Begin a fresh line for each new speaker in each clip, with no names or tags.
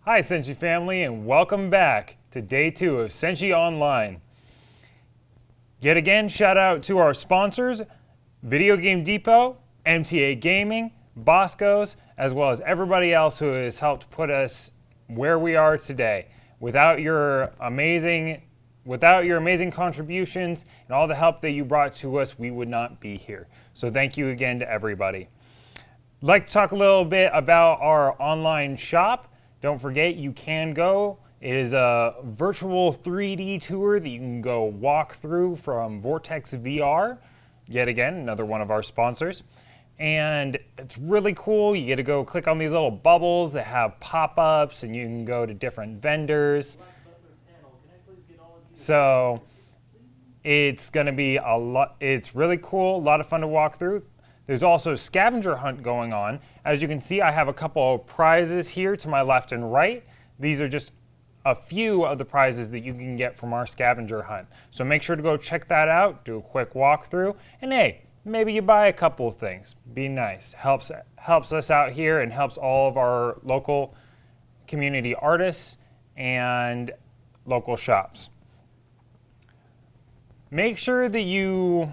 Hi Senshi family, and welcome back to day 2 of Senshi Online. Yet again, shout out to our sponsors, Video Game Depot, MTA Gaming, Bosco's, as well as everybody else who has helped put us where we are today. Without your amazing contributions and all the help that you brought to us, we would not be here. So thank you again to everybody. I'd like to talk a little bit about our online shop. Don't forget, you can go. It is a virtual 3D tour that you can go walk through from Vortex VR. Yet again, another one of our sponsors. And it's really cool. You get to go click on these little bubbles that have pop-ups, and you can go to different vendors. So it's going to be a lot. It's really cool, a lot of fun to walk through. There's also a scavenger hunt going on. As you can see, I have a couple of prizes here to my left and right. These are just a few of the prizes that you can get from our scavenger hunt. So make sure to go check that out, do a quick walkthrough, and hey, maybe you buy a couple of things. Be nice. Helps us out here and helps all of our local community artists and local shops. Make sure that you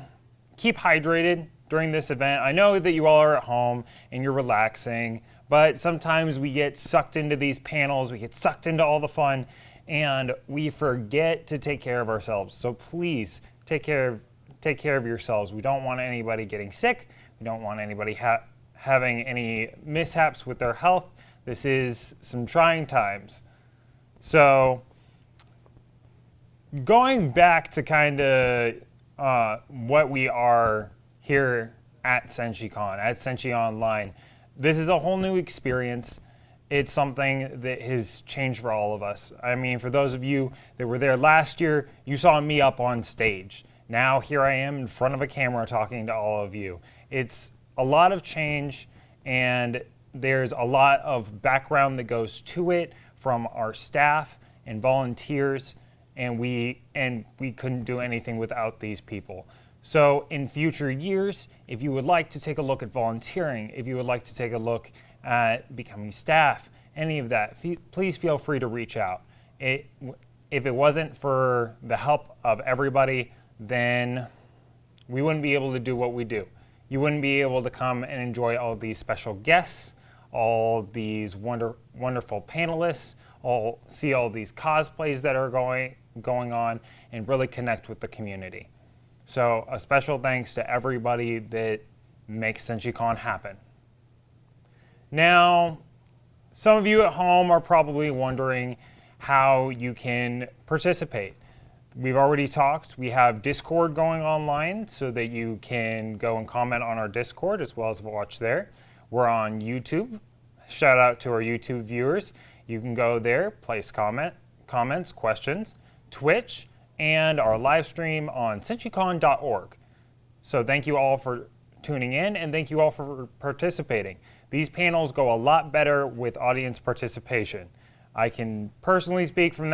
keep hydrated during this event. I know that you all are at home and you're relaxing, but sometimes we get sucked into these panels, we get sucked into all the fun, and we forget to take care of ourselves. So please take care of yourselves. We don't want anybody getting sick. We don't want anybody having any mishaps with their health. This is some trying times. So going back to kind of what we are here at Senshi Con, at Senshi Online. This is a whole new experience. It's something that has changed for all of us. I mean, for those of you that were there last year, you saw me up on stage. Now here I am in front of a camera talking to all of you. It's a lot of change, and there's a lot of background that goes to it from our staff and volunteers, and we couldn't do anything without these people. So in future years, if you would like to take a look at volunteering, if you would like to take a look at becoming staff, any of that, please feel free to reach out. If it wasn't for the help of everybody, then we wouldn't be able to do what we do. You wouldn't be able to come and enjoy all these special guests, all these wonderful panelists, see all these cosplays that are going on, and really connect with the community. So a special thanks to everybody that makes Senshi Con happen. Now, some of you at home are probably wondering how you can participate. We've already talked. We have Discord going online so that you can go and comment on our Discord as well as watch there. We're on YouTube. Shout out to our YouTube viewers. You can go there, place comments, questions, Twitch, and our live stream on senshicon.org. So thank you all for tuning in, and thank you all for participating. These panels go a lot better with audience participation. I can personally speak from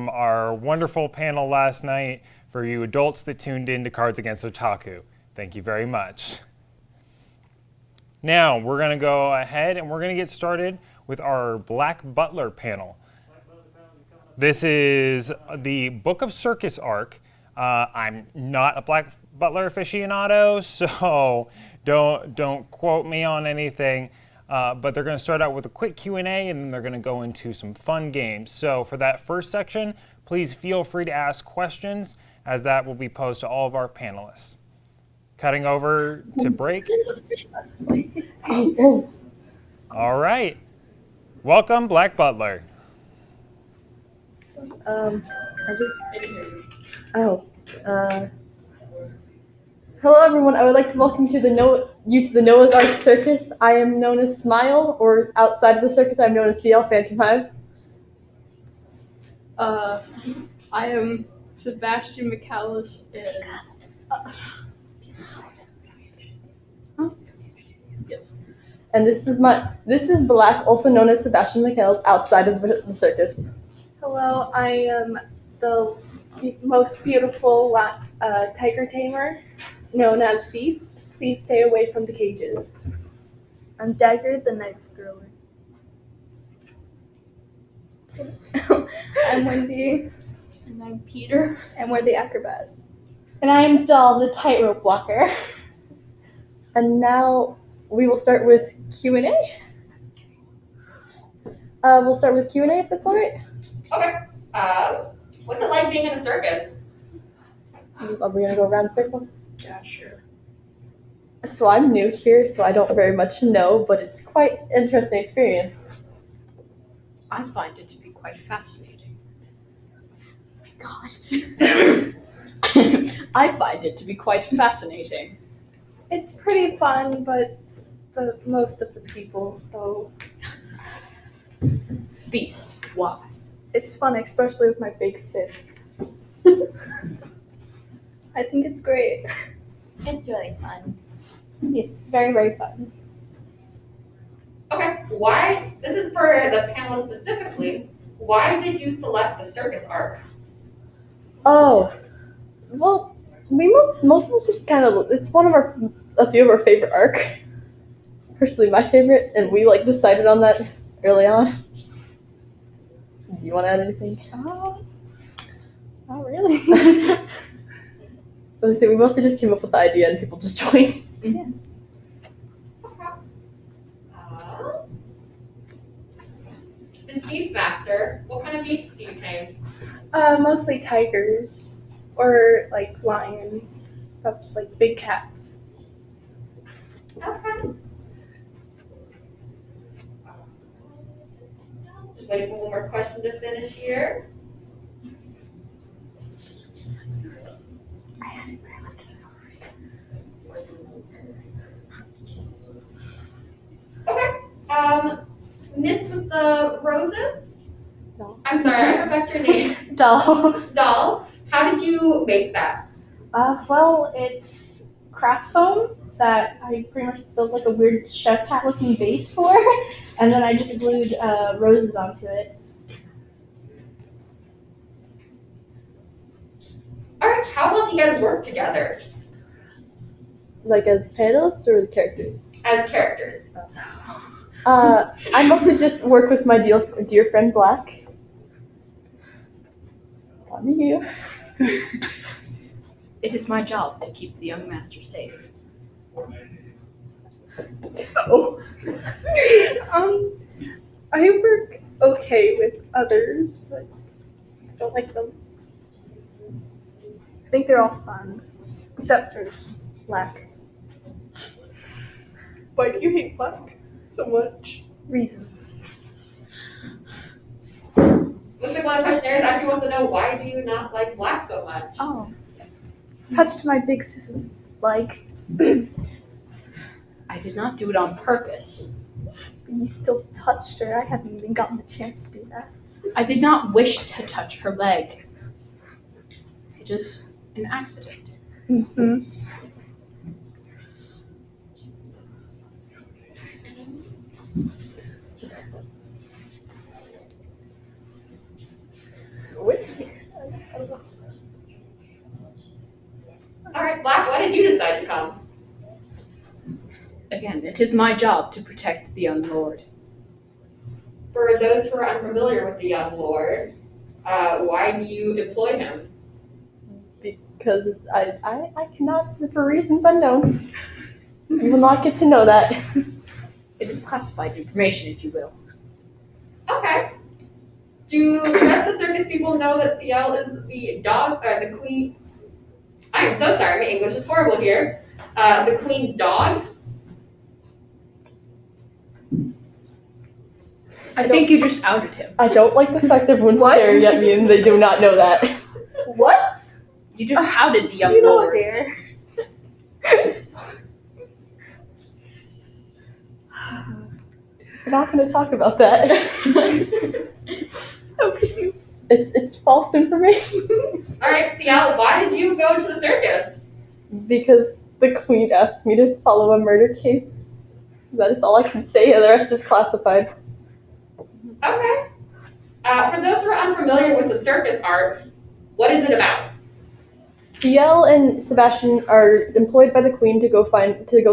our wonderful panel last night for you adults that tuned in to Cards Against Otaku. Thank you very much. Now, we're going to go ahead and we're going to get started with our Black Butler panel. This is the Book of Circus arc. I'm not a Black Butler aficionado, so don't quote me on anything. But they're going to start out with a quick Q&A, and then they're going to go into some fun games. So for that first section, please feel free to ask questions, as that will be posed to all of our panelists. Cutting over to break. All right. Welcome, Black Butler.
Hello everyone, I would like to welcome you to the Noah's Ark Circus. I am known as Smile, or outside of the circus, I'm known as CL Phantom Hive.
I am Sebastian McAllis,
And this is Black, also known as Sebastian McAllis, outside of the circus.
Hello, I am the most beautiful tiger tamer, known as Feast. Please stay away from the cages.
I'm Dagger, the knife thrower.
I'm Wendy,
And I'm Peter.
and we're the acrobats.
And I am Doll, the tightrope walker.
And now we will start with Q&A. We'll start with Q&A if that's all right.
Okay. What's it like being in a circus?
Are we gonna go around the circle?
Yeah, sure.
So I'm new here, so I don't very much know, but it's quite an interesting experience.
I find it to be quite fascinating. Oh my god. I find it to be quite fascinating.
It's pretty fun, but most of the people, though.
Beast, why?
It's fun, especially with my big sis. I think it's great.
It's really fun.
Yes, very, very fun.
Okay. Why? This is for the panel specifically. Why did you select the circus arc?
Oh, well, we most of us just kind of, it's a few of our favorite arc. Personally, my favorite, and we decided on that early on. Do you want to add anything?
Not really.
I was gonna say, we mostly just came up with the idea and people just joined.
Okay. This Beastmaster, what kind of beasts do you tame?
Mostly tigers or lions, stuff like big cats.
Okay. Just waiting for one more question to finish here. Okay. Miss with the roses?
Doll.
I'm sorry, I forgot your name.
Doll.
Doll. How did you make that?
Well, it's craft foam that I pretty much built a weird chef hat looking base for, and then I just glued roses onto it.
Alright, how well do you guys work together
As panelists or the characters?
as characters?
I mostly just work with my dear friend Black. On to you.
It is my job to keep the young master safe.
I work okay with others, but I don't like them.
I think they're all fun, except for Black.
Why do you hate Black so much?
Reasons.
Looks like one of the questionnaires actually wants to know, why do you not like Black so much?
Oh. Touched my big sis's leg.
I did not do it on purpose.
You still touched her. I haven't even gotten the chance to do that.
I did not wish to touch her leg. It is an accident.
Mm-hmm.
Alright, Black, why did you decide to come?
Again, it is my job to protect the young lord.
For those who are unfamiliar with the young lord, why do you employ him?
Because I cannot, for reasons unknown. You will not get to know that.
It is classified information, if you will.
Okay. Do the rest of the circus people know that CL is the dog, the queen? I am so sorry, my English is horrible here. The queen dog?
I think you just outed him.
I don't like the fact everyone's
What?
staring at me and they do not know that.
What?
You just outed the young
You know,
lord.
dear.
We're not going to talk about that.
How could you?
It's false information.
Alright, CL, why did you go to the circus?
Because the queen asked me to follow a murder case. That is all I can say, and the rest is classified.
Okay. For those who are unfamiliar with the circus arc, what is it about?
CL and Sebastian are employed by the queen to go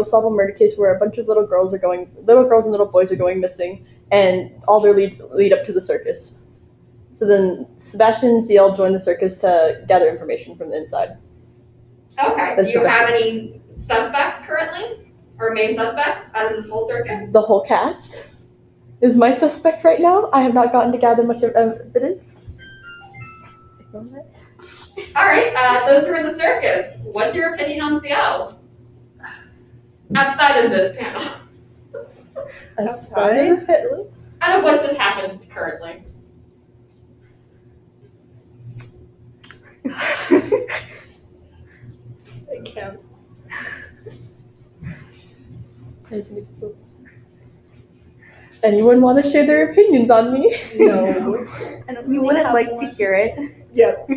solve a murder case where a bunch of little girls and little boys are going missing, and all their leads lead up to the circus. So then Sebastian and CL join the circus to gather information from the inside.
Okay.
That's
Do you
the best.
have any suspects currently? Or main suspects out of this whole circus?
The whole cast is my suspect right now. I have not gotten to gather much evidence.
Alright, those who are in the circus, what's your opinion on CL? Outside of this panel.
Outside of the pit.
Out of what's just happened currently.
I can't.
Anyone want to share their opinions on me?
No. You wouldn't like to hear it.
Yep.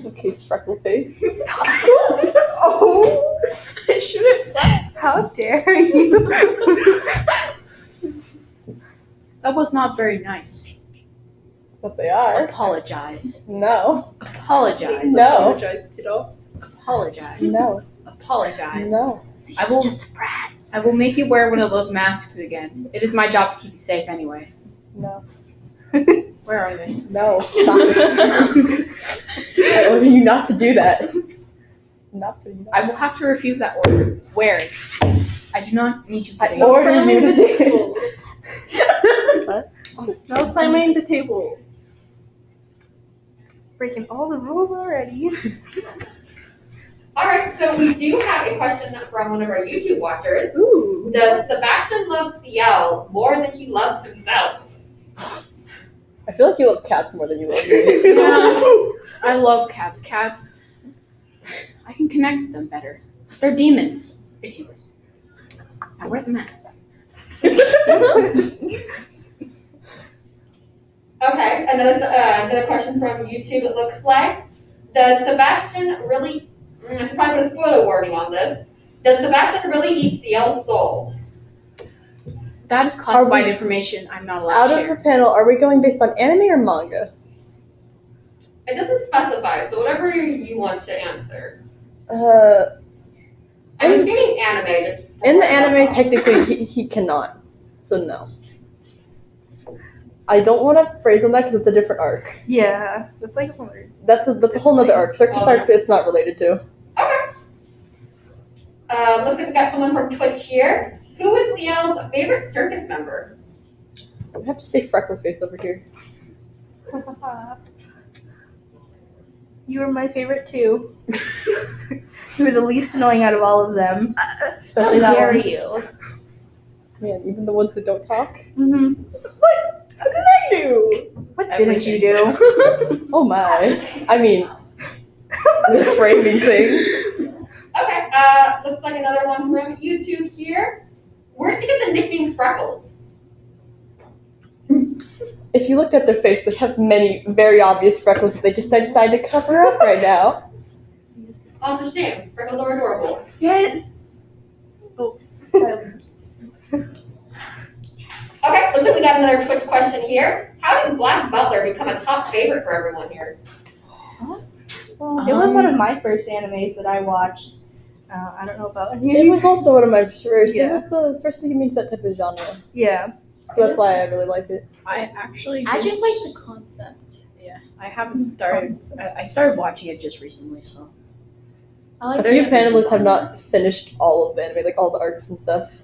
Okay, freckle face.
Oh! I shouldn't. How dare you?
That was not very nice.
What they are.
Apologize.
No.
Apologize.
No.
Apologize, kiddo.
Apologize.
No.
Apologize.
No.
I will just a brat. I will make you wear one of those masks again. It is my job to keep you safe anyway.
No.
Where are they?
No. Stop it. I order you not to do that. Not for you.
I will have to refuse that order. Wear it. I do not need you.
I
putting
order
it.
you to do it. What?
No slamming the table. Breaking all the rules already.
Alright, so we do have a question from one of our YouTube watchers.
Ooh.
Does Sebastian love CL more than he loves himself?
I feel like you love cats more than you love me.
I love cats. Cats, I can connect with them better. They're demons, if you will. I wear the mask.
Okay, another question from YouTube, it looks like. Does Sebastian really, I should probably put a spoiler warning on this. Does Sebastian really eat CL's soul?
That is classified information I'm not allowed
Out
to
of
share.
the panel, are we going based on anime or manga?
It doesn't specify, so whatever you want to answer. I'm
In-
assuming anime, just.
In the anime, technically, he cannot. So no. I don't want to phrase on that because it's a different arc.
Yeah, that's like hard.
That's a whole nother arc. Circus arc, it's not related to.
Okay. Looks like we got someone from Twitch here. Who is CL's favorite circus member?
I would have to say freckle face over here.
You were my favorite too. You were the least annoying out of all of them, especially that one.
you.
Man, even the ones that don't talk.
Mm-hmm. What? How did I do? What didn't you do?
Oh my. I mean, the framing thing.
Okay, looks like another one from YouTube here. Where did you get the nickname Freckles?
If you looked at their face, they have many very obvious freckles that they just decided to cover up right now.
Oh, it's a shame. Freckles are adorable.
Yes. Oh, silence.
Okay, looks like we got another Twitch question here. How did Black Butler become a top favorite for everyone here?
It was one of my first animes that I watched. I don't know about
It
you.
was also one of my first.
Yeah.
It was the first to get me into that type of genre.
Yeah.
So that's why I really like it.
I actually
I
did
just like the concept.
Yeah, I haven't started. I started watching it just recently, so.
I like
A
the
few
circus
panelists have
one.
not finished all of the anime, like all the arcs and stuff.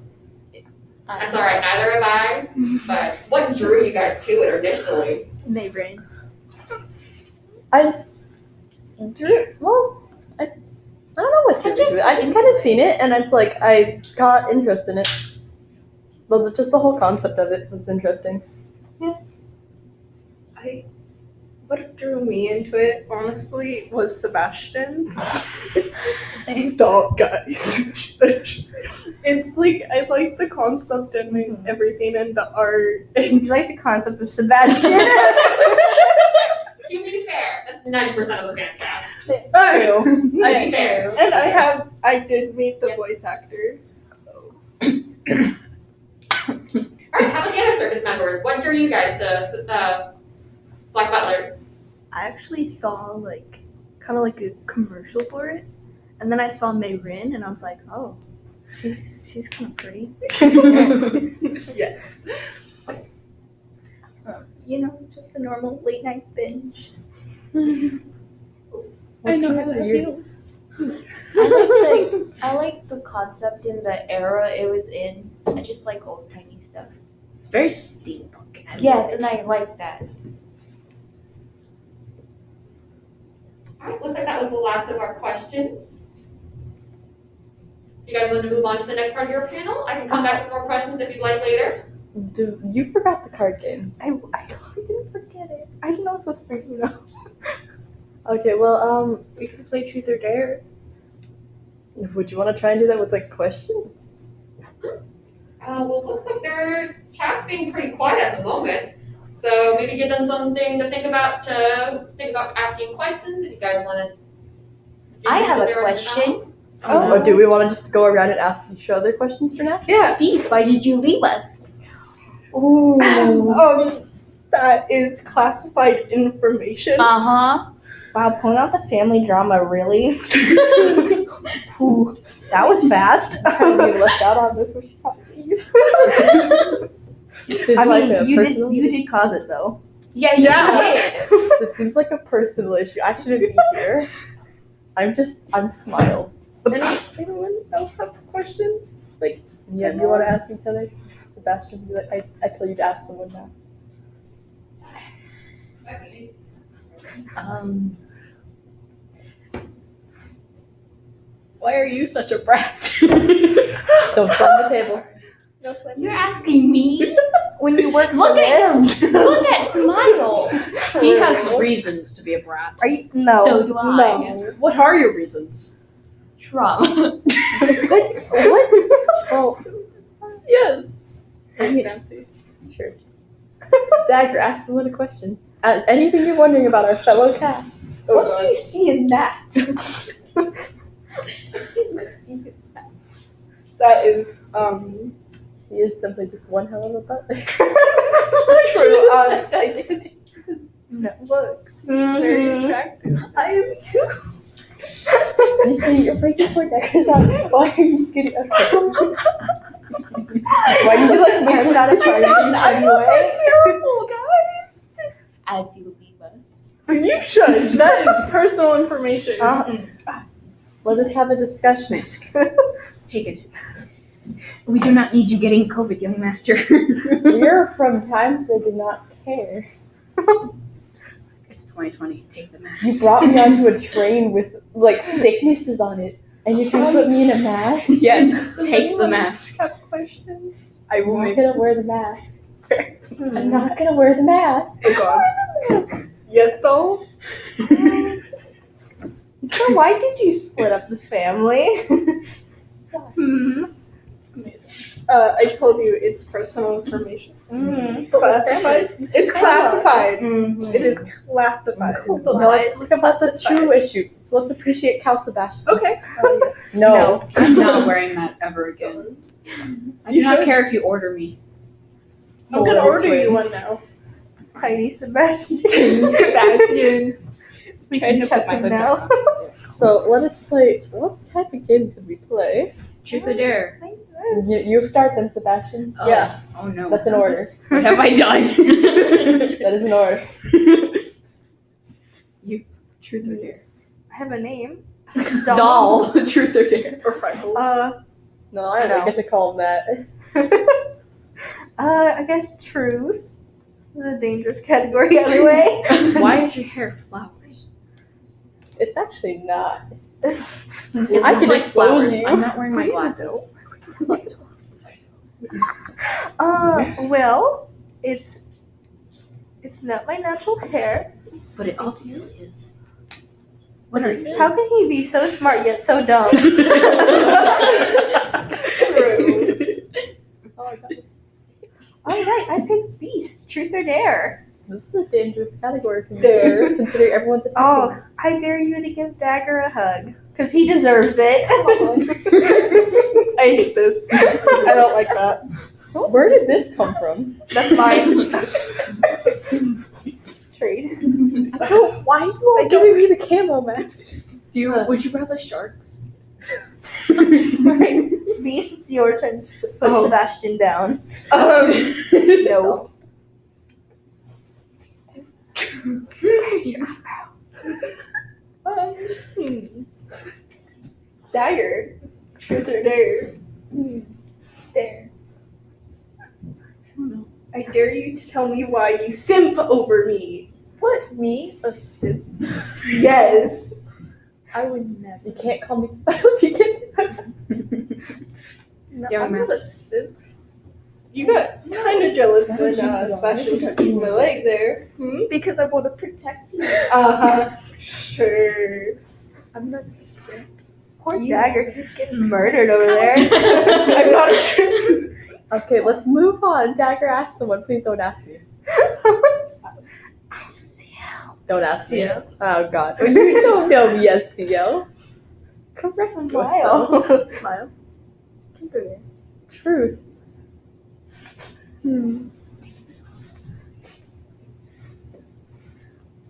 That's alright, neither have I. But what drew you guys to it initially?
Maybrain.
I just I don't know what drew me to it. I just kind of seen it, and it's like I got interest in it. Well, just the whole concept of it was interesting.
What drew me into it, honestly, was Sebastian.
Same.
Stop, guys. It's like, I like the concept and everything and the art.
You like the concept of Sebastian?
To be fair, that's 90% of the fan cast.
True.
To be fair.
And I did meet the voice actor, so.
Alright, how about the other circus members? What drew you guys to Black Butler?
I actually saw kind of like a commercial for it, and then I saw Mei Rin, and I was like, oh, she's kind of pretty.
Yes.
just a normal late night binge.
I know how
What
that
you-
feels.
I like the concept in the era it was in. I just like old timey stuff.
It's very steampunk. I
Yes,
love
and
it.
I like that.
Alright, looks like that was the last of our questions. You guys want to move on to the next part of your panel? I can come back with more questions if you'd like later.
Do you forgot the card games?
I didn't forget it. I didn't know I was supposed to bring it up.
Okay, well,
We could play Truth or Dare.
would you want to try and do that with a question?
Well, looks like their chat's being pretty quiet at the moment. So maybe give them something to think about asking questions if you guys want to.
I have a question.
Or do we want to just go around and ask each other questions for now?
Yeah.
Beast, why did you leave us?
Ooh. That is classified information.
Uh-huh.
Wow, pulling out the family drama, really? Ooh, that was fast.
We left out on this, we should probably leave. Seems
I
like
mean,
a
you
personal.
did cause it though.
Yeah, you did.
This seems like a personal issue. I shouldn't be here. I'm Smile.
Anyone else have questions? Like,
Yeah, you want to ask each other? Sebastian, be like, I tell you to ask someone now.
Why are you such a brat?
Don't slam the table.
no slam.
You're asking me?
When you work for
Look at
this,
him. Look at Smile.
He has reasons to be a brat.
are you? No.
So do I.
No.
What are your reasons?
Trauma.
What? Well,
Yes.
sure. Dagger, ask someone a question. Anything you're wondering about our fellow cast.
What do you see in that?
That is,
He is simply just one hell of a butler.
true. His looks. He's very
Mhm.
attractive.
I am too.
You see, you're breaking poor Dagger's out. Why are you skinny? Okay. Why do you like
I'm not a character anyway.
Terrible, guys.
As you leave us.
You judge. That is personal information.
Let us have a discussion.
Take it. We do not need you getting COVID, young master.
We're from times they did not care.
It's 2020. Take the mask.
You brought me onto a train with like sicknesses on it, and you're trying to put me in a mask.
Yes,
Does
take the
anyone
mask.
Have questions?
I will
I'm not
make
gonna wear the mask.
Hmm.
I'm not gonna wear the mask.
Oh, God. Yes, though.
So why did you split up the family?
amazing.
I told you it's personal information.
Mm.
Classified. It's classified.
Mhm.
It is classified.
Now let's talk about the true issue. Let's appreciate Cal Sebastian.
Okay.
No.
I'm not wearing that ever again. I do
You
not
should.
care if you order me.
I'm gonna
Or
order
twin.
you one now.
Tiny Sebastian.
Sebastian.
We
Trying
can
to
check
put my
him
hood
now.
back on.
So let us play. What type of game could we play?
Truth or dare?
You start then, Sebastian.
Oh.
Yeah.
Oh no.
That's an order.
What have I done?
That is an order.
Truth or dare?
I have a name.
Doll. Truth or dare?
Or freckles.
No, I don't
No.
get to call him that.
I guess truth. This is a dangerous category anyway.
Why is your hair flowers?
It's actually not.
It
I
looks
can
like
expose
flowers.
you.
I'm not wearing my
Please
glasses.
Well, it's not my natural hair.
But it obviously is. What is it?
How can he be so smart yet so dumb?
Oh, I got it.
All right, I picked beast. Truth or dare?
This is a dangerous category for you.
Dare.
guys, considering everyone's attacking.
Oh, I dare you to give Dagger a hug because he deserves it.
I hate this. I don't like that.
So where did this come from?
That's mine. Trade.
Why are you all giving me the camo, man?
Do you? Would you rather sharks?
Right. Beast, it's your turn to put
Oh.
Sebastian down.
No. Dagger. Truth or dare?
There.
I dare you to tell me why you simp over me.
What? Me? A simp?
Yes.
I would never. You can't call me you can't. No,
Young
I'm not a
master.
simp.
You got kind of jealous
Why
when
would you do that?
Sebastian touched my leg there.
Because I want to protect you.
Sure.
I'm not a simp.
Poor Dagger's just getting murdered over there.
I'm not a simp.
Okay, let's move on. Dagger, ask someone. Please don't ask me. Don't ask me. Oh God. Well, you don't know me as CL. Correct yourself.
Smile.
Truth.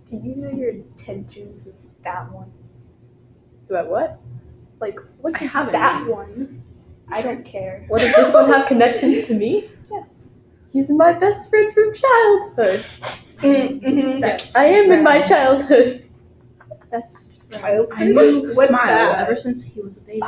Do you know your intentions with that one?
Do I what?
Like, what
I
does
haven't
that
either.
one? I don't care.
What does this one have connections to me?
Yeah.
He's my best friend from childhood.
That's
I am in my
right.
childhood.
That's
I knew
What's
Smile
that?
ever since he was a baby.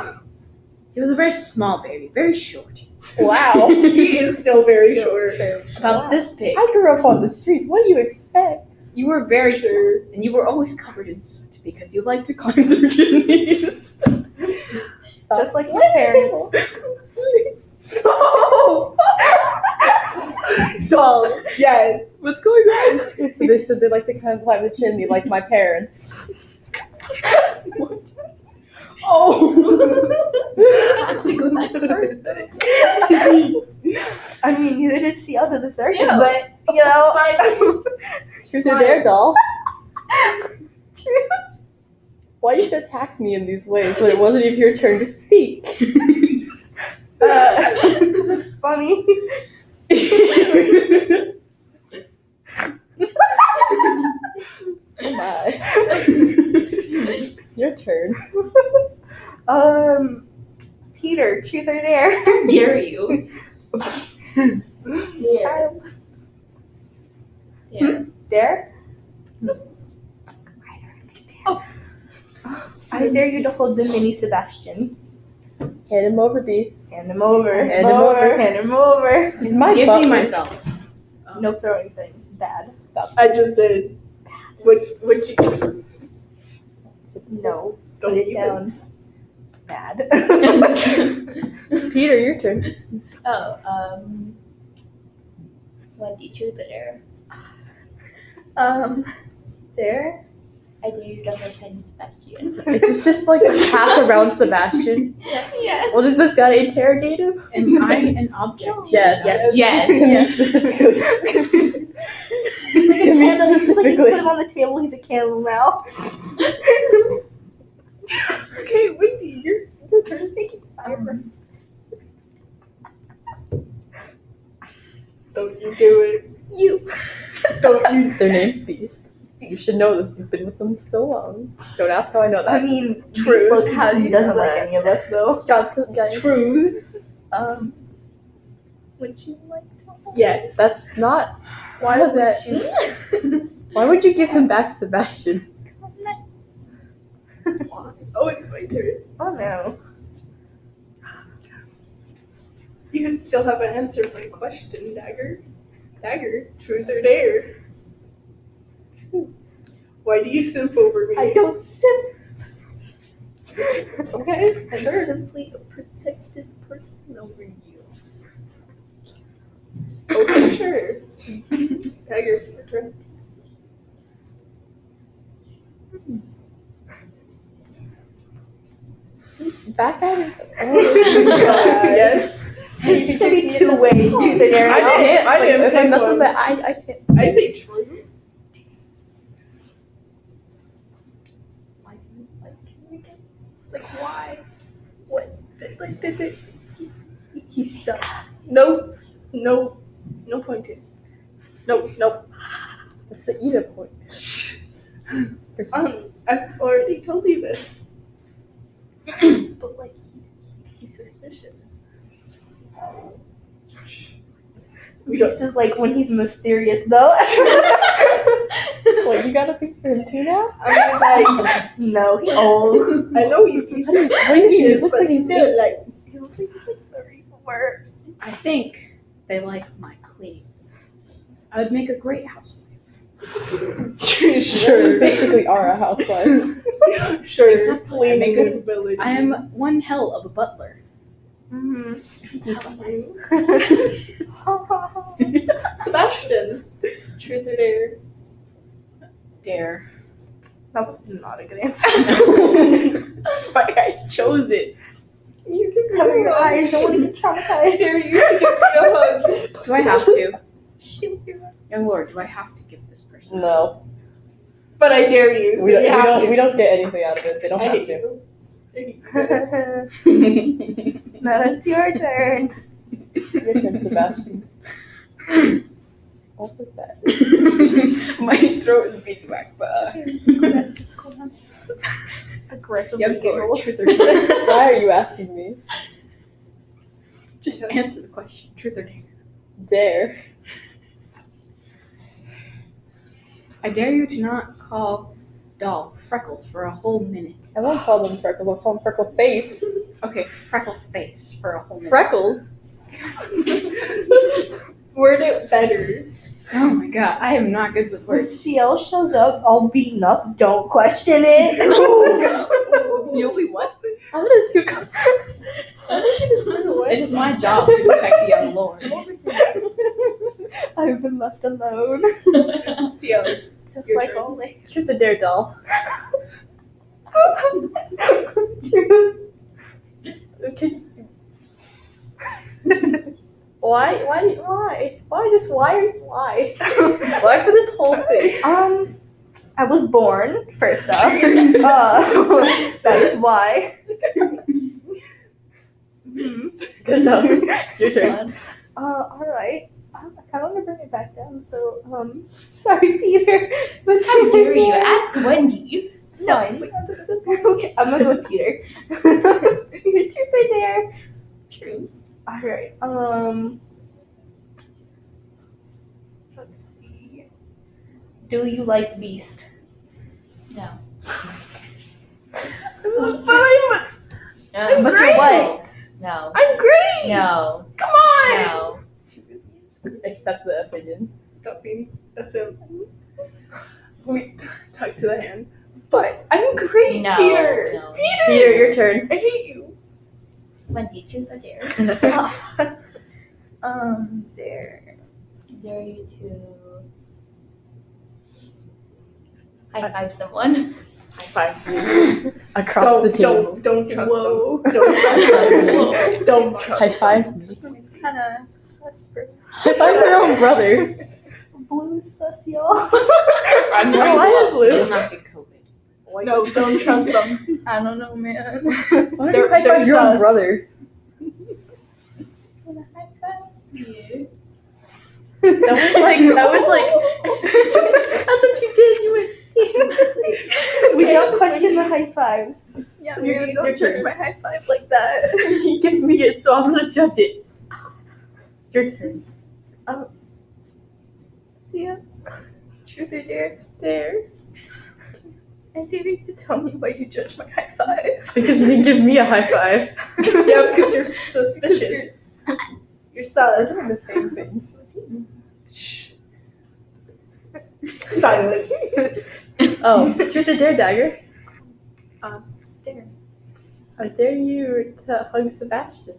He was a very small baby, very short.
Wow. He is still very short.
About this big.
I grew up on the streets. What do you expect?
You were very small, and you were always covered in soot because you liked to climb their chimneys.
just like my parents.
Doll. Yes.
What's going on?
They said they like to climb the chimney like my parents.
Oh.
I have to go that far.
I mean, neither did CL to the circus,
Yeah.
but, you know.
Truth or dare, doll? Why you attack me in these ways when it wasn't even your turn to speak?
Because it's funny.
Oh my. Your turn.
Peter, truth or dare?
Dare you?
Child.
Yeah.
Dare? I dare you to hold the mini Sebastian.
Hand him over, Beast.
Hand him over.
Hand him over.
Hand him over.
He's my
Give
butler.
me myself.
No throwing things. Bad.
Stop.
I just did. What you do?
No.
Don't
Put it
even.
down. Bad.
Peter, your turn.
Wendy, truth or dare?
Dare?
I dare you to hold tiny Sebastian.
Is this just like a pass around Sebastian?
Yes.
Well, does this guy interrogate him?
Am I an object?
Yes.
Yes.
To me specifically.
He's like a
To me
candle. He's like, you
specifically.
put him on the table, he's a candle now.
Okay, Wendy, you're Don't you do it.
You.
Don't you.
Their name's Beast. You should know this. You've been with them so long. Don't ask how I know
I
that.
mean,
Truth.
Truth.
How do you
Doesn't
know
like
that?
any of us, though.
Got
Truth.
Would you like to?
Yes.
That's not.
Why would you?
Why would you give him back Sebastian?
Oh, it's my turn.
Oh no.
You can still haven't answered my question, Dagger. Dagger, truth or dare? Why do you simp over me?
I don't simp.
Okay,
I'm
sure.
simply a protective person over you.
Okay, sure. Dagger, your turn.
Back at it.
Yes.
It's gonna be two-way, truth or dare.
I didn't- I didn't
If I
pick
mess
one.
with it, I can't.
I say true.
Like why? What? Like he sucks.
No pointing. Nope.
That's the Eda point.
I've already told you this.
But like he's suspicious.
We don't-
This is like when he's mysterious though.
What, you gotta think for him too now?
I'm like, no, he's old. I know he's
What do you mean? He looks like he's
still like he looks like he's like 34.
I think they like my cleaning. I would make a great housewife.
You basically are a housewife.
Sure.
Exactly.
Cleaning
I
abilities.
I am one hell of a butler.
Mhm.
Housewife.
Sebastian. Truth or dare?
Dare.
That was not a good answer.
That's why I chose it.
You can cover your eyes. Don't want to get traumatized. Dare you to give me a hug.
Do I have to? Young Lord, do I have to give this person?
No.
But I dare you. So
We don't get anything out of it. They don't
I
have
hate
to.
you. Now it's your turn.
Your turn, Sebastian. What was that?
My throat is being whacked, but
Aggressive
Young Lord,
giggles.
truth or dare?
Why are you asking me?
Just answer the question. Truth or dare?
Dare.
I dare you to not call doll Freckles for a whole minute.
I won't call them freckles. I'll call them freckle face.
Okay, freckle face for a whole minute.
Freckles?
Word it better.
Oh my god, I am not good with
When
words.
CL shows up all beaten up, don't question it.
You'll be what?
How does you come?
It is my job to protect the young lord.
I've been left alone. CL, just
Your
like
turn.
always.
Truth or dare, doll.
True.
Okay. Why? Why for this whole thing?
I was born, first off. That is why.
Good enough. Your turn.
Alright. I kind of want to bring it back down, so, sorry, Peter. But
How dare you ask Wendy?
Fine. Okay, I'm gonna go with Peter. Your truth or dare?
True.
Alright, let's see. Do you like Beast?
No.
But you're what?
No.
I'm great!
No.
Come on!
No.
Accept the opinion.
Stop being a simp. We talk to the hand. But I'm great,
No.
Peter!
No.
Peter, your turn.
I hate you.
Wendy, truth or dare?
There.
Dare you to high five someone?
High five. Across the table.
Don't trust
Whoa.
them. Don't trust them. Don't trust
High five me.
It's kind of sus for
High five your own brother.
blue sus, y'all.
I'm
No, I am blue.
will not get COVID.
No, don't trust them.
I don't know, man. Why
They're-
do you high
they're
five your own
sus.
brother?
Yeah.
That was like that's what you did. You went
We don't question the high fives.
yeah,
You're
man,
gonna
don't
judge
judge
my
high five like that. You give me it, so I'm gonna judge it. Your turn.
See ya. Truth or dare? Dare. I think you could tell me why you judge my high five.
Because you didn't give me a high five.
Yeah, because you're suspicious. You're sus.
The same thing.
Silence.
Oh, truth or dare, Dagger?
Dare.
I dare you to hug Sebastian.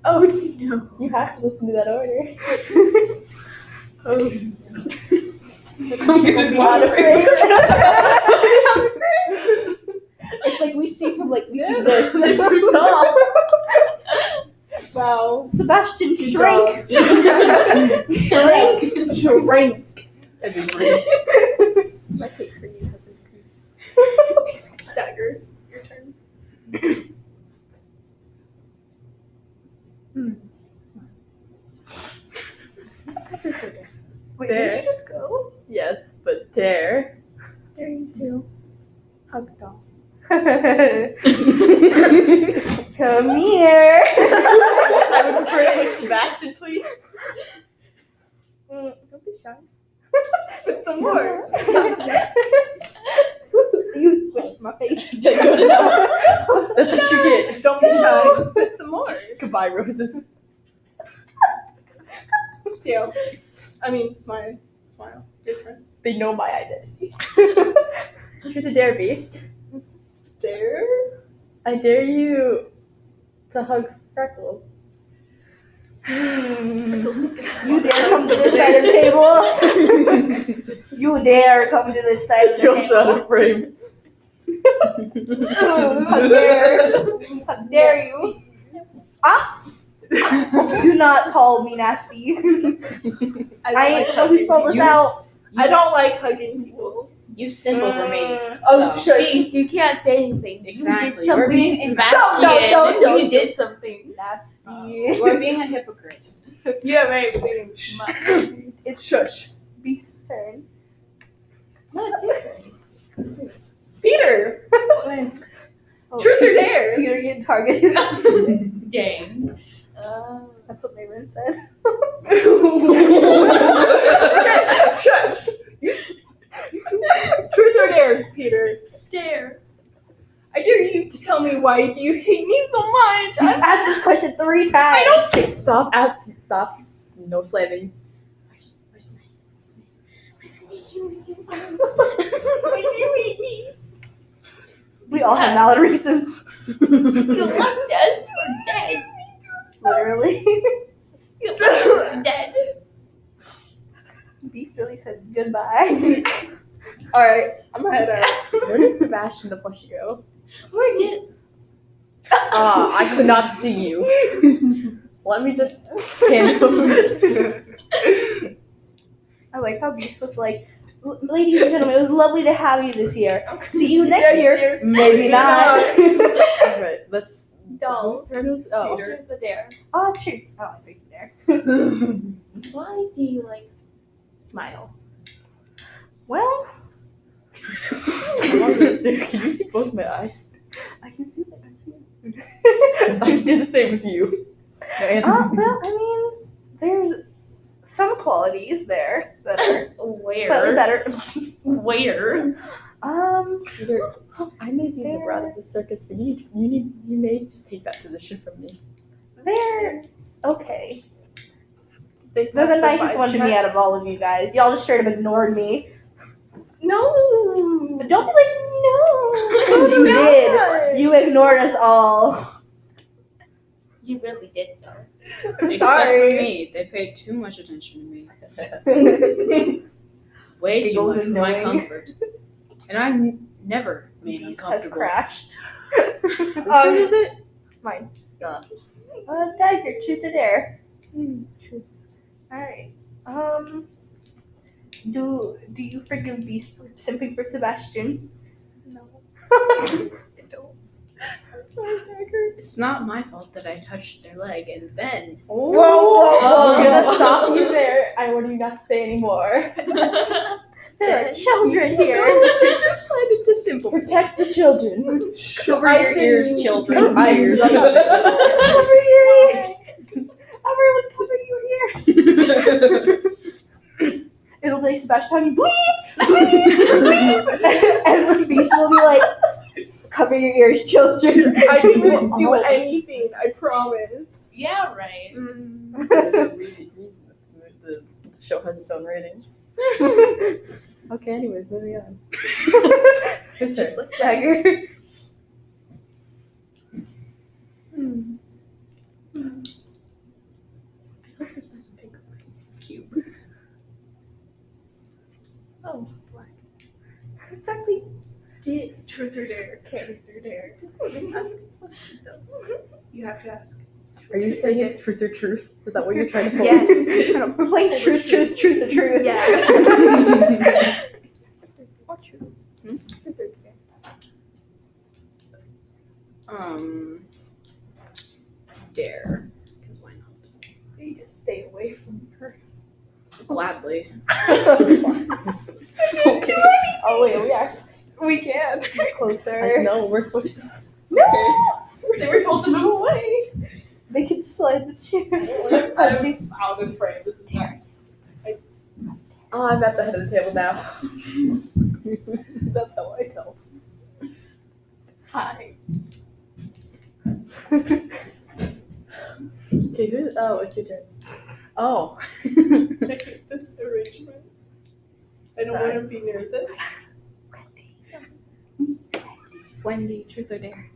Oh no.
You have to listen to that order.
Oh.
I'm gonna be
Not
afraid.
It's like we see this.
They're too tall.
Wow. Sebastian
Good
shrank.
Shrink. Shrink.
My hate for you has increased. Dagger, your turn. Wait,
Dare.
did you just go?
Yes, but dare.
Dare you to hug doll. Come here.
I would prefer to hug Sebastian, please.
Don't be shy. Put some more.
You squished my face.
Good enough. That's what you get. Don't be shy. Put some more.
Goodbye, roses.
Smile. Smile. Your turn.
They know my identity. Truth or dare, Beast?
Dare?
I dare you to hug Freckles.
You dare come to this side of the table? You dare come to this side of the
Jump out
table?
of frame.
How dare you? Ah! Do not call me nasty. I ain't the one who sold us out.
I don't like hugging people.
You simp over me.
Oh,
so.
sure.
Beast, you can't say anything.
Exactly.
You
You're
did
being
something to
nasty.
Sebastian.
No.
You did something.
Nasty.
You are being a hypocrite.
Yeah, right.
It's
Shush.
Beast's turn.
No, it's your turn.
Peter.
Oh,
Truth or dare?
Peter getting targeted.
Dang.
That's what Mayron said.
Shush. Truth or dare, Peter?
Dare.
I dare you to tell me why do you hate me so much?
I've asked this question 3 times.
I don't think
Stop asking. Stop. No slamming.
We all have valid reasons.
You left us for dead.
Literally.
You left us dead.
Beast really said goodbye. Alright, I'm gonna head out.
Where did Sebastian the plushie go?
Where did?
I could not see you. Let me just stand over.
I like how Beast was like, ladies and gentlemen, it was lovely to have you this year. See you next year. Maybe not.
Alright, let's.
Dolls.
Whose turn is? Oh.
Here's the dare.
Oh, truth. I like Big Dare.
Why do you like smile?
Well,
Can you see both my eyes?
I can see that.
I can do the same with you.
Well, I mean, there's some qualities there that are slightly
Where?
better.
Where?
Peter, I may be the brat of the circus, but you may just take that position from me.
They're okay.
They
They're the
passed
nicest
vibe
one to me
check.
out of all of you guys. Y'all just straight up ignored me.
No.
But don't be like, no. Because you did. You ignored us all.
You really did though.
Except
Sorry.
for me, they paid too much attention to me. Way too
Giggles
much for my
annoying.
comfort. And I'm never made
Beast has
uncomfortable.
crashed.
Whose turn is it?
Mine.
Yeah.
Dagger, truth or dare? Alright. Do you forgive Beast for simping for Sebastian?
No.
I
don't. I'm sorry, Dagger.
It's not my fault that I touched their leg and then
Whoa, I'm gonna stop you there. I wouldn't even have to say anymore.
There are children here.
I decided to simple.
Protect the children.
cover your ears, children.
Cover my ears. I'm not
Cover your ears. Everyone, cover your ears. It'll be like Sebastian talking, bleep, bleep, bleep. And Beast will be like, cover your ears, children.
I didn't do anything, I promise.
Yeah, right.
The show has its own rating. Okay, anyways, moving on. Whose turn?
Let's dagger.
I hope this doesn't pick up my cube.
So black.
Exactly.
Truth or dare? Truth or dare? You have to ask.
Are you saying it's truth or truth? Is that what you're trying to pull?
Yes. We're playing truth or truth.
Yeah.
Or truth.
Truth or dare?
Dare. Because why not?
You need to stay away from her.
Gladly.
Okay.
Oh wait, we are
We can.
closer.
No, we're switching.
They were told to move away.
They can slide the chair.
I'm out of frame. This is nice. I'm at the head of the table now.
That's how I felt.
Hi.
Okay, it's your turn.
Oh.
I hate this arrangement. I don't want to be near this.
Wendy, truth or dare?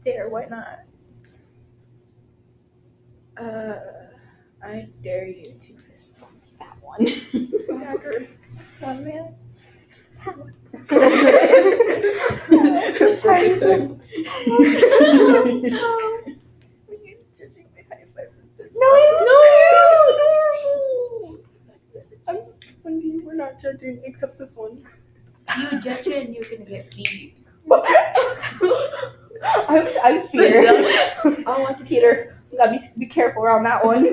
Dare, why not? I dare you to fist bump
That one.
Dagger. Oh man. You're judging my high fives at this point. Wendy, we're not judging except this one.
You judge it and you're gonna get beat.
I fear. Oh, Peter, you gotta be careful around that one.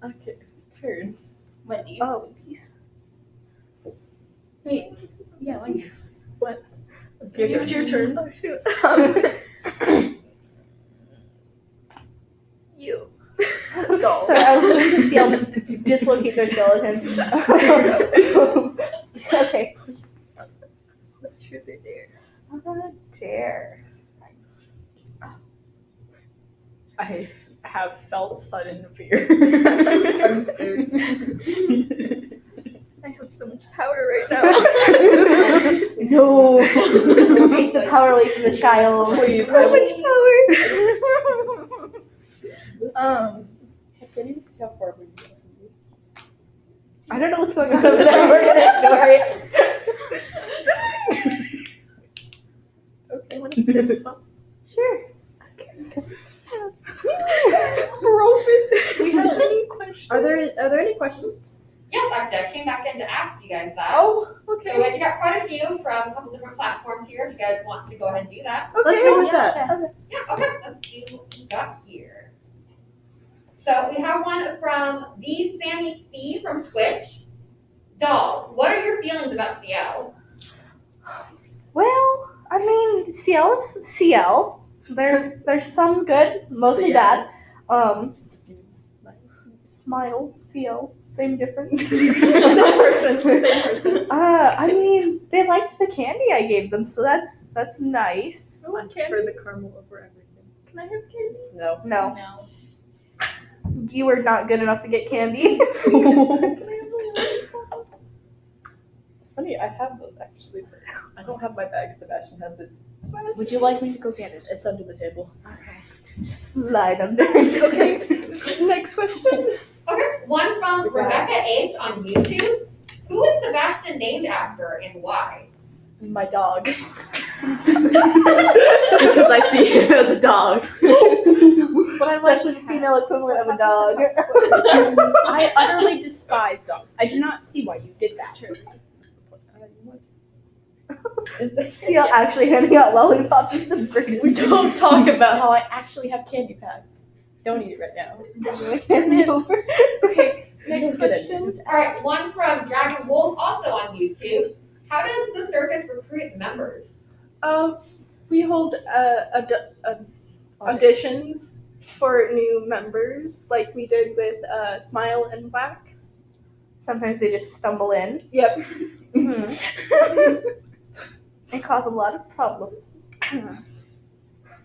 Okay, turn.
Wendy.
Oh, please.
Wait. Yeah, Wendy.
What? Okay, it's your turn. Oh shoot. You.
Sorry, I was listening to CL just dislocate their skeleton. Okay.
Truth or dare?
I'm gonna dare.
I have felt sudden fear.
I'm scared. I have so much power right now.
No. Take the power away from the child.
Please.
So much
I can't even see how far we go.
I don't know what's going on over there. We're gonna ignore it.
Okay, want to fist bump?
Sure.
Rufus, we have any questions? Are there any questions?
Yes, actually, I came back in to ask you guys that.
Oh,
So
okay.
we got quite a few from a couple different platforms here. If you guys want to go ahead and do that.
Let's go with that.
Yeah, okay. Let's see what we got here. So we have one from the Sammy C from Twitch. Doll, what are your feelings about CL?
Well, I mean, CL is CL. There's some good, mostly
CL.
bad. Smile, CL, same difference.
Same person.
I mean, they liked the candy I gave them, so that's nice.
I prefer the caramel over everything. Can I have candy? No.
No,
No.
you were not good enough to get candy.
Can I have the Funny, I have those actually. But I don't have my bag. Sebastian has it.
Would you like me to go get it?
It's under the table.
Okay.
Slide under.
Okay. Next question.
Okay, one from Rebecca H on YouTube. Who is Sebastian named after and why?
My dog. Because I see him as a dog.
But especially the female equivalent of a dog.
I utterly despise dogs. I do not see why you did that.
CL actually handing out lollipops is the greatest
We
thing.
don't talk about how I actually have candy packed. Don't eat it right now.
Candy over.
Okay, next
All
question.
right, one from Dragon Wolf, also on YouTube. How does the circus recruit its members?
We hold auditions for new members, like we did with Smile and Black.
Sometimes they just stumble in.
Yep.
And cause a lot of problems.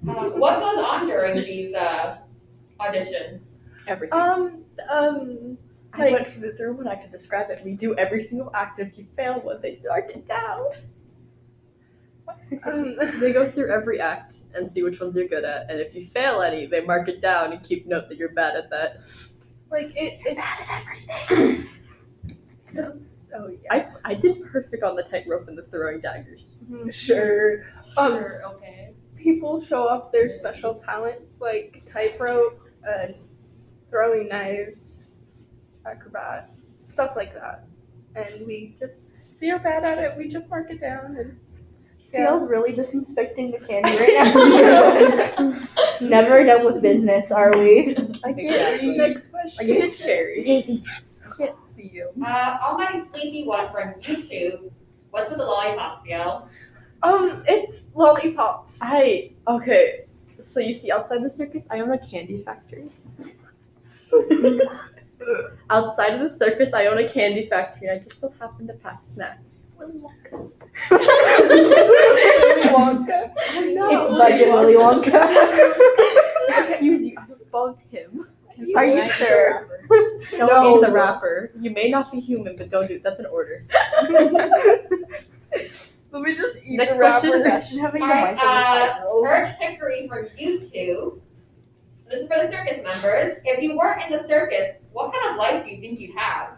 What goes on during these auditions?
Everything.
I went through when I could describe it. We do every single act. If you fail one, they mark it down. They go through every act and see which ones you're good at, and if you fail any, they mark it down and keep note that you're bad at that. Like it's bad at everything. So, I did perfect on the tightrope and the throwing daggers. Sure.
Okay.
People show off their special talents like tightrope and throwing knives, acrobat, stuff like that. And we just, if you're bad at it, we just mark it down. And
CL's really just inspecting the candy right now. Never done with business, are we?
I can't read. Next question.
Like it's cherry.
I can't see you.
Almighty Sleepy one from YouTube. What's with the lollipop, CL?
It's lollipops. Okay. So you see outside the circus, I own a candy factory. Outside of the circus, I own a candy factory. I just so happen to pack snacks. Willy Wonka. Willy Wonka. I know.
It's budget Willy Wonka.
Excuse you, I'm above him.
Are you sure?
Don't eat the wrapper. You may not be human, but don't do it. That's an order.
Let me just eat
Next
the wrapper.
question.
Sebastian having the
Alright,
mindset of a 5-year-old.
Urge Hickory from YouTube. This is for the circus members. If you weren't in the circus, what kind of life do you think you'd have?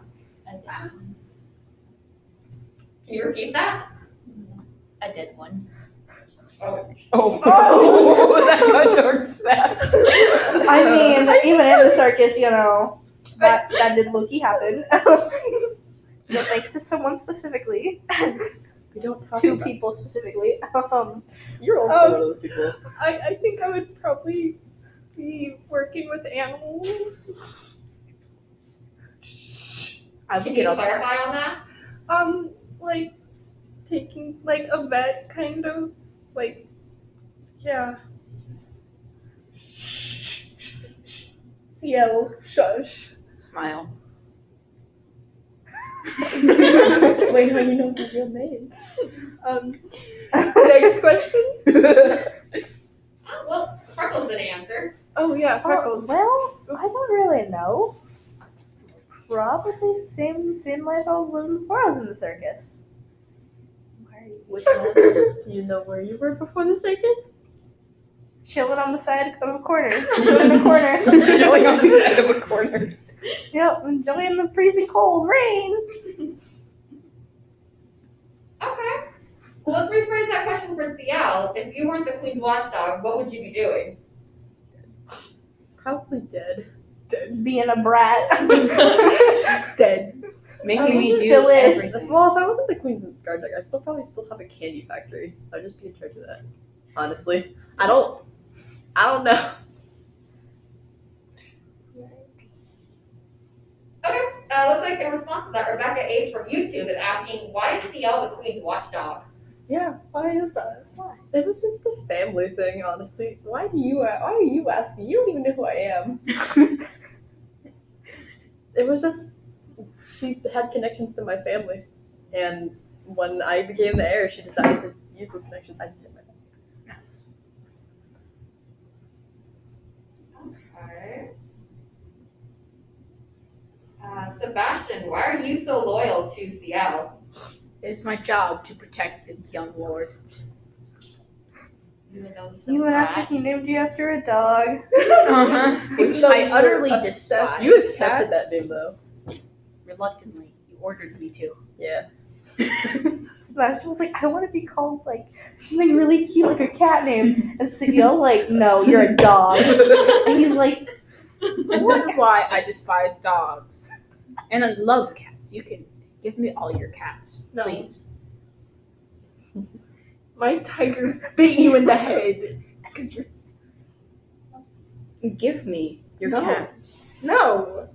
Can you repeat that?
I did one.
Oh.
Oh, that got dark fast.
I mean, even in the circus, you know, that did low-key happen. No thanks to someone specifically.
We don't talk
Two
about
people specifically.
You're also one of those people.
I think I would probably be working with animals.
I
Can
would
you
get all that.
clarify on that?
Like taking like a vet kind of like, yeah. CL, shush.
Smile.
Explain how you know your real name.
Next question.
Oh, well, Freckles didn't answer.
Oh yeah, Freckles.
Well, I don't really know. Probably same life I was living before I was in the circus.
Which ones? Do you know where you were before the circus?
Chilling on the side of a corner. Chilling in a corner.
Chilling on the side of a corner.
Yep, enjoying the freezing cold rain.
Okay. Well, let's rephrase that question for CL. If you weren't the Queen's watchdog, what would you be doing?
Probably dead.
Being a brat.
Dead.
Making me do
still is.
everything.
Well, if I wasn't the Queen's guard dog, I'd probably still have a candy factory. I'd just be in charge of that. Honestly, I don't know.
Okay. Looks like in response to that, Rebecca H from YouTube is asking, why is CL the Queen's watchdog?
Yeah, why is that?
It was just a family thing, honestly. Why are you asking? You don't even know who I am. It was just she had connections to my family, and when I became the heir, she decided to use those connections. I just did my
Okay. Sebastian, why are you so loyal to CL?
It is my job to protect the young lord.
Even though he's a
Even after
brat.
he named you after a dog.
Uh-huh. Which
So
I
you were
utterly
obsessed.
despise.
You accepted that name though.
Reluctantly. You ordered me to.
Yeah.
Sebastian was like, I want to be called like something really cute, like a cat name. And Sigil's like, no, you're a dog. And he's like,
And this is why I despise dogs. And I love cats. You can give me all your cats,
No.
please.
My tiger bit you in the head. Cause you're
Give me your
No.
cats.
no.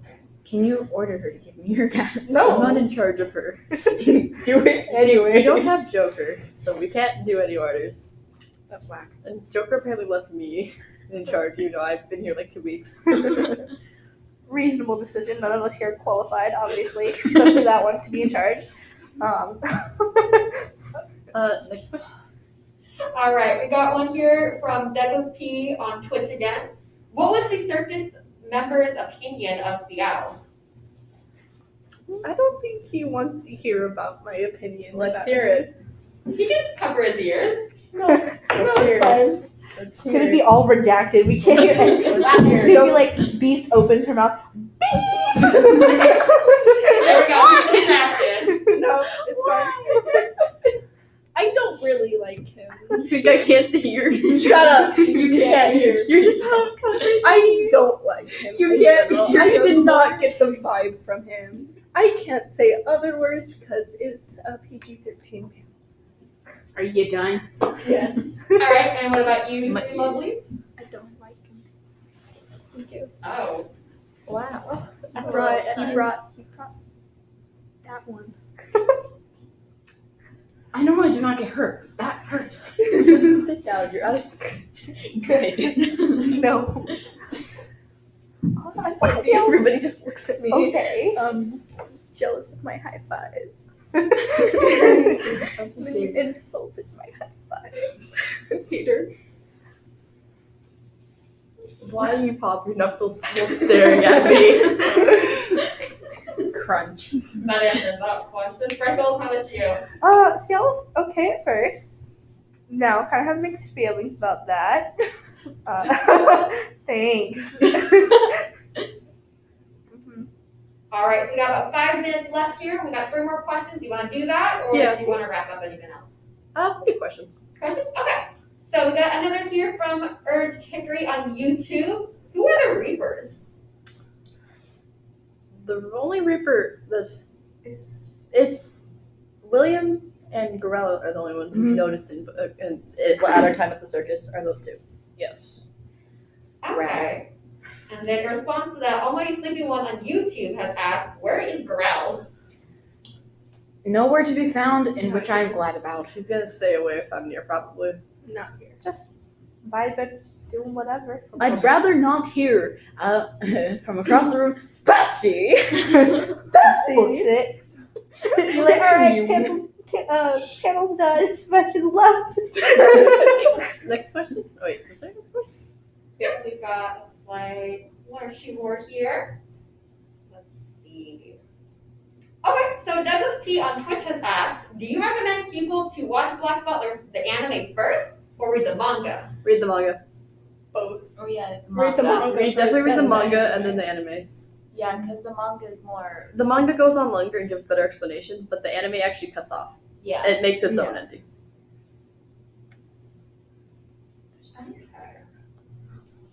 Can you order her to give me your cats?
No.
I'm not in charge of her.
Do it anyway.
We don't have Joker, so we can't do any orders.
That's whack.
And Joker apparently left me in charge. You know, I've been here like 2 weeks.
reasonable decision. None of us here are qualified, obviously, especially that one to be in charge.
Next question.
All right, we got one here from Douglas P on Twitch again. What was the circus member's opinion of Seattle?
I don't think he wants to hear about my opinion.
Let's
about
hear it.
He can cover his ears.
No, it's fine.
It's gonna be all redacted. We can't hear it. It's just gonna be like Beast opens her mouth.
There we go. He's distracted.
No, it's fine. I don't really like him.
You think I can't hear?
Shut up. You can't hear.
You're just
I don't like him.
You
in
can't
general.
hear
I
him.
did not get the vibe from him. I can't say other words because it's a PG-13.
Are you done?
Yes.
All right, and what about you,
My
lovely?
I don't like him. Thank you.
Oh.
Wow.
He
He brought
that one. I normally do not get hurt. That hurt.
Sit down. You're out of script.
Good.
No. I
Everybody just looks at me.
Okay.
Jealous of my high fives.
Then you insulted my high five.
Peter.
Why do you pop your knuckles still staring at me?
Crunch.
That answers that question. Freckles, how about you?
Ciel was okay at first. Now kind of have mixed feelings about that. Thanks.
All right, so we got about 5 minutes left here. We got 3 more questions. Do you want to do that, or
Yeah.
do you want to wrap up anything else?
Good questions.
Questions? Okay. So we got another here from Urge Hickory on YouTube. Who are the Reapers?
The only Reaper that is it's William and Gorella are the only ones we noticed at our time at the circus are those two.
Yes.
Okay. And then in response to that, Almighty Sleepy One on YouTube has asked, where is Grell?
Nowhere to be found, in which I am glad about.
He's gonna stay away if I'm near, probably.
Not here.
Just vibing, doing whatever.
I'd rather not hear from across the room, Bessie!
Books it. You're like, alright, panel's done, especially left.
Next question? Oh, wait, is there a question?
Yep, we've got like 1 or 2 more here. Let's see. Okay, so Douglas P on Twitch has asked, do you recommend people to watch Black Butler, the anime first, or read the manga?
Read the manga.
Both.
Oh yeah,
Read the manga.
Definitely read the
first,
manga and then the anime.
Yeah, because the manga is more.
The manga goes on longer and gives better explanations, but the anime actually cuts off.
Yeah.
It makes its own ending.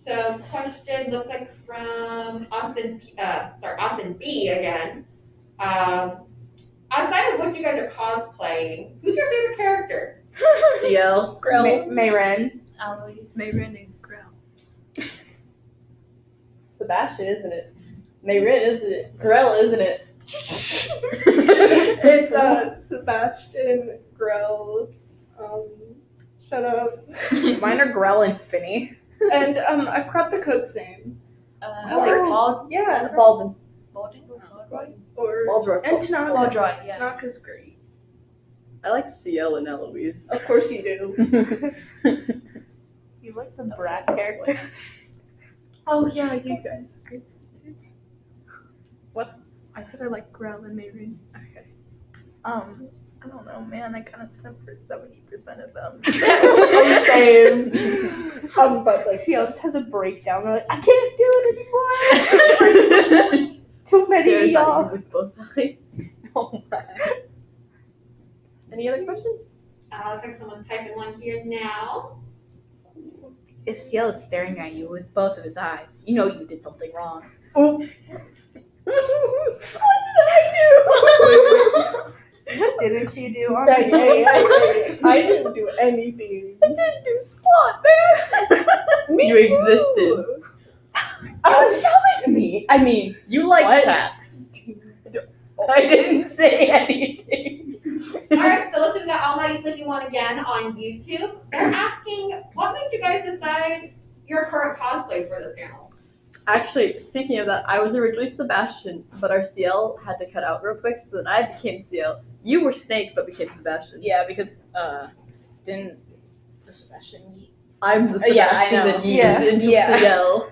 So question looks like from Austin B again. Outside of what you guys are cosplaying, who's your favorite character?
CL.
Mayren.
Mayrin and Grell.
Sebastian, isn't it? Mayrin, isn't it? Corella, isn't it?
It's Sebastian, Grell, shut up.
Mine are Grell and Finny.
And I forgot the cook's name.
Bald.
Yeah.
Baldwin.
Or
Baldroy.
and Tanaka.
Baldroy, yeah.
Tanaka's great.
I like CL and Eloise.
Of course you do.
You like the brat character?
Oh yeah, you guys. What? I said I like Grell and Mayrin. Okay.
I don't know, man. I kind of sent for 70% of them.
Same. But like, Ciel just has a breakdown. They're like, I can't do it anymore. Too many of
There's
y'all.
that with both eyes.
Oh my.
Any other questions?
Looks like someone's typing one here now.
If Ciel is staring at you with both of his eyes, you know you did something wrong.
What didn't you do? Honestly?
I didn't do anything.
I didn't do squat, man. Me
You
too.
existed.
Show me. I mean,
You like
What?
cats.
I didn't say anything.
Alright, so let's see, we got Almighty Sleepy One again on YouTube. They're asking, what made you guys decide your current cosplays for this panel?
Actually, speaking of that, I was originally Sebastian, but our CL had to cut out real quick, so then I became CL. You were Snake, but became Sebastian.
Yeah, because didn't the Sebastian yeet?
I'm the
Yeah, I
Sebastian
know.
that you
Yeah.
into
Yeah.
CL.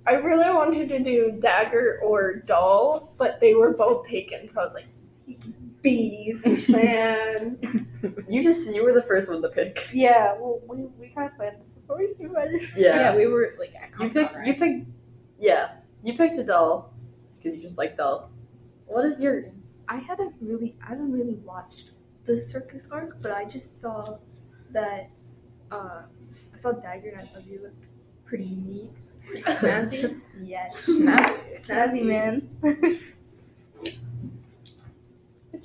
I really wanted to do Dagger or Doll, but they were both taken, so I was like, bees, man.
You were the first one to pick.
Yeah, well, we kind of planned this before we came ready.
Yeah.
We were like at
You
Comic-Con,
picked.
right?
You picked. Yeah. You picked a doll because you just like doll. What is your?
I haven't really watched the circus arc, but I just saw that, I saw Dagger and I thought you looked pretty neat. Snazzy.
Yes.
Snazzy.
Snazzy, man.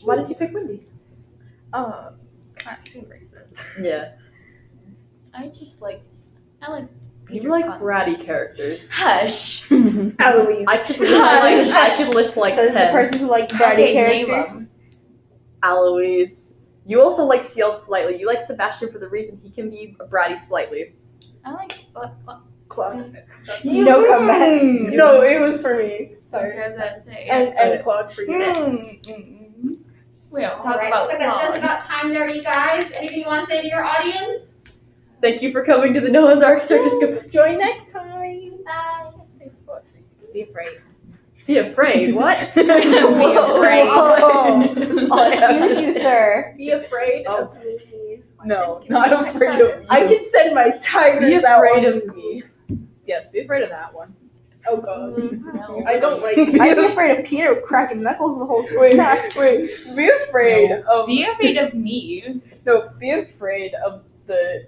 Why did you pick Wendy?
Kind of seem racist.
Yeah.
I just like. I like.
You
Peter
like
Pan.
bratty characters.
Hush.
Eloise.
I could list like
Says the
10.
person who likes bratty
Okay, name
characters.
them.
Alois. You also like CL slightly. You like Sebastian for the reason he can be bratty slightly.
I like.
Claude. No comeback. No, it was for me. Sorry.
What does that say?
And Claude for you.
We don't
All
talk
right,
about
looks like that's just
Claude.
about time there, you guys. Anything you want to say to your audience?
Thank you for coming to the Noah's Ark Circus.
Join next time.
Bye.
Thanks for watching.
Be afraid.
Be afraid. What?
Be afraid.
That's all I have.
Excuse you, sir.
Be afraid
Oh.
of me.
No, not afraid of
I can send my tigers
Be
out
afraid
on
of me. Yes, be afraid of that one.
Oh god.
No.
I don't like
I'd be afraid of Peter cracking knuckles the whole
Wait,
time.
be afraid of
Be afraid of me.
No, be afraid of the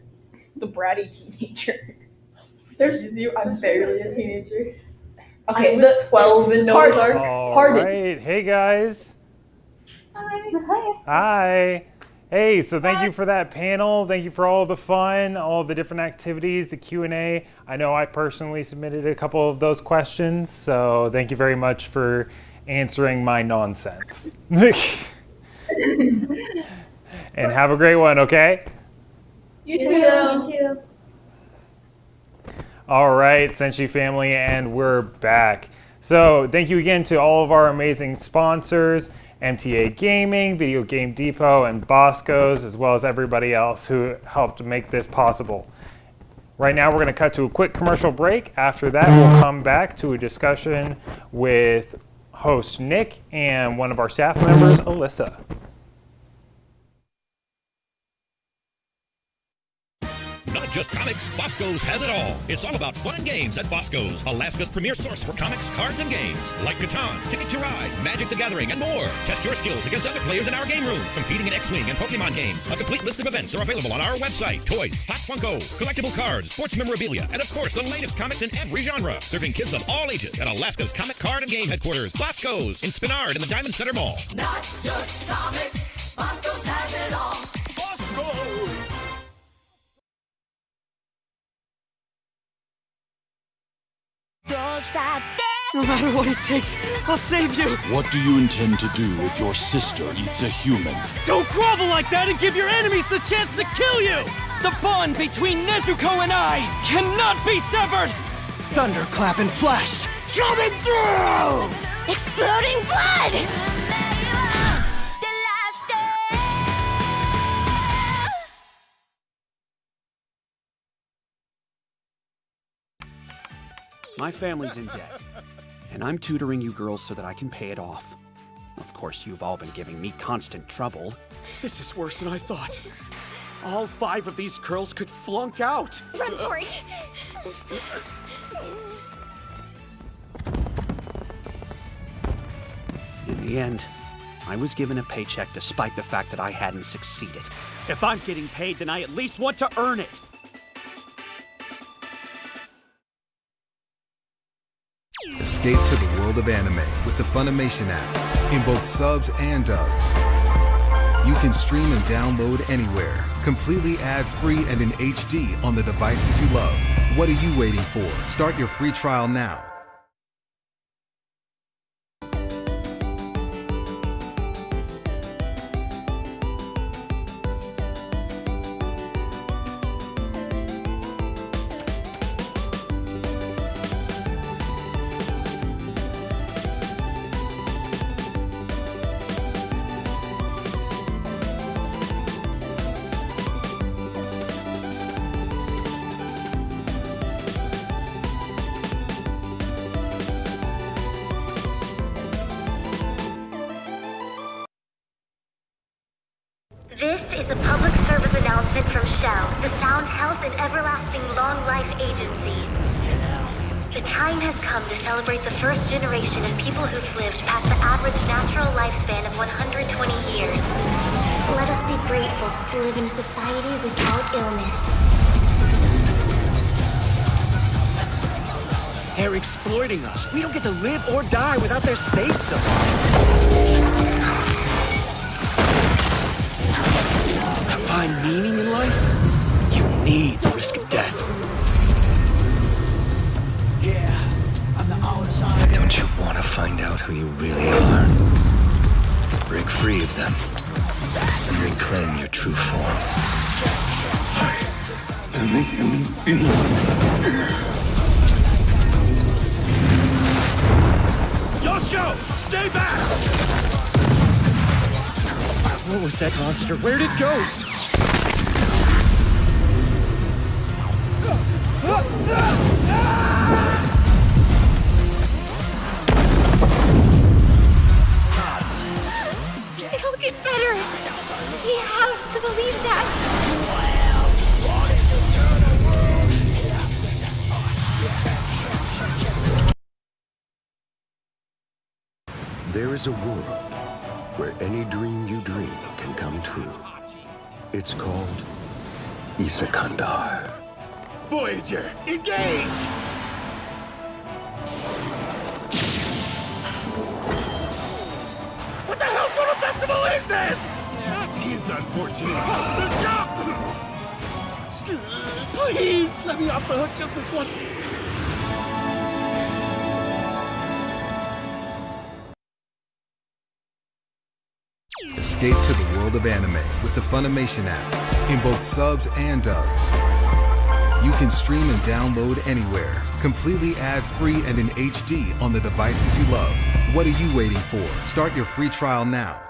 bratty teenager.
There's you. I'm barely a teenager.
Okay, the 12 in Noah's Ark.
All
Pardon.
right. Hey, guys. Hi. Hey, so thank you for that panel. Thank you for all the fun, all the different activities, the Q&A. I know I personally submitted a couple of those questions, so thank you very much for answering my nonsense. And have a great one, okay?
You
You
too.
too.
All right, Senshi family, and we're back. So thank you again to all of our amazing sponsors, MTA Gaming, Video Game Depot, and Bosco's, as well as everybody else who helped make this possible. Right now, we're going to cut to a quick commercial break. After that, we'll come back to a discussion with host Nick and one of our staff members, Alyssa.
Not just comics, Bosco's has it all. It's all about fun and games at Bosco's, Alaska's premier source for comics, cards, and games. Like Catan, Ticket to Ride, Magic the Gathering, and more. Test your skills against other players in our game room, competing in X-Wing and Pokemon games. A complete list of events are available on our website. Toys, Hot Funko, collectible cards, sports memorabilia, and of course, the latest comics in every genre. Serving kids of all ages at Alaska's comic, card, and game headquarters, Bosco's, in Spinard in the Diamond Center Mall.
Not just comics, Bosco's has it all.
Bosco's!
No matter what it takes, I'll save you!
What do you intend to do if your sister eats a human?
Don't grovel like that and give your enemies the chance to kill you! The bond between Nezuko and I cannot be severed! Thunderclap and Flash, coming through!
Exploding blood!
My family's in debt, and I'm tutoring you girls so that I can pay it off. Of course, you've all been giving me constant trouble. This is worse than I thought. All 5 of these girls could flunk out.
Run for it!
In the end, I was given a paycheck despite the fact that I hadn't succeeded. If I'm getting paid, then I at least want to earn it.
Escape to the world of anime with the Funimation app in both subs and dubs. You can stream and download anywhere, completely ad-free and in HD on the devices you love. What are you waiting for? Start your free trial now.
This is a public service announcement from Shell, the Sound Health and Everlasting Long Life Agency. The time has come to celebrate the first generation of people who've lived past the average natural lifespan of 120 years.
Let us be grateful to live in a society without illness.
They're exploiting us. We don't get to live or die without their say-so. To find meaning in life, you need the risk of death.
Don't you want to find out who you really are? Break free of them and reclaim your true form.
I am a human being.
go! Stay back! What was that monster? Where'd it go?
It'll get better. We have to believe that.
There is a world where any dream you dream can come true. It's called Isakandar.
Voyager, engage! What the hell sort of festival is this? That is unfortunate. Please, let me off the hook just this once.
Escape to the world of anime with the Funimation app in both subs and dubs. You can stream and download anywhere, completely ad-free and in HD on the devices you love. What are you waiting for? Start your free trial now.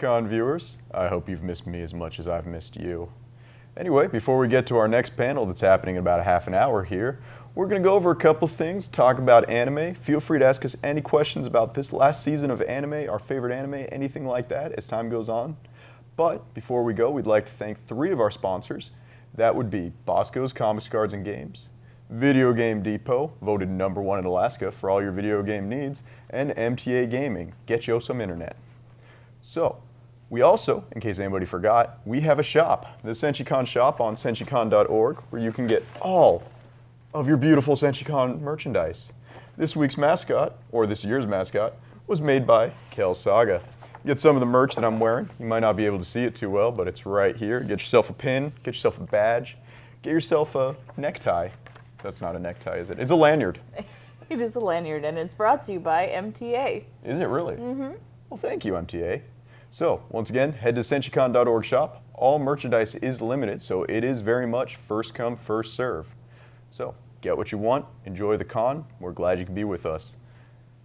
Con viewers. I hope you've missed me as much as I've missed you. Anyway, before we get to our next panel that's happening in about a half an hour here, we're going to go over a couple of things, talk about anime. Feel free to ask us any questions about this last season of anime, our favorite anime, anything like that as time goes on. But before we go, we'd like to thank 3 of our sponsors. That would be Bosco's Comics, Cards, and Games, Video Game Depot, voted #1 in Alaska for all your video game needs, and MTA Gaming, get yo some internet. So, we also, in case anybody forgot, we have a shop, the Senshi Con shop on senshicon.org, where you can get all of your beautiful Senshi Con merchandise. This week's mascot, or this year's mascot, was made by Kel Saga. Get some of the merch that I'm wearing. You might not be able to see it too well, but it's right here. Get yourself a pin, get yourself a badge, get yourself a necktie. That's not a necktie, is it? It's a lanyard.
It is a lanyard, and it's brought to you by MTA.
Is it really?
Mm-hmm.
Well, thank you, MTA. So, once again, head to senshicon.org shop. All merchandise is limited, so it is very much first come, first serve. So, get what you want, enjoy the con. We're glad you can be with us.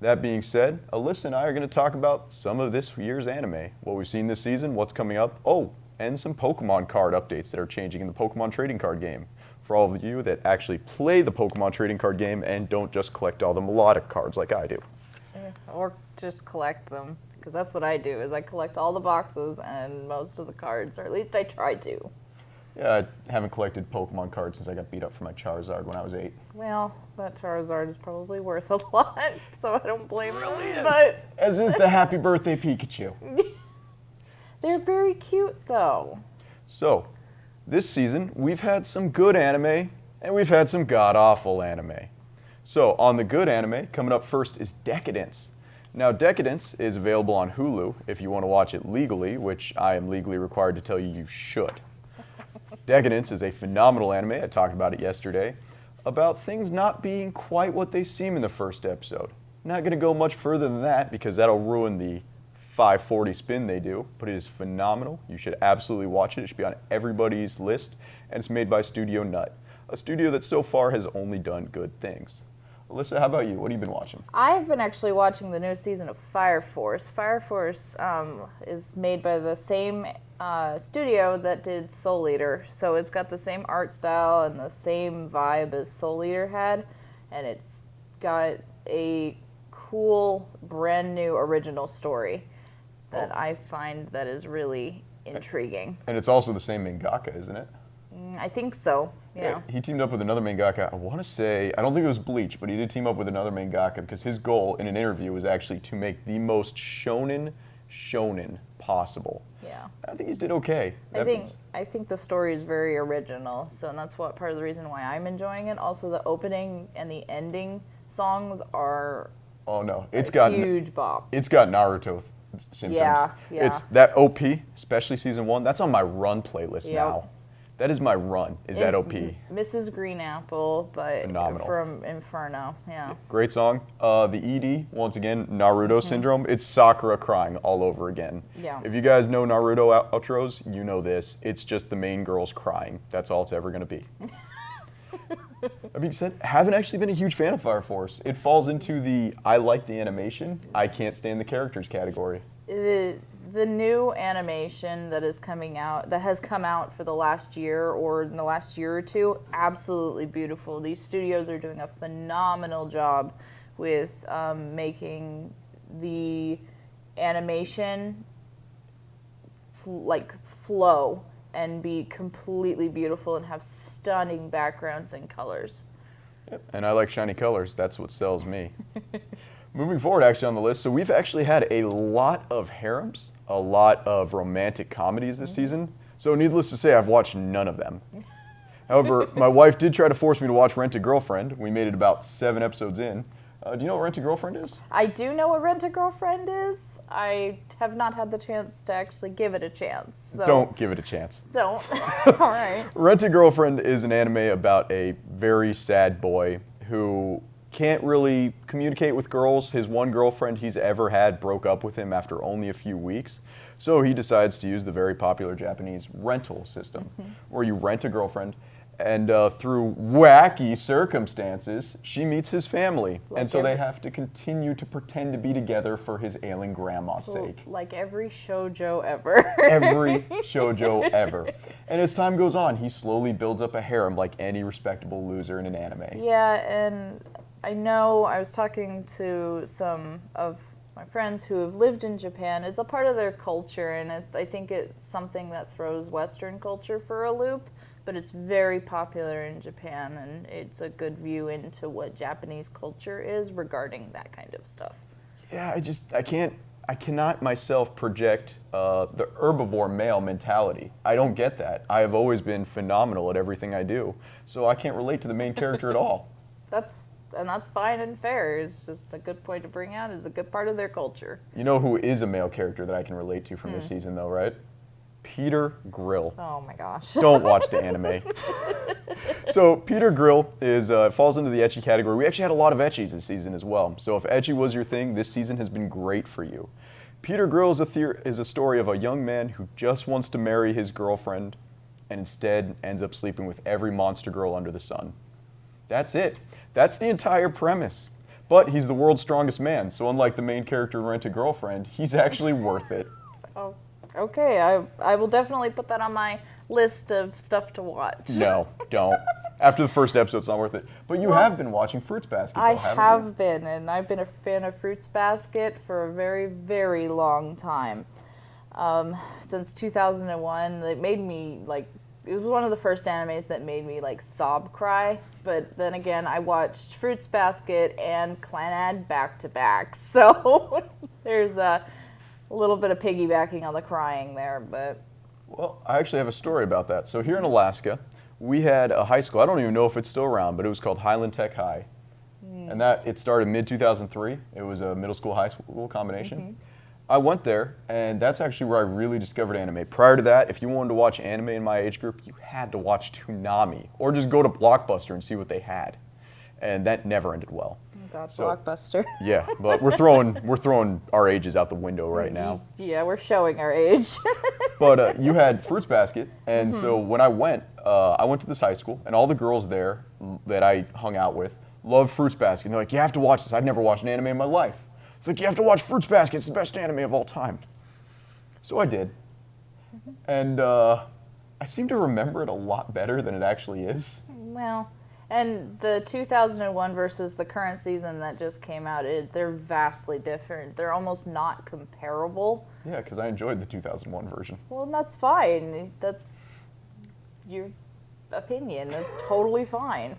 That being said, Alyssa and I are going to talk about some of this year's anime, what we've seen this season, what's coming up, and some Pokemon card updates that are changing in the Pokemon trading card game. For all of you that actually play the Pokemon trading card game and don't just collect all the melodic cards like I do.
Or just collect them, because that's what I do, is I collect all the boxes and most of the cards, or at least I try to.
Yeah, I haven't collected Pokemon cards since I got beat up for my Charizard when I was 8.
Well, that Charizard is probably worth a lot, so I don't blame them. But
as is the Happy Birthday Pikachu.
They're very cute, though.
So, this season, we've had some good anime, and we've had some god-awful anime. So, on the good anime, coming up first is Decadence. Now, Decadence is available on Hulu if you want to watch it legally, which I am legally required to tell you you should. Decadence is a phenomenal anime, I talked about it yesterday, about things not being quite what they seem in the first episode. Not going to go much further than that because that'll ruin the 540 spin they do, but it is phenomenal. You should absolutely watch it. It should be on everybody's list, and it's made by Studio Nut, a studio that so far has only done good things. Alyssa, how about you? What have you been watching?
I've been actually watching the new season of Fire Force. Fire Force is made by the same studio that did Soul Eater, so it's got the same art style and the same vibe as Soul Eater had, and it's got a cool, brand new original story that I find that is really intriguing.
And it's also the same mangaka, isn't it?
I think so, yeah.
He teamed up with another mangaka, I want to say, I don't think it was Bleach, but he did team up with another mangaka because his goal in an interview was actually to make the most shonen possible.
Yeah.
I think he's did okay.
I think the story is very original, so that's what part of the reason why I'm enjoying it. Also, the opening and the ending songs are
it's got
huge bop.
It's got Naruto symptoms.
Yeah.
It's that OP, especially season 1. That's on my run playlist now. That is my run. Is that OP?
Mrs. Green Apple, but
phenomenal.
From Inferno. Yeah.
Great song. The ED, once again, Naruto syndrome. It's Sakura crying all over again.
Yeah.
If you guys know Naruto outros, you know this. It's just the main girls crying. That's all it's ever going to be. That being said, haven't actually been a huge fan of Fire Force. It falls into the I like the animation, I can't stand the characters category.
The new animation that is coming out, that has come out for the last year or in the last year or two, absolutely beautiful. These studios are doing a phenomenal job with making the animation flow and be completely beautiful and have stunning backgrounds and colors.
Yep. And I like shiny colors. That's what sells me. Moving forward, actually, on the list, so we've actually had a lot of harems, a lot of romantic comedies this season. So needless to say, I've watched none of them. However, my wife did try to force me to watch Rent-A-Girlfriend. We made it about 7 episodes in. Do you know what Rent-A-Girlfriend is?
I do know what Rent-A-Girlfriend is. I have not had the chance to actually give it a chance. So
don't give it a chance.
Don't. All right.
Rent-A-Girlfriend is an anime about a very sad boy who can't really communicate with girls. His one girlfriend he's ever had broke up with him after only a few weeks. So he decides to use the very popular Japanese rental system, where you rent a girlfriend And through wacky circumstances, she meets his family.
Like
and so they have to continue to pretend to be together for his ailing grandma's sake.
Like every shoujo ever.
Every shoujo ever. And as time goes on, he slowly builds up a harem like any respectable loser in an anime.
Yeah, and I know I was talking to some of my friends who have lived in Japan. It's a part of their culture, and I think it's something that throws Western culture for a loop. But it's very popular in Japan, and it's a good view into what Japanese culture is regarding that kind of stuff.
Yeah, I cannot myself project the herbivore male mentality. I don't get that. I have always been phenomenal at everything I do, so I can't relate to the main character at all.
That's fine and fair. It's just a good point to bring out. It's a good part of their culture.
You know who is a male character that I can relate to from this season, though, right? Peter Grill.
Oh my gosh.
Don't watch the anime. So Peter Grill falls into the ecchi category. We actually had a lot of ecchis this season as well. So if ecchi was your thing, this season has been great for you. Peter Grill is a story of a young man who just wants to marry his girlfriend and instead ends up sleeping with every monster girl under the sun. That's it. That's the entire premise. But he's the world's strongest man, so unlike the main character in Rent-a-Girlfriend, he's actually worth it.
Oh. Okay, I will definitely put that on my list of stuff to watch.
No, don't. After the first episode, it's not worth it. But you have been watching Fruits Basket, though, haven't you?
Been, and I've been a fan of Fruits Basket for a very, very long time. Since 2001, it made me, it was one of the first animes that made me, sob cry. But then again, I watched Fruits Basket and Clannad back-to-back, so there's a little bit of piggybacking on the crying there, but...
Well, I actually have a story about that. So here in Alaska, we had a high school. I don't even know if it's still around, but it was called Highland Tech High. And it started mid-2003. It was a middle school, high school combination. I went there, and that's actually where I really discovered anime. Prior to that, if you wanted to watch anime in my age group, you had to watch Toonami, or just go to Blockbuster and see what they had. And that never ended well.
God, Blockbuster.
Yeah, but we're throwing our ages out the window right now.
Yeah, we're showing our age.
But you had Fruits Basket, and so when I went to this high school, and all the girls there that I hung out with loved Fruits Basket. And they're like, you have to watch this. I'd never watched an anime in my life. It's like, you have to watch Fruits Basket. It's the best anime of all time. So I did. And I seem to remember it a lot better than it actually is.
Well... And the 2001 versus the current season that just came out, they're vastly different. They're almost not comparable.
Yeah, because I enjoyed the 2001 version.
Well, and that's fine. That's your opinion. That's totally fine.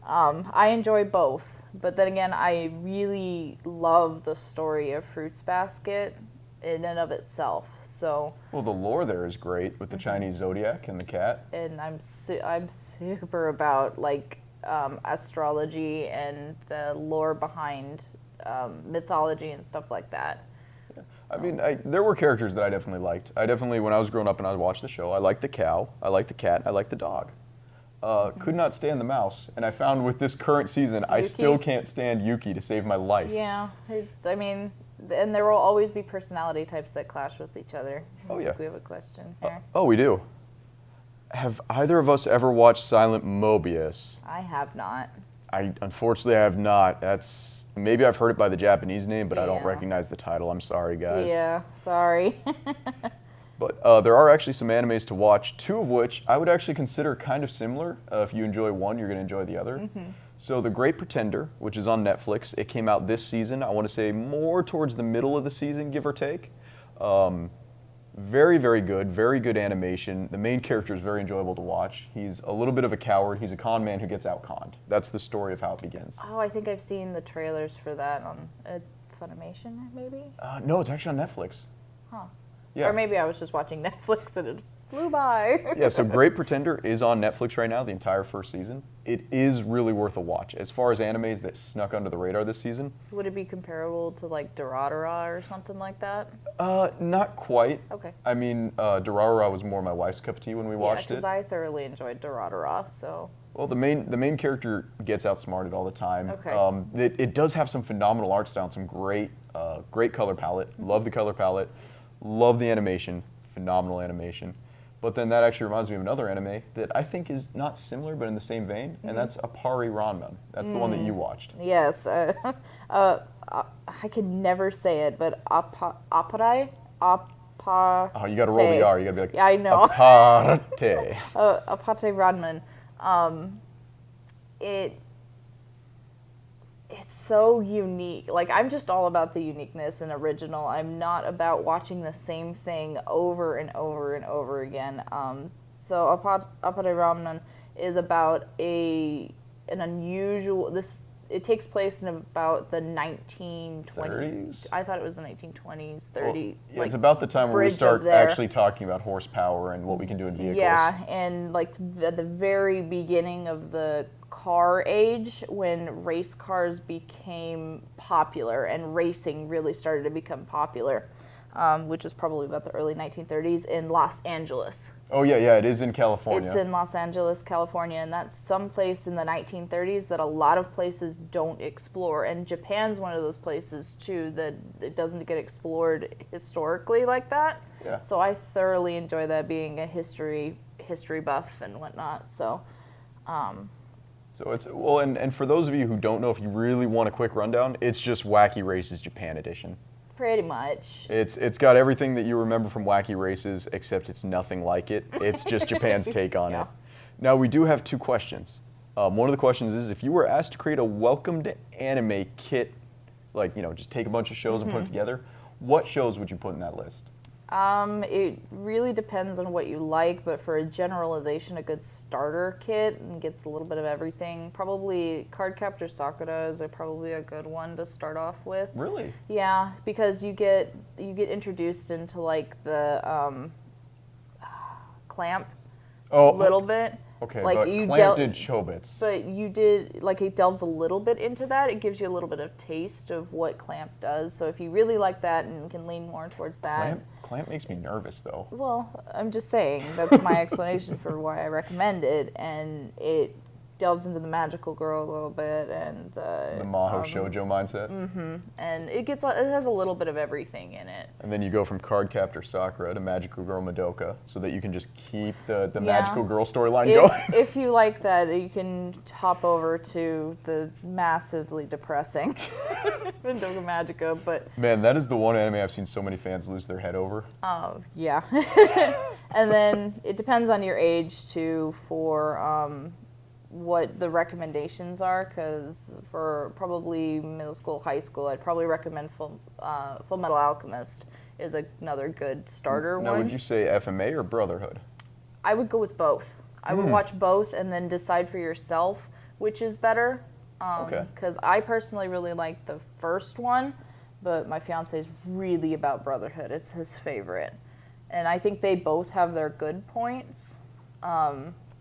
I enjoy both. But then again, I really love the story of Fruits Basket in and of itself. So.
Well, the lore there is great with the Chinese zodiac and the cat.
And I'm super about astrology and the lore behind mythology and stuff like that.
Yeah. I mean, there were characters that I definitely liked. When I was growing up and I watched the show, I liked the cow, I liked the cat, I liked the dog. Could not stand the mouse, and I found with this current season, I still can't stand Yuki to save my life.
Yeah, and there will always be personality types that clash with each other.
Oh, yeah.
We have a question here.
We do. Have either of us ever watched Silent Mobius?
I have not.
Unfortunately, I have not. Maybe I've heard it by the Japanese name, but I don't recognize the title. I'm sorry, guys.
Yeah, sorry.
But there are actually some animes to watch, two of which I would actually consider kind of similar. If you enjoy one, you're going to enjoy the other. So The Great Pretender, which is on Netflix, it came out this season. I want to say more towards the middle of the season, give or take. Very, very good animation. The main character is very enjoyable to watch. He's a little bit of a coward. He's a con man who gets out-conned. That's the story of how it begins.
Oh, I think I've seen the trailers for that on Funimation, maybe?
No, it's actually on Netflix.
Huh.
Yeah.
Or maybe I was just watching Netflix and it flew by.
Yeah, so Great Pretender is on Netflix right now, the entire first season. It is really worth a watch. As far as animes that snuck under the radar this season.
Would it be comparable to Durarara or something like that?
Not quite.
Okay.
I mean, Durarara was more my wife's cup of tea when we watched it.
because I thoroughly enjoyed Durarara, so.
Well, the main character gets outsmarted all the time.
Okay.
It does have some phenomenal art style and some great color palette. Love the color palette. Love the animation. Phenomenal animation. But then that actually reminds me of another anime that I think is not similar, but in the same vein, and that's Appari Ranman. That's the one that you watched.
Yes. I can never say it, but Aparai?
Oh, you gotta roll the R. You gotta be like,
yeah, I know.
Aparte.
Aparte Ranman. It's so unique. Like, I'm just all about the uniqueness and original. I'm not about watching the same thing over and over and over again. So Apare Ramnan is about an unusual. It takes place in about the 1920s. I thought it was the 1920s, 30s.
Well, yeah,
like,
it's about the time where we
bridge
start
up there.
actually talking about horsepower and what we can do in vehicles.
Yeah, and like at the very beginning of the car age, when race cars became popular and racing really started to become popular, which was probably about the early 1930s in Los Angeles.
Oh yeah, it is in California.
It's in Los Angeles, California, and that's someplace in the 1930s that a lot of places don't explore. And Japan's one of those places too that it doesn't get explored historically like that.
Yeah.
So I thoroughly enjoy that, being a history buff and whatnot. So.
So it's, well, and for those of you who don't know, if you really want a quick rundown, it's just Wacky Races Japan Edition.
Pretty much.
It's got everything that you remember from Wacky Races, except it's nothing like it. It's just Japan's take on it. Now, we do have two questions. One of the questions is, if you were asked to create a welcome to anime kit, like, just take a bunch of shows and put it together, what shows would you put in that list?
It really depends on what you like, but for a generalization, a good starter kit and gets a little bit of everything. Probably Cardcaptor Sakura is probably a good one to start off with.
Really?
Yeah, because you get introduced into like the Clamp a little bit.
Okay,
like
but
you
Clamp did Chobits.
But you did, like, it delves a little bit into that. It gives you a little bit of taste of what Clamp does. So if you really like that and can lean more towards that.
Clamp makes me nervous, though.
Well, I'm just saying, that's my explanation for why I recommend it. And it delves into the magical girl a little bit and the
Maho shoujo mindset.
And it has a little bit of everything in it.
And then you go from Cardcaptor Sakura to Magical Girl Madoka, so that you can just keep the magical girl storyline going.
If you like that, you can hop over to the massively depressing Madoka Magica. But
man, that is the one anime I've seen so many fans lose their head over.
Oh yeah. And then it depends on your age too for what the recommendations are, because for probably middle school, high school, I'd probably recommend Full Metal Alchemist is another good starter one.
Now, would you say FMA or Brotherhood?
I would go with both. I would watch both and then decide for yourself which is better. Because I personally really like the first one, but my fiance is really about Brotherhood. It's his favorite. And I think they both have their good points.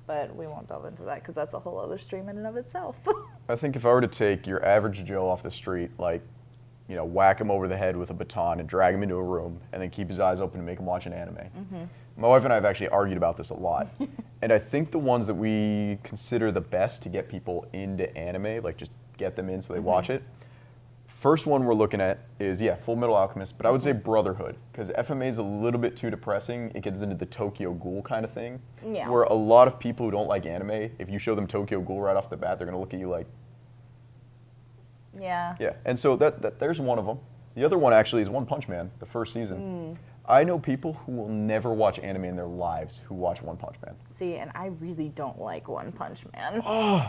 But we won't delve into that because that's a whole other stream in and of itself.
I think if I were to take your average Joe off the street, like, whack him over the head with a baton and drag him into a room and then keep his eyes open and make him watch an anime. My wife and I have actually argued about this a lot. And I think the ones that we consider the best to get people into anime, like just get them in so they watch it, first one we're looking at is, Full Metal Alchemist, but I would say Brotherhood, because FMA is a little bit too depressing. It gets into the Tokyo Ghoul kind of thing, where a lot of people who don't like anime, if you show them Tokyo Ghoul right off the bat, they're going to look at you like...
Yeah.
Yeah, and so there's one of them. The other one actually is One Punch Man, the first season. I know people who will never watch anime in their lives who watch One Punch Man.
See, and I really don't like One Punch Man.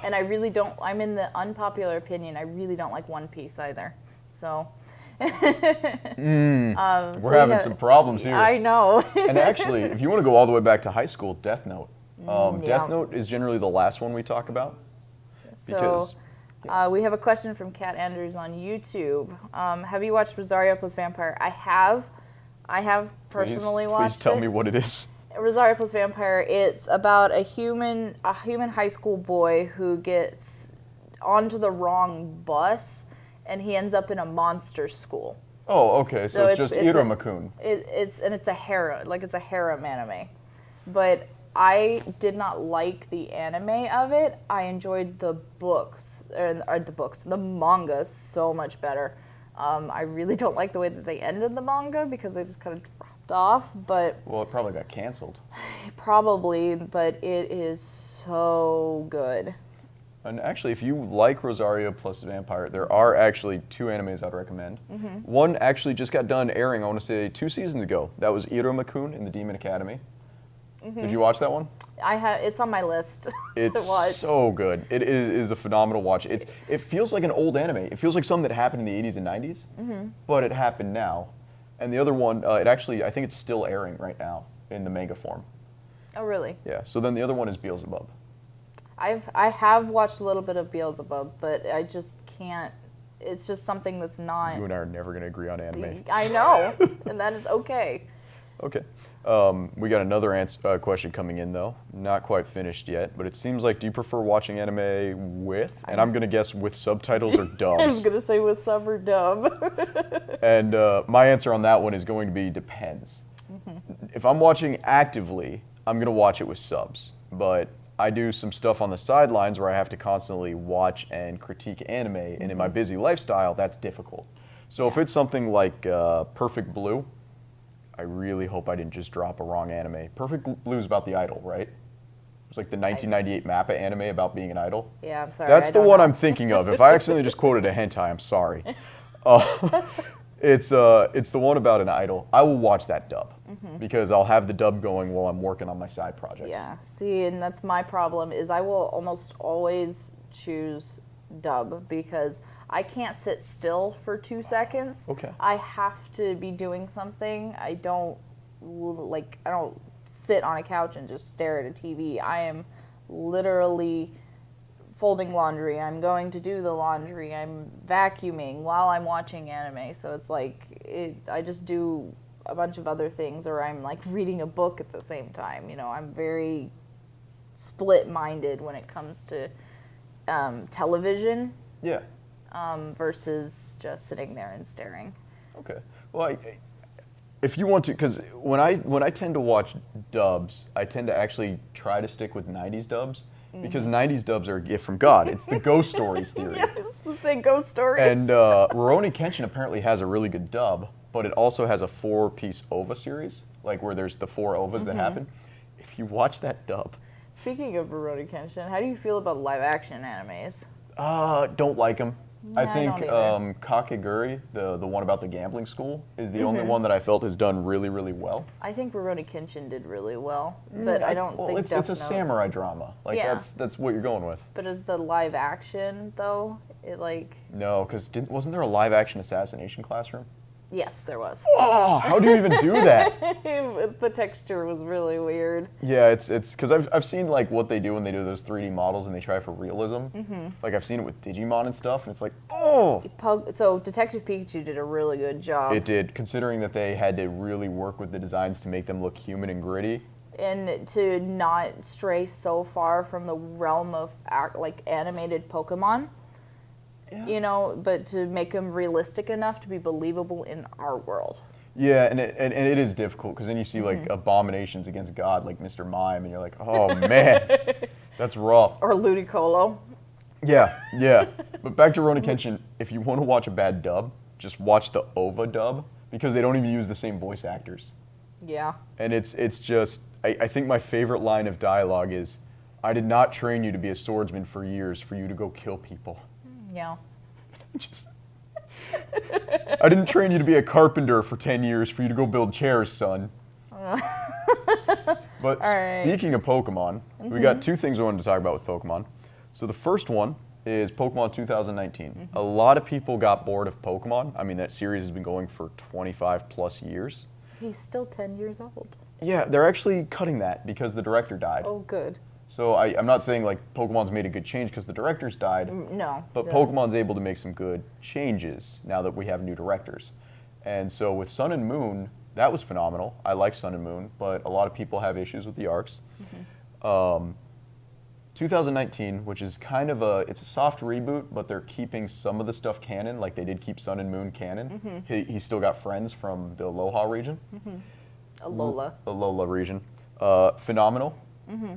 And I really don't, I'm in the unpopular opinion, I really don't like One Piece either. So.
We're having some problems here.
I know.
And actually, if you want to go all the way back to high school, Death Note. Death Note is generally the last one we talk about.
So, we have a question from Kat Andrews on YouTube. Have you watched Rosario Plus Vampire? I have personally watched it.
Please tell me what it is.
Rosario Plus Vampire, it's about a human high school boy who gets onto the wrong bus and he ends up in a monster school.
Oh, okay. So it's just Irumakun.
It's a harem anime. But I did not like the anime of it. I enjoyed the manga so much better. I really don't like the way that they ended the manga because they just kind of dropped off, but
Well, it probably got canceled.
probably, but it is so good.
And actually, if you like Rosario plus Vampire, there are actually 2 animes I'd recommend.
Mhm.
One actually just got done airing, I want to say 2 seasons ago. That was Iruma-kun in the Demon Academy. Did you watch that one?
It's on my list to
It's
watch.
so good. It is a phenomenal watch. It feels like an old anime. It feels like something that happened in the 80s and 90s, but it happened now. And the other one, it actually, I think it's still airing right now in the manga form.
Oh, really?
Yeah, so then the other one is Beelzebub.
I have watched a little bit of Beelzebub, but I just can't. It's just something that's not.
You and I are never going to agree on anime.
I know, and that is okay.
Okay. We got another question coming in, though. Not quite finished yet, but it seems like, do you prefer watching anime with, and I'm going to guess with subtitles or dubs?
I was going to say with sub or dub.
And my answer on that one is going to be depends. If I'm watching actively, I'm going to watch it with subs. But I do some stuff on the sidelines where I have to constantly watch and critique anime, and in my busy lifestyle, that's difficult. So if it's something like Perfect Blue, I really hope I didn't just drop a wrong anime. Perfect Blue is about the idol, right? It was like the 1998 Mappa anime about being an idol.
Yeah, I'm sorry.
That's the one I'm thinking of. If I accidentally just quoted a hentai, I'm sorry. It's the one about an idol. I will watch that dub because I'll have the dub going while I'm working on my side projects.
Yeah, see, and that's my problem is I will almost always choose dub because I can't sit still for 2 seconds.
Okay.
I have to be doing something. I don't sit on a couch and just stare at a TV. I am literally folding laundry. I'm going to do the laundry. I'm vacuuming while I'm watching anime. So it's like I just do a bunch of other things, or I'm like reading a book at the same time. You know, I'm very split-minded when it comes to television.
Yeah.
Versus just sitting there and staring.
Okay. Well, if you want to, because when I tend to watch dubs, I tend to actually try to stick with 90s dubs. Because 90s dubs are a gift from God. It's the ghost stories theory.
Yes, say ghost stories.
And Rurouni Kenshin apparently has a really good dub, but it also has a 4-piece OVA series, like where there's the 4 OVAs that happen. If you watch that dub.
Speaking of Rurouni Kenshin, how do you feel about live action animes?
Don't like them.
Yeah,
I think
I don't
Kakegurui, the one about the gambling school, is the only one that I felt has done really, really well.
I think Rurouni Kenshin did really well, but I don't think
it's a samurai drama. Like that's what you're going with.
But is the live action though? It like
No, because wasn't there a live action assassination classroom?
Yes, there was.
Oh, how do you even do that?
The texture was really weird.
Yeah, it's because I've seen like what they do when they do those 3D models and they try for realism. Like I've seen it with Digimon and stuff, and it's like, oh.
So Detective Pikachu did a really good job.
It did, considering that they had to really work with the designs to make them look human and gritty.
And to not stray so far from the realm of like animated Pokemon. Yeah. You know, but to make them realistic enough to be believable in our world.
Yeah, and it is difficult because then you see like abominations against God, like Mr. Mime, and you're like, oh man, that's rough.
Or Ludicolo.
Yeah. But back to Rurouni Kenshin, if you want to watch a bad dub, just watch the OVA dub because they don't even use the same voice actors.
Yeah.
And it's just, I think my favorite line of dialogue is, I did not train you to be a swordsman for years for you to go kill people.
Yeah.
I didn't train you to be a carpenter for 10 years for you to go build chairs, son. But speaking of Pokemon, we got 2 things I wanted to talk about with Pokemon. So the first one is Pokemon 2019. A lot of people got bored of Pokemon. I mean, that series has been going for 25 plus years.
He's still 10 years old.
Yeah, they're actually cutting that because the director died.
Oh, good.
So I'm not saying like Pokemon's made a good change because the directors died.
No.
But Pokemon's able to make some good changes now that we have new directors. And so with Sun and Moon, that was phenomenal. I like Sun and Moon, but a lot of people have issues with the arcs. 2019, which is kind of it's a soft reboot, but they're keeping some of the stuff canon, like they did keep Sun and Moon canon. He's still got friends from the Aloha region. Alola region. Phenomenal.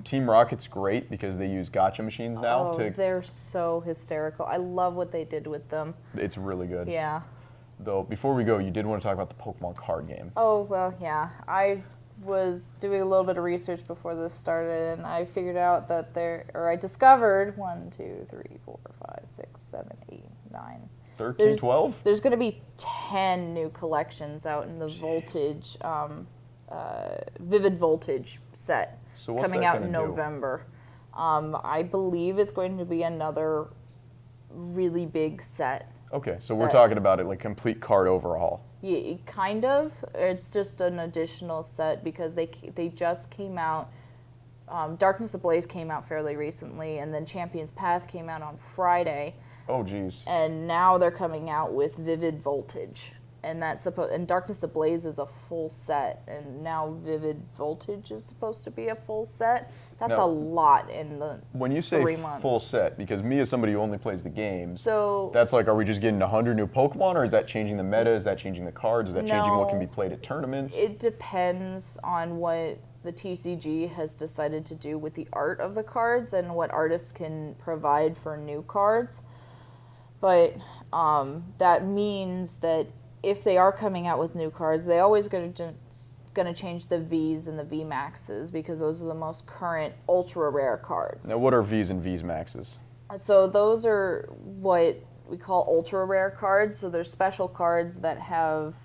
Team Rocket's great because they use gacha machines now.
They're so hysterical. I love what they did with them.
It's really good.
Yeah.
though, before we go, you did want to talk about the Pokemon card game.
Oh, well, yeah. I was doing a little bit of research before this started, and I figured out that I discovered 1, 2, 3, 4, 5, 6, 7, 8, 9.
13, 12?
There's going to be 10 new collections out in the Voltage, Vivid Voltage set
So what's
coming
that
out
gonna
in
do?
November. I believe it's going to be another really big set.
Okay, so we're talking about it like complete card overhaul.
Yeah, kind of. It's just an additional set because they just came out. Darkness Ablaze came out fairly recently, and then Champion's Path came out on Friday.
Oh, geez.
And now they're coming out with Vivid Voltage, and and Darkness Ablaze is a full set, and now Vivid Voltage is supposed to be a full set. That's
Now,
a lot in the
When you say
3 months.
full set, because me as somebody who only plays the games,
So
that's like, are we just getting 100 new Pokemon, or is that changing the meta? Is that changing the cards? Is that changing what can be played at tournaments?
It depends on what the TCG has decided to do with the art of the cards and what artists can provide for new cards. But that means that if they are coming out with new cards, they always going to change the Vs and the V Maxes because those are the most current ultra rare cards.
Now, what are Vs and Vs Maxes?
So those are what we call ultra rare cards. So they're special cards that have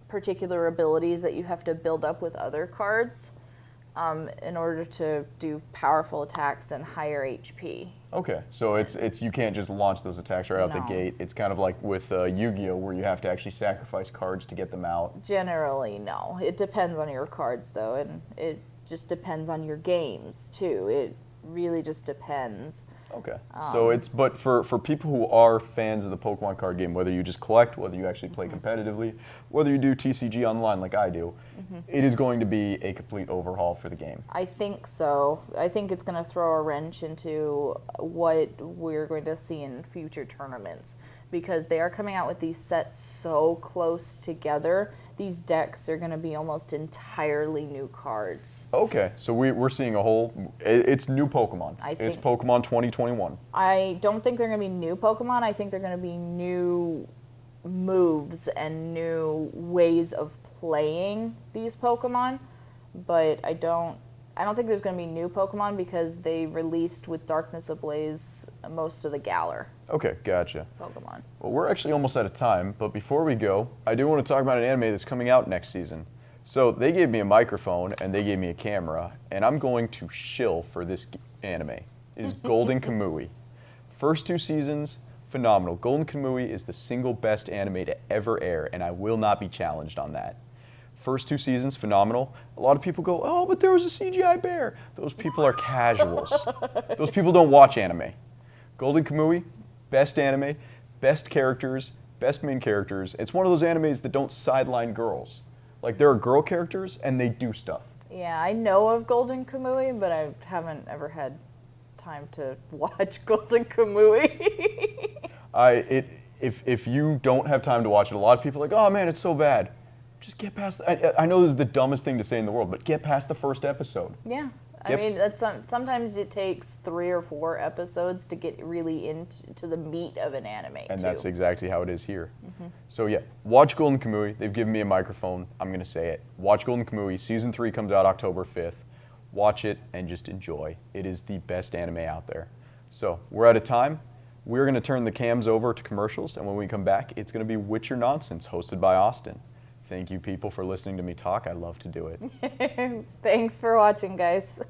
particular abilities that you have to build up with other cards in order to do powerful attacks and higher HP.
Okay, so it's you can't just launch those attacks right out the
No.
gate. It's kind of like with Yu-Gi-Oh, where you have to actually sacrifice cards to get them out.
Generally, no. It depends on your cards, though, and it just depends on your games, too. It really just depends.
Okay, so but for people who are fans of the Pokemon card game, whether you just collect, whether you actually play competitively, whether you do TCG online like I do, it is going to be a complete overhaul for the game.
I think so. I think it's going to throw a wrench into what we're going to see in future tournaments because they are coming out with these sets so close together. These decks are going to be almost entirely new cards.
Okay, so we're seeing a whole, it's new Pokemon. It's
think-
Pokemon 2021.
I don't think they're going to be new Pokemon. I think they're going to be new moves and new ways of playing these Pokemon. But I don't think there's going to be new Pokemon because they released with Darkness Ablaze most of the Galar
Okay, gotcha.
Pokemon.
Well, we're actually almost out of time, but before we go, I do want to talk about an anime that's coming out next season. So they gave me a microphone and they gave me a camera, and I'm going to shill for this anime. It is Golden Kamui. First 2 seasons, phenomenal. Golden Kamui is the single best anime to ever air, and I will not be challenged on that. First 2 seasons, phenomenal. A lot of people go, oh, but there was a CGI bear. Those people are casuals. Those people don't watch anime. Golden Kamui, best anime, best characters, best main characters. It's one of those animes that don't sideline girls. Like, there are girl characters, and they do stuff.
Yeah, I know of Golden Kamui, but I haven't ever had time to watch Golden Kamui.
If you don't have time to watch it, a lot of people are like, oh man, it's so bad. Just get past, I know this is the dumbest thing to say in the world, but get past the first episode.
Yeah. I
Yep.
mean, that's sometimes it takes 3 or 4 episodes to get really into the meat of an anime,
And
too.
that's exactly how it is here.
Mhm.
So yeah, watch Golden Kamui. They've given me a microphone. I'm going to say it. Watch Golden Kamui. Season 3 comes out October 5th. Watch it and just enjoy. It is the best anime out there. So we're out of time. We're going to turn the cams over to commercials, and when we come back, it's going to be Witcher Nonsense, hosted by Austin. Thank you, people, for listening to me talk. I love to do it.
Thanks for watching, guys.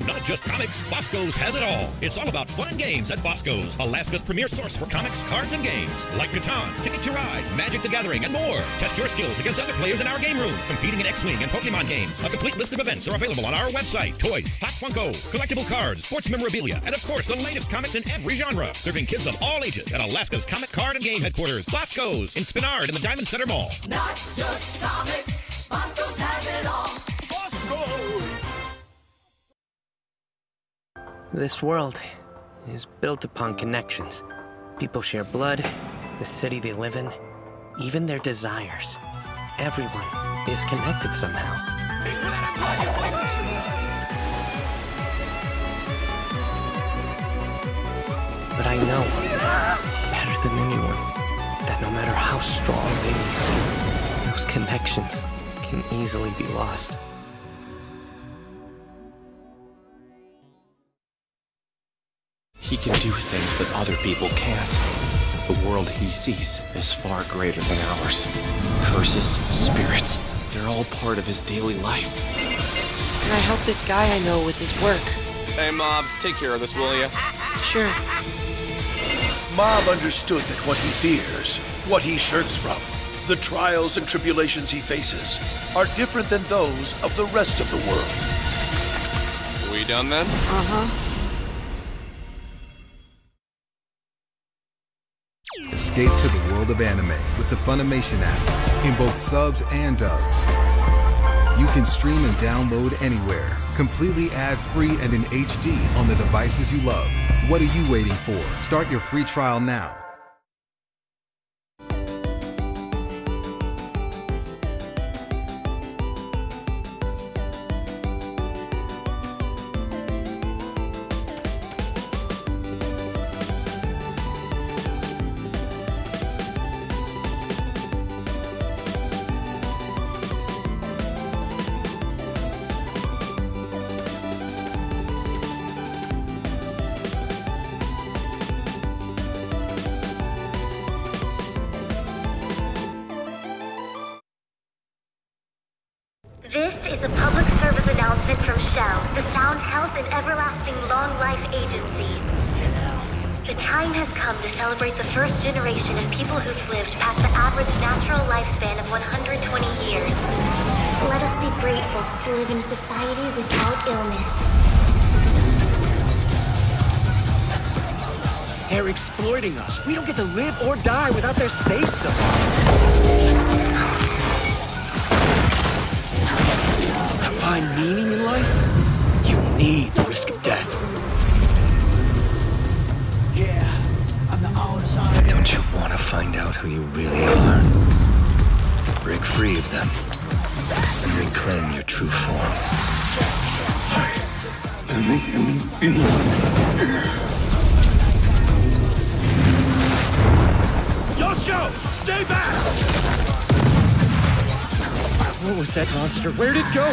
Not just comics, Bosco's has it all. It's all about fun and games at Bosco's, Alaska's premier source for comics, cards, and games. Like Catan, Ticket to Ride, Magic the Gathering, and more. Test your skills against other players in our game room, competing in X-Wing and Pokemon games. A complete list of events are available on our website. Toys, Hot Funko, collectible cards, sports memorabilia, and of course, the latest comics in every genre. Serving kids of all ages at Alaska's comic, card, and game headquarters, Bosco's, in Spinard in the Diamond Center Mall.
Not just comics, Bosco's has it all. Bosco's!
This world is built upon connections. People share blood, the city they live in, even their desires. Everyone is connected somehow. But I know, better than anyone, that no matter how strong they may seem, those connections can easily be lost.
He can do things that other people can't. The world he sees is far greater than ours. Curses, spirits, they're all part of his daily life.
Can I help this guy I know with his work?
Hey, Mob, take care of this, will ya?
Sure.
Mob understood that what he fears, what he shirks from, the trials and tribulations he faces, are different than those of the rest of the world.
We done then?
Uh-huh.
Escape to the world of anime with the Funimation app in both subs and dubs. You can stream and download anywhere, completely ad-free and in HD on the devices you love. What are you waiting for? Start your free trial now.
This is a public service announcement from Shell, the Sound Health and Everlasting Long Life Agency. The time has come to celebrate the first generation of people who've lived past the average natural lifespan of 120 years.
Let us be grateful to live in a society without illness.
They're exploiting us. We don't get to live or die without their say-so. To find meaning in life, you need the risk of death.
Don't you want to find out who you really are? Break free of them and reclaim your true form.
I'm a human being.
Yoshiko, stay back!
What was that monster? Where'd it go?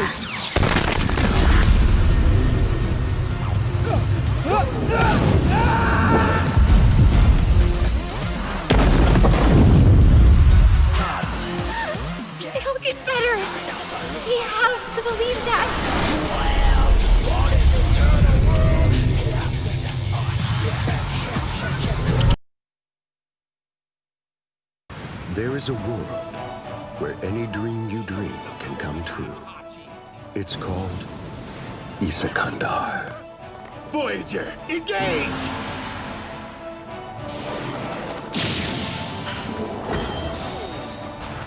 It'll get better. We have to believe that.
There is a world where any dream you dream can come true. It's called Isakandar.
Voyager, engage!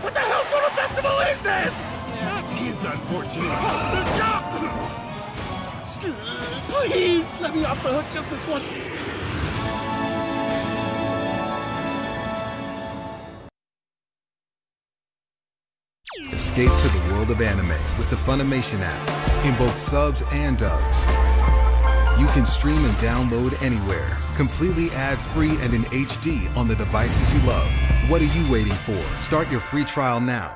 What the hell sort of festival is this? That is unfortunate. Please, let me off the hook just this once.
Escape to the world of anime with the Funimation app in both subs and dubs. You can stream and download anywhere, completely ad-free and in HD on the devices you love. What are you waiting for? Start your free trial now.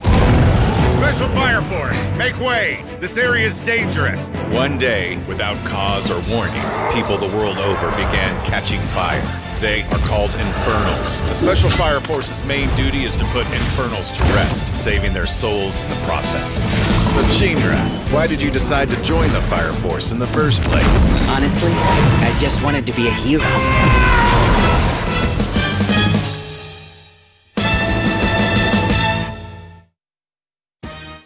Special Fire Force, make way! This area is dangerous! One day, without cause or warning, people the world over began catching fire. They are called Infernals. The Special Fire Force's main duty is to put Infernals to rest, saving their souls in the process. So Shinra, why did you decide to join the Fire Force in the first place?
Honestly, I just wanted to be a hero.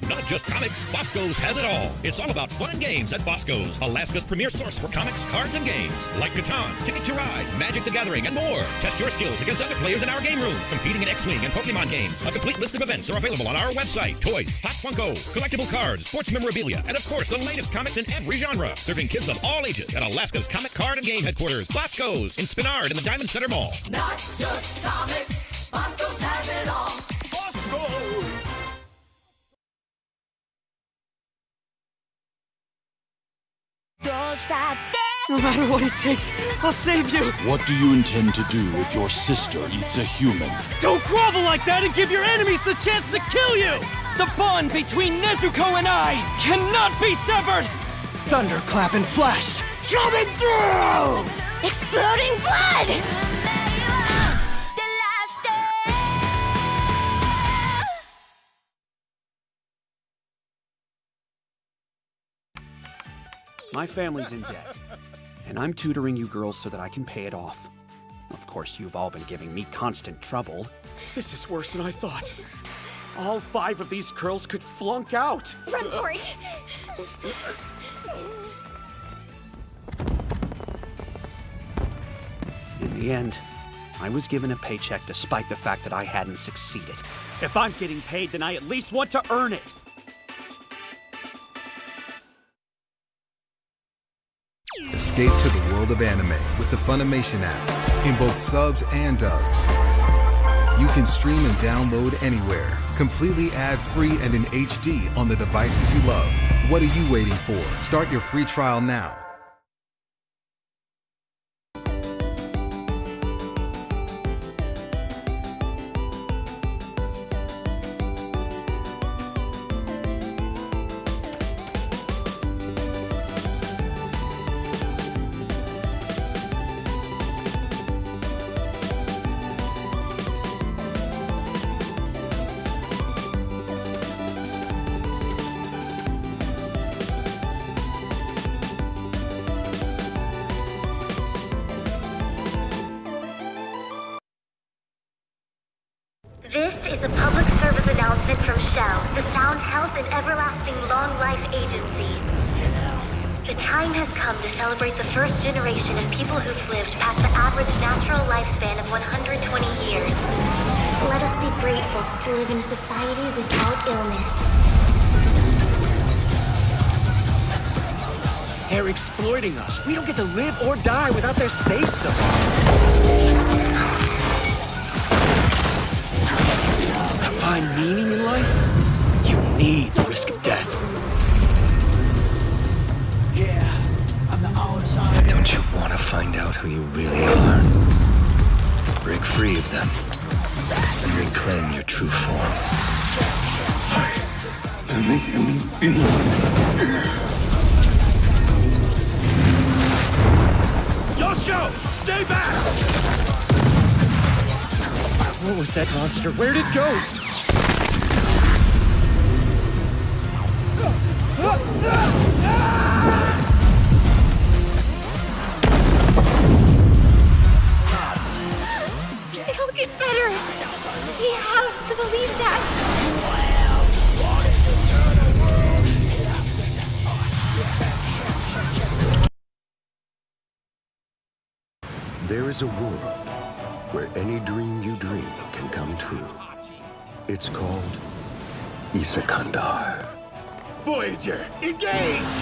Not just comics, Bosco's has it all. It's all about fun and games at Bosco's, Alaska's premier source for comics, cards, and games. Like Catan, Ticket to Ride, Magic the Gathering, and more. Test your skills against other players in our game room, competing in X-Wing and Pokemon games. A complete list of events are available on our website. Toys, Hot Funko, collectible cards, sports memorabilia, and of course, the latest comics in every genre. Serving kids of all ages at Alaska's comic, card, and game headquarters, Bosco's, in Spinard in the Diamond Center Mall.
Not just comics, Bosco's has it all. Bosco's! No matter what it takes, I'll save you!
What do you intend to do if your sister eats a human?
Don't grovel like that and give your enemies the chance to kill you! The bond between Nezuko and I cannot be severed! Thunderclap and flash! Coming through!
Exploding blood!
My family's in debt, and I'm tutoring you girls so that I can pay it off. Of course, you've all been giving me constant trouble. This is worse than I thought. All 5 of these girls could flunk out.
Run for it!
In the end, I was given a paycheck despite the fact that I hadn't succeeded. If I'm getting paid, then I at least want to earn it.
Escape to the world of anime with the Funimation app in both subs and dubs. You can stream and download anywhere, completely ad-free and in HD on the devices you love. What are you waiting for? Start your free trial now.
This is a public service announcement from Shell, the Sound Health and Everlasting Long Life Agency. The time has come to celebrate the first generation of people who've lived past the average natural lifespan of 120 years.
Let us be grateful to live in a society without illness.
They're exploiting us. We don't get to live or die without their say-so. To find meaning in life, you need the risk of death.
Don't you want to find out who you really are? Break free of them and reclaim your true form.
I am a human being. Yoshiko, stay back!
What was that monster? Where'd it go?
It'll get better. We have to believe that.
There is a world where any dream you dream can come true. It's called Isakandar.
Voyager, engage!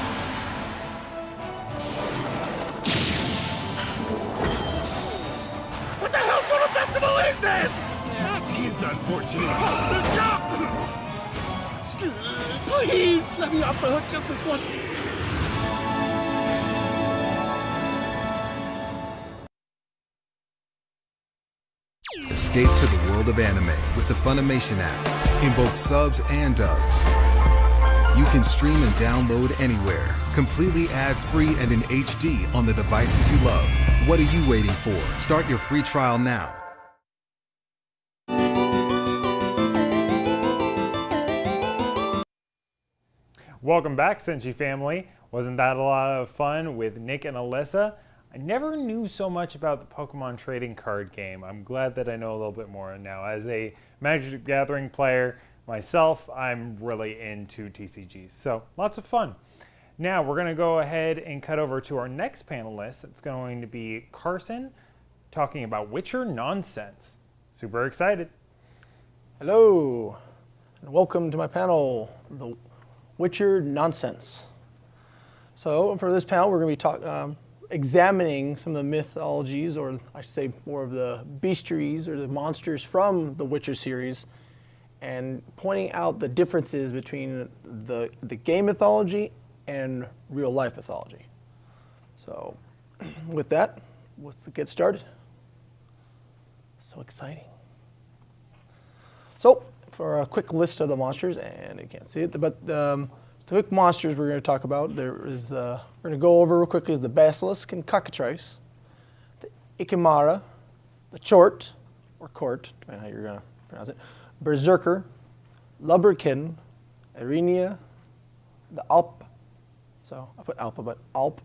What the hell sort of festival is this? That is unfortunate. Stop! Please, let me off the hook just this once.
Escape to the world of anime with the Funimation app in both subs and dubs. You can stream and download anywhere, completely ad-free and in HD on the devices you love. What are you waiting for? Start your free trial now.
Welcome back, Senshi family. Wasn't that a lot of fun with Nick and Alyssa? I never knew so much about the Pokemon trading card game. I'm glad that I know a little bit more now. As a Magic the Gathering player myself, I'm really into TCGs, so lots of fun. Now we're going to go ahead and cut over to our next panelist. It's going to be Carson talking about Witcher nonsense. Super excited.
Hello, and welcome to my panel, The Witcher Nonsense. So for this panel, we're going to be examining some of the mythologies, or I should say more of the bestiaries or the monsters from the Witcher series, and pointing out the differences between the game mythology and real life mythology. So with that, let's get started. So exciting. So, for a quick list of the monsters, and you can't see it, but the quick monsters we're going to talk about, we're going to go over real quickly is the Basilisk and Cockatrice, the Ikimara, the Chort, or Court, depending on how you're going to pronounce it, Berserker, Lubberkin, Erinia, the Alp, so I put Alpa, but Alp,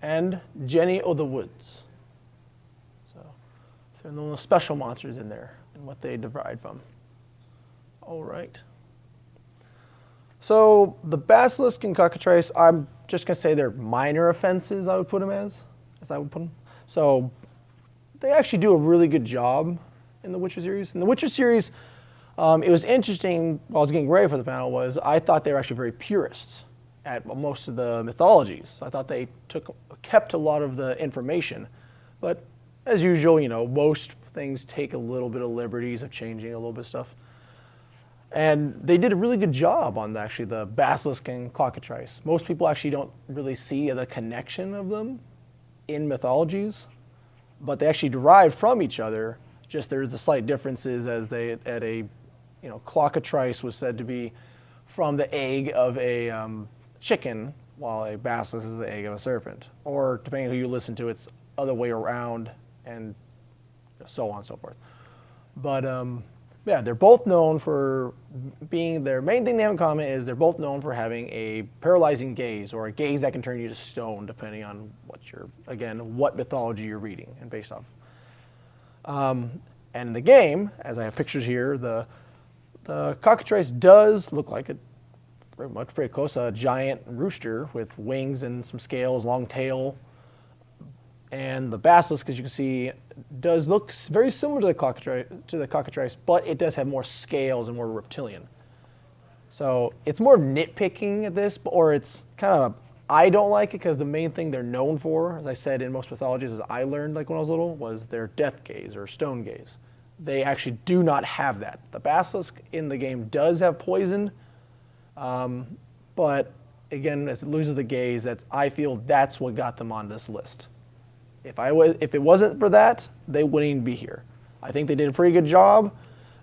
and Jenny o' the Woods. So there are no special monsters in there and what they derived from. All right. So the Basilisk and Cockatrice, I'm just going to say they're minor offenses, I would put them as I would put them. So they actually do a really good job in the Witcher series. In the Witcher series, it was interesting, while I was getting ready for the panel, was I thought they were actually very purists at most of the mythologies. I thought they kept a lot of the information. But as usual, you know, most things take a little bit of liberties of changing a little bit of stuff. And they did a really good job on actually the Basilisk and Cockatrice. Most people actually don't really see the connection of them in mythologies, but they actually derive from each other. Just there's the slight differences as Cockatrice was said to be from the egg of a chicken, while a basilisk is the egg of a serpent. Or depending on who you listen to, it's other way around, and so on and so forth. But yeah, they're both known for being, their main thing they have in common is they're both known for having a paralyzing gaze, or a gaze that can turn you to stone, depending on what mythology you're reading and based off. And in the game, as I have pictures here, the Cockatrice does look like pretty close, a giant rooster with wings and some scales, long tail. And the Basilisk, as you can see, does look very similar to the Cockatrice, but it does have more scales and more reptilian. So it's more nitpicking at this, or it's kind of, I don't like it because the main thing they're known for, as I said in most mythologies, as I learned like when I was little, was their death gaze or stone gaze. They actually do not have that. The Basilisk in the game does have poison, but again, as it loses the gaze, I feel that's what got them on this list. If it wasn't for that, they wouldn't even be here. I think they did a pretty good job.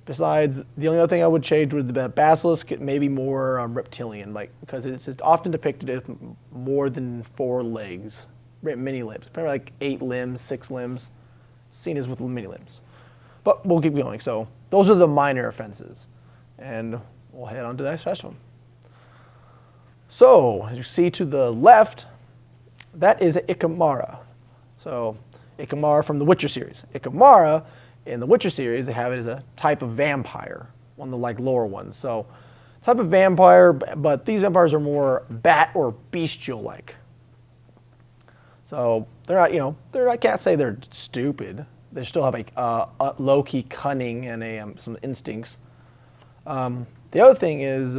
Besides, the only other thing I would change was the Basilisk, maybe more reptilian, because it's often depicted as more than 4 legs, many limbs, probably like 8 limbs, 6 limbs, seen as with many limbs. But we'll keep going. So those are the minor offenses, and we'll head on to the next one. So as you see to the left, that is Ikimara. So Ikimara from the Witcher series. Ikimara in the Witcher series, they have it as a type of vampire, one of the lower ones. So type of vampire, but these vampires are more bat or bestial-like. So they're not, I can't say they're stupid. They still have a low-key cunning and some instincts. The other thing is,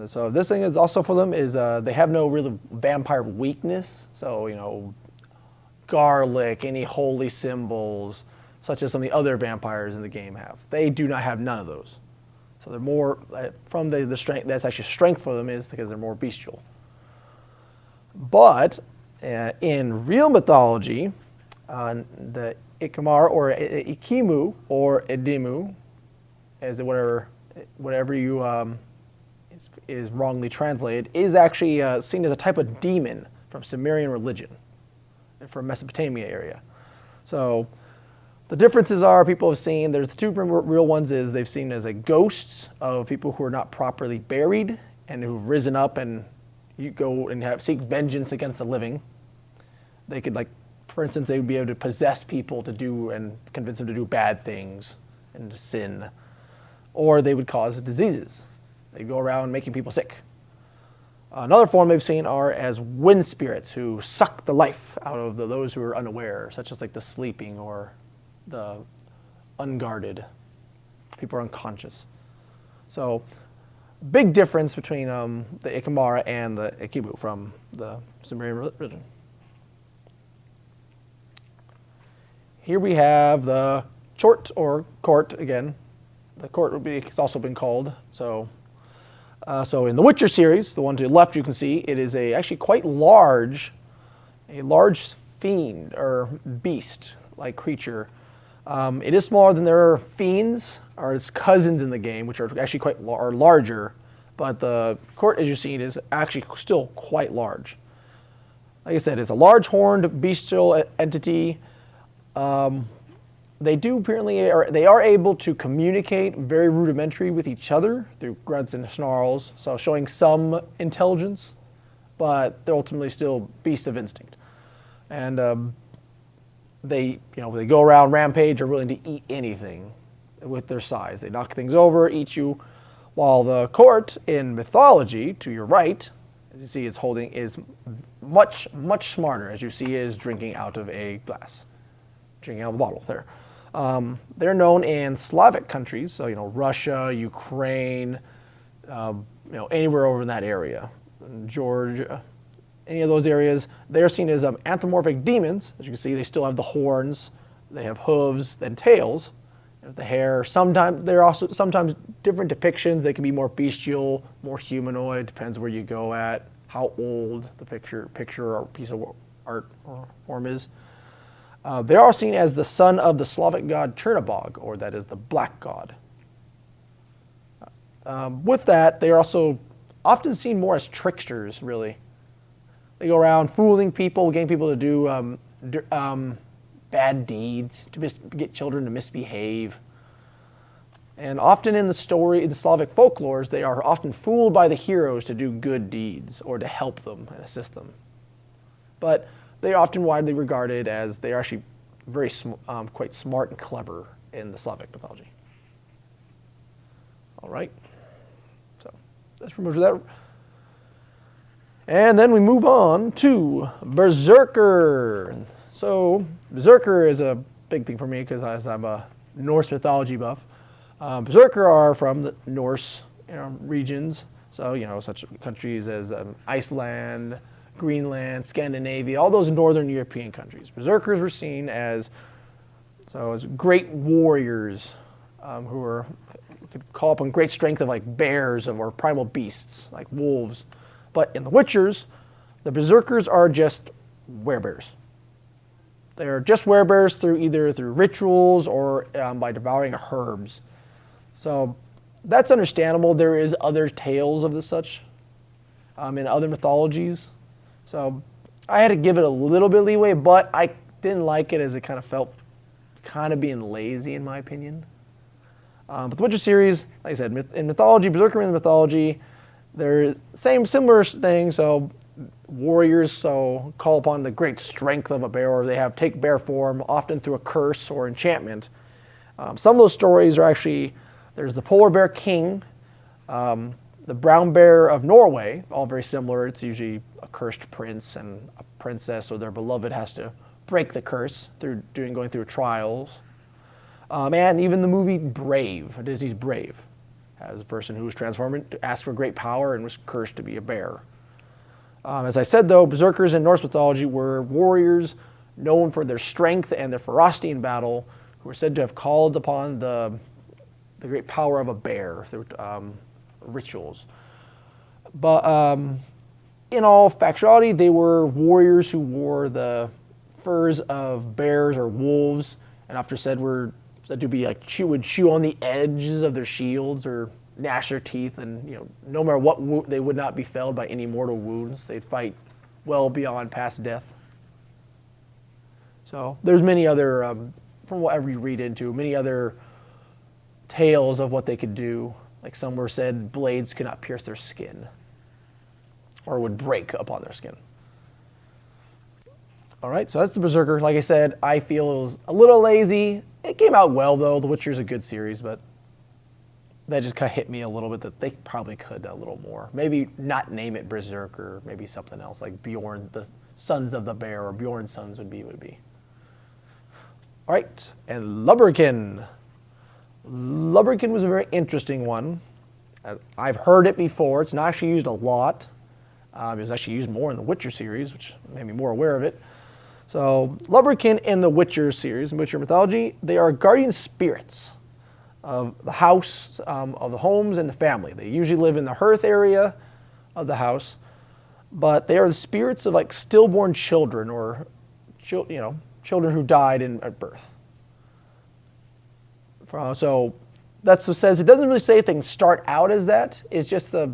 so this thing is also for them is they have no real vampire weakness. So, garlic, any holy symbols, such as some of the other vampires in the game have. They do not have none of those. So they're more, from the strength, that's actually strength for them is because they're more bestial. But in real mythology, the Ikimar or Ikimu or Edimu, as whatever you is wrongly translated, is actually seen as a type of demon from Sumerian religion and from Mesopotamia area. So the differences are people have seen, there's the 2 real ones is they've seen as a ghosts of people who are not properly buried and who've risen up, and you go and seek vengeance against the living. They could, for instance, they would be able to possess people to do and convince them to do bad things and to sin. Or they would cause diseases. They go around making people sick. Another form they've seen are as wind spirits who suck the life out of those who are unaware, such as the sleeping or the unguarded. People are unconscious. So, big difference between the Ikimara and the Ikibu from the Sumerian religion. Here we have the Chort or Court again. The Court it's also been called. So So in the Witcher series, the one to the left you can see, it is actually quite large, a large fiend or beast-like creature. It is smaller than their fiends, or its cousins in the game, which are actually quite larger. But the court, as you've seen, is actually still quite large. Like I said, it's a large horned bestial entity. They do apparently they are able to communicate very rudimentary with each other through grunts and snarls, so showing some intelligence, but they're ultimately still beasts of instinct. And they go around rampage, are willing to eat anything with their size. They knock things over, eat you, while the court in mythology to your right, as you see, is much smarter. As you see, is drinking out of a glass, drinking out of a bottle there. They're known in Slavic countries, so Russia, Ukraine, anywhere over in that area, Georgia, any of those areas. They're seen as anthropomorphic demons. As you can see, they still have the horns, they have hooves and tails, the hair. Sometimes they're also different depictions. They can be more bestial, more humanoid. Depends where you go at, how old the picture or piece of art or form is. They are seen as the son of the Slavic god Chernobog, or that is the black god. With that, they are also often seen more as tricksters, really. They go around fooling people, getting people to do bad deeds, to get children to misbehave. And often in the Slavic folklores, they are often fooled by the heroes to do good deeds or to help them and assist them. But they are often widely regarded as they are actually quite smart and clever in the Slavic mythology. All right, so that's pretty much that. And then we move on to Berserker. So Berserker is a big thing for me because I'm a Norse mythology buff. Berserker are from the Norse regions, so such countries as Iceland, Greenland, Scandinavia, all those northern European countries. Berserkers were seen as great warriors who could call upon great strength of like bears or primal beasts like wolves. But in the Witchers, the Berserkers are just werebears. They are just werebears either through rituals or by devouring herbs. So that's understandable. There is other tales of the such in other mythologies. So I had to give it a little bit of leeway, but I didn't like it as it kind of felt being lazy in my opinion. But the Witcher series, like I said, in mythology, Berserker in the mythology, they're similar thing. So warriors call upon the great strength of a bear, or they take bear form, often through a curse or enchantment. Some of those stories are actually, there's the polar bear king, the brown bear of Norway, all very similar. It's usually a cursed prince and a princess, or their beloved has to break the curse through going through trials. And even the movie Brave, Disney's Brave, has a person who was transformed to ask for great power and was cursed to be a bear. As I said, though, Berserkers in Norse mythology were warriors known for their strength and their ferocity in battle, who were said to have called upon the great power of a bear through rituals. But in all factuality, they were warriors who wore the furs of bears or wolves, and often were said to be like would chew on the edges of their shields or gnash their teeth, and no matter what they would not be felled by any mortal wounds. They'd fight well beyond past death. So there's many other, from whatever you read into, many other tales of what they could do. Like some were said blades could not pierce their skin or would break upon their skin. All right, so that's the Berserker. Like I said, I feel it was a little lazy. It came out well, though. The Witcher's a good series, but that just kind of hit me a little bit that they probably could a little more. Maybe not name it Berserker, maybe something else like Bjorn, the Sons of the Bear, or Bjorn's Sons would be. All right, and Lubberkin. Lubberkin was a very interesting one. I've heard it before. It's not actually used a lot. It was actually used more in the Witcher series, which made me more aware of it. So Lubberkin in the Witcher series, in Witcher mythology, they are guardian spirits. of the house, of the homes and the family. They usually live in the hearth area of the house, but they are the spirits of like stillborn children or children who died at birth. So that's what it says. It doesn't really say if they can start out as that. It's just they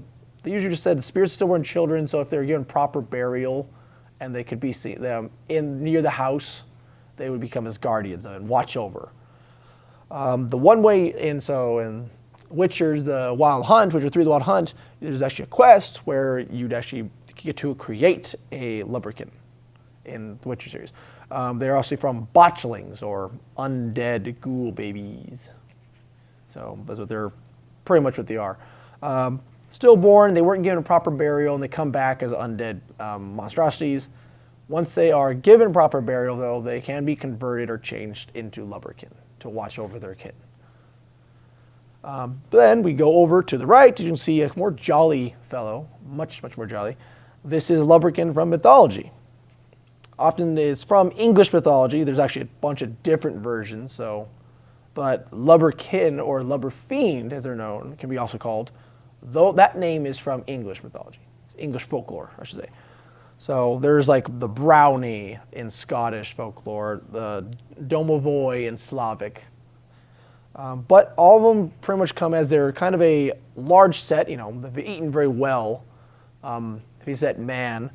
usually just said the spirits of stillborn children. So if they're given proper burial, and they could be seen them near the house, they would become as guardians and watch over. The one way in Witcher's the Wild Hunt, Witcher 3 the Wild Hunt, there's actually a quest where you'd actually get to create a lubberkin in the Witcher series. They're also from botchlings or undead ghoul babies. So that's what they're pretty much what they are. Stillborn, they weren't given a proper burial and they come back as undead monstrosities. Once they are given proper burial though, they can be converted or changed into lubberkin to watch over their kin. Then we go over to the right, you can see a more jolly fellow, much more jolly. This is lubberkin from mythology. Often it's from English mythology. There's actually a bunch of different versions, but lubberkin or lubberfiend, as they're known, can be also called, though that name is from English mythology, English folklore, I should say. So there's like the brownie in Scottish folklore, the domovoi in Slavic. But all of them pretty much come as they're kind of a large set, they've eaten very well, heavy set man.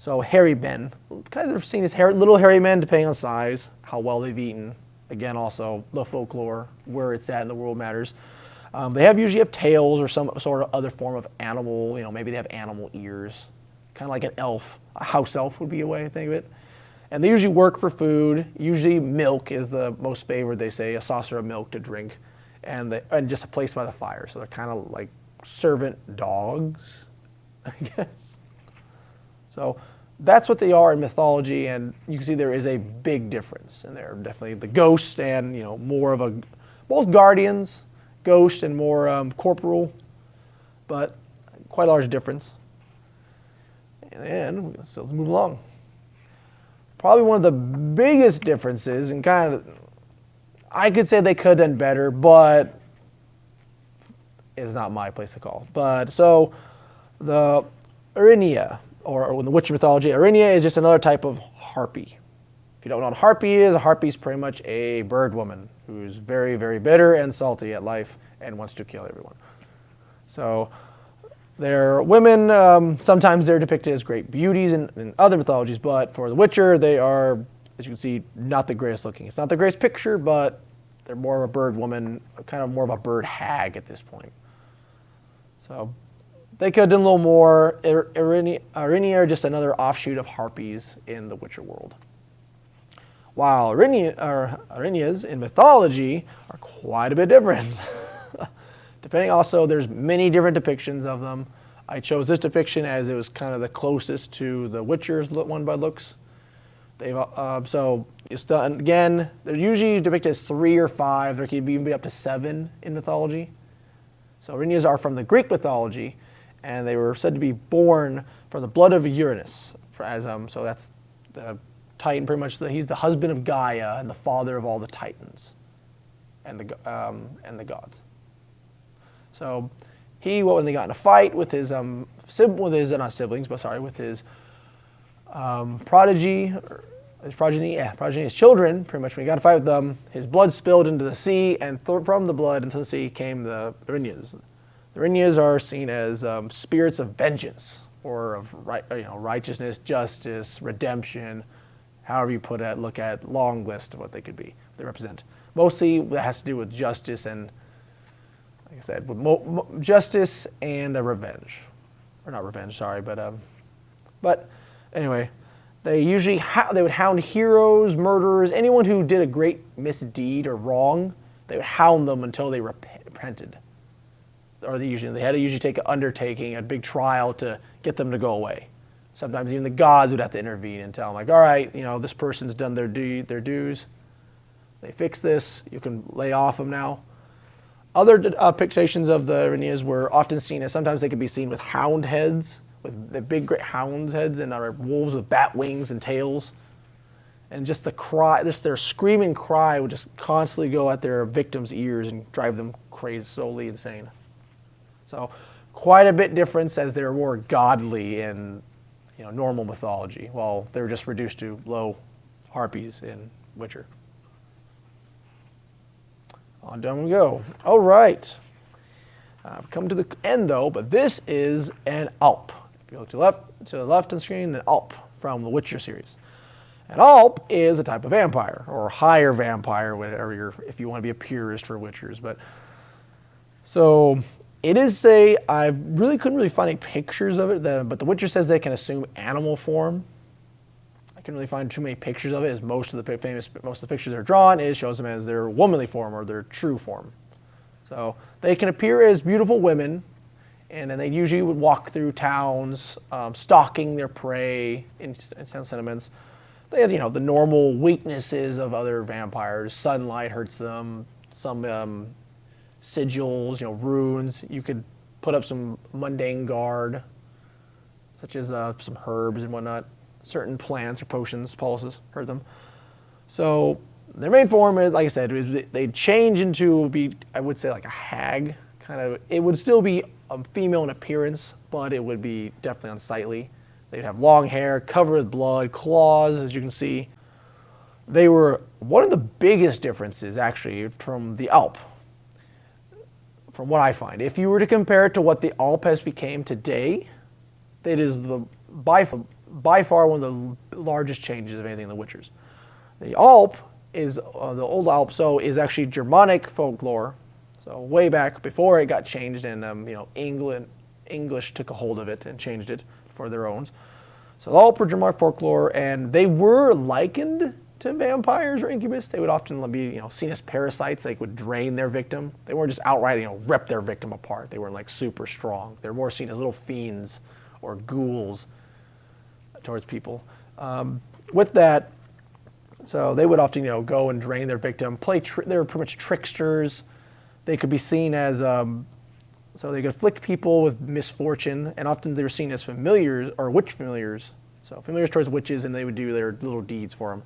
So hairy men, kind of seen as little hairy men depending on size, how well they've eaten. Again, also the folklore, where it's at in the world matters. They usually have tails or some sort of other form of animal, maybe they have animal ears, kind of like an elf. A house elf would be a way to think of it. And they usually work for food. Usually milk is the most favored, they say, a saucer of milk to drink, and just a place by the fire. So they're kind of like servant dogs, I guess. So that's what they are in mythology, and you can see there is a big difference. And they're definitely the ghost and, more of both guardians, ghost and more corporal, but quite a large difference. And let's move along. Probably one of the biggest differences, and kind of, I could say they could have done better, but it's not my place to call. But so the Arinia, or in the Witcher mythology, Arinia is just another type of harpy. If you don't know what a harpy is pretty much a bird woman who's very, very bitter and salty at life and wants to kill everyone. So they're women, sometimes they're depicted as great beauties in other mythologies, but for the Witcher, they are, as you can see, not the greatest looking. It's not the greatest picture, but they're more of a bird woman, kind of more of a bird hag at this point. So they could have done a little more. Arinia are just another offshoot of harpies in the Witcher world. While Arinias in mythology are quite a bit different. Depending also, there's many different depictions of them. I chose this depiction as it was kind of the closest to the Witcher's one by looks. So it's done, again, they're usually depicted as 3 or 5. There can even be up to 7 in mythology. So Arinias are from the Greek mythology, and they were said to be born from the blood of Uranus. So that's the Titan, pretty much. He's the husband of Gaia and the father of all the Titans and the gods. So when they got in a fight with his progeny, his children, pretty much when he got in a fight with them, his blood spilled into the sea, and from the blood into the sea came the Arinyas. The Arinyas are seen as spirits of vengeance, or of righteousness, justice, redemption, however you put it, look at long list of what they could be, they represent. Mostly that has to do with justice and, like I said, with justice and a revenge. Or not revenge, sorry, but anyway, they usually they would hound heroes, murderers, anyone who did a great misdeed or wrong. They would hound them until they repented. Or they had to usually take an undertaking, a big trial to get them to go away. Sometimes even the gods would have to intervene and tell them, like, all right, this person's done their dues. They fix this. You can lay off them now. Other depictions of the Arinyas were often seen as, sometimes they could be seen with hound heads, with the big great hounds heads, and wolves with bat wings and tails. And just the cry, their screaming cry would just constantly go at their victims' ears and drive them crazy, solely insane. So quite a bit difference, as they're more godly in normal mythology, while they're just reduced to low harpies in Witcher. On down we go. All right. Come to the end though, but this is an Alp. If you look to the left on the screen, an Alp from the Witcher series. An Alp is a type of vampire, or higher vampire, whatever if you want to be a purist for Witchers. But so it is I really couldn't really find any pictures of it, but the Witcher says they can assume animal form. I couldn't really find too many pictures of it, as most of the pictures they're drawn shows them as their womanly form or their true form. So they can appear as beautiful women, and then they usually would walk through towns, stalking their prey in sentiments. They have, the normal weaknesses of other vampires. Sunlight hurts them. Some sigils, runes. You could put up some mundane guard, such as some herbs and whatnot. Certain plants or potions, pulses hurt them. So their main form is, like I said, they'd change into I would say like a hag, kind of. It would still be a female in appearance, but it would be definitely unsightly. They'd have long hair, covered with blood, claws, as you can see. They were one of the biggest differences, actually, from the Alp, from what I find. If you were to compare it to what the Alp has become today, it is by far one of the largest changes of anything in the Witchers. The Alp is, the old Alp, is actually Germanic folklore. So way back before it got changed, and English took a hold of it and changed it for their own. So the Alp were Germanic folklore, and they were likened to vampires or incubus. They would often be, seen as parasites. They would drain their victim. They weren't just outright, rip their victim apart. They weren't like super strong. They're more seen as little fiends or ghouls towards people. With that, so they would often, go and drain their victim. They were pretty much tricksters. They could be seen as, so they could afflict people with misfortune, and often they were seen as familiars, or witch familiars. So familiars towards witches, and they would do their little deeds for them.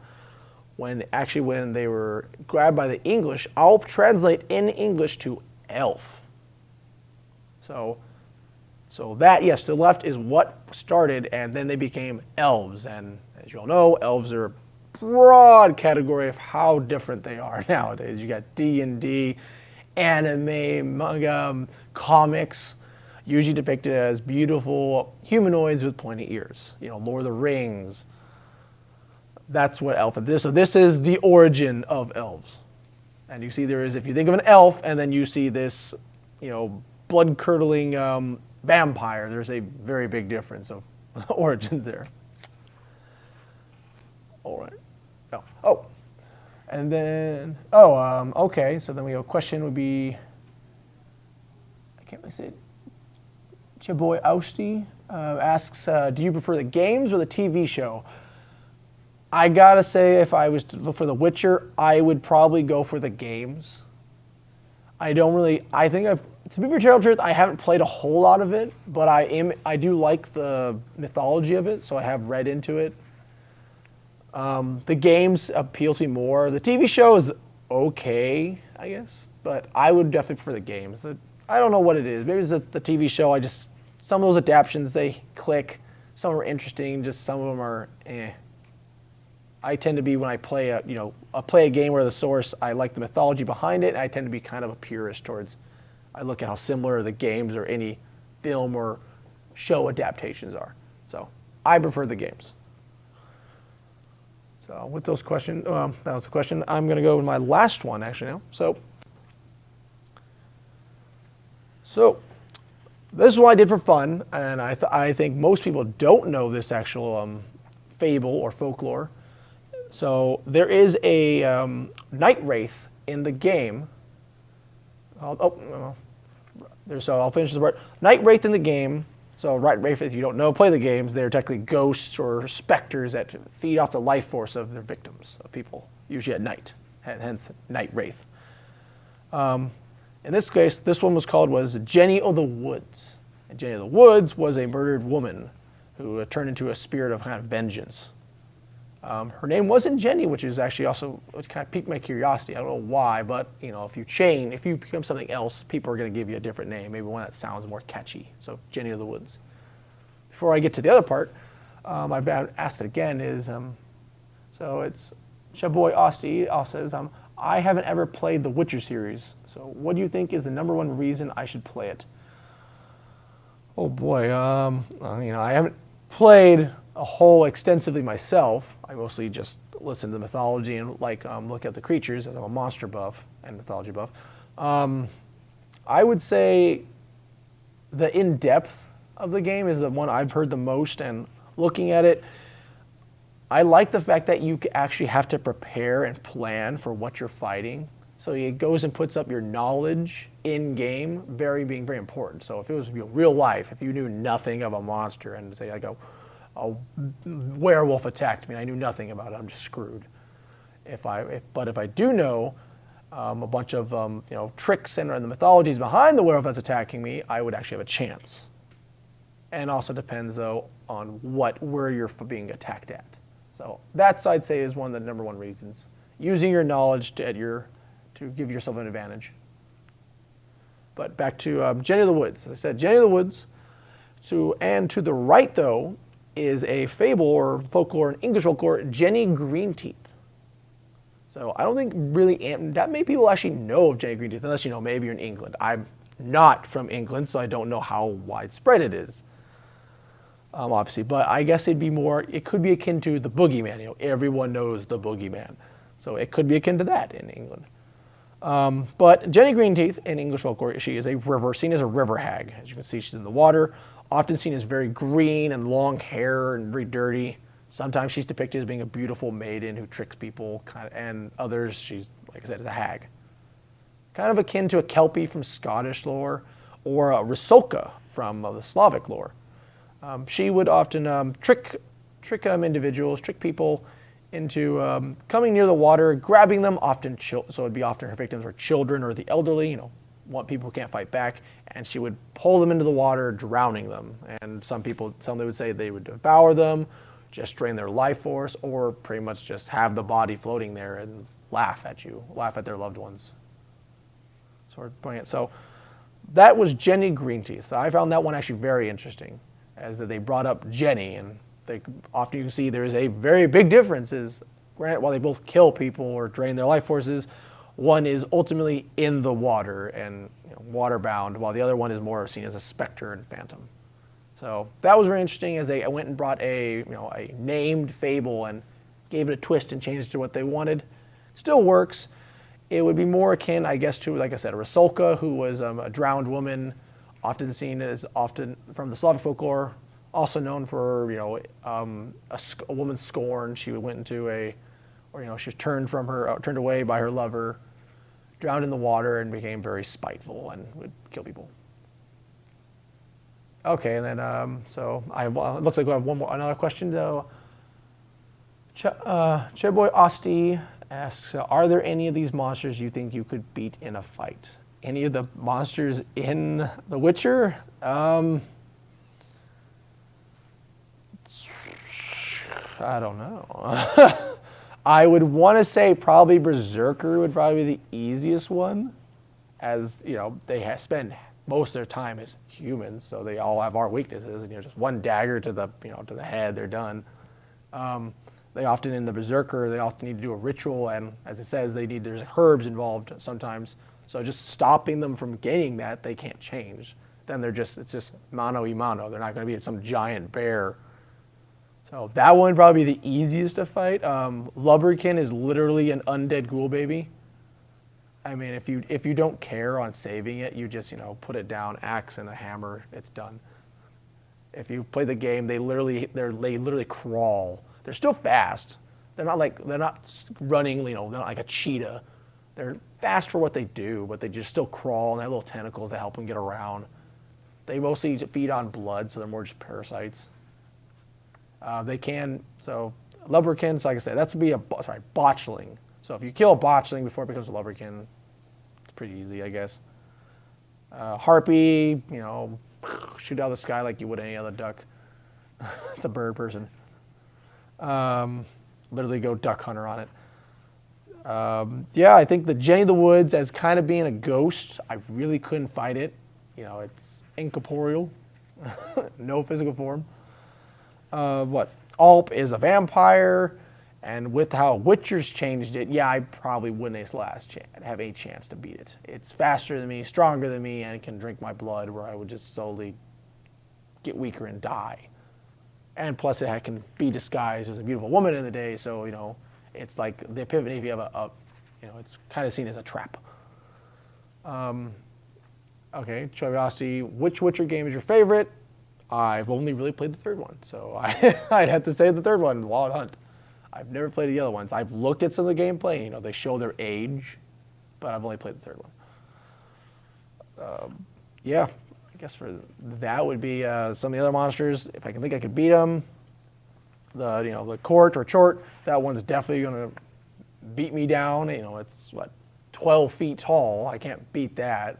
When they were grabbed by the English, Alp translate in English to elf. So that, yes, to the left is what started, and then they became elves. And as you all know, elves are a broad category of how different they are nowadays. You got D&D, anime, manga, comics, usually depicted as beautiful humanoids with pointy ears. Lord of the Rings. That's what elf is. So this is the origin of elves. And you see if you think of an elf and then you see this, blood-curdling vampire, there's a very big difference of origins there. All right. Oh. And then, okay, so then we have a question would be, I can't really say it. Chaboy Austy asks, do you prefer the games or the TV show? I gotta say, if I was to look for The Witcher, I would probably go for the games. To be fair, tell the truth, I haven't played a whole lot of it, but I do like the mythology of it, so I have read into it. The games appeal to me more. The TV show is okay, I guess, but I would definitely prefer the games. I don't know what it is. Maybe it's the TV show. Some of those adaptions, they click. Some are interesting, just some of them are eh. I tend to be, when I play a game where the source, I like the mythology behind it, I tend to be kind of a purist towards, I look at how similar the games or any film or show adaptations are. So I prefer the games. So with those questions, that was the question. I'm going to go with my last one actually now. So this is what I did for fun, and I think most people don't know this actual fable or folklore. So there is a night wraith in the game. So I'll finish this part. Night wraith in the game. So night wraith, if you don't know, play the games. They're technically ghosts or specters that feed off the life force of their victims, of people, usually at night. Hence, night wraith. In this case, this one was Jenny of the Woods. And Jenny of the Woods was a murdered woman who turned into a spirit of kind of vengeance. Her name wasn't Jenny, which is actually also it kind of piqued my curiosity. I don't know why, but if you become something else, people are going to give you a different name, maybe one that sounds more catchy. So Jenny of the Woods. Before I get to the other part, I've been asked it again. So it's Shaboy Osti says, I haven't ever played the Witcher series. So what do you think is the #1 reason I should play it? Oh boy, I haven't played a whole extensively myself. I mostly just listen to the mythology and look at the creatures, as I'm a monster buff and mythology buff. I would say the in-depth of the game is the one I've heard the most, and looking at it, I like the fact that you actually have to prepare and plan for what you're fighting. So it goes and puts up your knowledge in game, being very important. So if it was real life, if you knew nothing of a monster and say like a werewolf attacked me, and I knew nothing about it, I'm just screwed. But if I do know a bunch of tricks and the mythologies behind the werewolf that's attacking me, I would actually have a chance. And also depends though on where you're being attacked at. So that's, I'd say, is one of the #1 reasons. Using your knowledge to give yourself an advantage. But back to Jenny of the Woods. As I said, Jenny of the Woods. To the right though is a fable or folklore in English folklore, Jenny Greenteeth. So I don't think really that many people actually know of Jenny Greenteeth, unless maybe you're in England. I'm not from England, so I don't know how widespread it is. Obviously, but I guess it could be akin to the boogeyman. Everyone knows the boogeyman. So it could be akin to that in England. But Jenny Greenteeth in English folklore, she is seen as a river hag. As you can see, she's in the water, often seen as very green and long hair and very dirty. Sometimes she's depicted as being a beautiful maiden who tricks people, and others she's, like I said, is a hag. Kind of akin to a Kelpie from Scottish lore, or a Rusalka from the Slavic lore. She would often trick individuals, trick people into coming near the water, grabbing them, so it'd be often her victims were children or the elderly, people who can't fight back, and she would pull them into the water, drowning them. And some would say they would devour them, just drain their life force, or pretty much just have the body floating there and laugh at their loved ones. So that was Jenny Greenteeth. So I found that one actually very interesting, as that they brought up Jenny, and often you see there is a very big difference. Granted, while they both kill people or drain their life forces, one is ultimately in the water and water-bound, while the other one is more seen as a specter and phantom. So that was very interesting, as they went and brought a named fable and gave it a twist and changed it to what they wanted. Still works. It would be more akin, I guess, to, like I said, a Rusalka, who was a drowned woman, often from the Slavic folklore, also known for a woman's scorn. She went into she was turned away by her lover, drowned in the water, and became very spiteful and would kill people. Okay, and then it looks like we have another question though. Chairboy Osti asks, are there any of these monsters you think you could beat in a fight? Any of the monsters in The Witcher? I don't know. I would want to say probably Berserker would probably be the easiest one, as they spend most of their time as humans, so they all have our weaknesses, and just one dagger to the head, they're done. They often in the Berserker, they often need to do a ritual, and as it says, there's herbs involved sometimes. So just stopping them from gaining that, they can't change. Then it's just mano y mano. They're not going to be some giant bear. So that one would probably be the easiest to fight. Lubberkin is literally an undead ghoul baby. I mean, if you don't care on saving it, you just put it down, axe and a hammer, it's done. If you play the game, they literally crawl. They're still fast. They're not running, they're not like a cheetah. They're fast for what they do, but they just still crawl, and they have little tentacles that help them get around. They mostly feed on blood, so they're more just parasites. Lubberkin, so like I said, that's would be botchling. So if you kill a botchling before it becomes a lubberkin, it's pretty easy, I guess. Harpy, shoot out of the sky like you would any other duck. It's a bird person. literally go duck hunter on it. Yeah, I think the Jenny of the Woods as kind of being a ghost, I really couldn't fight it. You know, it's incorporeal, no physical form. Alp is a vampire, and with how Witcher's changed it, yeah, I probably wouldn't have a chance to beat it. It's faster than me, stronger than me, and can drink my blood, where I would just slowly get weaker and die. And plus, it can be disguised as a beautiful woman in the day, so, you know, it's like the epiphany if you have it's kind of seen as a trap. Okay, curiosity, which Witcher game is your favorite? I've only really played the third one, so I'd have to say the third one, Wild Hunt. I've never played the other ones. I've looked at some of the gameplay, you know, they show their age, but I've only played the third one. Yeah, I guess for that would be some of the other monsters. If I can think I could beat them, the Court or Chort, that one's definitely gonna beat me down. You know, it's 12 feet tall. I can't beat that.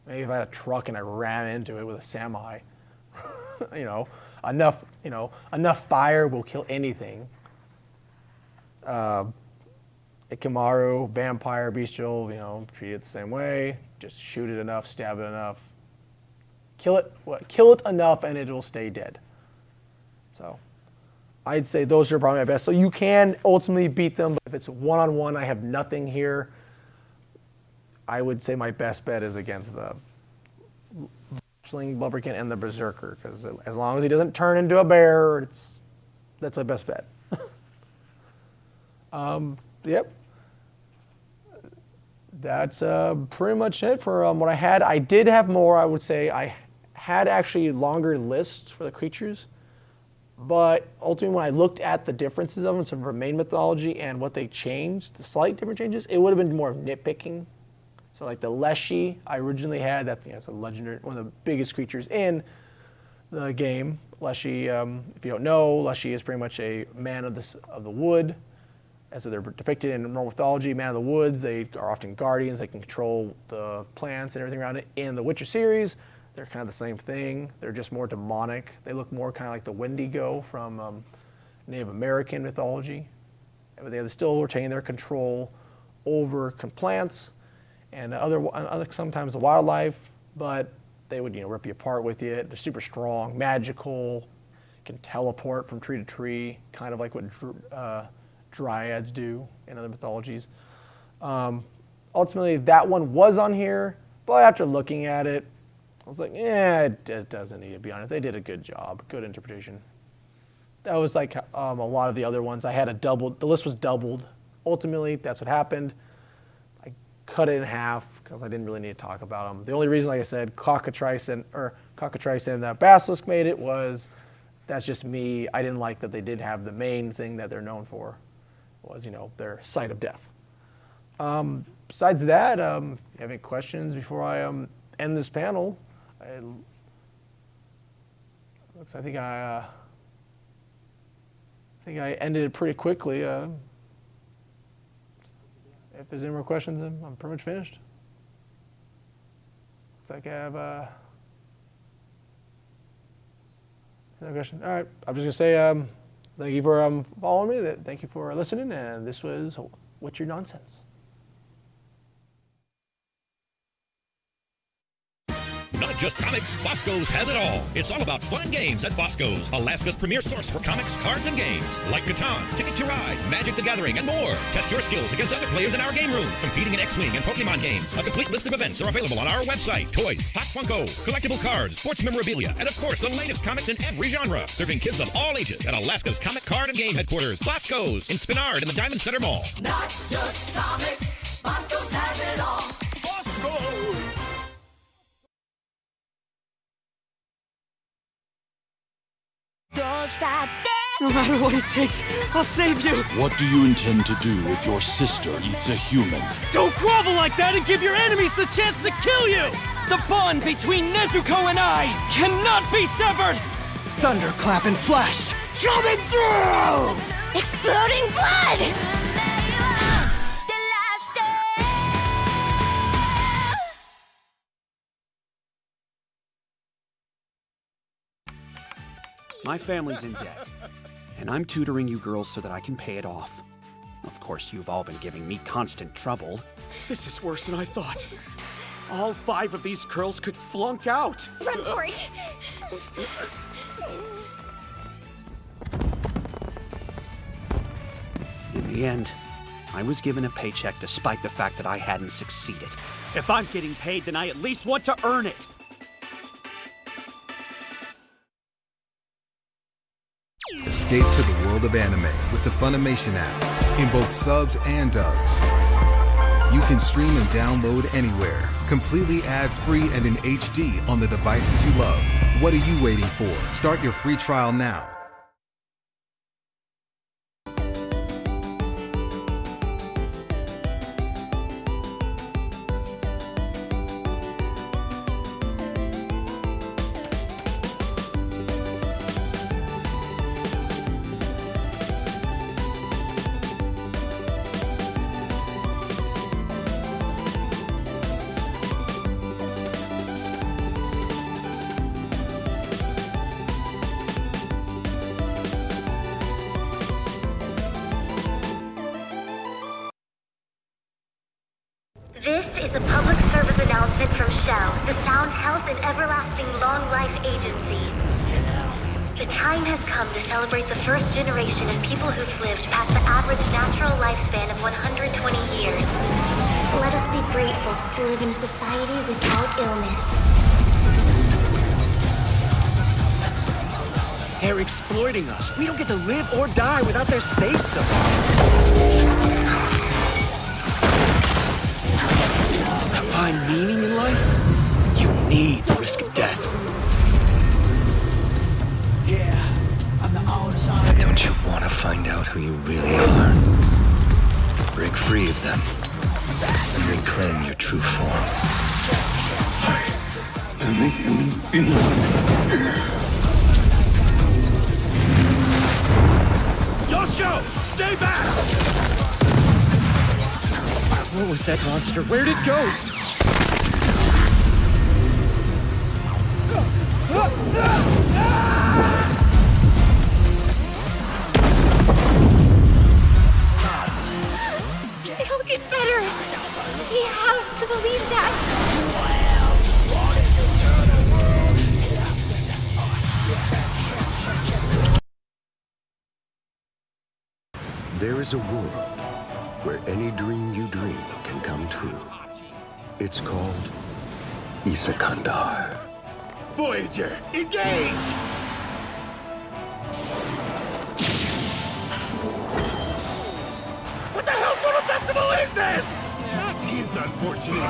Maybe if I had a truck and I ran into it with a semi, enough fire will kill anything. Ikamaru, vampire, bestial, treat it the same way. Just shoot it enough, stab it enough, kill it enough, and it will stay dead. So I'd say those are probably my best. So you can ultimately beat them, but if it's one-on-one, I have nothing here. I would say my best bet is against the Fletchling, Blubberkin, and the Berserker, because as long as he doesn't turn into a bear, that's my best bet. Yep. That's pretty much it for what I had. I did have more. I would say I had actually longer lists for the creatures. But ultimately, when I looked at the differences of them, some of the main mythology and what they changed, the slight different changes, it would have been more nitpicking. So like the Leshy I originally had, that's a legendary, one of the biggest creatures in the game. Leshy, if you don't know, Leshy is pretty much a man of the wood. As they're depicted in normal mythology, man of the woods, they are often guardians. They can control the plants and everything around it. In the Witcher series, they're kind of the same thing. They're just more demonic. They look more kind of like the Wendigo from Native American mythology. But they still retain their control over plants and sometimes the wildlife, but they would rip you apart with you. They're super strong, magical, can teleport from tree to tree, kind of like what dryads do in other mythologies. Ultimately, that one was on here, but after looking at it, I was like, it doesn't need to be on it. They did a good job, good interpretation. That was like a lot of the other ones. I had the list was doubled. Ultimately, that's what happened. I cut it in half because I didn't really need to talk about them. The only reason, like I said, Cockatrice and Basilisk made it was, that's just me. I didn't like that they did have the main thing that they're known for, was their sight of death. Besides that, if you have any questions before I end this panel, I think I ended it pretty quickly. If there's any more questions, I'm pretty much finished. Looks like I have no question. All right, I'm just gonna say thank you for following me. Thank you for listening, and this was What's Your Nonsense?
Not just comics, Bosco's has it all. It's all about fun games at Bosco's, Alaska's premier source for comics, cards, and games. Like Catan, Ticket to Ride, Magic the Gathering, and more. Test your skills against other players in our game room, competing in X-Wing and Pokemon games. A complete list of events are available on our website. Toys, Hot Funko, collectible cards, sports memorabilia, and of course, the latest comics in every genre. Serving kids of all ages at Alaska's comic, card, and game headquarters, Bosco's, in Spinard in the Diamond Center Mall.
Not just comics, Bosco's has it all. Bosco's! No matter what it takes, I'll save you!
What do you intend to do if your sister eats a human?
Don't grovel like that and give your enemies the chance to kill you! The bond between Nezuko and I cannot be severed! Thunderclap and flash, coming through!
Exploding blood!
My family's in debt, And I'm tutoring you girls so that I can pay it off. Of course, you've all been giving me constant trouble. This is worse than I thought. All 5 of these girls could flunk out.
Run for it!
In the end, I was given a paycheck despite the fact that I hadn't succeeded. If I'm getting paid, then I at least want to earn it.
Escape to the world of anime with the Funimation app in both subs and dubs. You can stream and download anywhere, completely ad-free and in HD on the devices you love. What are you waiting for? Start your free trial now.
This is a public service announcement from Shell, the Sound Health and Everlasting Long Life Agency. The time has come to celebrate the first generation of people who've lived past the average natural lifespan of 120 years.
Let us be grateful to live in a society without illness.
They're exploiting us. We don't get to live or die without their say-so. To find meaning in life, you need the risk of death.
Don't you want to find out who you really are? Break free of them and reclaim your true form.
I'm a human being.
Yoshiko! Stay back! What was that monster? Where'd it go?
It'll get better. We have to believe that.
There is a world where any dream you dream can come true. It's called Isakandar.
Voyager, engage! What the hell sort of festival is this?
That is unfortunate.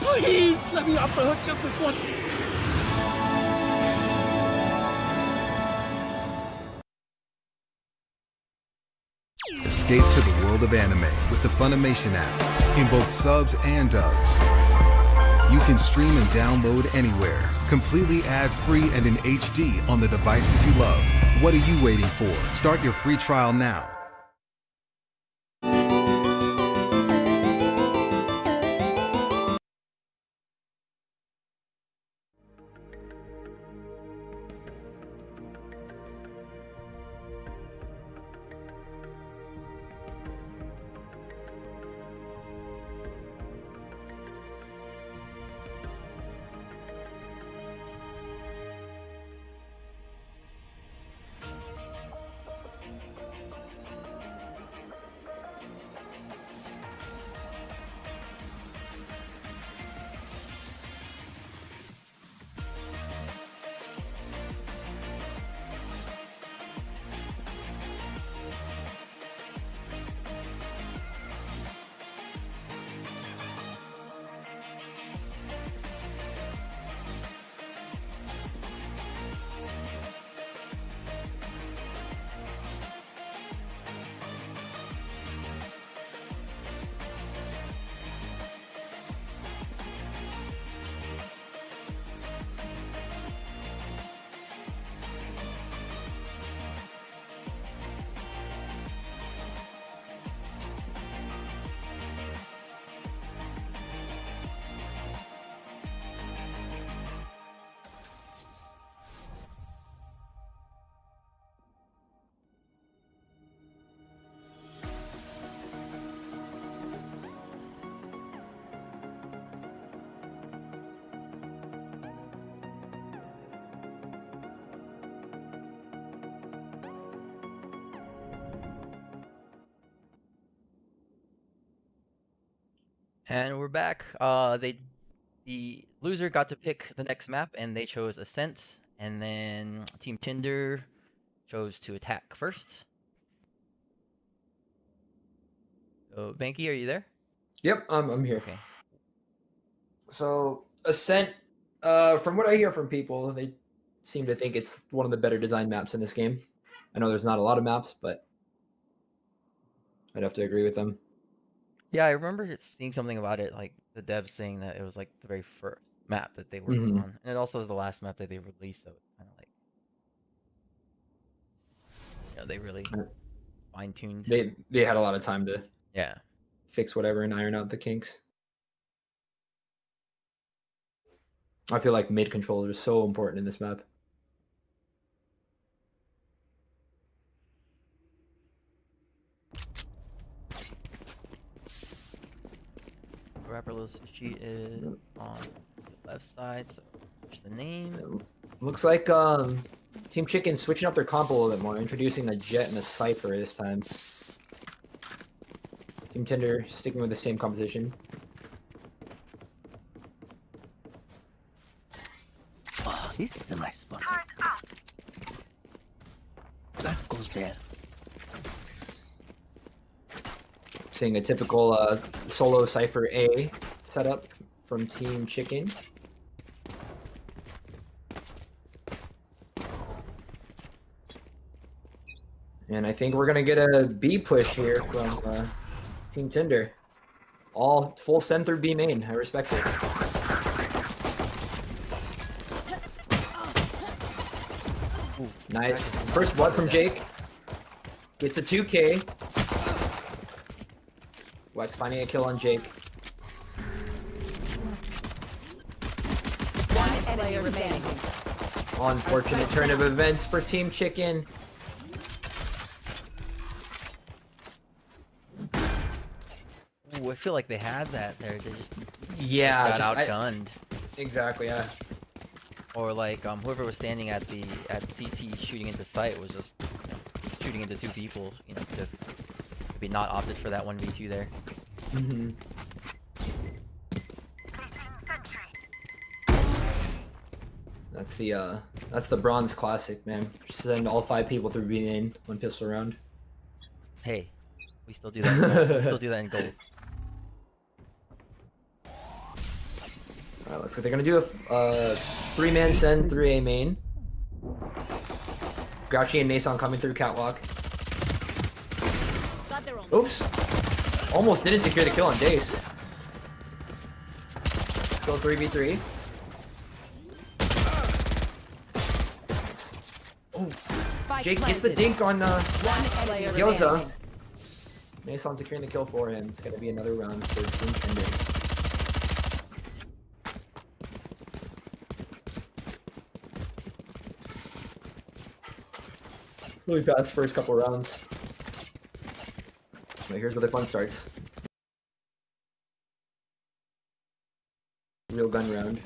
Please, let me off the hook just this once.
Escape to the world of anime with the Funimation app in both subs and dubs. You can stream and download anywhere, completely ad-free and in HD on the devices you love. What are you waiting for? Start your free trial now.
And we're back. The loser got to pick the next map, and they chose Ascent. And then Team Tinder chose to attack first. So, Banky, are you there?
Yep, I'm here.
Okay.
So Ascent, from what I hear from people, they seem to think it's one of the better designed maps in this game. I know there's not a lot of maps, but I'd have to agree with them.
Yeah, I remember seeing something about it, like the devs saying that it was like the very first map that they worked on, and it also was the last map that they released. So it's kind of like, they really fine tuned.
They had a lot of time to fix whatever and iron out the kinks. I feel like mid controls are so important in this map.
Rapperless sheet is on the left side, so push the name.
Looks like Team Chicken switching up their comp a little bit more, introducing a Jet and a Cypher this time. Team Tinder sticking with the same composition.
Oh, this is a nice spot. That goes there.
Seeing a typical solo Cypher A setup from Team Chicken. And I think we're gonna get a B push here from Team Tinder. All full send through B main. I respect it. Ooh, nice. First blood from Jake. Gets a 2K. Wax finding a kill on Jake.
One enemy remaining.
Unfortunate turn of events for Team Chicken.
Ooh, I feel like they had that there. They just
got
outgunned.
Exactly, yeah.
Or like whoever was standing at CT shooting into sight was just shooting into two people. To be not opted for that 1v2 there.
Mm-hmm. That's the bronze classic, man. Send all 5 people through being in 1 pistol round.
Hey, we still do that. In gold. We still do that in gold.
Alright, looks like they're gonna do a 3-man send through A main. Grouchy and Nason coming through catwalk. Oops. Almost didn't secure the kill on Dace. Still 3v3. Oh, Jake gets the dink on Gyoza. Nason securing the kill for him. It's gonna be another round for Team Tinder. Really fast first couple rounds. But here's where the fun starts. Real gun round.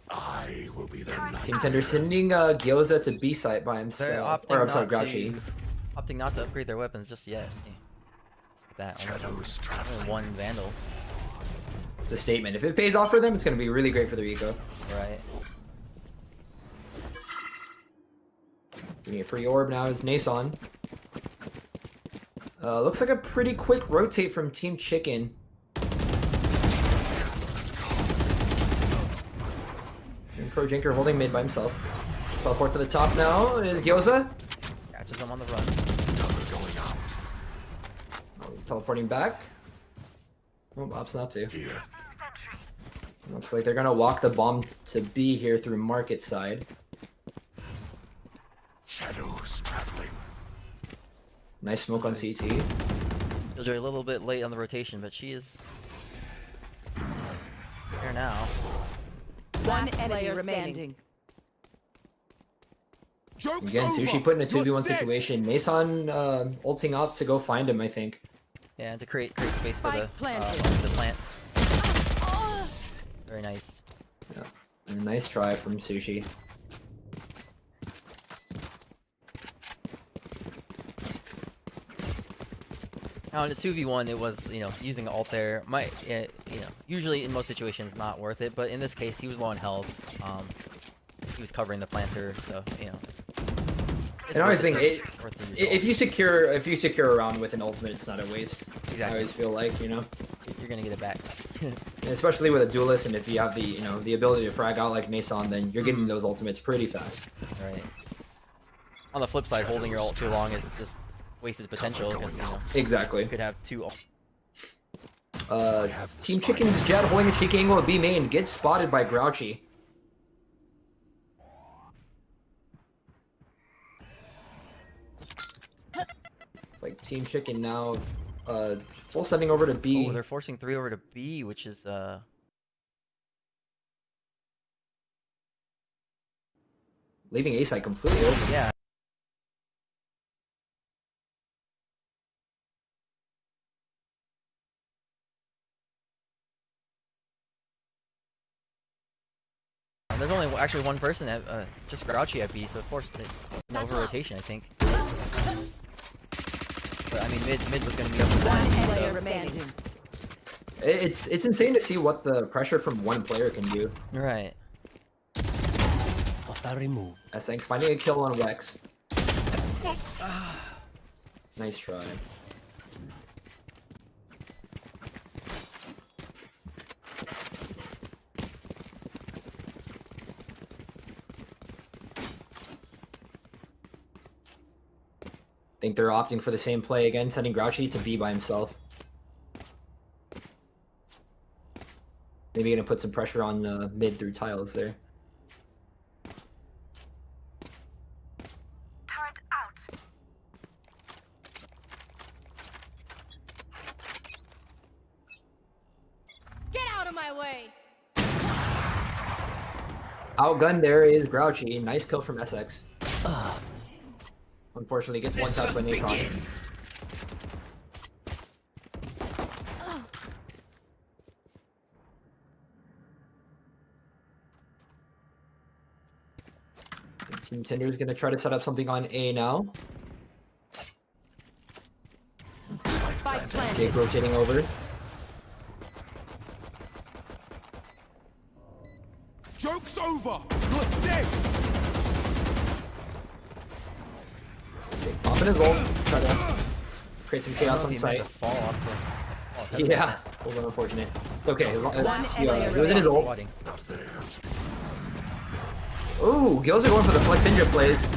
I will be there.
Team Tinder sending Gyoza to B site by himself. Or I'm sorry, Grouchy.
Opting not to upgrade their weapons just yet. That only one Vandal.
It's a statement. If it pays off for them, it's going to be really great for their ego.
Right.
Getting a free orb now is Nason. Looks like a pretty quick rotate from Team Chicken. And Pro Jinker holding mid by himself. Teleport to the top now is Gyoza.
Catches him on the run.
Teleporting back. Oh, opts not to. Looks like they're gonna walk the bomb to B here through market side.
Shadows traveling.
Nice smoke on CT.
Killjoy a little bit late on the rotation, but she is here now.
One enemy remaining.
Again, Sushi put in a 2v1 situation. Nason ulting out to go find him, I think.
Yeah, to create space for the plant. Very nice.
Yeah. Nice try from Sushi.
Now in the 2v1, it was, you know, using ult there. Usually in most situations not worth it, but in this case he was low on health. He was covering the planter, so you know.
And I always think if you secure a round with an ultimate, it's not a waste.
Exactly.
I always feel like, you know,
you're gonna get it back.
And especially with a duelist, and if you have the ability to frag out like Nason, then you're getting those ultimates pretty fast.
Right. On the flip side, holding your ult too long is just wasted potential. Because, you know,
exactly.
You could have 2 ult.
Team Chicken's Jet holding a cheek angle at B main gets spotted by Grouchy. It's like Team Chicken now full sending over to B.
Oh, they're forcing 3 over to B, which is
leaving A side completely open.
Yeah. There's only actually one person at just Grouchy at B, so of course an over rotation, I think. But I mean, mid was going to be up to that. So.
It's insane to see what the pressure from one player can do.
Right.
Thanks finding a kill on Wex. Nice try. Think they're opting for the same play again, sending Grouchy to B by himself. Maybe gonna put some pressure on mid through tiles there.
Turret out.
Get out of my way.
Outgunned there is Grouchy. Nice kill from SX. Unfortunately, gets one touch by Nason. Team Tinder is going to try to set up something on A now. Jake rotating over.
Joke's over! You're dead!
Jake popping his ult. Try to create some chaos on site. Yeah, a little unfortunate. It's okay. He was in his ult. Ooh, Gills are going for the flex ninja plays.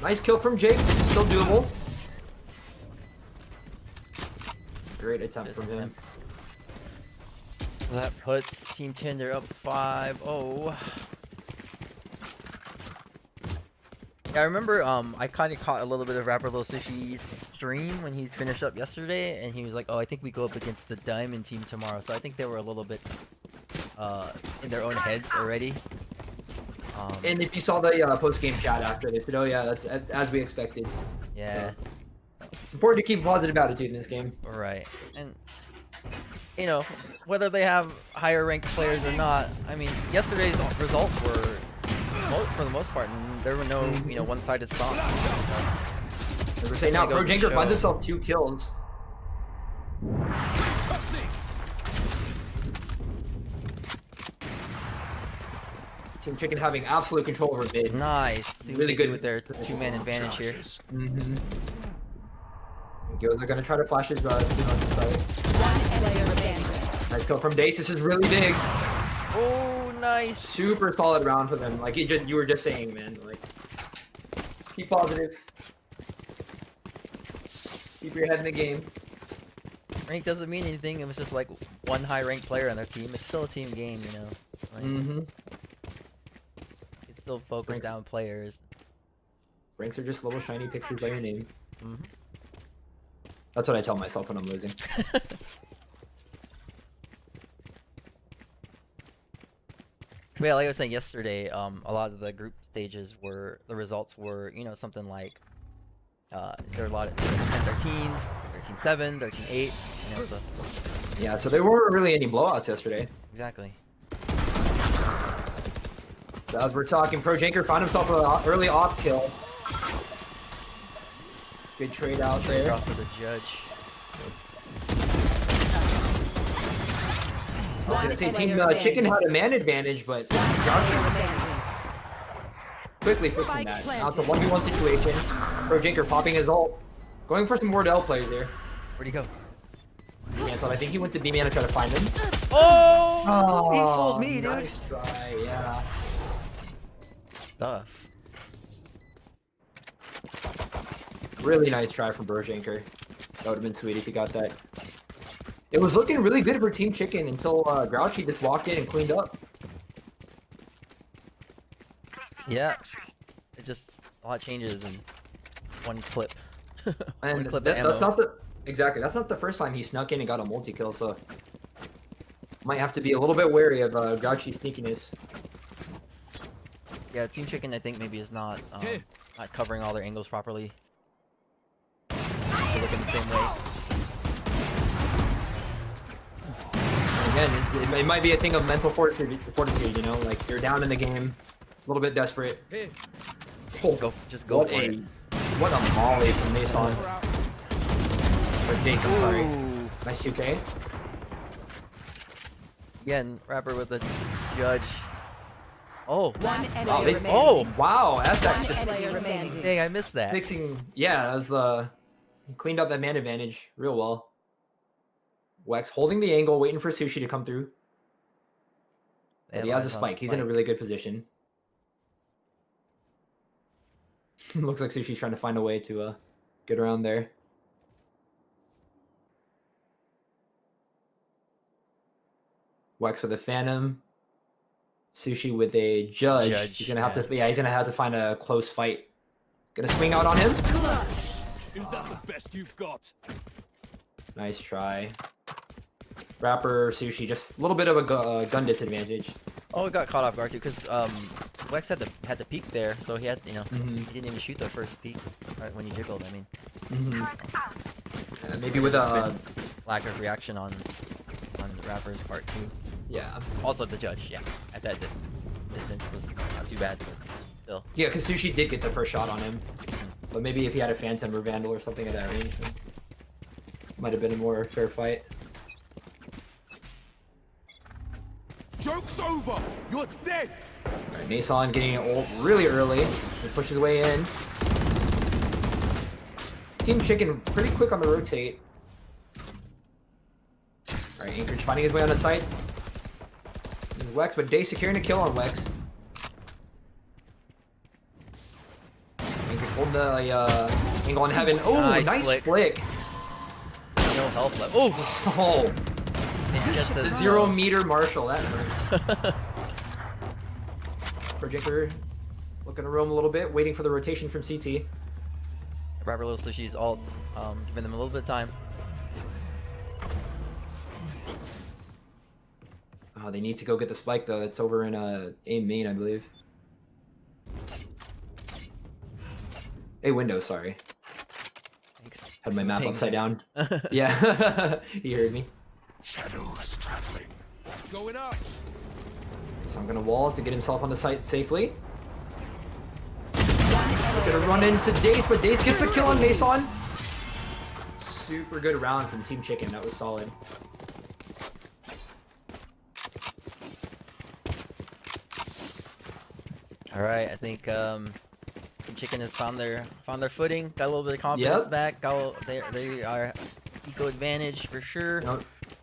Nice kill from Jake. This is still doable. Great attempt from him.
That puts Team Tinder up 5-0. Yeah, I remember I kind of caught a little bit of Rapper Lil Sushi's stream when he finished up yesterday, and he was like, "Oh, I think we go up against the Diamond team tomorrow." So I think they were a little bit in their own heads already.
And if you saw the post-game chat after, they said, "Oh yeah, that's as we expected."
Yeah.
It's important to keep a positive attitude in this game.
Right. And you know, whether they have higher ranked players or not, I mean, yesterday's results were, for the most part, and there were no, you know, one-sided stops.
As we're saying now, Pro Janker finds himself 2 kills. Team Chicken having absolute control over mid.
Nice.
Really good
with their 2-man advantage here.
Gills are gonna try to flash his side. Nice kill from Dace. This is really big.
Oh, nice.
Super solid round for them. Like you were just saying, man. Like, keep positive. Keep your head in the game.
Rank doesn't mean anything. It was just like one high-ranked player on their team. It's still a team game, you know. Like, it's still focused down players.
Ranks are just little shiny pictures by your name. That's what I tell myself when I'm losing.
Yeah, like I was saying yesterday, a lot of the group stages the results were, you know, something like, there were a lot of 10-13, 13-7, 13-8, you know, so.
Yeah, so there weren't really any blowouts yesterday.
Exactly.
So as we're talking, Pro Janker found himself an early off kill. Good trade out there.
Off for the judge.
Team Chicken had a man advantage, but quickly fixing that. Now it's a 1v1 situation. Pro Janker popping his ult. Going for some Wardell plays there.
Where'd he go?
Cancelled. I think he went to B-man to try to find him.
Oh! He fooled me, dude.
Nice try, yeah.
Stuff.
Really nice try from Pro Janker. That would have been sweet if he got that. It was looking really good for Team Chicken until Grouchy just walked in and cleaned up.
Yeah. It just, a lot changes in one clip.
And that's not the... Exactly, that's not the first time he snuck in and got a multi-kill, so... Might have to be a little bit wary of Grouchy's sneakiness.
Yeah, Team Chicken, I think, maybe is not covering all their angles properly. They're looking the same way.
Again, it might be a thing of mental fortitude, you know? Like, you're down in the game, a little bit desperate.
Oh, just go for it.
What a molly from Mason. Or Jake, I'm sorry. Nice 2K.
Again, Rapper with a judge. Oh.
Wow, SX just...
Dang, I missed that.
Fixing... Yeah, that was the... He cleaned up that man advantage real well. Wex holding the angle, waiting for Sushi to come through. But he has a spike. He's in a really good position. Looks like Sushi's trying to find a way to get around there. Wex with a Phantom. Sushi with a Judge. He's gonna have to, he's gonna have to find a close fight. Gonna swing out on him.
Is that the best you've got?
Nice try. Rapper, Sushi, just a little bit of a gun disadvantage.
Oh, it got caught off guard too, because Wex had the peek there, so he had, you know, he didn't even shoot the first peek right when he jiggled. I mean,
maybe with a
lack of reaction on Rapper's part too.
Yeah.
Also the judge, yeah, at that distance was not too bad, but still.
Yeah, because Sushi did get the first shot on him, but maybe if he had a Phantom or Vandal or something at that range, might have been a more fair fight.
Joke's over! You're dead!
Alright, Nason getting an ult really early. He pushes his way in. Team Chicken pretty quick on the rotate. Alright, Anchorage finding his way on the site. Wex, but Day securing a kill on Wex. Anchorage holding the angle on Heaven. Oh, nice flick.
No health left. Oh!
The 0 meter Marshall, that hurts. Projector looking to roam a little bit, waiting for the rotation from CT.
Rapper Little Sushi's ult, giving them a little bit of time.
Oh, they need to go get the spike though. It's over in aim main, I believe. A window, sorry. Thanks. Had my map upside down. Yeah, you heard me.
Shadows traveling. Going up.
So I'm gonna wall to get himself on the site safely. We're gonna run into Dace, but Dace gets the kill on Mason. Super good round from Team Chicken. That was solid.
All right, I think Team Chicken has found their footing. Got a little bit of confidence back. They are eco advantage for sure.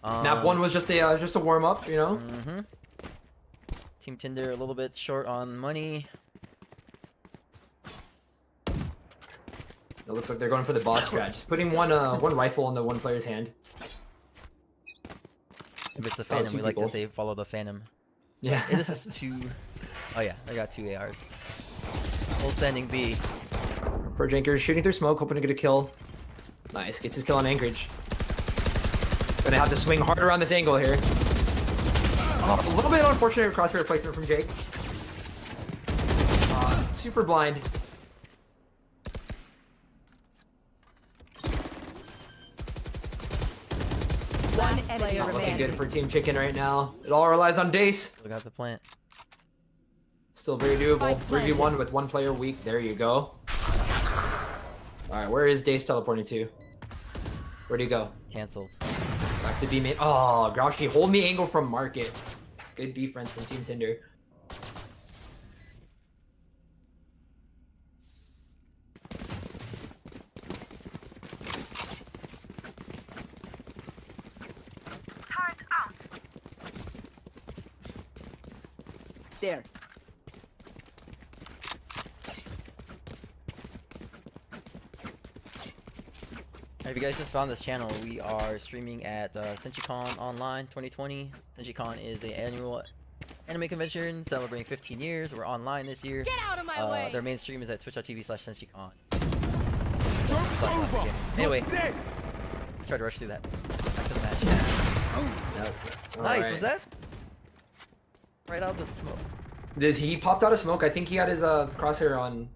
Map 1 was just a warm up, you know.
Team Tinder a little bit short on money.
It looks like they're going for the boss strat. Just putting one rifle in the one player's hand.
If it's the Phantom, we like to say follow the Phantom.
Yeah.
This is 2. Oh yeah, I got 2 ARs. Full standing B.
Pro Janker shooting through smoke, hoping to get a kill. Nice, gets his kill on Anchorage. Gonna have to swing harder on this angle here. Oh, a little bit unfortunate crosshair placement from Jake. Super blind.
One enemy
Not looking good for Team Chicken right now. It all relies on Dace.
Still got the plant.
Still very doable. 3v1 with one player weak. There you go. Alright, where is Dace teleporting to? Where'd he go?
Cancelled.
Back to B main. Oh, Grouchy, hold me angle from Market. Good defense from Team Tinder.
There.
If you guys just found this channel, we are streaming at Senshi Con Online 2020. Senshi Con is an annual anime convention celebrating 15 years. We're online this year.
Get out of my way!
Their main stream is at twitch.tv/SenshiCon.
Joke's over!
Anyway, try to rush through that. Back to the match. Nice, was that? Right out the smoke.
He popped out of smoke. I think he had his crosshair on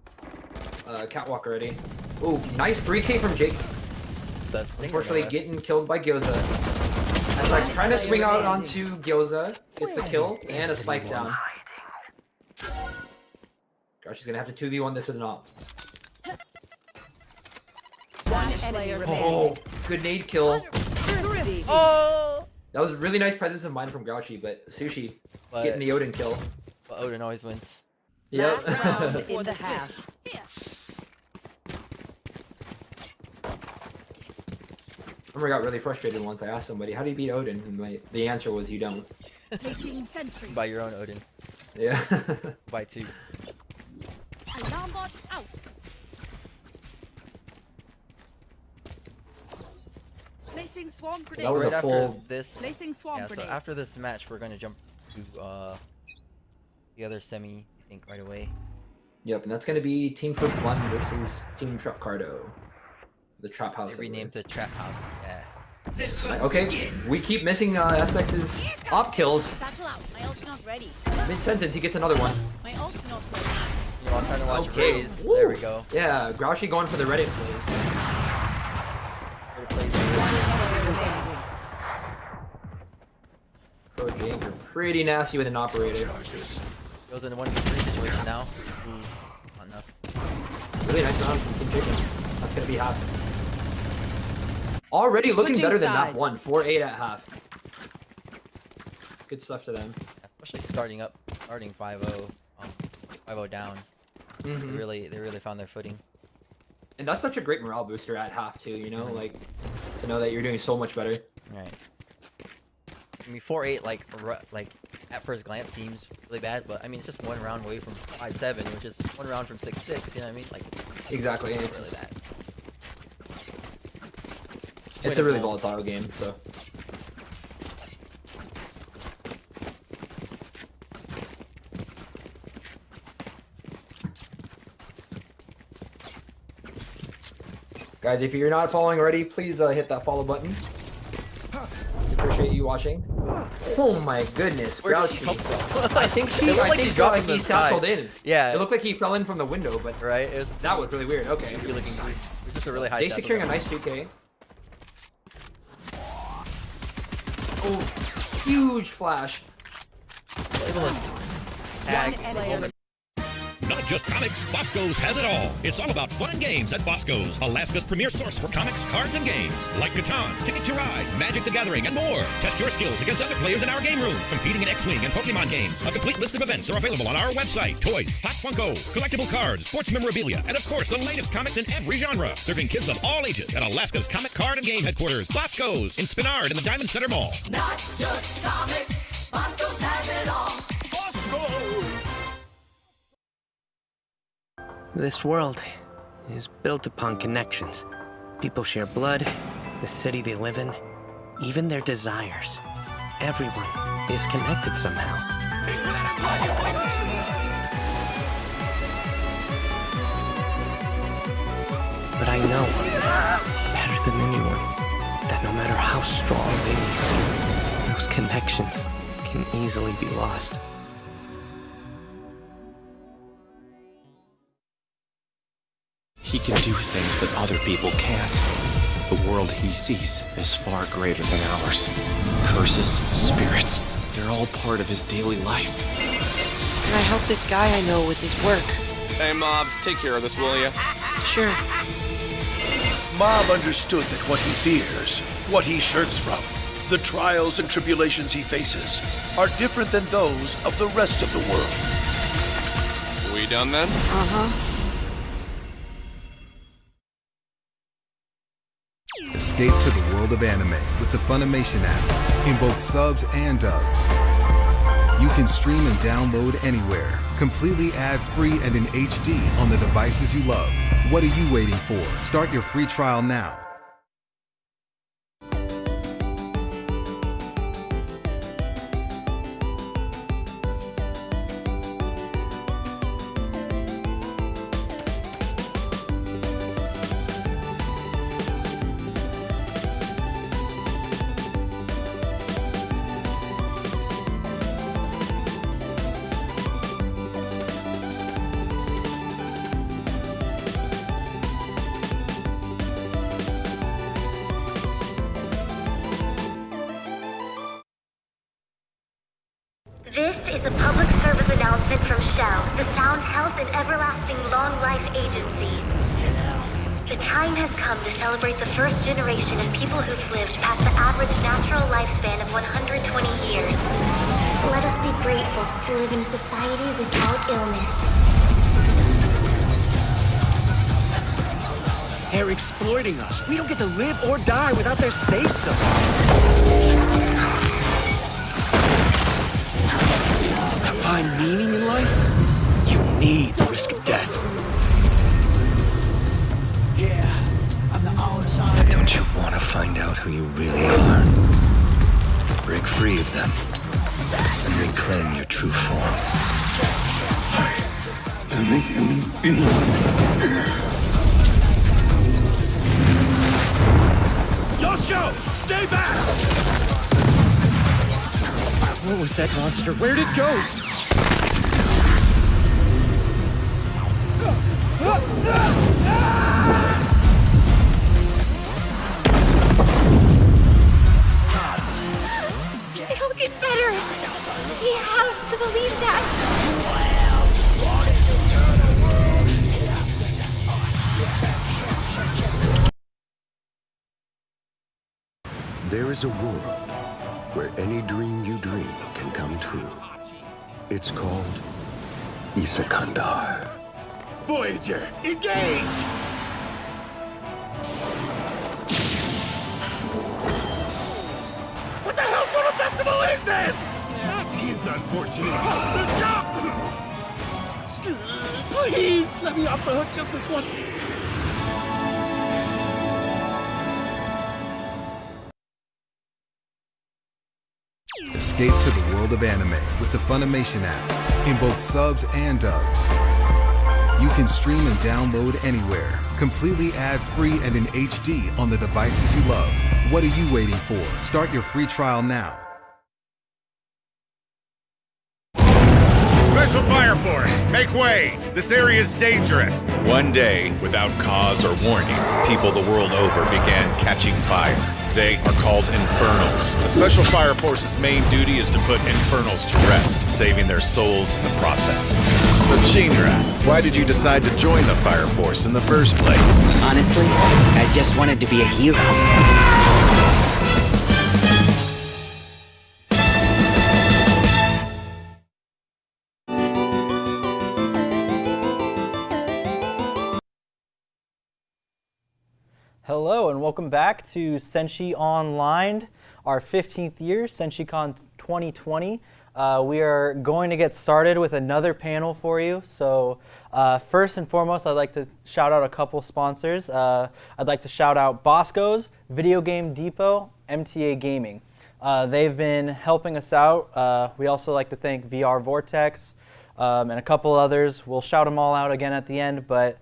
catwalk already. Ooh, nice 3K from Jake. Unfortunately, getting killed by Gyoza. SX trying to swing out onto Gyoza. Gets the kill and a spike down. Gosh, he's gonna have to 2v1 this with an op.
One enemy remaining.
Oh, good nade kill.
Thrifty.
Oh!
That was really nice presence of mind from Grouchy, but Sushi getting the Odin kill.
But Odin always wins.
Yep.
Last round in the half.
I remember I got really frustrated once. I asked somebody, how do you beat Odin? And the answer was, you don't.
By your own Odin.
Yeah.
By 2.
Alarm bot out. Placing swarm grenade.
That was
right
a
after
full...
this.
Placing swarm
Yeah, so
grenade.
after this match, we're gonna jump to the other semi, I think, right away.
Yep, and that's going to be Team for Fun versus Team Trap Cardo. The Trap House.
They renamed to Trap House, yeah.
Okay, we keep missing SX's op kills.
Satchel out. My ult's not ready.
Mid-sentence, he gets another one.
My ult's not ready.
You know, I'm trying to watch
Okay,
Raze. There we go.
Yeah, Grouchy going for the Reddit plays. Pro Jake, you're pretty nasty with an operator.
Goes in a 1v3 situation now. Ooh, not enough.
Really nice round from Team Chicken. That's gonna be half. Already looking
Switching
better than map
sides.
1. 4-8 at half. Good stuff to them.
Especially starting 5-0, 5-0 down. They really found their footing.
And that's such a great morale booster at half too, you know, like to know that you're doing so much better.
Right. I mean, 4-8 like at first glance seems really bad, but I mean it's just one round away from 5-7, which is one round from 6-6. You know what I mean? Like
Exactly.
It's
It's
really bad.
It's a really volatile game, so. Guys, if you're not following already, please hit that follow button. Appreciate you watching. Oh my goodness,
Where did she
Grouchy.
come from?
I think he satcheled in.
Yeah.
It looked like he fell in from the window, but
right.
That was really weird. Okay.
It was just a really high.
They securing a nice 2K. Oh, huge flash.
Not just comics, Bosco's has it all. It's all about fun and games at Bosco's, Alaska's premier source for comics, cards, and games. Like Catan, Ticket to Ride, Magic the Gathering, and more. Test your skills against other players in our game room, competing in X-Wing and Pokemon games. A complete list of events are available on our website. Toys, Hot Funko, collectible cards, sports memorabilia, and of course, the latest comics in every genre. Serving kids of all ages at Alaska's comic, card, and game headquarters, Bosco's, in Spinard in the Diamond Center Mall.
Not just comics, Bosco's has it all. Bosco!
This world is built upon connections. People share blood, the city they live in, even their desires. Everyone is connected somehow. But I know, better than anyone, that no matter how strong they may seem, those connections can easily be lost.
He can do things that other people can't. The world he sees is far greater than ours. Curses, spirits, they're all part of his daily life.
Can I help this guy I know with his work?
Hey, Mob, take care of this, will ya?
Sure.
Mob understood that what he fears, what he shirks from, the trials and tribulations he faces, are different than those of the rest of the world.
We done then?
Uh-huh.
Escape to the world of anime with the Funimation app in both subs and dubs. You can stream and download anywhere, completely ad-free and in HD on the devices you love. What are you waiting for? Start your free trial now.
This is a public service announcement from Shell, the Sound Health and Everlasting Long Life Agency. The time has come to celebrate the first generation of people who've lived past the average natural lifespan of 120 years.
Let us be grateful to live in a society without illness.
They're exploiting us. We don't get to live or die without their say-so. To find meaning in life, you need the risk of death.
Don't you want to find out who you really are? Break free of them and reclaim your true form. I am a human being.
Yoshiko! Stay back! What was that monster? Where'd it go?
It'll get better. We have to believe that.
There is a world where any dream you dream can come true. It's called Isakandar.
Voyager, engage! What the hell sort of festival is this? That is unfortunate. Please, let me off the hook just this once.
Escape to the world of anime with the Funimation app in both subs and dubs. You can stream and download anywhere, completely ad-free and in HD on the devices you love. What are you waiting for? Start your free trial now.
Special Fire Force, make way! This area is dangerous. One day, without cause or warning, people the world over began catching fire. They are called Infernals. The Special Fire Force's main duty is to put Infernals to rest, saving their souls in the process. So Shinra, why did you decide to join the Fire Force in the first place?
Honestly, I just wanted to be a hero.
Hello and welcome back to Senshi Online, our 15th year, Senshi Con 2020. We are going to get started with another panel for you. So first and foremost, I'd like to shout out a couple sponsors. I'd like to shout out Bosco's, Video Game Depot, MTA Gaming. They've been helping us out. We also like to thank VR Vortex and a couple others. We'll shout them all out again at the end, but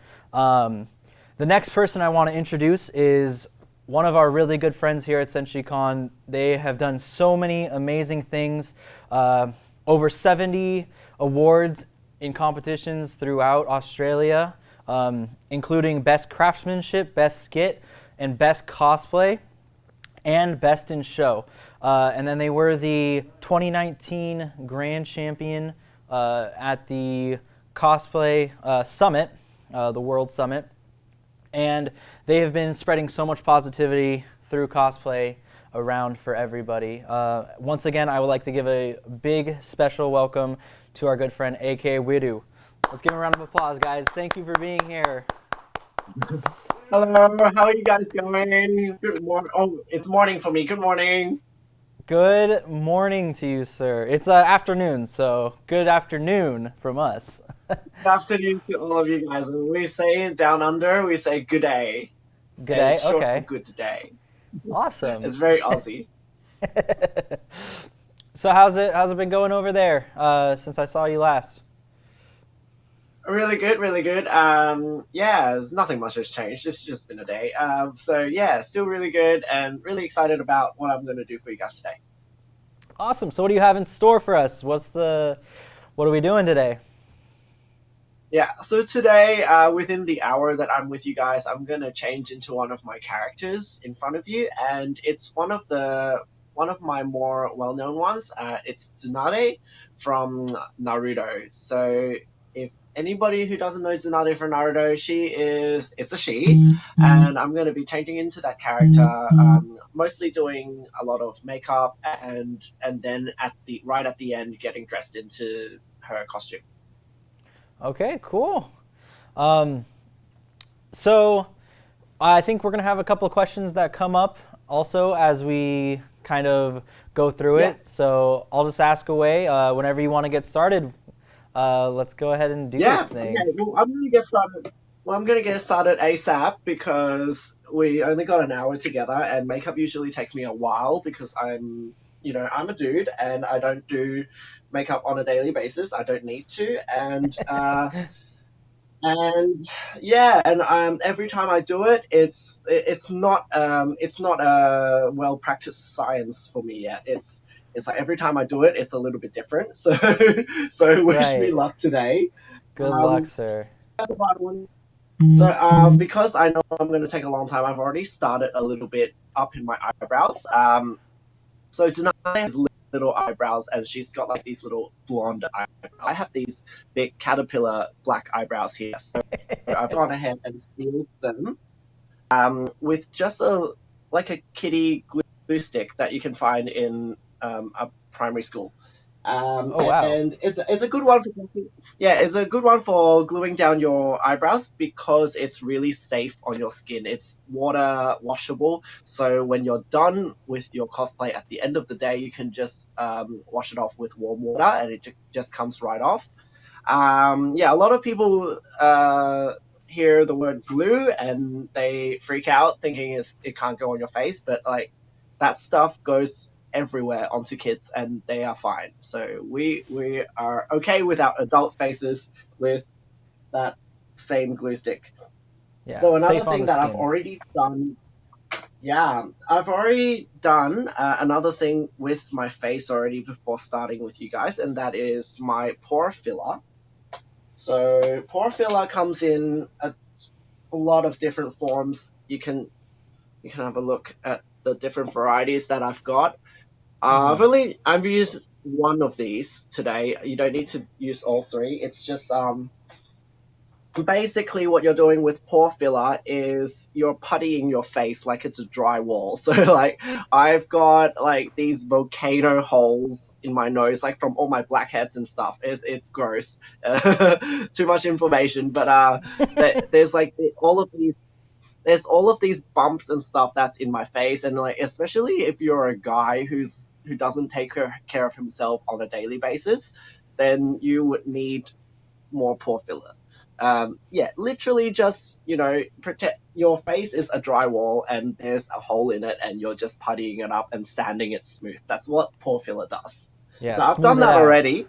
the next person I want to introduce is one of our really good friends here at Senshi Con. They have done so many amazing things, over 70 awards in competitions throughout Australia, including Best Craftsmanship, Best Skit, and Best Cosplay, and Best in Show. And then they were the 2019 Grand Champion
at the Cosplay Summit, the World Summit, and they have been spreading so much positivity through cosplay around for everybody. Once again, I would like to give a big special welcome to our good friend, aka Wirru. Let's give him a round of applause, guys. Thank you for being here.
Hello, how are you guys going? Good morning. Oh, it's morning for me. Good morning.
Good morning to you, sir. It's afternoon, so good afternoon from us.
Good afternoon to all of you guys. When we say down under, we say good day.
Good day,
it's short
okay.
for good day.
Awesome.
It's very Aussie.
So how's it been going over there since I saw you last?
Really good, really good. Yeah, there's nothing much has changed. It's just been a day. So yeah, still really good and really excited about what I'm going to do for you guys today.
Awesome. So what do you have in store for us? What are we doing today?
Yeah, so today, within the hour that I'm with you guys, I'm going to change into one of my characters in front of you, and it's one of my more well-known ones. It's Tsunade from Naruto. So if anybody who doesn't know Tsunade from Naruto, it's a she, and I'm going to be changing into that character, mostly doing a lot of makeup, and then right at the end, getting dressed into her costume.
Okay, cool. So I think we're going to have a couple of questions that come up also as we kind of go through it. So I'll just ask away whenever you want to get started. Let's go ahead and do this thing.
Okay. Well, I'm going to get started. Well, I'm going to get started ASAP because we only got an hour together, and makeup usually takes me a while because I'm a dude and I don't do makeup on a daily basis. I don't need to, and every time I do it, it's not a well practiced science for me yet. It's like every time I do it, it's a little bit different. So wish me luck today.
Good luck, sir.
So because I know I'm going to take a long time, I've already started a little bit up in my eyebrows. So tonight has little eyebrows, and she's got like these little blonde eyebrows. I have these big caterpillar black eyebrows here, so I've gone ahead and sealed them with just a kitty glue stick that you can find in a primary school.
Oh wow!
And it's a good one. It's a good one for gluing down your eyebrows because it's really safe on your skin. It's water washable, so when you're done with your cosplay at the end of the day, you can just wash it off with warm water, and it just comes right off. A lot of people hear the word glue and they freak out thinking it can't go on your face, but like that stuff goes everywhere onto kids and they are fine. So we are okay with our adult faces with that same glue stick.
Yeah,
so another thing that I've already done another thing with my face already before starting with you guys, and that is my pore filler. So pore filler comes in a lot of different forms. You can have a look at the different varieties that I've got. I've used one of these today. You don't need to use all three. It's just basically what you're doing with pore filler is you're puttying your face like it's a dry wall. So like I've got like these volcano holes in my nose, like from all my blackheads and stuff. It's gross. Too much information, but there's like all of these bumps and stuff that's in my face, and like especially if you're a guy who doesn't take care of himself on a daily basis, then you would need more pore filler. Literally just protect your face is a drywall and there's a hole in it and you're just puttying it up and sanding it smooth. That's what pore filler does.
Yeah,
so I've done that already.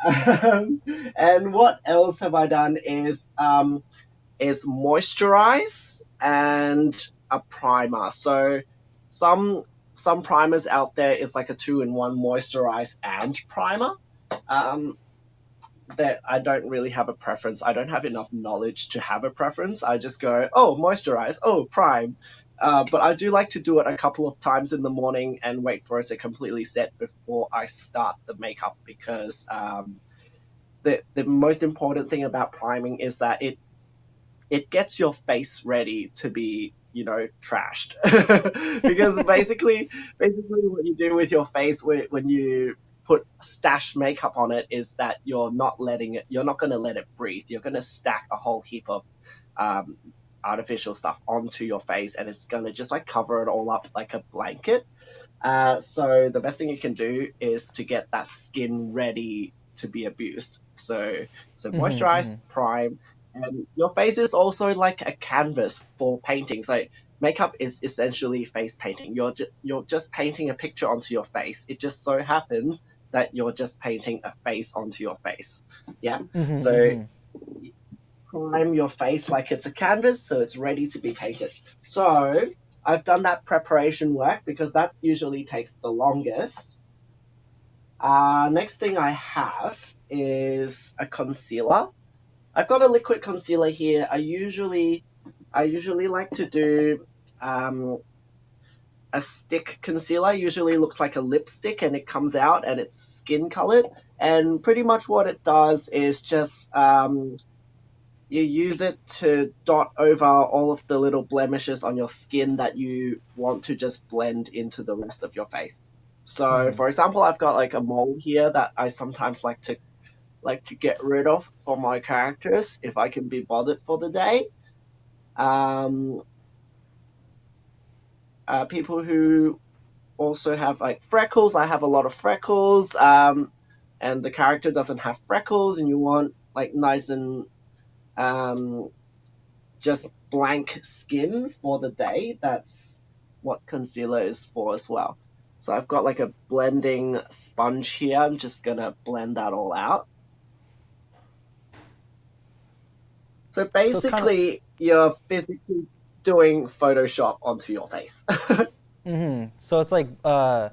And what else have I done is moisturize and a primer. So some primers out there is like a 2-in-1 moisturize and primer. That I don't really have a preference. I don't have enough knowledge to have a preference. I just go, oh, moisturize, oh, prime. But I do like to do it a couple of times in the morning and wait for it to completely set before I start the makeup, because the most important thing about priming is that it gets your face ready to be, trashed. Because basically what you do with your face when you put stash makeup on it is that you're not going to let it breathe. You're going to stack a whole heap of artificial stuff onto your face, and it's going to just like cover it all up like a blanket. So the best thing you can do is to get that skin ready to be abused. So moisturize, prime, and your face is also like a canvas for paintings. Like makeup is essentially face painting. You're just painting a picture onto your face. It just so happens that you're just painting a face onto your face. Yeah. So prime your face like it's a canvas, so it's ready to be painted. So I've done that preparation work because that usually takes the longest. Next thing I have is a concealer. I've got a liquid concealer here. I usually like to do a stick concealer. Usually looks like a lipstick, and it comes out and it's skin colored. And pretty much what it does is just you use it to dot over all of the little blemishes on your skin that you want to just blend into the rest of your face. So, for example, I've got like a mole here that I sometimes like to get rid of for my characters if I can be bothered for the day. People who also have like freckles, I have a lot of freckles, and the character doesn't have freckles, and you want like nice and just blank skin for the day. That's what concealer is for as well. So I've got like a blending sponge here. I'm just gonna blend that all out. So basically, you're physically doing Photoshop onto your face.
So it's like kind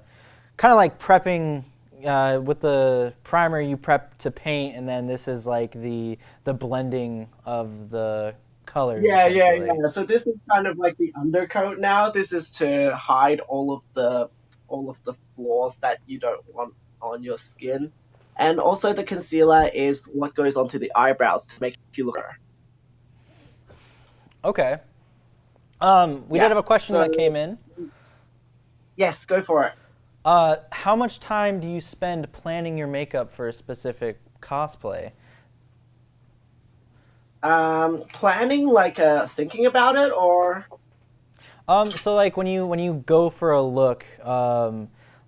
of like prepping. With the primer, you prep to paint, and then this is like the blending of the colors.
Yeah. So this is kind of like the undercoat now. This is to hide all of the flaws that you don't want on your skin. And also the concealer is what goes onto the eyebrows to make you look better.
Okay. We did have a question that came in.
Yes, go for it.
How much time do you spend planning your makeup for a specific cosplay?
Planning, like thinking about it, or?
So like when you go for a look,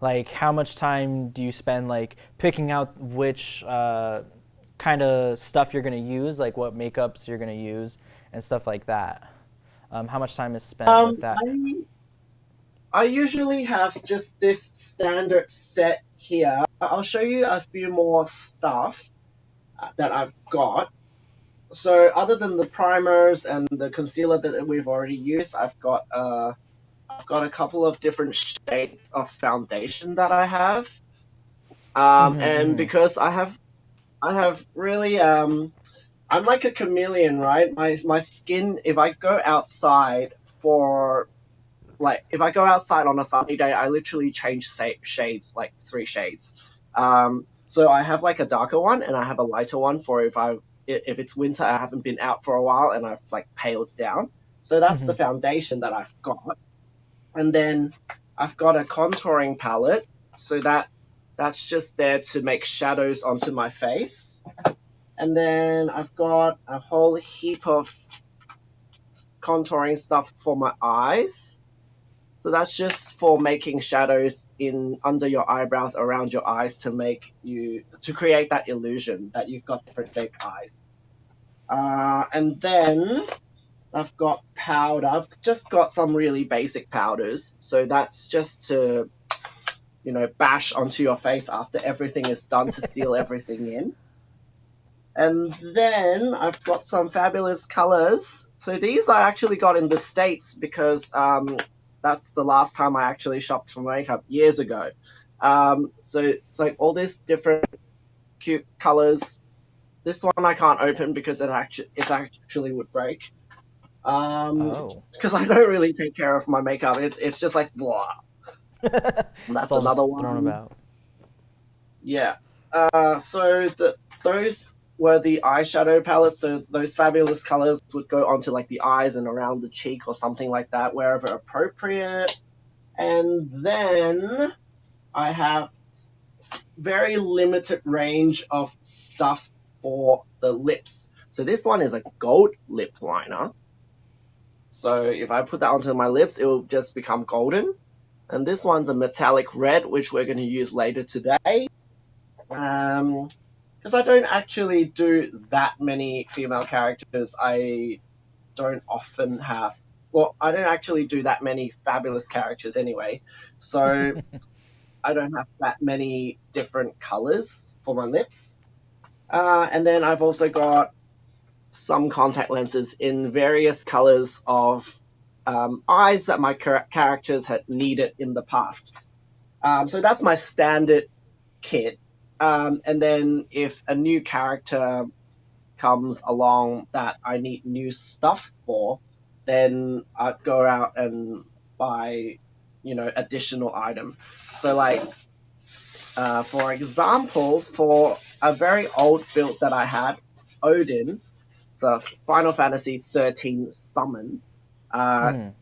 like how much time do you spend like picking out which kind of stuff you're gonna use, like what makeups you're gonna use and stuff like that? How much time is spent with that?
I usually have just this standard set here. I'll show you a few more stuff that I've got. So other than the primers and the concealer that we've already used, I've got a couple of different shades of foundation that I have. And because I have really I'm like a chameleon, right? My skin, if I go outside if I go outside on a sunny day, I literally change shades, like 3 shades. So I have like a darker one, and I have a lighter one for if it's winter, I haven't been out for a while, and I've like paled down. So that's the foundation that I've got. And then I've got a contouring palette, so that's just there to make shadows onto my face. And then I've got a whole heap of contouring stuff for my eyes. So that's just for making shadows under your eyebrows, around your eyes, to create that illusion that you've got different shaped eyes. And then I've got powder. I've just got some really basic powders. So that's just to, bash onto your face after everything is done to seal everything in. And then I've got some fabulous colors. So these I actually got in the States because that's the last time I actually shopped for makeup, years ago. So it's like all these different cute colors. This one I can't open because it actually would break.
Oh.
Because I don't really take care of my makeup. It's just like blah. And that's
It's all
another
just
one.
thrown about.
Yeah. So those were the eyeshadow palettes. So those fabulous colors would go onto like the eyes and around the cheek or something like that, wherever appropriate. And then I have very limited range of stuff for the lips. So this one is a gold lip liner. So if I put that onto my lips, it will just become golden. And this one's a metallic red, which we're going to use later today. Because I don't actually do that many female characters. I don't often have. Well, I don't actually do that many fabulous characters anyway. So I don't have that many different colors for my lips. And then I've also got some contact lenses in various colors of eyes that my characters had needed in the past. So that's my standard kit. And then if a new character comes along that I need new stuff for, then I'd go out and buy, additional item. So like, for example, for a very old build that I had, Odin, so Final Fantasy 13 summon,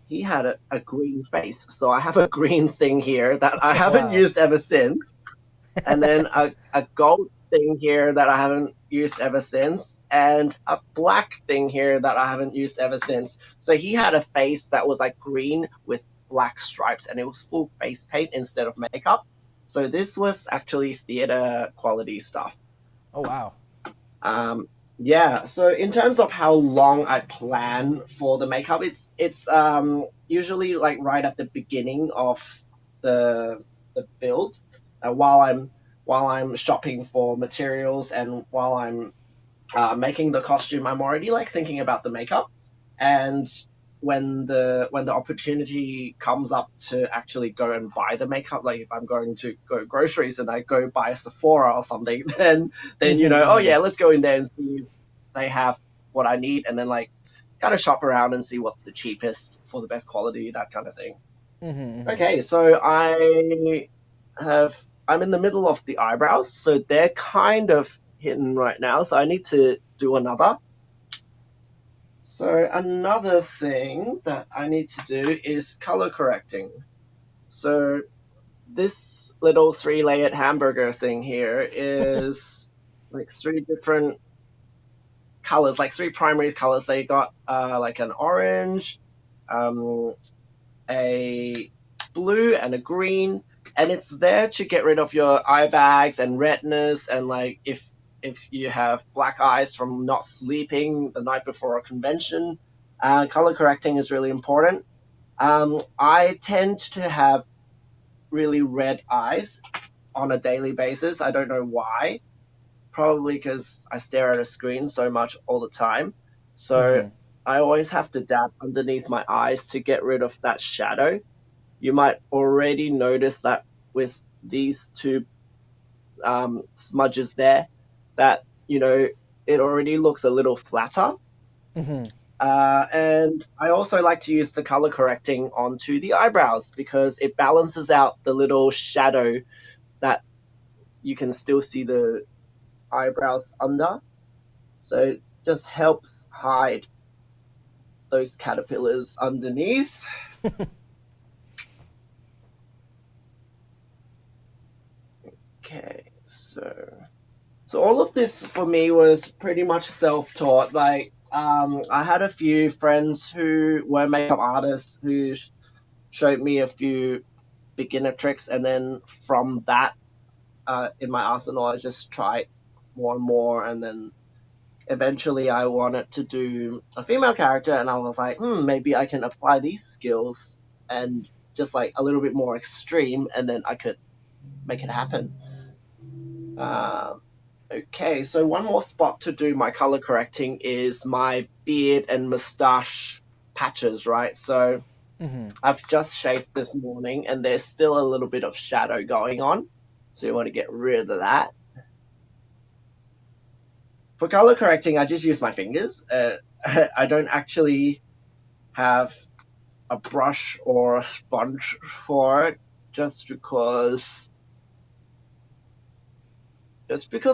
he had a green face. So I have a green thing here that I haven't used ever since. And then a gold thing here that I haven't used ever since, and a black thing here that I haven't used ever since. So he had a face that was like green with black stripes, and it was full face paint instead of makeup. So this was actually theater quality stuff.
Oh, wow.
Yeah, so in terms of how long I plan for the makeup, it's usually like right at the beginning of the build, while I'm shopping for materials and while I'm making the costume, I'm already like thinking about the makeup. And when the opportunity comes up to actually go and buy the makeup, like if I'm going to go groceries and I go buy a Sephora or something, then oh yeah, let's go in there and see if they have what I need, and then like kind of shop around and see what's the cheapest for the best quality, that kind of thing. Okay, so I'm in the middle of the eyebrows, so they're kind of hidden right now, so I need to do another. So another thing that I need to do is color correcting. So this little 3-layered hamburger thing here is like 3 different colors, like 3 primary colors. They got like an orange, a blue, and a green, and it's there to get rid of your eye bags and redness, and like if you have black eyes from not sleeping the night before a convention, color correcting is really important. I tend to have really red eyes on a daily basis. I don't know why. Probably because I stare at a screen so much all the time. So I always have to dab underneath my eyes to get rid of that shadow. You might already notice that with these 2 smudges there, that, it already looks a little flatter. And I also like to use the color correcting onto the eyebrows because it balances out the little shadow that you can still see the eyebrows under. So it just helps hide those caterpillars underneath. Okay, so all of this for me was pretty much self-taught. Like, I had a few friends who were makeup artists who showed me a few beginner tricks, and then from that, in my arsenal, I just tried more and more, and then eventually I wanted to do a female character, and I was like, maybe I can apply these skills and just like a little bit more extreme, and then I could make it happen. Okay, so one more spot to do my color correcting is my beard and mustache patches, right? So I've just shaved this morning, and there's still a little bit of shadow going on, so you want to get rid of that. For color correcting, I just use my fingers. I don't actually have a brush or a sponge for it, just because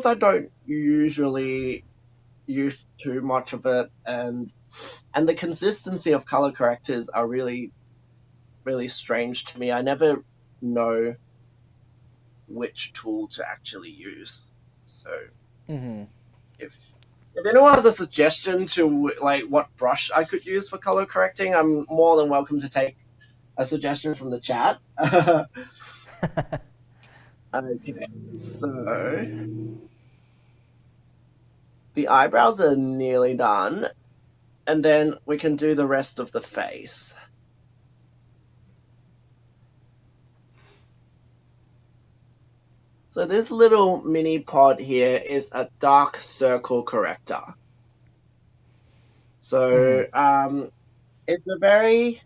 I don't usually use too much of it, and the consistency of color correctors are really strange to me. I never know which tool to actually use. So if anyone has a suggestion to like what brush I could use for color correcting, I'm more than welcome to take a suggestion from the chat. Okay, so the eyebrows are nearly done, and then we can do the rest of the face. So this little mini pod here is a dark circle corrector. So it's a very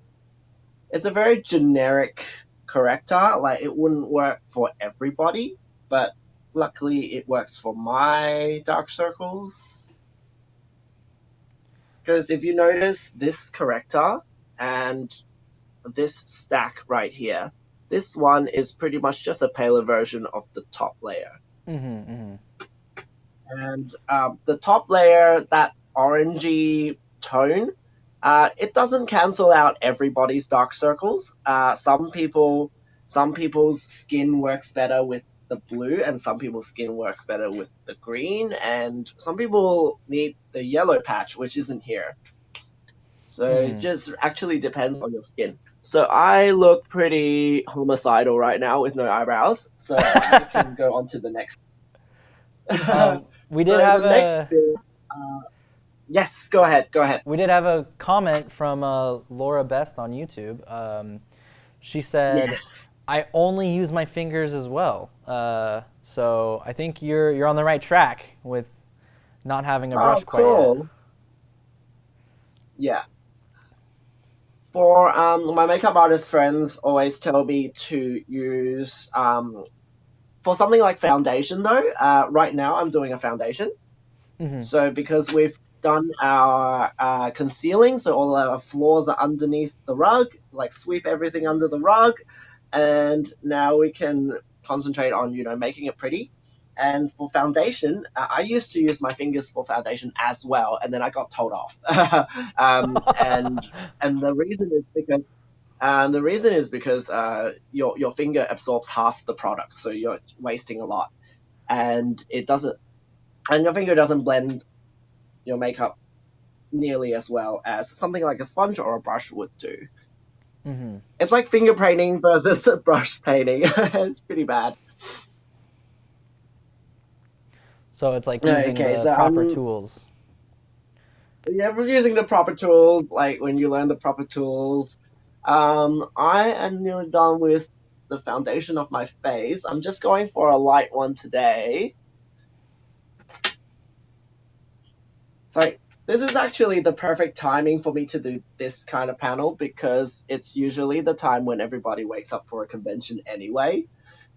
generic corrector. Like, it wouldn't work for everybody, but luckily it works for my dark circles. Because if you notice this corrector and this stack right here, this one is pretty much just a paler version of the top layer. And the top layer, that orangey tone, it doesn't cancel out everybody's dark circles. Some people's skin works better with the blue, and some people's skin works better with the green, and some people need the yellow patch, which isn't here. So it just actually depends on your skin. So I look pretty homicidal right now with no eyebrows, so I can go on to the next.
We did have
next bit, yes, go ahead.
We did have a comment from Laura Best on YouTube. She said,
yes.
I only use my fingers as well. So I think you're on the right track with not having a brush quite yet.
Yeah. For my makeup artist friends always tell me to use for something like foundation though. Right now I'm doing a foundation. So because we've done our concealing, so all our flaws are underneath the rug, like sweep everything under the rug, and now we can concentrate on making it pretty. And for foundation, I used to use my fingers for foundation as well, and then I got told off. And the reason is because your finger absorbs half the product, so you're wasting a lot, and your finger doesn't blend your makeup nearly as well as something like a sponge or a brush would do. It's like finger painting versus brush painting. It's pretty bad.
So it's like using the proper tools.
Yeah, we're using the proper tools, like when you learn the proper tools. I am nearly done with the foundation of my face. I'm just going for a light one today. So this is actually the perfect timing for me to do this kind of panel, because it's usually the time when everybody wakes up for a convention anyway.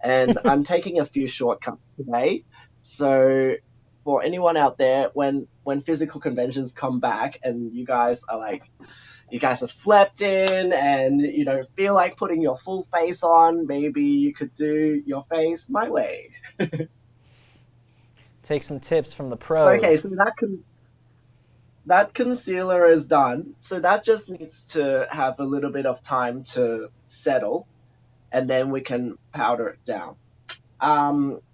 And I'm taking a few shortcuts today. So for anyone out there, when physical conventions come back and you guys have slept in and you don't feel like putting your full face on, maybe you could do your face my way.
Take some tips from the pros.
So, okay, so that concealer is done. So that just needs to have a little bit of time to settle, and then we can powder it down.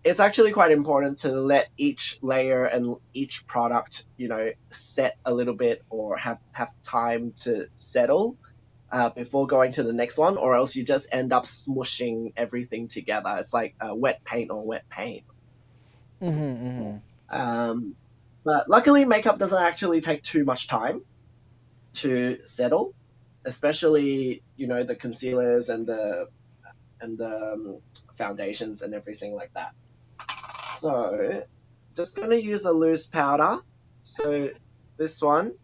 It's actually quite important to let each layer and each product, set a little bit or have time to settle before going to the next one, or else you just end up smushing everything together. It's like wet paint on wet paint. But luckily, makeup doesn't actually take too much time to settle, especially, the concealers and the foundations and everything like that. So just going to use a loose powder. So this one.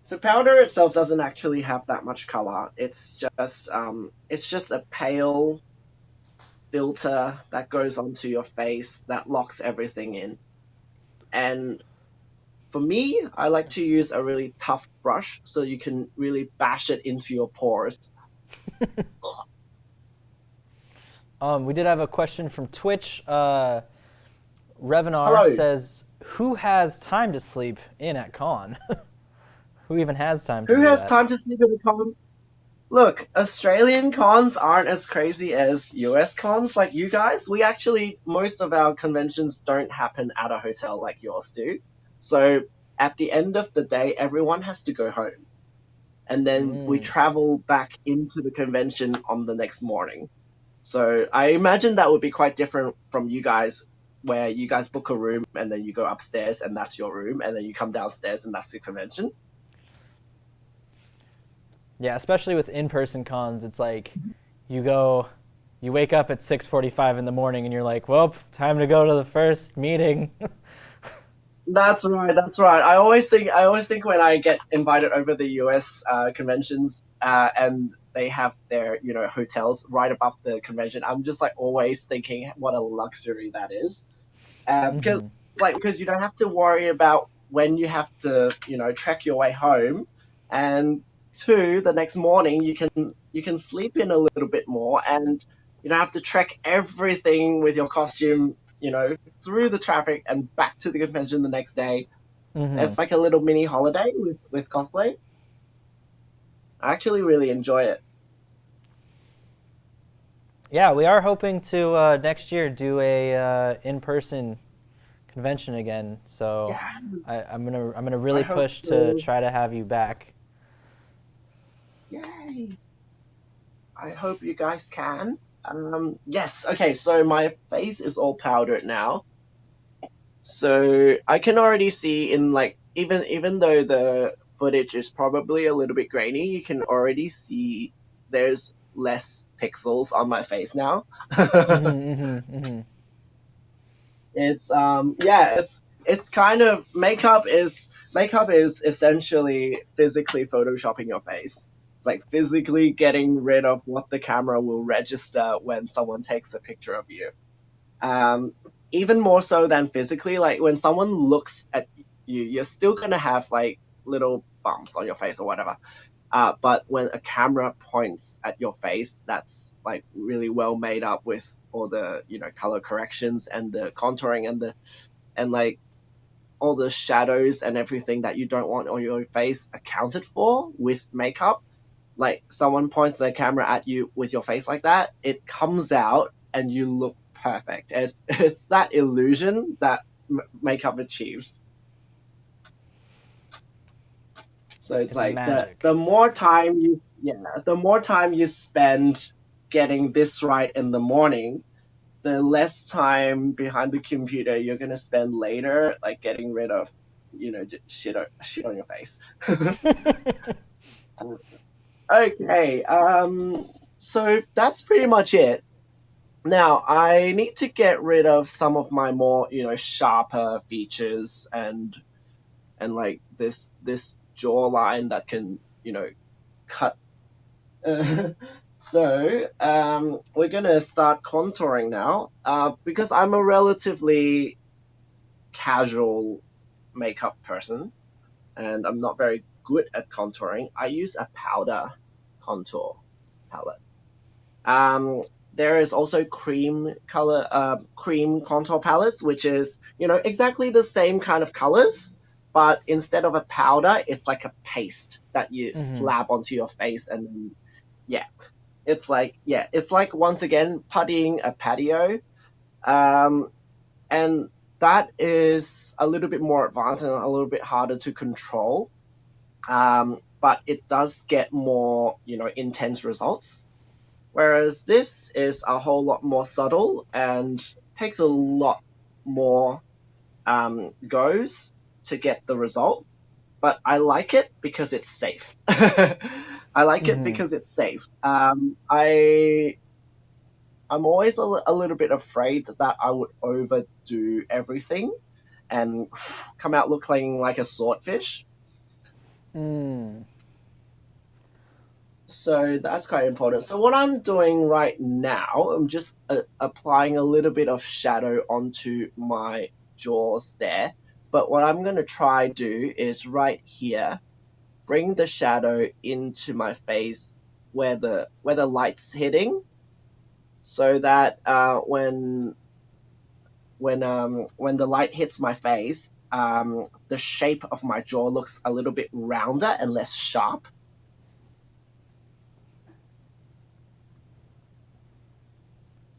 So powder itself doesn't actually have that much color. It's just a pale filter that goes onto your face that locks everything in. And for me, I like to use a really tough brush so you can really bash it into your pores.
We did have a question from Twitch. Revenar
Hello.
says, "Who has time to sleep in at con?" Who even has time to
Who
do
has
that?
time to sleep at a con? Look, Australian cons aren't as crazy as US cons like you guys. We actually, most of our conventions don't happen at a hotel like yours do. So at the end of the day, everyone has to go home. And then we travel back into the convention on the next morning. So I imagine that would be quite different from you guys, where you guys book a room and then you go upstairs and that's your room, and then you come downstairs and that's the convention.
Yeah, especially with in-person cons, it's like you wake up at 6:45 in the morning and you're like, well, time to go to the first meeting.
That's right. That's right. I always think when I get invited over the US conventions and they have their hotels right above the convention, I'm just like always thinking what a luxury that is, because you don't have to worry about when you have to trek your way home, and two, the next morning you can sleep in a little bit more, and you don't have to trek everything with your costume through the traffic and back to the convention the next day. It's like a little mini holiday with cosplay. I actually really enjoy it.
Yeah, we are hoping to next year do a in-person convention again. So yeah. I'm gonna really push to try to have you back.
Yay! I hope you guys can. Yes. Okay. So my face is all powdered now. So I can already see in even though the footage is probably a little bit grainy, you can already see there's less pixels on my face now. It's kind of makeup is essentially physically photoshopping your face. It's like physically getting rid of what the camera will register when someone takes a picture of you. Even more so than physically, like when someone looks at you, you're still gonna have like little bumps on your face or whatever. But when a camera points at your face, that's like really well made up with all the color corrections and the contouring and like all the shadows and everything that you don't want on your face accounted for with makeup. Like someone points their camera at you with your face like that, it comes out and you look perfect. It's that illusion that makeup achieves. So it's like the more time you spend getting this right in the morning, the less time behind the computer you're gonna spend later, like getting rid of, shit on your face. Okay, so that's pretty much it. Now I need to get rid of some of my more, sharper features and like this jawline that can, cut. So we're gonna start contouring now, because I'm a relatively casual makeup person and I'm not very good at contouring. I use a powder contour palette. There is also cream contour palettes, which is exactly the same kind of colors, but instead of a powder, it's like a paste that you slap onto your face, and it's like once again puttying a patio, and that is a little bit more advanced and a little bit harder to control, but it does get more intense results. Whereas this is a whole lot more subtle and takes a lot more goes to get the result. But I like it because it's safe. I like it because it's safe. I'm always a little bit afraid that I would overdo everything and come out looking like a swordfish. So that's quite important. So what I'm doing right now, I'm just applying a little bit of shadow onto my jaws there, But what I'm going to try do is right here, bring the shadow into my face where the light's hitting, so that when the light hits my face, the shape of my jaw looks a little bit rounder and less sharp.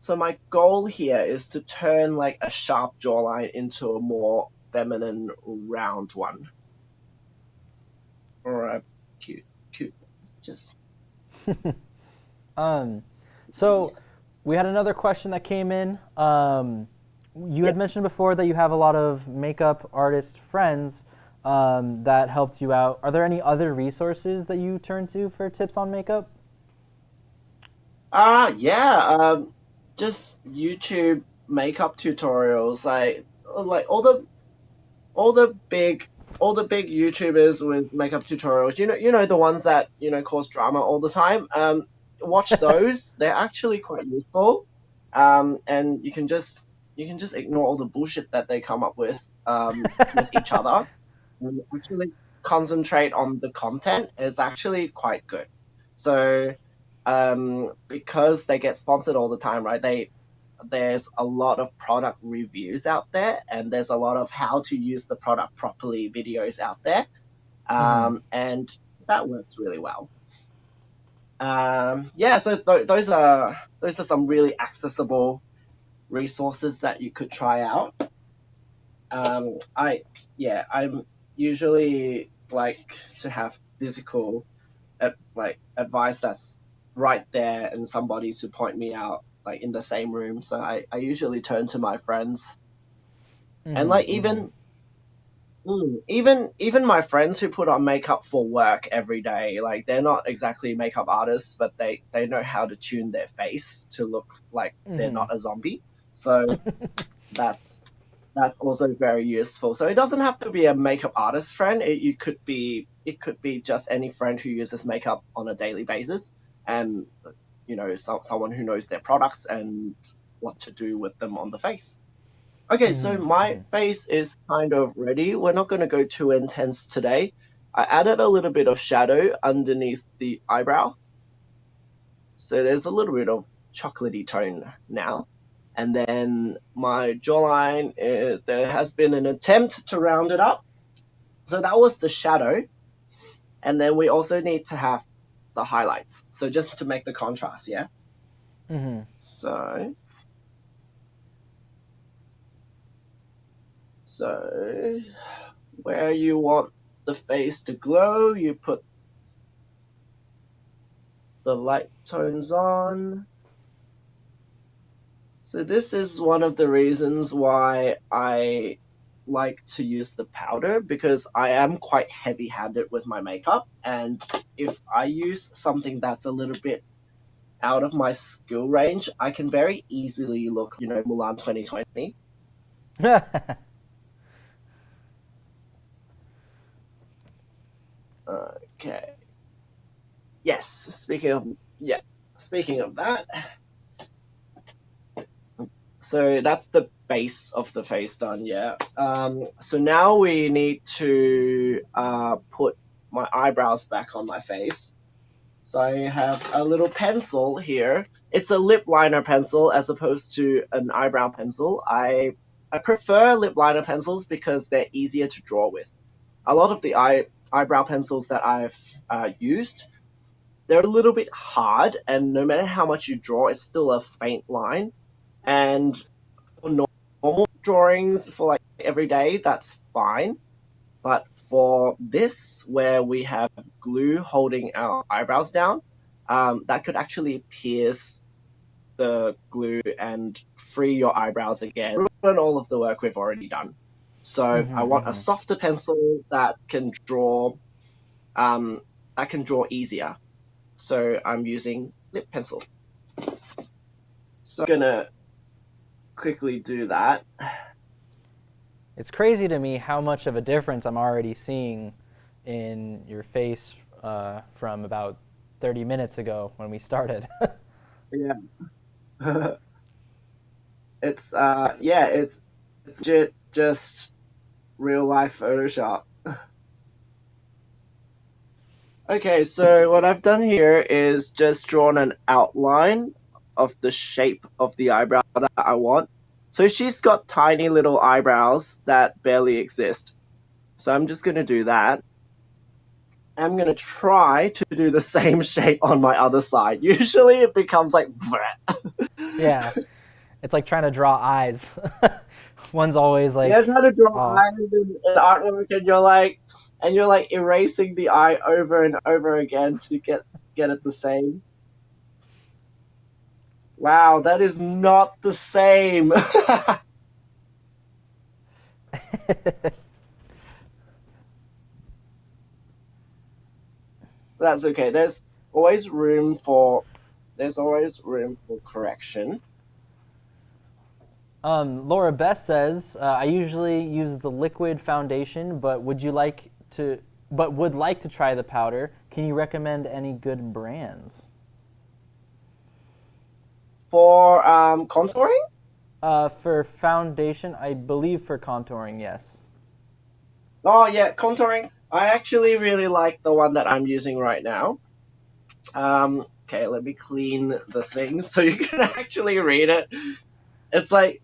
So my goal here is to turn like a sharp jawline into a more feminine, round one. Or a cute, just.
So we had another question that came in. You had mentioned before that you have a lot of makeup artist friends that helped you out. Are there any other resources that you turn to for tips on makeup?
Yeah. Just YouTube makeup tutorials, like all the big YouTubers with makeup tutorials. You know the ones that cause drama all the time. Watch those. They're actually quite useful. And you can just ignore all the bullshit that they come up with each other, and actually concentrate on the content. Is actually quite good. So because they get sponsored all the time, right? There's a lot of product reviews out there, and there's a lot of how to use the product properly videos out there, and that works really well. Yeah, so those are some really accessible resources that you could try out. I'm usually like to have physical advice that's right there and somebody to point me out like in the same room. So I usually turn to my friends. And like even my friends who put on makeup for work every day, like they're not exactly makeup artists, but they know how to tune their face to look like they're not a zombie. So that's also very useful. So it doesn't have to be a makeup artist friend. It could be just any friend who uses makeup on a daily basis, and someone who knows their products and what to do with them on the face. Okay, so my face is kind of ready. We're not going to go too intense today. I added a little bit of shadow underneath the eyebrow, so there's a little bit of chocolatey tone now. And then my jawline, there has been an attempt to round it up. So that was the shadow. And then we also need to have the highlights. So just to make the contrast, yeah? So where you want the face to glow, you put the light tones on. So this is one of the reasons why I like to use the powder, because I am quite heavy-handed with my makeup, and if I use something that's a little bit out of my skill range, I can very easily look, Mulan 2020. Okay. Yes, speaking of that, so that's the base of the face done, yeah. So now we need to put my eyebrows back on my face. So I have a little pencil here. It's a lip liner pencil as opposed to an eyebrow pencil. I prefer lip liner pencils because they're easier to draw with. A lot of the eyebrow pencils that I've used, they're a little bit hard, and no matter how much you draw, it's still a faint line. And for normal drawings for like every day, that's fine. But for this, where we have glue holding our eyebrows down, that could actually pierce the glue and free your eyebrows again, ruin all of the work we've already done. So I want a softer pencil that can draw easier. So I'm using lip pencil. So I'm gonna quickly do that.
It's crazy to me how much of a difference I'm already seeing in your face from about 30 minutes ago when we started.
Yeah. It's just real life Photoshop. Okay, so what I've done here is just drawn an outline of the shape of the eyebrow that I want. So she's got tiny little eyebrows that barely exist. So I'm just going to do that. I'm going to try to do the same shape on my other side. Usually it becomes like...
Yeah. It's like trying to draw eyes. One's always like...
Yeah, trying to draw eyes in artwork, and you're like erasing the eye over and over again to get it the same. Wow, that is not the same. That's okay. There's always room for correction.
Laura Beth says, I usually use the liquid foundation, but would like to try the powder. Can you recommend any good brands?
For contouring?
For foundation, I believe for contouring, yes.
Oh yeah, contouring. I actually really like the one that I'm using right now. Okay, let me clean the thing so you can actually read it. It's like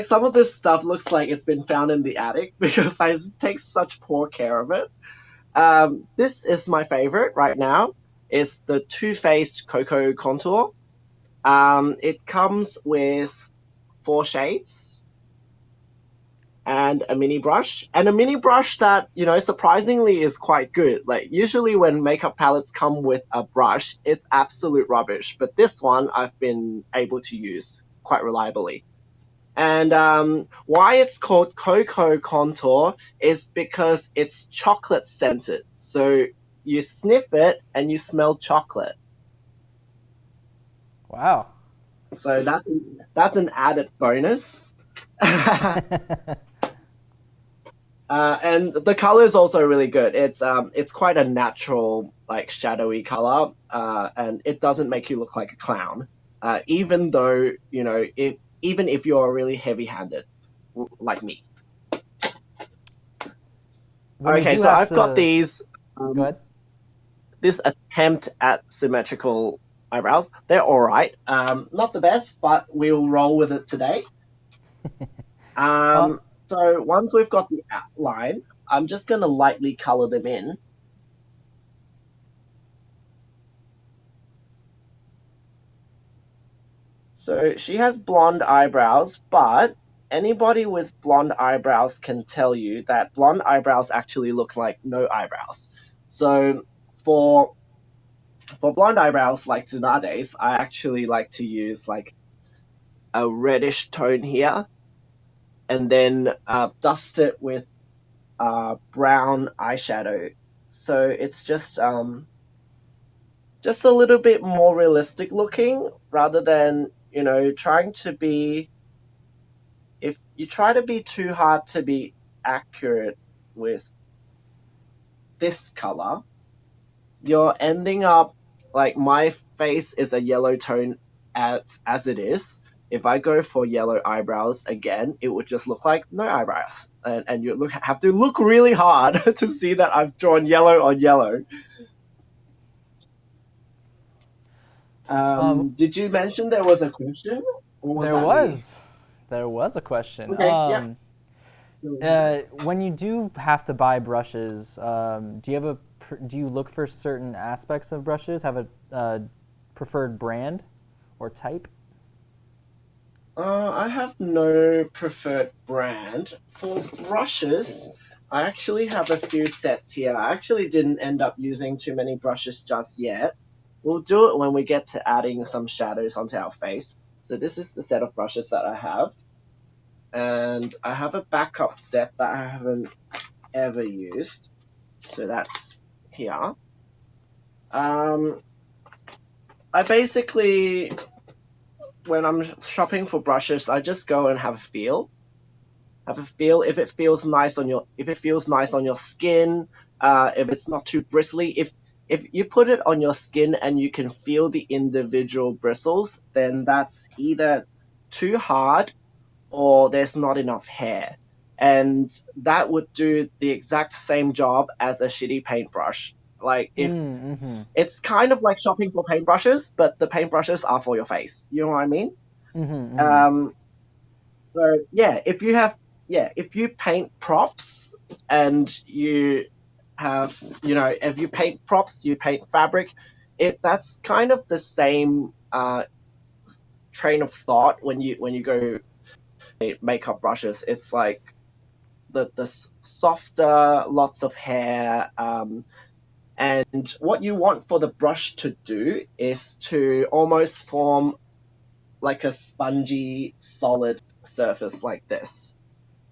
some of this stuff looks like it's been found in the attic because I take such poor care of it. This is my favorite right now. It's the Too Faced Cocoa Contour. It comes with 4 shades and a mini brush. And a mini brush that, surprisingly is quite good. Like, usually when makeup palettes come with a brush, it's absolute rubbish. But this one I've been able to use quite reliably. And why it's called Cocoa Contour is because it's chocolate scented. So you sniff it and you smell chocolate.
Wow.
So that's an added bonus. And the color is also really good. It's quite a natural, like, shadowy color, and it doesn't make you look like a clown. Even though, even if you're really heavy-handed, like me. Okay, so I've got these.
Go ahead.
This attempt at symmetrical eyebrows. They're all right. Not the best, but we'll roll with it today. So once we've got the outline, I'm just going to lightly color them in. So she has blonde eyebrows, but anybody with blonde eyebrows can tell you that blonde eyebrows actually look like no eyebrows. So for blonde eyebrows like Tsunade's, I actually like to use like a reddish tone here, and then dust it with brown eyeshadow. So it's just a little bit more realistic looking, rather than, trying to be... If you try to be too hard to be accurate with this color, you're ending up, like, my face is a yellow tone as it is. If I go for yellow eyebrows again, it would just look like no eyebrows. And you have to look really hard to see that I've drawn yellow on yellow. Did you mention there was a question?
There was a question.
Okay, yeah.
When you do have to buy brushes, do you look for certain aspects of brushes? Have a preferred brand or type?
I have no preferred brand. For brushes, I actually have a few sets here. I actually didn't end up using too many brushes just yet. We'll do it when we get to adding some shadows onto our face. So this is the set of brushes that I have. And I have a backup set that I haven't ever used. So that's here. I basically, when I'm shopping for brushes, I just go and have a feel. If it feels nice on your skin, if it's not too bristly. If you put it on your skin and you can feel the individual bristles, then that's either too hard or there's not enough hair. and that would do the exact same job as a shitty paintbrush. Like if it's kind of like shopping for paintbrushes, but the paintbrushes are for your face. You know what I mean? So yeah, if you paint props and you have, if you paint props, you paint fabric, that's kind of the same train of thought when you go makeup brushes. It's like the softer, lots of hair, and what you want for the brush to do is to almost form like a spongy, solid surface like this.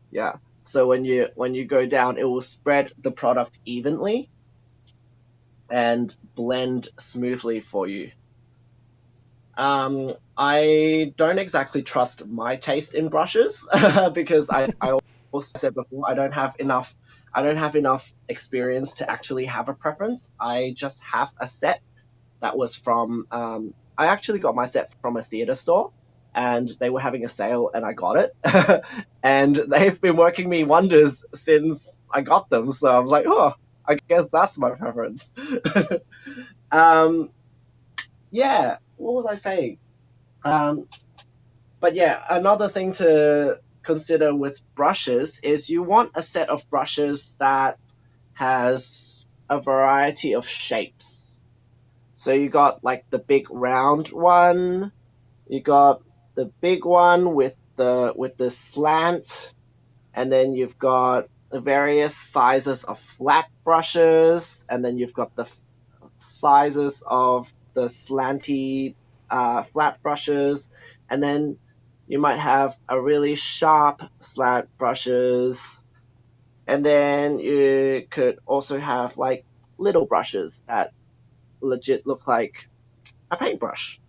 Yeah. So when you go down, it will spread the product evenly and blend smoothly for you. I don't exactly trust my taste in brushes because I also said before I don't have enough experience to actually have a preference. I just have a set that was from I actually got my set from a theater store, and they were having a sale and I got it. And they've been working me wonders since I got them. So I was like, oh, I guess that's my preference. Yeah, what was I saying? But yeah, another thing to consider with brushes is you want a set of brushes that has a variety of shapes. So you got like the big round one, you got the big one with the slant, and then you've got the various sizes of flat brushes, and then you've got the sizes of the slanty flat brushes, and then you might have a really sharp slant brushes, and then you could also have like little brushes that legit look like a paintbrush.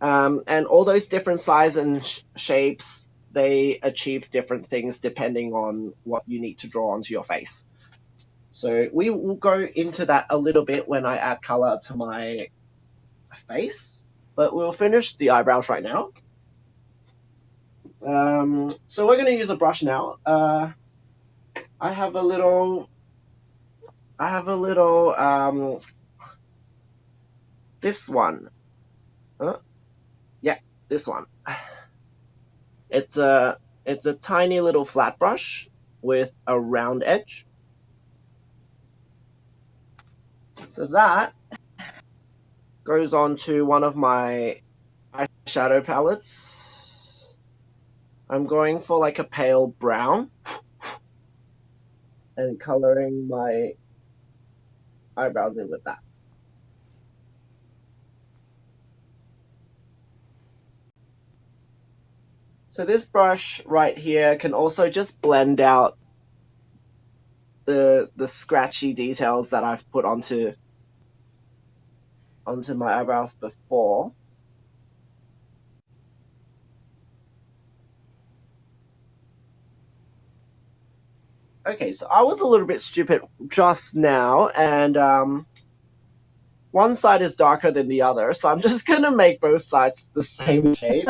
And all those different sizes and shapes, they achieve different things depending on what you need to draw onto your face. So we will go into that a little bit when I add color to my face, but we'll finish the eyebrows right now. So we're going to use a brush now. I have a little, this one. Yeah, this one. It's a tiny little flat brush with a round edge. So that goes on to one of my eyeshadow palettes. I'm going for like a pale brown and coloring my eyebrows in with that. So this brush right here can also just blend out the scratchy details that I've put onto my eyebrows before. Okay, so I was a little bit stupid just now, and one side is darker than the other, so I'm just gonna make both sides the same shade.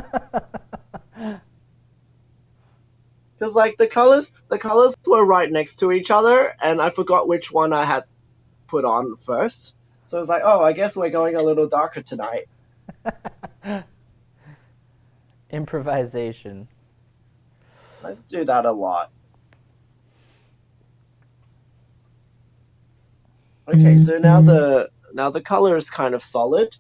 Because like the colors were right next to each other, and I forgot which one I had put on first. So I was like, oh, I guess we're going a little darker tonight.
Improvisation.
I do that a lot. Okay, so now the color is kind of solid.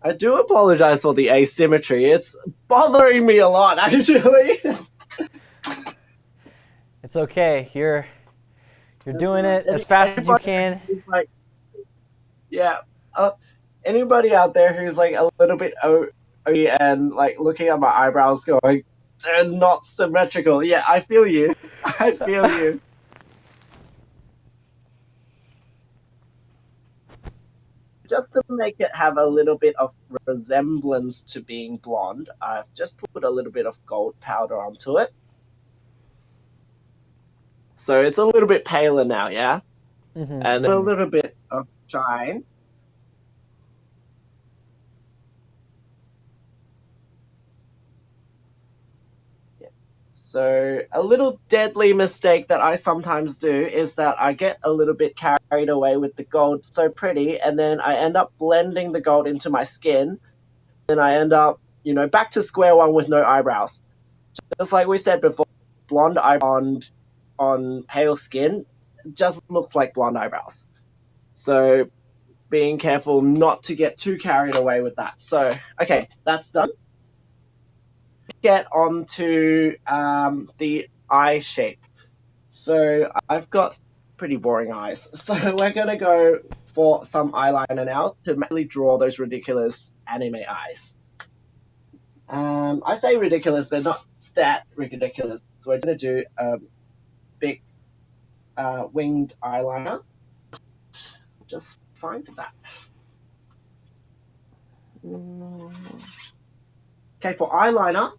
I do apologize for the asymmetry. It's bothering me a lot, actually.
It's okay. You're doing it as fast as you can.
Like, yeah. Anybody out there who's like a little bit OE and like looking at my eyebrows going, they're not symmetrical. Yeah, I feel you. I feel you. Just to make it have a little bit of resemblance to being blonde, I've just put a little bit of gold powder onto it. So it's a little bit paler now, yeah? And a little bit of shine. Yeah. So a little deadly mistake that I sometimes do is that I get a little bit carried away with the gold, so pretty, and then I end up blending the gold into my skin, and I end up, back to square one with no eyebrows. Just like we said before, blonde eyebrows on pale skin just looks like blonde eyebrows. So being careful not to get too carried away with that. So, okay, that's done. Get on to the eye shape. So I've got pretty boring eyes. So we're going to go for some eyeliner now to really draw those ridiculous anime eyes. I say ridiculous, they're not that ridiculous. So we're going to do a big winged eyeliner. Just find that. Okay, for eyeliner,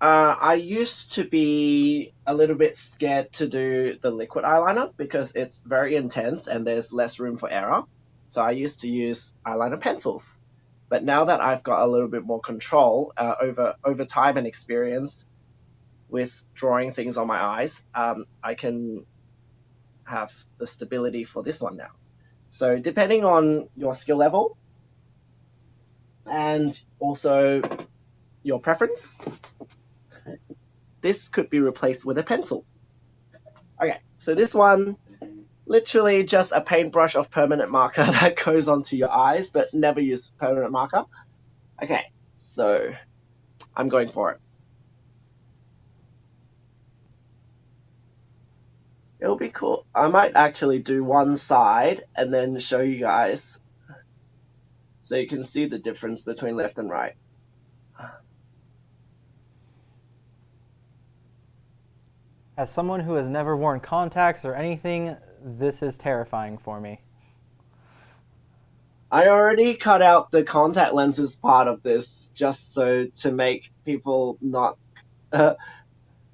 I used to be a little bit scared to do the liquid eyeliner because it's very intense and there's less room for error. So I used to use eyeliner pencils. But now that I've got a little bit more control over time and experience with drawing things on my eyes, I can have the stability for this one now. So depending on your skill level and also your preference, this could be replaced with a pencil. Okay, so this one, literally just a paintbrush of permanent marker that goes onto your eyes, but never use permanent marker. Okay, so I'm going for it. It'll be cool. I might actually do one side and then show you guys so you can see the difference between left and right.
As someone who has never worn contacts or anything, this is terrifying for me.
I already cut out the contact lenses part of this just so to make people not...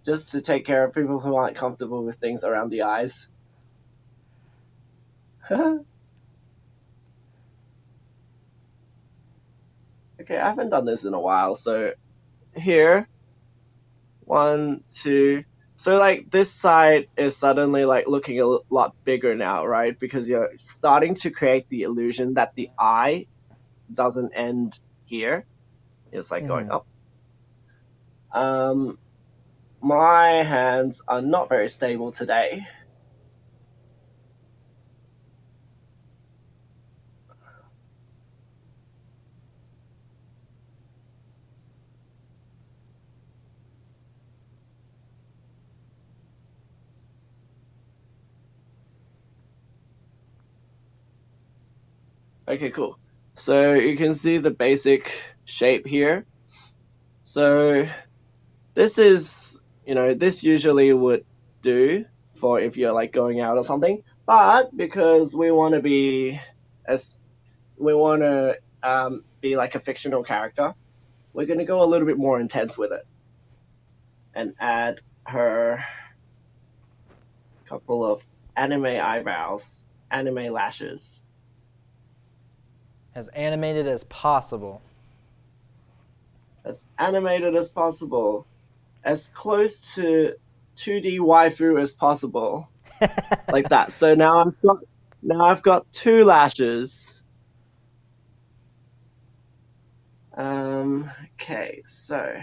just to take care of people who aren't comfortable with things around the eyes. Okay, I haven't done this in a while, so here, 1, 2. So like this side is suddenly like looking a lot bigger now, right? Because you're starting to create the illusion that the eye doesn't end here. It's like going up. My hands are not very stable today. Okay, cool. So you can see the basic shape here. So this is, this usually would do for if you're like going out or something. But because we want to be be like a fictional character, we're going to go a little bit more intense with it and add her couple of anime eyebrows, anime lashes.
As animated as possible.
As animated as possible. As close to 2D waifu as possible. Like that. So now I've got 2 lashes. Okay, so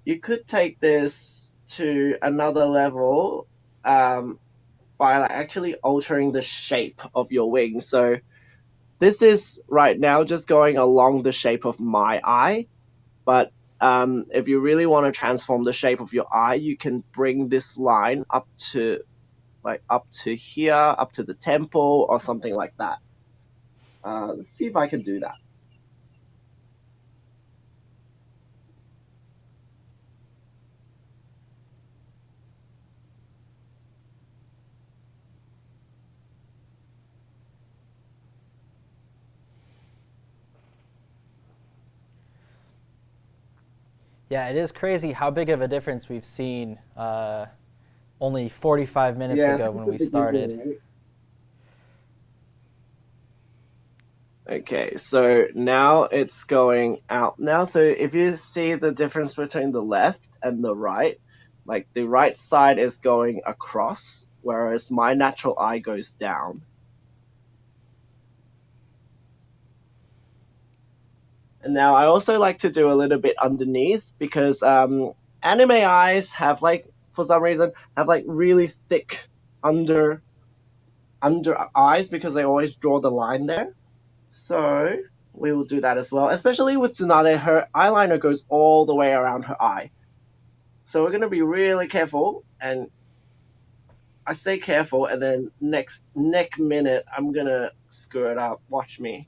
you could take this to another level by like actually altering the shape of your wing. So this is right now just going along the shape of my eye, but if you really want to transform the shape of your eye, you can bring this line up to here, up to the temple or something like that. Let's see if I can do that.
Yeah, it is crazy how big of a difference we've seen only 45 minutes ago when we started.
Okay, so now it's going out now. So if you see the difference between the left and the right, like the right side is going across, whereas my natural eye goes down. And now I also like to do a little bit underneath because anime eyes have like, for some reason, have like really thick under eyes because they always draw the line there. So we will do that as well, especially with Tsunade. Her eyeliner goes all the way around her eye. So we're going to be really careful, and I say careful, and then next minute I'm going to screw it up. Watch me.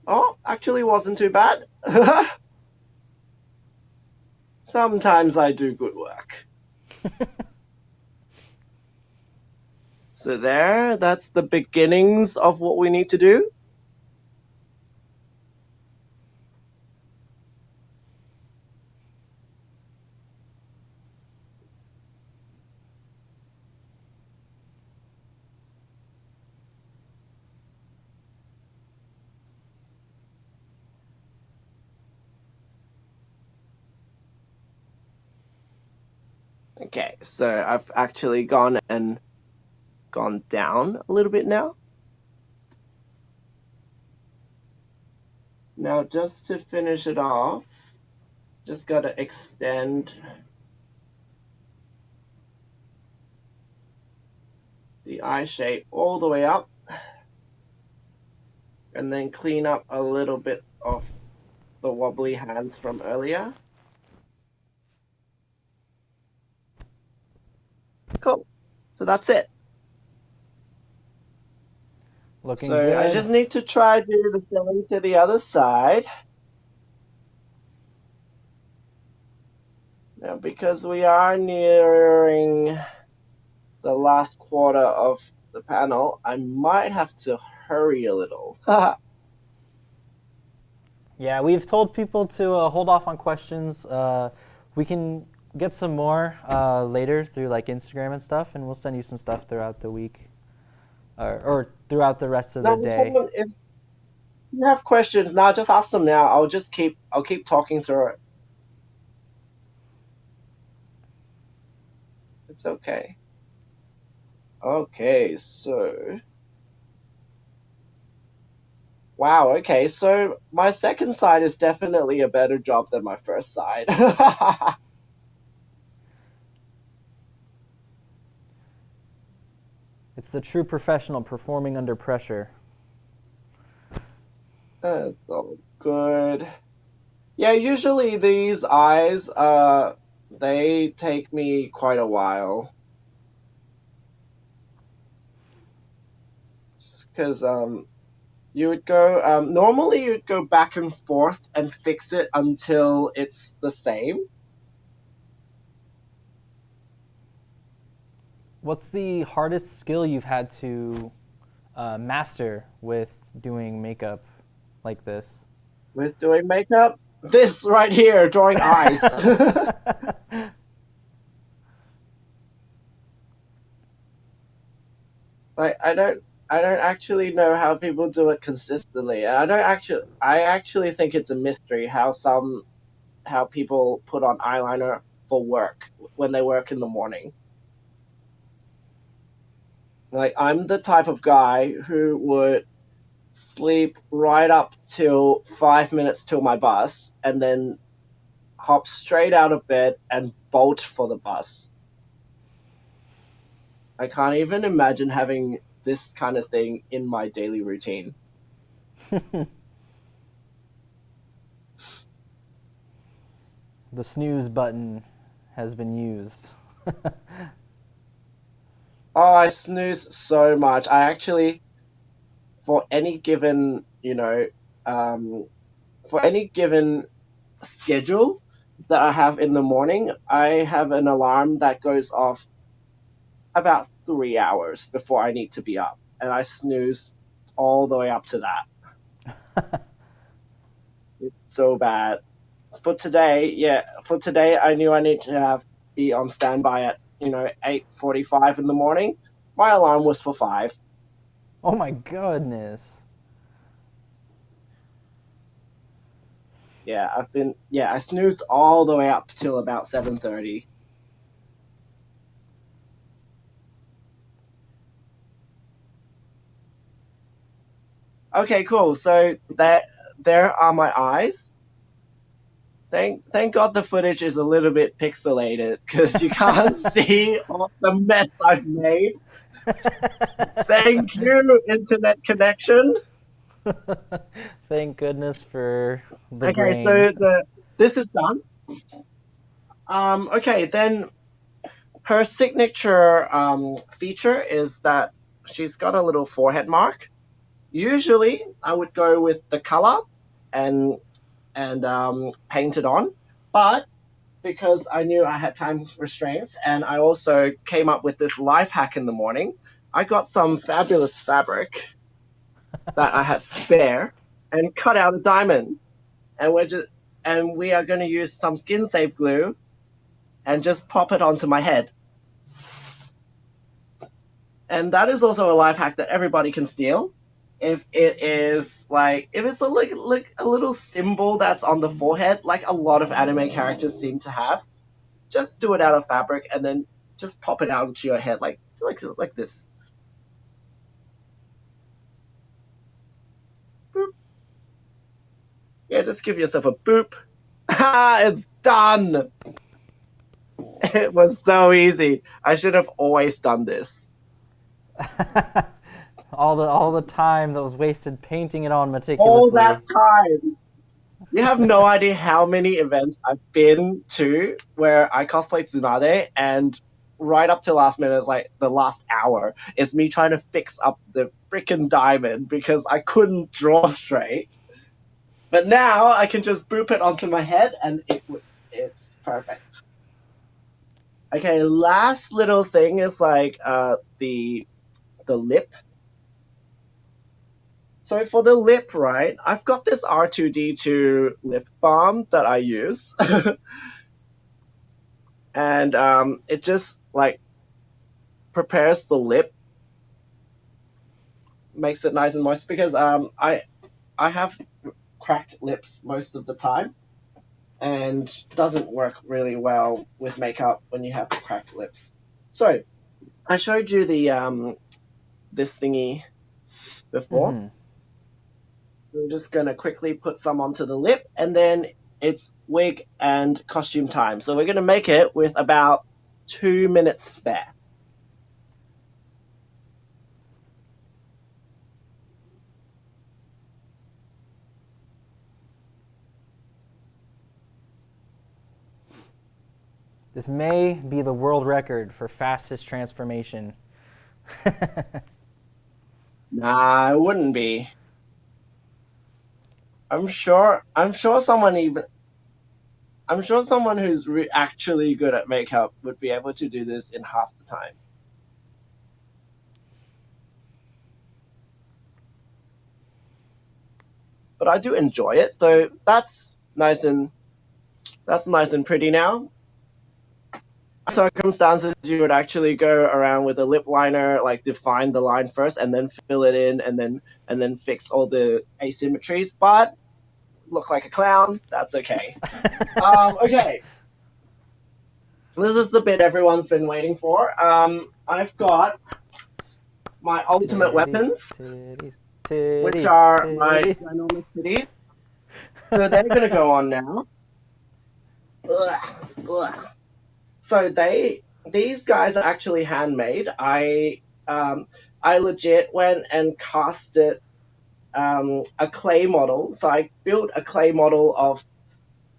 Oh, actually wasn't too bad. Sometimes I do good work. So that's the beginnings of what we need to do. Okay, so I've actually gone down a little bit now. Now, just to finish it off, just got to extend the eye shape all the way up, and then clean up a little bit of the wobbly hands from earlier. Cool. So that's it.
Looking
so
good.
I just need to try do the same to the other side. Now, because we are nearing the last quarter of the panel, I might have to hurry a little.
Yeah, we've told people to hold off on questions. We can get some more later through like Instagram and stuff, and we'll send you some stuff throughout the week or throughout the rest of the day.
If you have questions now, just ask them now. I'll keep talking through it. It's okay. Okay, so wow, okay, so my second side is definitely a better job than my first side.
It's the true professional performing under pressure.
That's all good. Yeah, usually these eyes, they take me quite a while. Just because, you would go, normally you'd go back and forth and fix it until it's the same.
What's the hardest skill you've had to master with doing makeup like this?
With doing makeup? This right here, drawing eyes. Like, I don't actually know how people do it consistently. And I actually think it's a mystery how people put on eyeliner for work when they work in the morning. Like, I'm the type of guy who would sleep right up till 5 minutes till my bus and then hop straight out of bed and bolt for the bus. I can't even imagine having this kind of thing in my daily routine.
The snooze button has been used.
Oh, I snooze so much. I actually, for any given, for any given schedule that I have in the morning, I have an alarm that goes off about 3 hours before I need to be up. And I snooze all the way up to that. It's so bad. For today, I knew I need to be on standby at 8:45 in the morning. My alarm was for 5.
Oh my goodness.
Yeah, I snoozed all the way up till about 7:30. Okay, cool. So there are my eyes. Thank God the footage is a little bit pixelated because you can't see all the mess I've made. Thank you, internet connection.
Thank goodness for the
Okay,
brain.
so this is done. Okay, then her signature feature is that she's got a little forehead mark. Usually, I would go with the color and paint it on, but because I knew I had time restraints and I also came up with this life hack in the morning, I got some fabulous fabric that I had spare and cut out a diamond, and we are going to use some skin safe glue and just pop it onto my head. And that is also a life hack that everybody can steal. If it's a little symbol that's on the forehead, like a lot of anime characters seem to have, just do it out of fabric and then just pop it out into your head like this. Boop. Yeah, just give yourself a boop. Ha! It's done. It was so easy. I should have always done this.
all the time that was wasted painting it on meticulously.
All that time. You have no idea how many events I've been to where I cosplayed Tsunade, and right up to last minute, it's like the last hour, is me trying to fix up the freaking diamond because I couldn't draw straight. But now I can just boop it onto my head, and it's perfect. Okay, last little thing is like the lip. So for the lip, right, I've got this R2D2 lip balm that I use. And it just like prepares the lip, makes it nice and moist because I have cracked lips most of the time, and doesn't work really well with makeup when you have cracked lips. So I showed you the this thingy before.
Mm-hmm.
We're just gonna quickly put some onto the lip, and then it's wig and costume time. So we're gonna make it with about 2 minutes spare.
This may be the world record for fastest transformation.
Nah, it wouldn't be. I'm sure someone who's actually good at makeup would be able to do this in half the time. But I do enjoy it, so that's nice and pretty now. Circumstances, you would actually go around with a lip liner, like define the line first, and then fill it in, and then fix all the asymmetries. But look like a clown. That's okay. Okay. This is the bit everyone's been waiting for. I've got my ultimate weapons, which are my ginormous titties. So they're gonna go on now. Ugh. So these guys are actually handmade. I legit went and casted a clay model. So I built a clay model of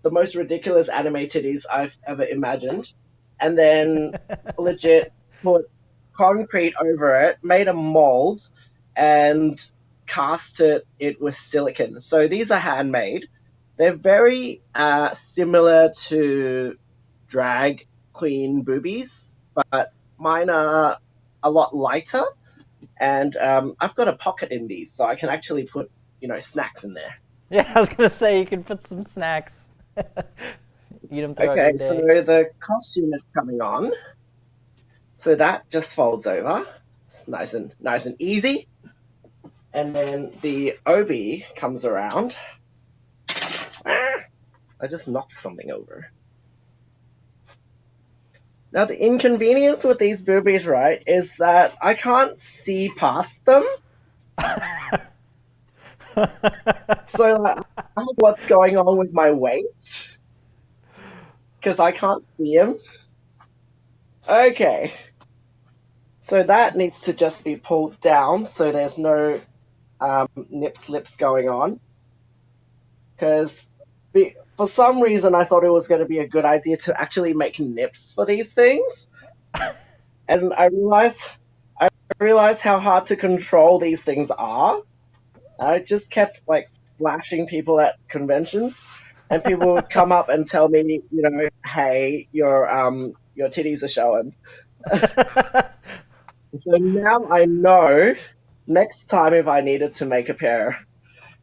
the most ridiculous anime titties I've ever imagined, and then legit put concrete over it, made a mold, and casted it with silicone. So these are handmade. They're very similar to drag queen boobies, but mine are a lot lighter, and I've got a pocket in these, so I can actually put snacks in there.
Yeah, I was gonna say you can put some snacks. Eat them throughout your day.
So the costume is coming on. So that just folds over. It's nice and easy. And then the obi comes around. I just knocked something over. Now the inconvenience with these boobies, right, is that I can't see past them. So I don't know what's going on with my weight, because I can't see them. Okay. So that needs to just be pulled down so there's no nip slips going on. Because for some reason I thought it was going to be a good idea to actually make nips for these things. And I realized how hard to control these things are. I just kept like flashing people at conventions, and people would come up and tell me, you know, hey, your titties are showing. So now I know next time if I needed to make a pair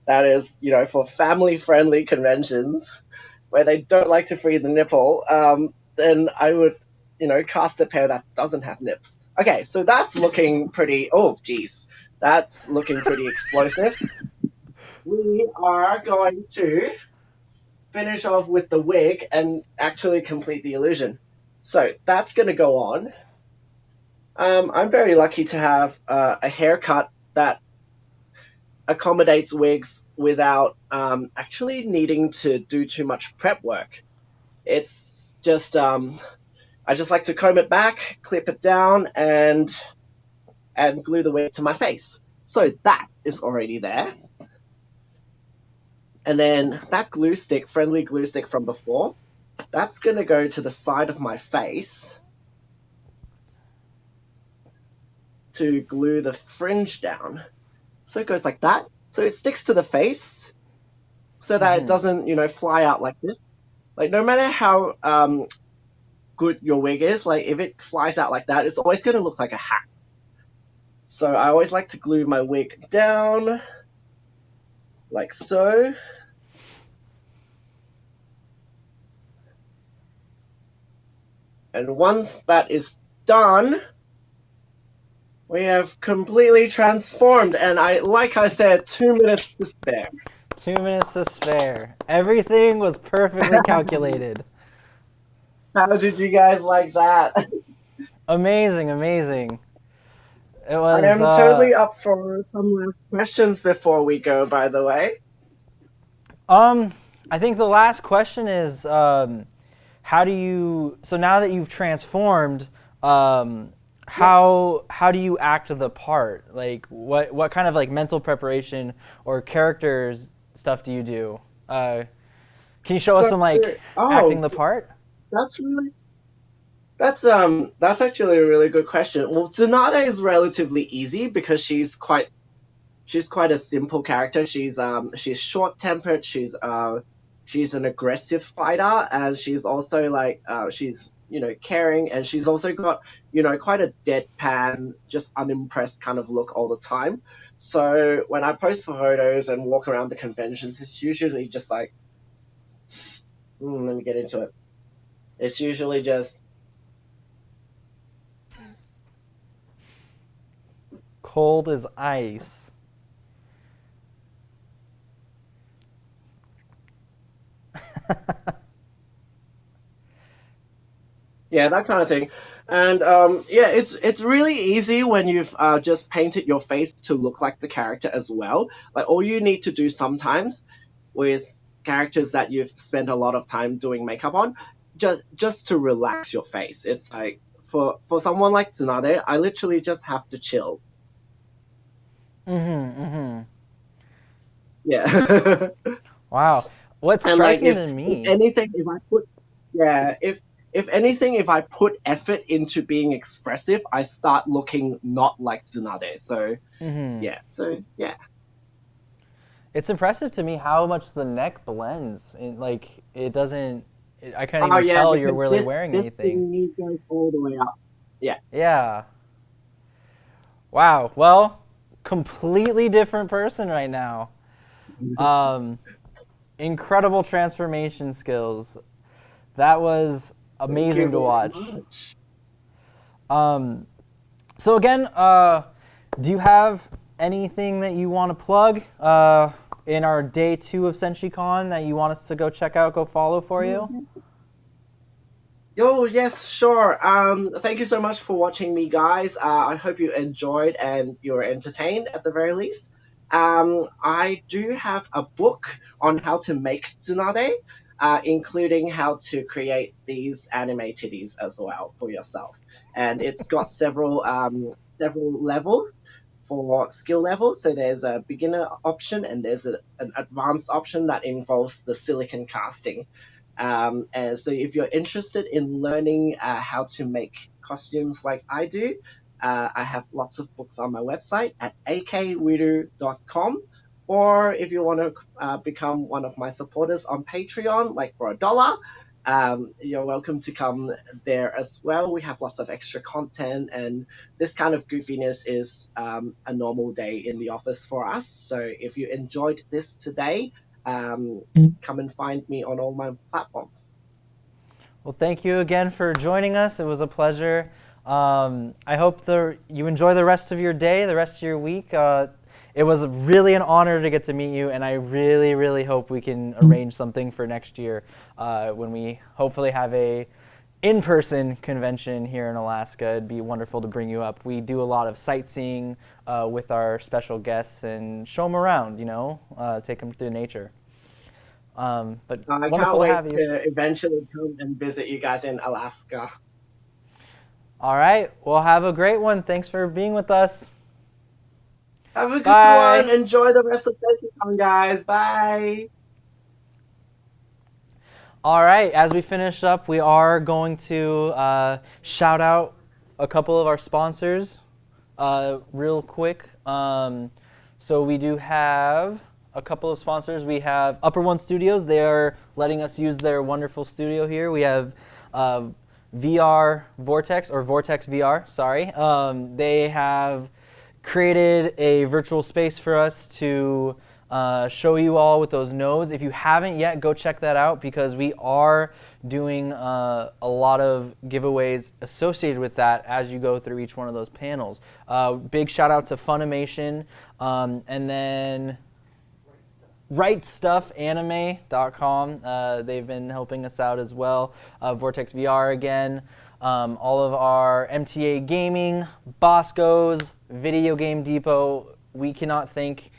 that is, you know, for family-friendly conventions where they don't like to free the nipple, then I would, you know, cast a pair that doesn't have nips. Okay, so that's looking pretty. Oh, geez, that's looking pretty explosive. We are going to finish off with the wig and actually complete the illusion. So that's going to go on. I'm very lucky to have a haircut that accommodates wigs without actually needing to do too much prep work. It's just, I just like to comb it back, clip it down, and glue the wig to my face. So that is already there. And then that glue stick, friendly glue stick from before, that's going to go to the side of my face to glue the fringe down. So it goes like that. So it sticks to the face so that it doesn't, you know, fly out like this. Like, no matter how good your wig is, like, if it flies out like that, it's always going to look like a hat. So I always like to glue my wig down like so. And once that is done, we have completely transformed, and like I said, 2 minutes to spare.
2 minutes to spare. Everything was perfectly calculated.
How did you guys like that?
Amazing, amazing. It was.
I am totally up for some last questions before we go, by the way.
I think the last question is, how do you? So now that you've transformed, how do you act the part? Like, what kind of like mental preparation or characters stuff do you do? Can you show us some like acting the part?
That's actually a really good question. Well, Tsunade is relatively easy because she's quite a simple character. She's short-tempered. She's an aggressive fighter, and she's also like she's, you know, caring, and she's also got, you know, quite a deadpan, just unimpressed kind of look all the time. So when I post for photos and walk around the conventions, it's usually just like, let me get into it. It's usually just
cold as ice.
Yeah, that kind of thing. And yeah, it's really easy when you've just painted your face to look like the character as well. Like, all you need to do sometimes with characters that you've spent a lot of time doing makeup on, just to relax your face. It's like, for someone like Tsunade, I literally just have to chill. Yeah.
Wow. What's striking to me?
If anything, if anything, if I put effort into being expressive, I start looking not like Tsunade. So, yeah.
It's impressive to me how much the neck blends. Like, it doesn't. I can't even tell you're really wearing anything.
This thing goes all the way up. Yeah.
Yeah. Wow. Well, completely different person right now. Incredible transformation skills. That was amazing to watch. So again, do you have anything that you want to plug in our day 2 of Senshi Con that you want us to go check out, go follow for you?
Yo, yes, sure. Thank you so much for watching me, guys. I hope you enjoyed and you were entertained at the very least. I do have a book on how to make tsunade, including how to create these anime titties as well for yourself. And it's got several levels for skill levels. So there's a beginner option and there's an advanced option that involves the silicon casting. And so if you're interested in learning how to make costumes like I do, I have lots of books on my website at akwirru.com. Or if you want to become one of my supporters on Patreon, like for $1, you're welcome to come there as well. We have lots of extra content, and this kind of goofiness is a normal day in the office for us. So if you enjoyed this today, come and find me on all my platforms.
Well, thank you again for joining us. It was a pleasure. I hope you enjoy the rest of your day, the rest of your week. It was really an honor to get to meet you, and I really, really hope we can arrange something for next year when we hopefully have a in-person convention here in Alaska. It'd be wonderful to bring you up. We do a lot of sightseeing with our special guests and show them around, take them through nature. But
I can't wait to eventually come and visit you guys in Alaska.
All right. Well, have a great one. Thanks for being with us.
Have a good one. Enjoy the rest of Senshi Con, guys. Bye.
All right. As we finish up, we are going to shout out a couple of our sponsors real quick. So we do have a couple of sponsors. We have Upper One Studios. They are letting us use their wonderful studio here. We have VR Vortex, or Vortex VR, sorry. They have created a virtual space for us to show you all with those nodes. If you haven't yet, go check that out because we are doing a lot of giveaways associated with that as you go through each one of those panels. Big shout out to Funimation, and then RightStuffAnime.com. They've been helping us out as well. Vortex VR again. All of our MTA Gaming, Bosco's, Video Game Depot. We cannot thank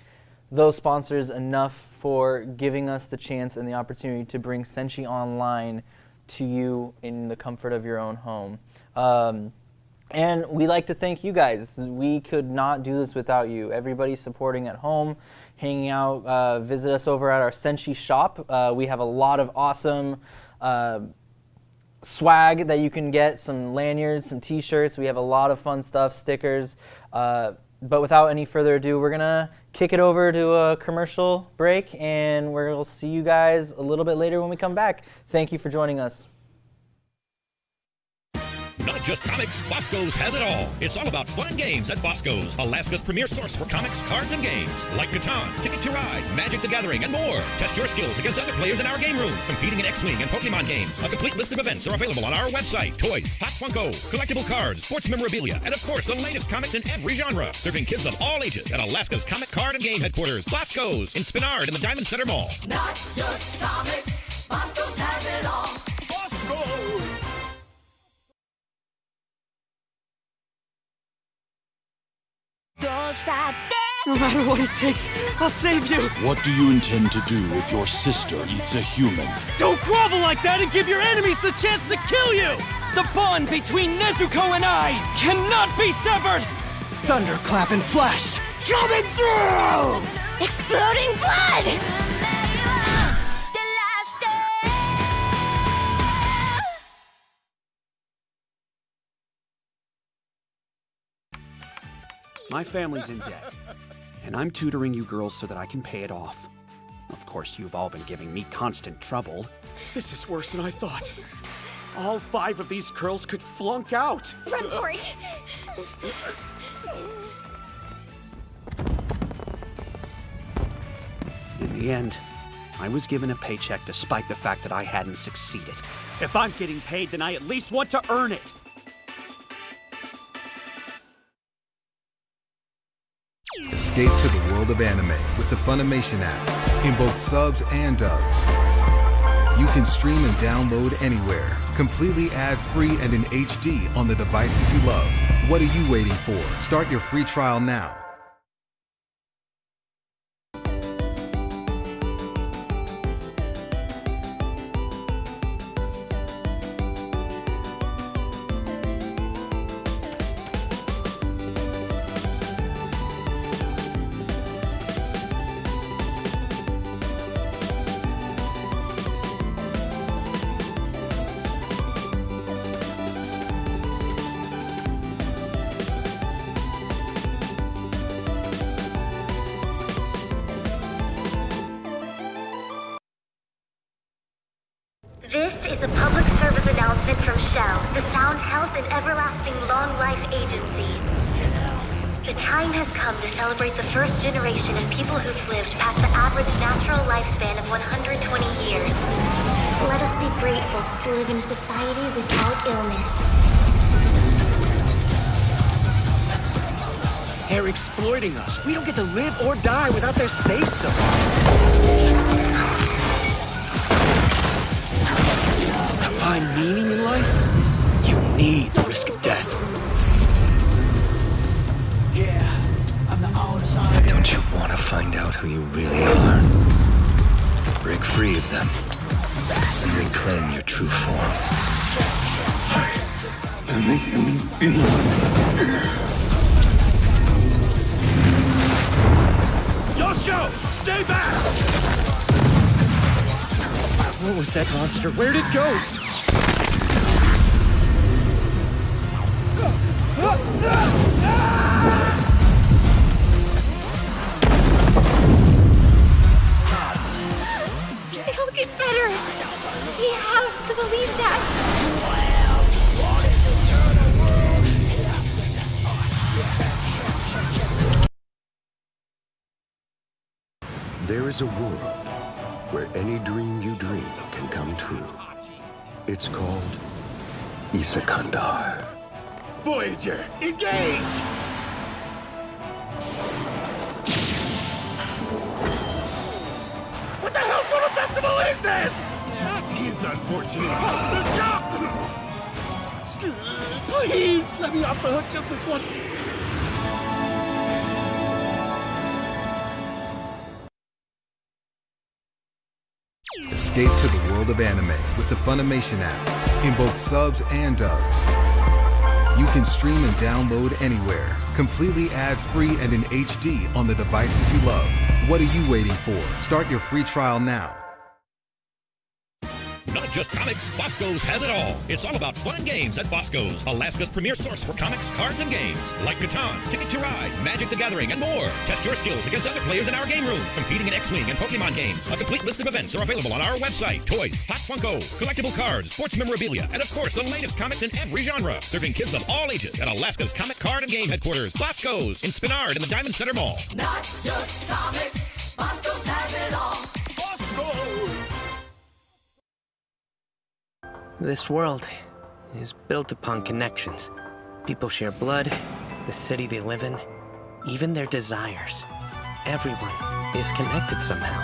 those sponsors enough for giving us the chance and the opportunity to bring Senshi Online to you in the comfort of your own home. And we like to thank you guys. We could not do this without you. Everybody supporting at home, hanging out, visit us over at our Senshi shop. We have a lot of awesome swag that you can get, some lanyards, some t-shirts. We have a lot of fun stuff, stickers. But without any further ado, we're going to kick it over to a commercial break, and we'll see you guys a little bit later when we come back. Thank you for joining us.
Not just comics, Bosco's has it all. It's all about fun games at Bosco's, Alaska's premier source for comics, cards, and games. Like Catan, Ticket to Ride, Magic the Gathering, and more. Test your skills against other players in our game room, competing in X-Wing and Pokemon games. A complete list of events are available on our website. Toys, Hot Funko, collectible cards, sports memorabilia, and of course, the latest comics in every genre. Serving kids of all ages at Alaska's comic, card, and game headquarters, Bosco's, in Spinard in the Diamond Center Mall.
Not just comics, Bosco's has it all. Bosco's! No matter what it takes, I'll save you!
What do you intend to do if your sister eats a human?
Don't grovel like that and give your enemies the chance to kill you! The bond between Nezuko and I cannot be severed! Thunderclap and flash, coming through!
Exploding blood!
My family's in debt, and I'm tutoring you girls so that I can pay it off. Of course, you've all been giving me constant trouble. This is worse than I thought. All 5 of these girls could flunk out.
Run for it!
In the end, I was given a paycheck despite the fact that I hadn't succeeded. If I'm getting paid, then I at least want to earn it.
Escape to the world of anime with the Funimation app in both subs and dubs. You can stream and download anywhere, completely ad-free and in HD on the devices you love. What are you waiting for? Start your free trial now.
This is a public service announcement from Shell, the Sound Health and Everlasting Long Life Agency. The time has come to celebrate the first generation of people who've lived past the average natural lifespan of 120 years.
Let us be grateful to live in a society without illness.
They're exploiting us. We don't get to live or die without their say-so. To find meaning in life, you need the risk of death.
Don't you want to find out who you really are? Break free of them and reclaim your true form. I'm a human being.
Yoshiko! Stay back! What was that monster? Where'd it go?
It'll get better. We have to believe that.
There is a world where any dream you dream can come true. It's called Isakandar.
Voyager, engage! What the hell sort of festival is this? That is unfortunate. Please, let me off the hook just this once.
Escape to the world of anime with the Funimation app in both subs and dubs. You can stream and download anywhere, completely ad-free and in HD on the devices you love. What are you waiting for? Start your free trial now.
Not just comics, Bosco's has it all. It's all about fun games at Bosco's, Alaska's premier source for comics, cards, and games. Like Catan, Ticket to Ride, Magic the Gathering, and more. Test your skills against other players in our game room, competing in X-Wing and Pokemon games. A complete list of events are available on our website. Toys, Hot Funko, collectible cards, sports memorabilia, and of course, the latest comics in every genre. Serving kids of all ages at Alaska's comic, card, and game headquarters, Bosco's, in Spinard in the Diamond Center Mall.
Not just comics, Bosco's has it all. Bosco's!
This world is built upon connections. People share blood, the city they live in, even their desires. Everyone is connected somehow.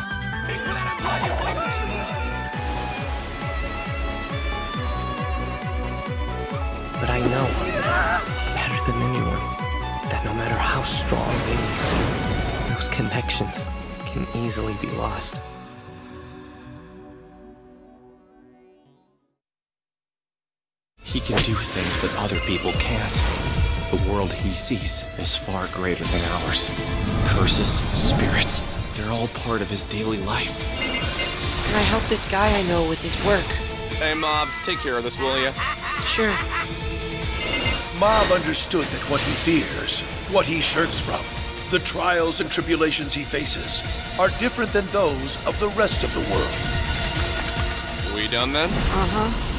But I know, better than anyone, that no matter how strong they may seem, those connections can easily be lost.
He can do things that other people can't. The world he sees is far greater than ours. Curses, spirits, they're all part of his daily life.
Can I help this guy I know with his work?
Hey, Mob, take care of this, will ya?
Sure.
Mob understood that what he fears, what he shirks from, the trials and tribulations he faces, are different than those of the rest of the world.
We done then?
Uh-huh.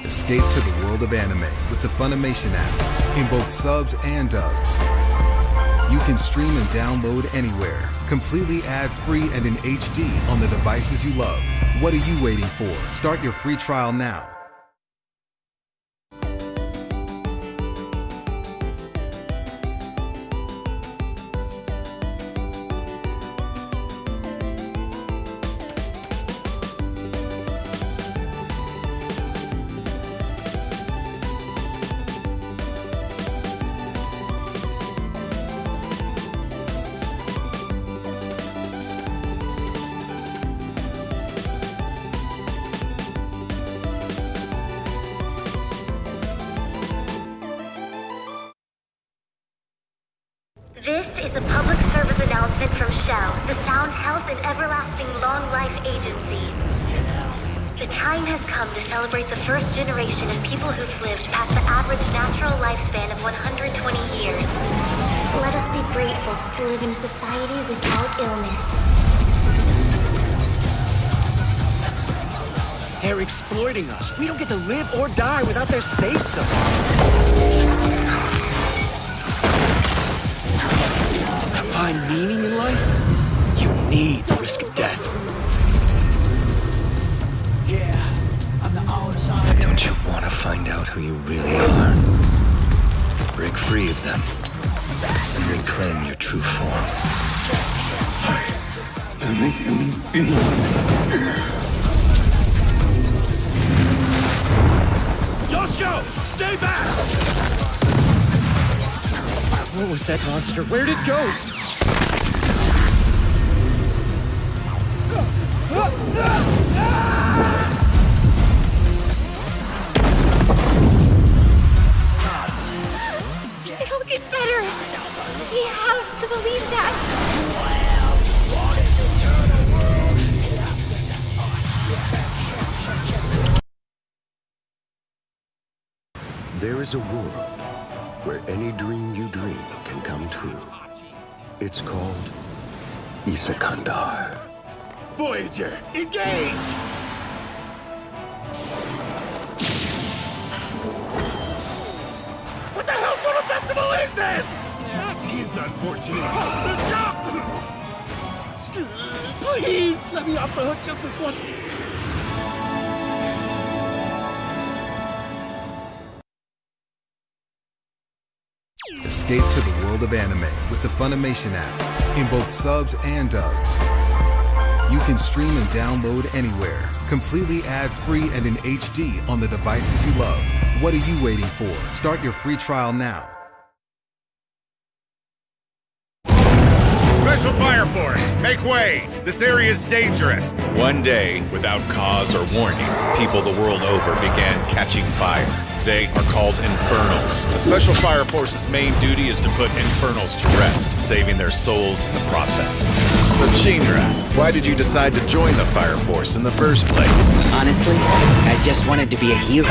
Escape to the world of anime with the Funimation app in both subs and dubs. You can stream and download anywhere, completely ad-free and in HD on the devices you love. What are you waiting for? Start your free trial now.
Health and Everlasting Long Life Agency. The time has come to celebrate the first generation of people who've lived past the average natural lifespan of 120 years.
Let us be grateful to live in a society without illness.
They're exploiting us. We don't get to live or die without their say-so. To find meaning in life, you need the risk of death.
Don't you want to find out who you really are? Break free of them and reclaim your true form. I'm a human being.
Yoshiko, stay back! What was that monster? Where'd it go?
It'll get better. We have to believe that.
There is a world where any dream you dream can come true. It's called Isakandar.
Voyager, engage! What the hell sort of festival is this? That is unfortunate. Please, let me off the hook just this once.
Escape to the world of anime with the Funimation app in both subs and dubs. You can stream and download anywhere, completely ad-free and in HD on the devices you love. What are you waiting for? Start your free trial now.
Special Fire Force, make way! This area is dangerous! One day, without cause or warning, people the world over began catching fire. They are called Infernals. The Special Fire Force's main duty is to put Infernals to rest, saving their souls in the process. So Shinra, why did you decide to join the Fire Force in the first place?
Honestly, I just wanted to be a hero.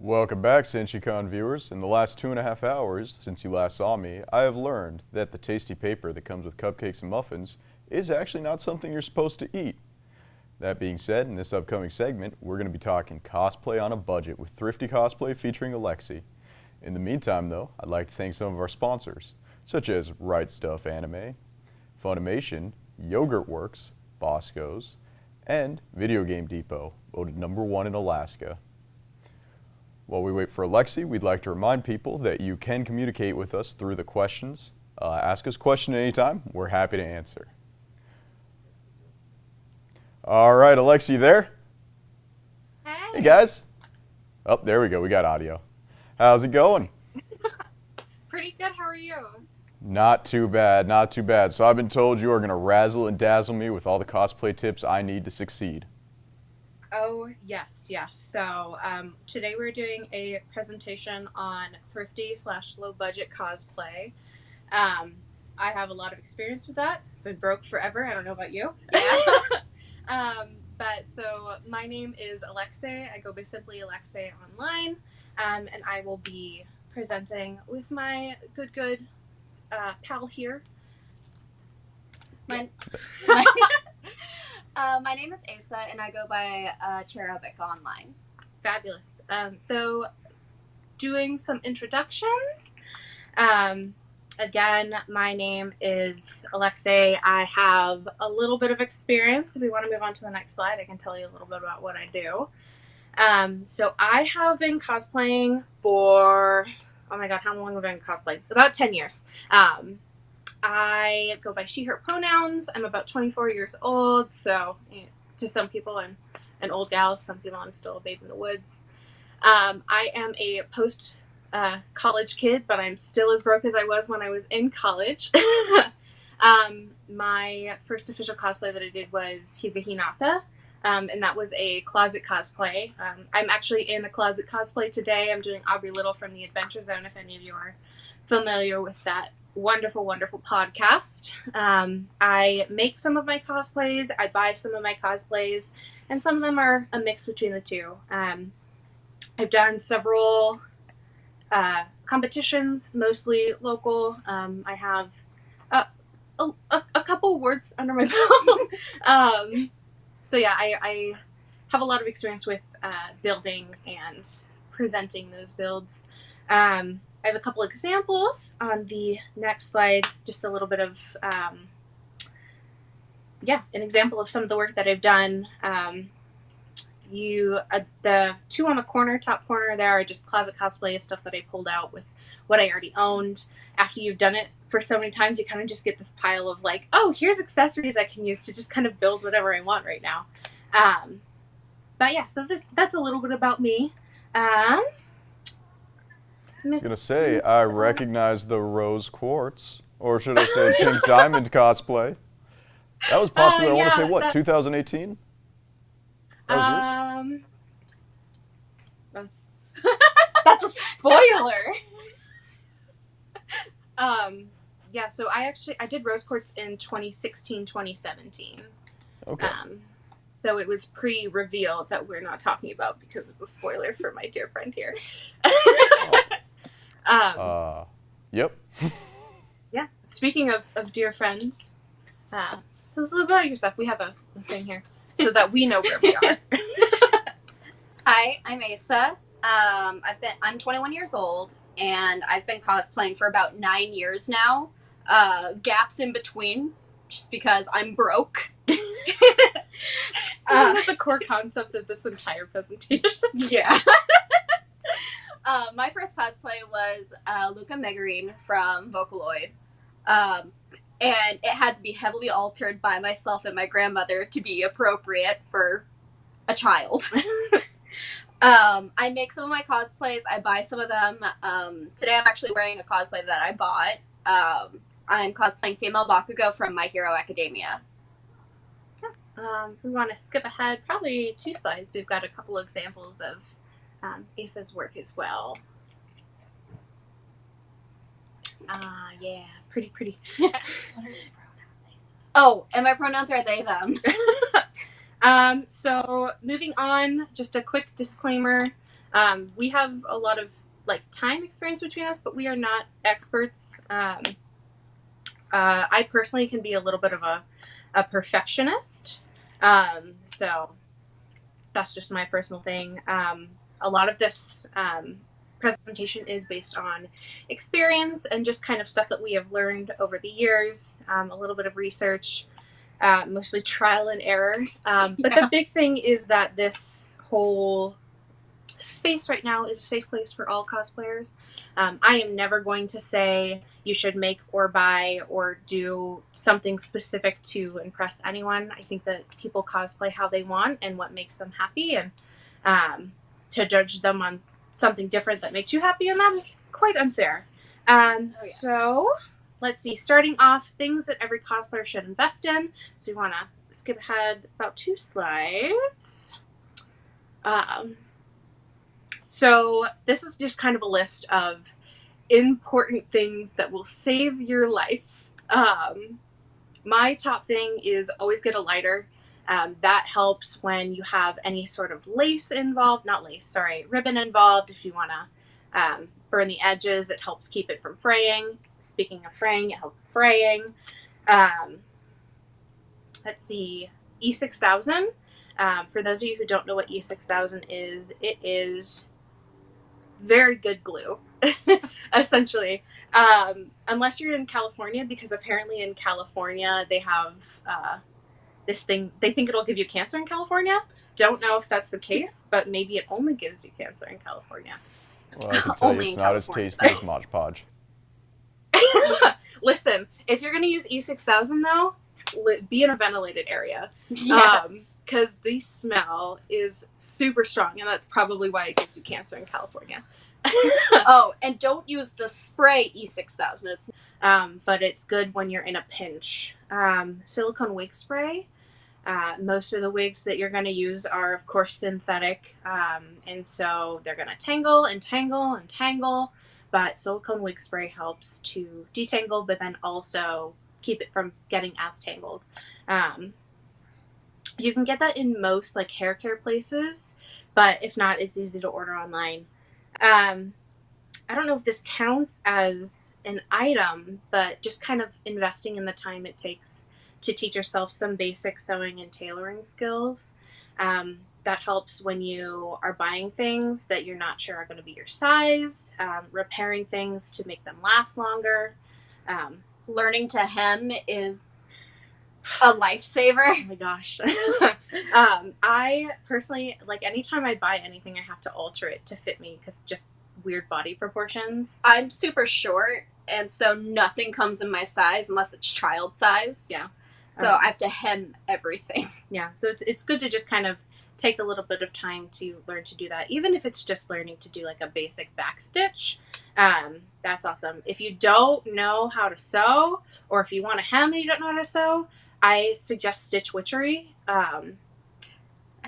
Welcome back, Senshi Con viewers. In the last 2.5 hours since you last saw me, I have learned that the tasty paper that comes with cupcakes and muffins is actually not something you're supposed to eat. That being said, in this upcoming segment, we're going to be talking cosplay on a budget with Thrifty Cosplay featuring Alexi. In the meantime, though, I'd like to thank some of our sponsors, such as Right Stuff Anime, Funimation, Yogurt Works, Bosco's, and Video Game Depot, voted #1 in Alaska. While we wait for Alexi, we'd like to remind people that you can communicate with us through the questions. Ask us a question anytime. We're happy to answer. All right, Alexi, there? Hey, guys. Oh, there we go. We got audio. How's it going?
Pretty good. How are you?
Not too bad, not too bad. So I've been told you are going to razzle and dazzle me with all the cosplay tips I need to succeed.
Oh, yes. So today we're doing a presentation on thrifty/low budget cosplay. I have a lot of experience with that. Been broke forever. I don't know about you. Yeah. But so my name is Alexei. I go by simply Alexei online. And I will be presenting with my good pal here.
My name is Asa, and I go by Cherubic online.
Fabulous. So, doing some introductions. Again, my name is Alexei. I have a little bit of experience. If we want to move on to the next slide, I can tell you a little bit about what I do. So, I have been cosplaying for, oh my god, how long have I been cosplaying? About 10 years. I go by she, her pronouns. I'm about 24 years old, so to some people I'm an old gal, some people I'm still a babe in the woods. I am a post-college kid, but I'm still as broke as I was when I was in college. My first official cosplay that I did was Hyuga Hinata. and that was a closet cosplay. I'm actually in a closet cosplay today. I'm doing Aubrey Little from the Adventure Zone, if any of you are familiar with that wonderful, wonderful podcast. I make some of my cosplays, I buy some of my cosplays, and some of them are a mix between the two. I've done several competitions, mostly local. I have a couple awards under my belt. So yeah, I have a lot of experience with building and presenting those builds. I have a couple examples on the next slide, just a little bit of, an example of some of the work that I've done. The two on the top corner there are just closet cosplay stuff that I pulled out with what I already owned. After you've done it for so many times, you kind of just get this pile of like, oh, here's accessories I can use to just kind of build whatever I want right now. But yeah, so that's a little bit about me.
I was gonna say, I recognize the rose quartz, or should I say pink diamond cosplay. That was popular, I want to say, what, 2018? That was yours?
That's a spoiler. So I did rose quartz in 2016, 2017.
Okay.
So it was pre-reveal that we're not talking about because it's a spoiler for my dear friend here.
Yep.
Yeah. Speaking of dear friends, tell us a little about yourself. We have a thing here so that we know where we are.
Hi, I'm Asa. I'm 21 years old, and I've been cosplaying for about 9 years now. Gaps in between, just because I'm broke.
Isn't that the core concept of this entire presentation?
Yeah. My first cosplay was Luca Megarine from Vocaloid. And it had to be heavily altered by myself and my grandmother to be appropriate for a child. I make some of my cosplays. I buy some of them. Today I'm actually wearing a cosplay that I bought. I'm cosplaying Female Bakugo from My Hero Academia.
We want to skip ahead probably 2 slides. We've got a couple examples of Asa's work as well. Yeah, pretty. What are your
pronouns, Asa? Oh, and my pronouns are they, them.
So moving on, just a quick disclaimer. We have a lot of time experience between us, but we are not experts. I personally can be a little bit of a perfectionist. So that's just my personal thing. A lot of this presentation is based on experience and just kind of stuff that we have learned over the years, a little bit of research, mostly trial and error. But the big thing is that this whole space right now is a safe place for all cosplayers. I am never going to say you should make or buy or do something specific to impress anyone. I think that people cosplay how they want and what makes them happy, and to judge them on something different that makes you happy, and that is quite unfair. So let's see, starting off, things that every cosplayer should invest in. So we want to skip ahead about 2 slides. So this is just kind of a list of important things that will save your life. My top thing is always get a lighter. That helps when you have any sort of ribbon involved. If you want to burn the edges, it helps keep it from fraying. Speaking of fraying, it helps with fraying. Let's see, E6000. For those of you who don't know what E6000 is, it is very good glue, essentially. Unless you're in California, because apparently in California they have this thing, they think it'll give you cancer in California. Don't know if that's the case, but maybe it only gives you cancer in California.
Well, I can tell you it's not as tasty as Mod Podge.
Listen, if you're going to use E6000 though, be in a ventilated area.
Yes.
Because the smell is super strong, and that's probably why it gives you cancer in California.
Oh, and don't use the spray E6000. It's
but it's good when you're in a pinch. Silicone wig spray. Most of the wigs that you're going to use are, of course, synthetic, and so they're going to tangle and tangle and tangle, but silicone wig spray helps to detangle, but then also keep it from getting as tangled. You can get that in most like hair care places, but if not, it's easy to order online. I don't know if this counts as an item, but just kind of investing in the time it takes to teach yourself some basic sewing and tailoring skills. That helps when you are buying things that you're not sure are going to be your size, repairing things to make them last longer.
Learning to hem is a lifesaver.
Oh my gosh. I personally, like, anytime I buy anything, I have to alter it to fit me because just weird body proportions.
I'm super short, and so nothing comes in my size unless it's child size.
Yeah.
So I have to hem everything.
Yeah, so it's good to just kind of take a little bit of time to learn to do that, even if it's just learning to do like a basic back stitch. That's awesome. If you don't know how to sew, or if you want to hem and you don't know how to sew, I suggest Stitch Witchery.
I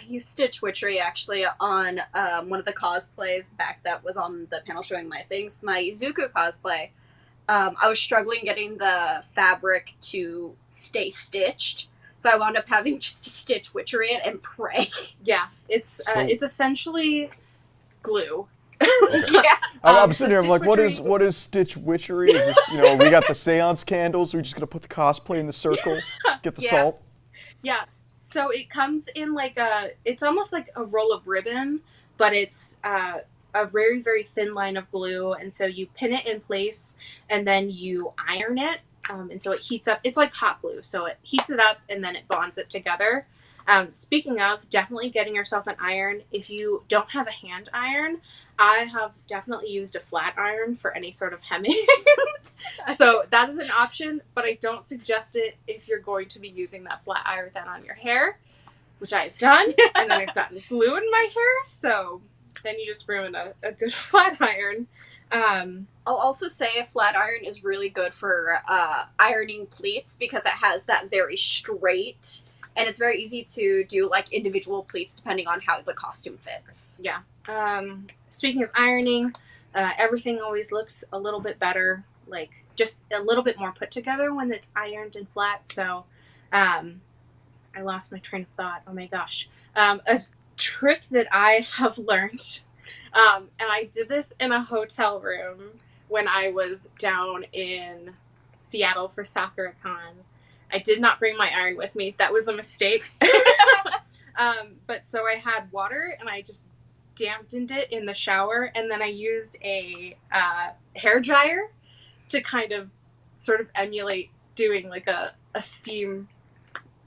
used Stitch Witchery actually on one of the cosplays back that was on the panel showing my things, my Izuku cosplay. I was struggling getting the fabric to stay stitched, so I wound up having just to Stitch Witchery it and pray.
Yeah, it's essentially glue.
Okay.
Yeah.
I'm sitting here, I'm like, what is Stitch Witchery? Is this, we got the seance candles, we're just going to put the cosplay in the circle, get the salt?
Yeah, so it comes in like it's almost like a roll of ribbon, but it's a very, very thin line of glue, and so you pin it in place, and then you iron it, and so it heats up. It's like hot glue, so it heats it up, and then it bonds it together. Speaking of, definitely getting yourself an iron. If you don't have a hand iron, I have definitely used a flat iron for any sort of hemming. So that is an option, but I don't suggest it if you're going to be using that flat iron then on your hair, which I've done, and then I've gotten glue in my hair, so then you just ruin a good flat iron.
I'll also say a flat iron is really good for ironing pleats because it has that very straight, and it's very easy to do like individual pleats depending on how the costume fits.
Yeah. Speaking of ironing, everything always looks a little bit better, like just a little bit more put together when it's ironed and flat. So I lost my train of thought. Oh my gosh. A trick that I have learned, and I did this in a hotel room when I was down in Seattle for SakuraCon. I did not bring my iron with me. That was a mistake. But so I had water and I just dampened it in the shower, and then I used a hair dryer to kind of sort of emulate doing like a steam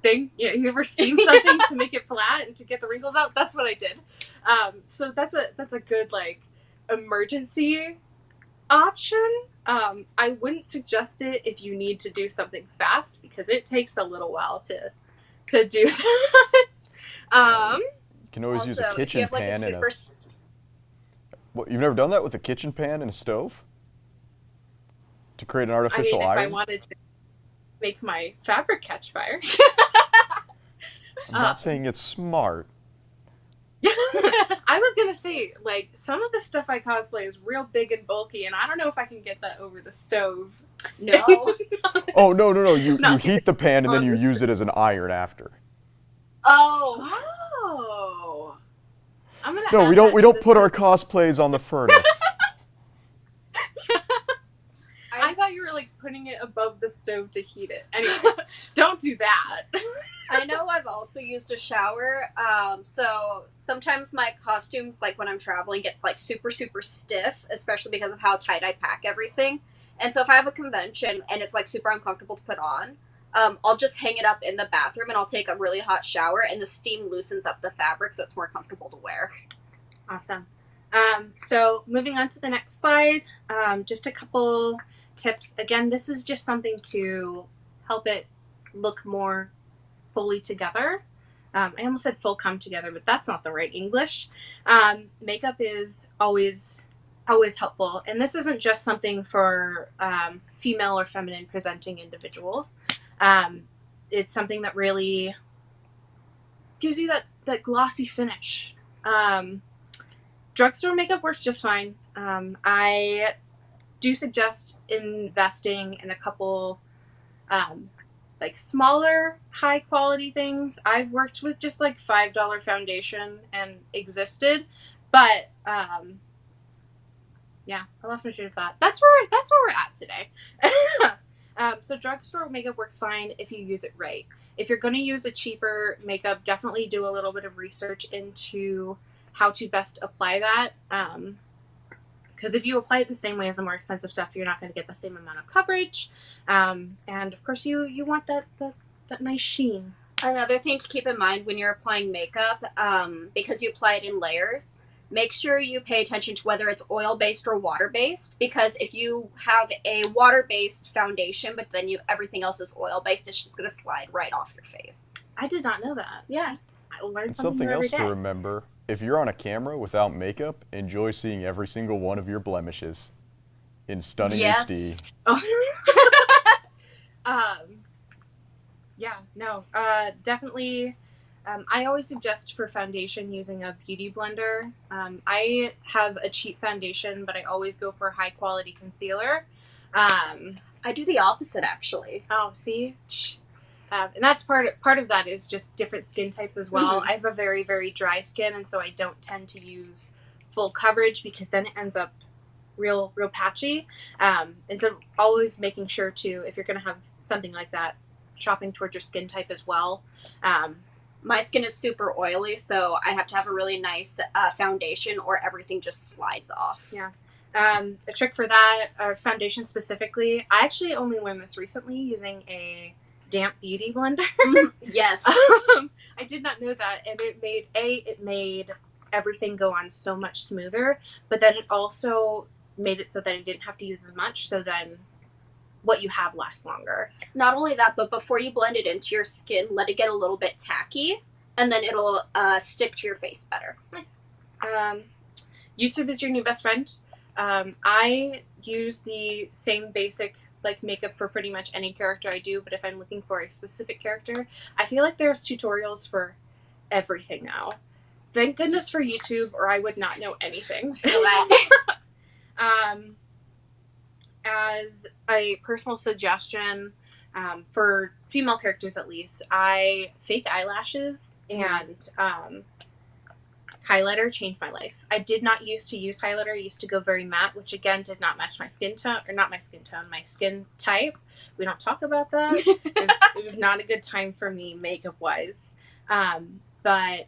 thing. You ever steam something to make it flat and to get the wrinkles out? That's what I did. So that's a good like emergency option. I wouldn't suggest it if you need to do something fast because it takes a little while to do that.
You can always use a kitchen pan and What, you've never done that with a kitchen pan and a stove? To create an artificial iron?
If I wanted to make my fabric catch fire.
I'm not saying it's smart.
I was gonna say, like, some of the stuff I cosplay is real big and bulky, and I don't know if I can get that over the stove.
No.
Oh, no. You heat the pan and then you use it as an iron after.
Oh.
I'm gonna
No, we don't put our cosplays on the furnace.
I thought you were like putting it above the stove to heat it. Anyway, don't do that.
I know I've also used a shower. So sometimes my costumes, like when I'm traveling, get like super, super stiff, especially because of how tight I pack everything. And so if I have a convention and it's like super uncomfortable to put on, I'll just hang it up in the bathroom and I'll take a really hot shower, and the steam loosens up the fabric so it's more comfortable to wear.
Awesome. So moving on to the next slide, just a couple tips. Again, this is just something to help it look more fully together. I almost said full come together, but that's not the right English. Makeup is always helpful, and this isn't just something for female or feminine presenting individuals. It's something that really gives you that glossy finish. Drugstore makeup works just fine. I do suggest investing in a couple like smaller, high quality things. I've worked with just like $5 foundation and existed, but yeah, I lost my train of thought. That's where we're at today. So drugstore makeup works fine if you use it right. If you're going to use a cheaper makeup, definitely do a little bit of research into how to best apply that. Because if you apply it the same way as the more expensive stuff, you're not going to get the same amount of coverage. And of course, you want that nice sheen.
Another thing to keep in mind when you're applying makeup, because you apply it in layers, make sure you pay attention to whether it's oil-based or water-based, because if you have a water-based foundation, but then everything else is oil-based, it's just going to slide right off your face.
I did not know that.
Yeah.
I learned
Something
every
else
day.
to remember, if you're on a camera without makeup, enjoy seeing every single one of your blemishes in stunning HD.
Yeah, no, definitely. I always suggest for foundation using a beauty blender. I have a cheap foundation, but I always go for high quality concealer.
I do the opposite, actually.
Oh, see? And that's part of that is just different skin types as well.
Mhm.
I have a very, very dry skin, and so I don't tend to use full coverage because then it ends up real patchy. And so always making sure to, if you're going to have something like that, shopping towards your skin type as well.
My skin is super oily, so I have to have a really nice foundation or everything just slides off.
Yeah. A trick for that, foundation specifically, I actually only learned this recently using a damp beauty blender.
Yes.
I did not know that, and it made everything go on so much smoother, but then it also made it so that I didn't have to use as much, so then what you have lasts longer.
Not only that, but before you blend it into your skin, let it get a little bit tacky, and then it'll stick to your face better.
Nice. YouTube is your new best friend. I use the same basic makeup for pretty much any character I do, but if I'm looking for a specific character, I feel like there's tutorials for everything now. Thank goodness for YouTube, or I would not know anything.
I feel that.
As a personal suggestion, for female characters at least, I fake eyelashes and highlighter changed my life. I did not used to use highlighter. I used to go very matte, which again did not match my skin tone, or not my skin tone, my skin type. We don't talk about that. It was not a good time for me makeup wise. But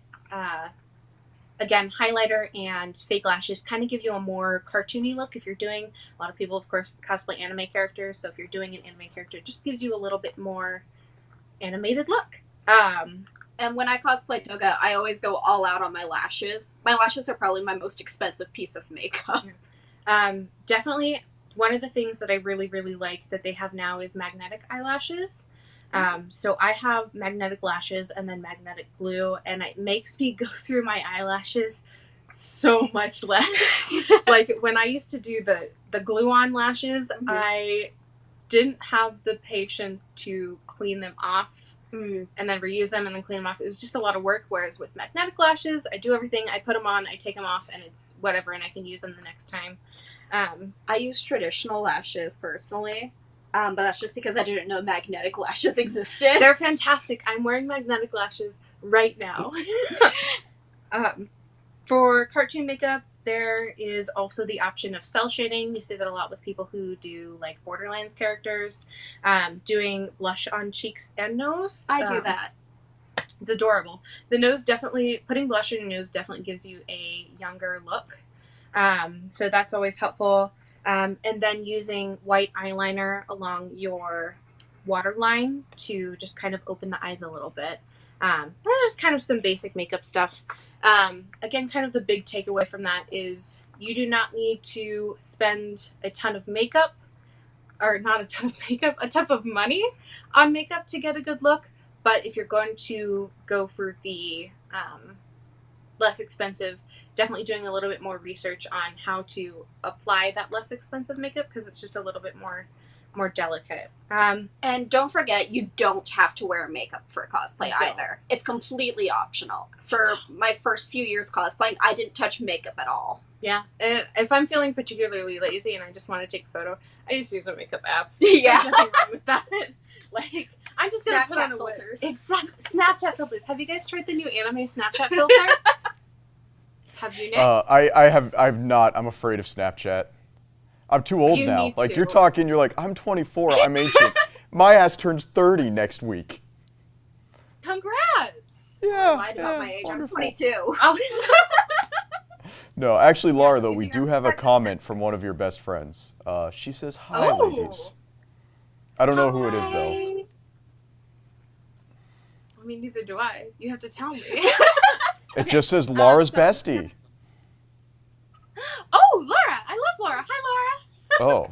again, highlighter and fake lashes kind of give you a more cartoony look. If you're doing, a lot of people, of course, cosplay anime characters. So if you're doing an anime character, it just gives you a little bit more animated look.
And when I cosplay Toga, I always go all out on my lashes. My lashes are probably my most expensive piece of makeup.
Definitely, one of the things that I really, really like that they have now is magnetic eyelashes. So I have magnetic lashes and then magnetic glue, and it makes me go through my eyelashes so much less. Like when I used to do the glue-on lashes, I didn't have the patience to clean them off and then reuse them and then clean them off. It was just a lot of work, whereas with magnetic lashes, I do everything. I put them on, I take them off, and it's whatever, and I can use them the next time.
I use traditional lashes personally. But that's just because I didn't know magnetic lashes existed.
They're fantastic. I'm wearing magnetic lashes right now. For cartoon makeup, there is also the option of cell shading. You see that a lot with people who do like Borderlands characters, doing blush on cheeks and nose.
I do that.
It's adorable. The nose definitely, putting blush on your nose definitely gives you a younger look. So that's always helpful. And then using white eyeliner along your waterline to just kind of open the eyes a little bit. That's just kind of some basic makeup stuff. Again, kind of the big takeaway from that is you do not need to spend a ton of makeup, or not a ton of makeup, a ton of money on makeup to get a good look. But if you're going to go for the less expensive, definitely doing a little bit more research on how to apply that less expensive makeup, because it's just a little bit more more delicate.
And don't forget, you don't have to wear makeup for cosplay either. It's completely optional. For my first few years cosplaying, I didn't touch makeup at all.
Yeah. If I'm feeling particularly lazy and I just want to take a photo, I just use a makeup app.
Yeah.
There's nothing wrong with that. Like, I'm just going to put on a
filters.
Exactly. Snapchat filters. Have you guys tried the new anime Snapchat filter? Have you, Nick?
I've not. I'm afraid of Snapchat. I'm too old
You
now.
need
Like,
to.
you're talking, you're like, I'm 24, I'm ancient. My ass turns 30 next week.
Congrats!
Yeah.
I lied about my age.
wonderful.
I'm 22.
Oh.
No, actually, Laura, though, we do have a comment from one of your best friends. She says, hi,
Oh.
ladies. I don't know who it is, though.
I mean, neither do I. You have to tell me.
It just says Laura's bestie.
Oh, Laura! I love Laura. Hi, Laura.
Oh.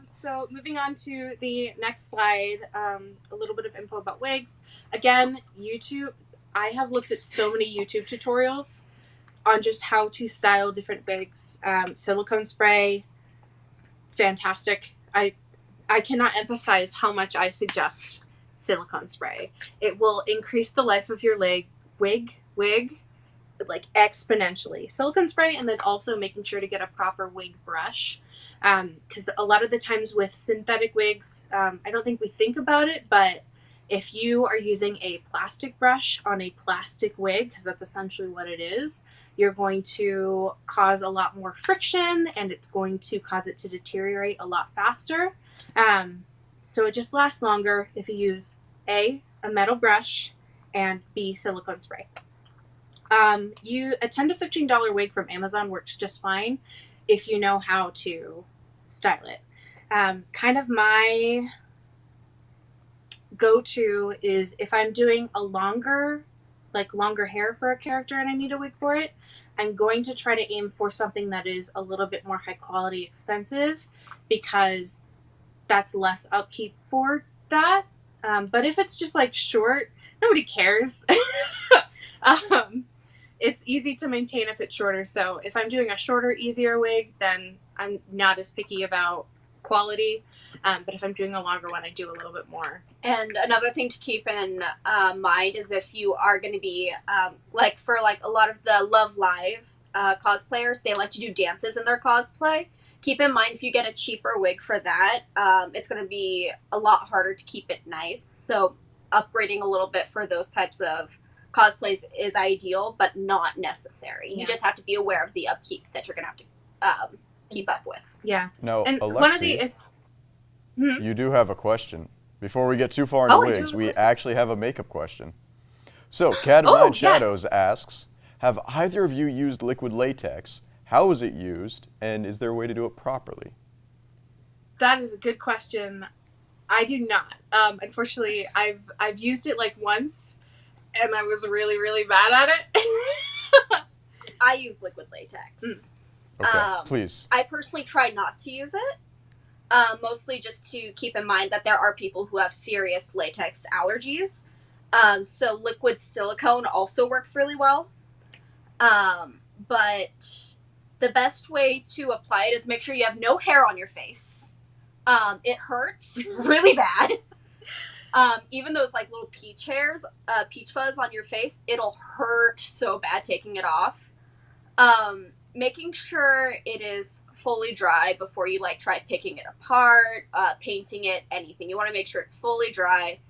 So moving on to the next slide, a little bit of info about wigs. Again, YouTube. I have looked at so many YouTube tutorials on just how to style different wigs. Silicone spray, fantastic. I cannot emphasize how much I suggest silicone spray. It will increase the life of your wig, like exponentially. Silicone spray, and then also making sure to get a proper wig brush. Because a lot of the times with synthetic wigs, I don't think we think about it, but if you are using a plastic brush on a plastic wig, because that's essentially what it is, you're going to cause a lot more friction, and it's going to cause it to deteriorate a lot faster. So it just lasts longer if you use A, a metal brush, and B, silicone spray. A $10 to $15 wig from Amazon works just fine if you know how to style it. Kind of my go-to is if I'm doing a longer hair for a character and I need a wig for it, I'm going to try to aim for something that is a little bit more high quality expensive, because that's less upkeep for that. But if it's just like short, nobody cares. It's easy to maintain if it's shorter. So if I'm doing a shorter, easier wig, then I'm not as picky about quality. But if I'm doing a longer one, I do a little bit more.
And another thing to keep in mind is if you are going to be, for a lot of the Love Live cosplayers, they like to do dances in their cosplay. Keep in mind, if you get a cheaper wig for that, it's going to be a lot harder to keep it nice. So upgrading a little bit for those types of cosplays is ideal, but not necessary. You just have to be aware of the upkeep that you're going to have to keep up with.
Yeah.
Now,
and
Alexi,
one of the is...
you do have a question. Before we get too far into wigs, we actually have a makeup question. So, Cat of Nine Shadows asks, have either of you used liquid latex? How is it used? And is there a way to do it properly?
That is a good question. I do not. Unfortunately, I've used it like once, and I was really, really bad at it.
I use liquid latex.
Okay, please.
I personally try not to use it, mostly just to keep in mind that there are people who have serious latex allergies. So liquid silicone also works really well. But the best way to apply it is make sure you have no hair on your face. It hurts really bad. Even those like little peach fuzz on your face, it'll hurt so bad taking it off. Making sure it is fully dry before you try picking it apart, painting it, anything. You want to make sure it's fully dry.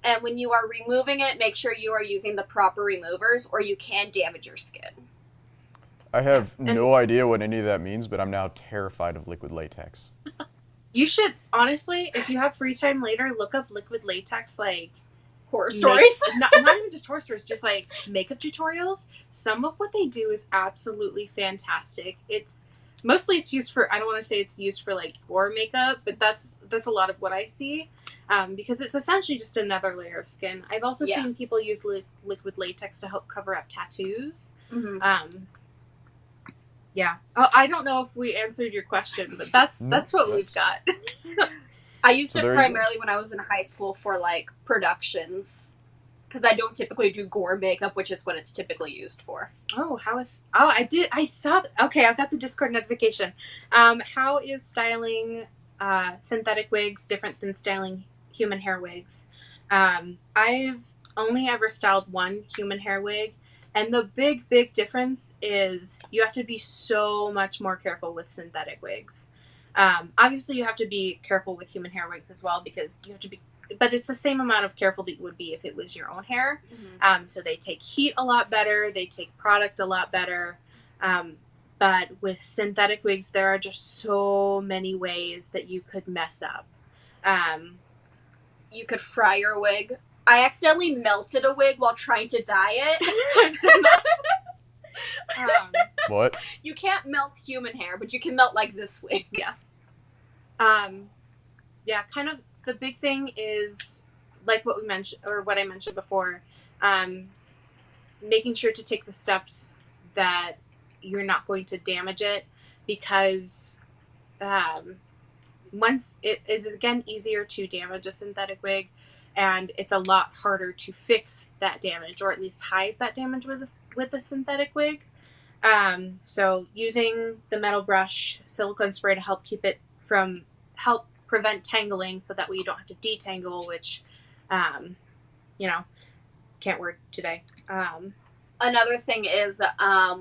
And when you are removing it, make sure you are using the proper removers, or you can damage your skin.
I have no idea what any of that means, but I'm now terrified of liquid latex.
You should, honestly, if you have free time later, look up liquid latex,
horror stories.
Not even just horror stories, just makeup tutorials. Some of what they do is absolutely fantastic. It's used for, I don't want to say it's used for gore makeup, but that's a lot of what I see, because it's essentially just another layer of skin. I've also seen people use liquid latex to help cover up tattoos.
Mm-hmm.
Yeah. I don't know if we answered your question, but that's what we've got.
I used it primarily when I was in high school for productions, because I don't typically do gore makeup, which is what it's typically used for.
I saw, okay, I've got the Discord notification. How is styling synthetic wigs different than styling human hair wigs. I've only ever styled one human hair wig, and the big difference is you have to be so much more careful with synthetic wigs. Obviously, you have to be careful with human hair wigs as well, because you have to be, but it's the same amount of careful that you would be if it was your own hair. So they take heat a lot better, they take product a lot better. But with synthetic wigs, there are just so many ways that you could mess up.
You could fry your wig. I accidentally melted a wig while trying to dye it.
What?
You can't melt human hair, but you can melt like this wig.
Yeah. Yeah, kind of the big thing is like what we mentioned, or what I mentioned before, making sure to take the steps that you're not going to damage it, because once it is, again, easier to damage a synthetic wig, and it's a lot harder to fix that damage, or at least hide that damage with a synthetic wig. So using the metal brush, silicone spray to help help prevent tangling, so that way you don't have to detangle, which, can't word today.
Another thing is,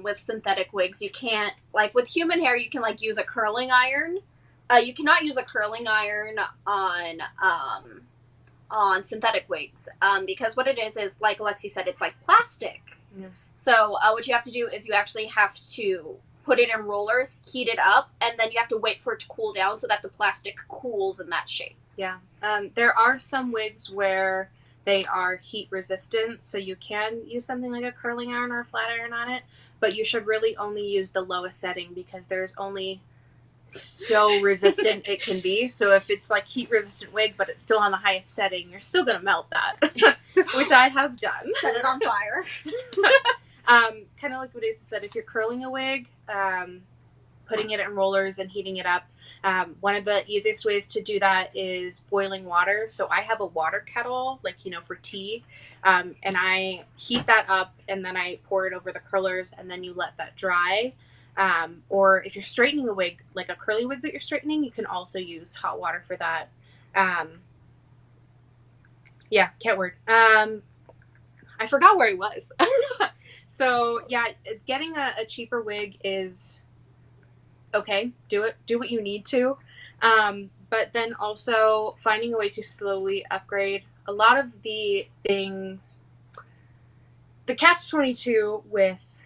with synthetic wigs, you can't, like with human hair, you can like use a curling iron. You cannot use a curling iron on synthetic wigs, because what it is like Alexi said, it's like plastic.
Yeah.
So what you have to do is you actually have to put it in rollers, heat it up, and then you have to wait for it to cool down so that the plastic cools in that shape.
Yeah. There are some wigs where they are heat resistant, so you can use something like a curling iron or a flat iron on it, but you should really only use the lowest setting, because there's only so resistant it can be. So if it's like heat resistant wig, but it's still on the highest setting, you're still gonna melt that, which I have done.
Set it on fire.
Kind of like what Asa said, if you're curling a wig, putting it in rollers and heating it up, one of the easiest ways to do that is boiling water. So I have a water kettle, for tea, and I heat that up, and then I pour it over the curlers, and then you let that dry. Or if you're straightening a wig, like a curly wig that you're straightening, you can also use hot water for that. Yeah, can't word. I forgot where I was. So yeah, getting a cheaper wig is okay. Do what you need to. But then also finding a way to slowly upgrade. A lot of the things, the catch-22 with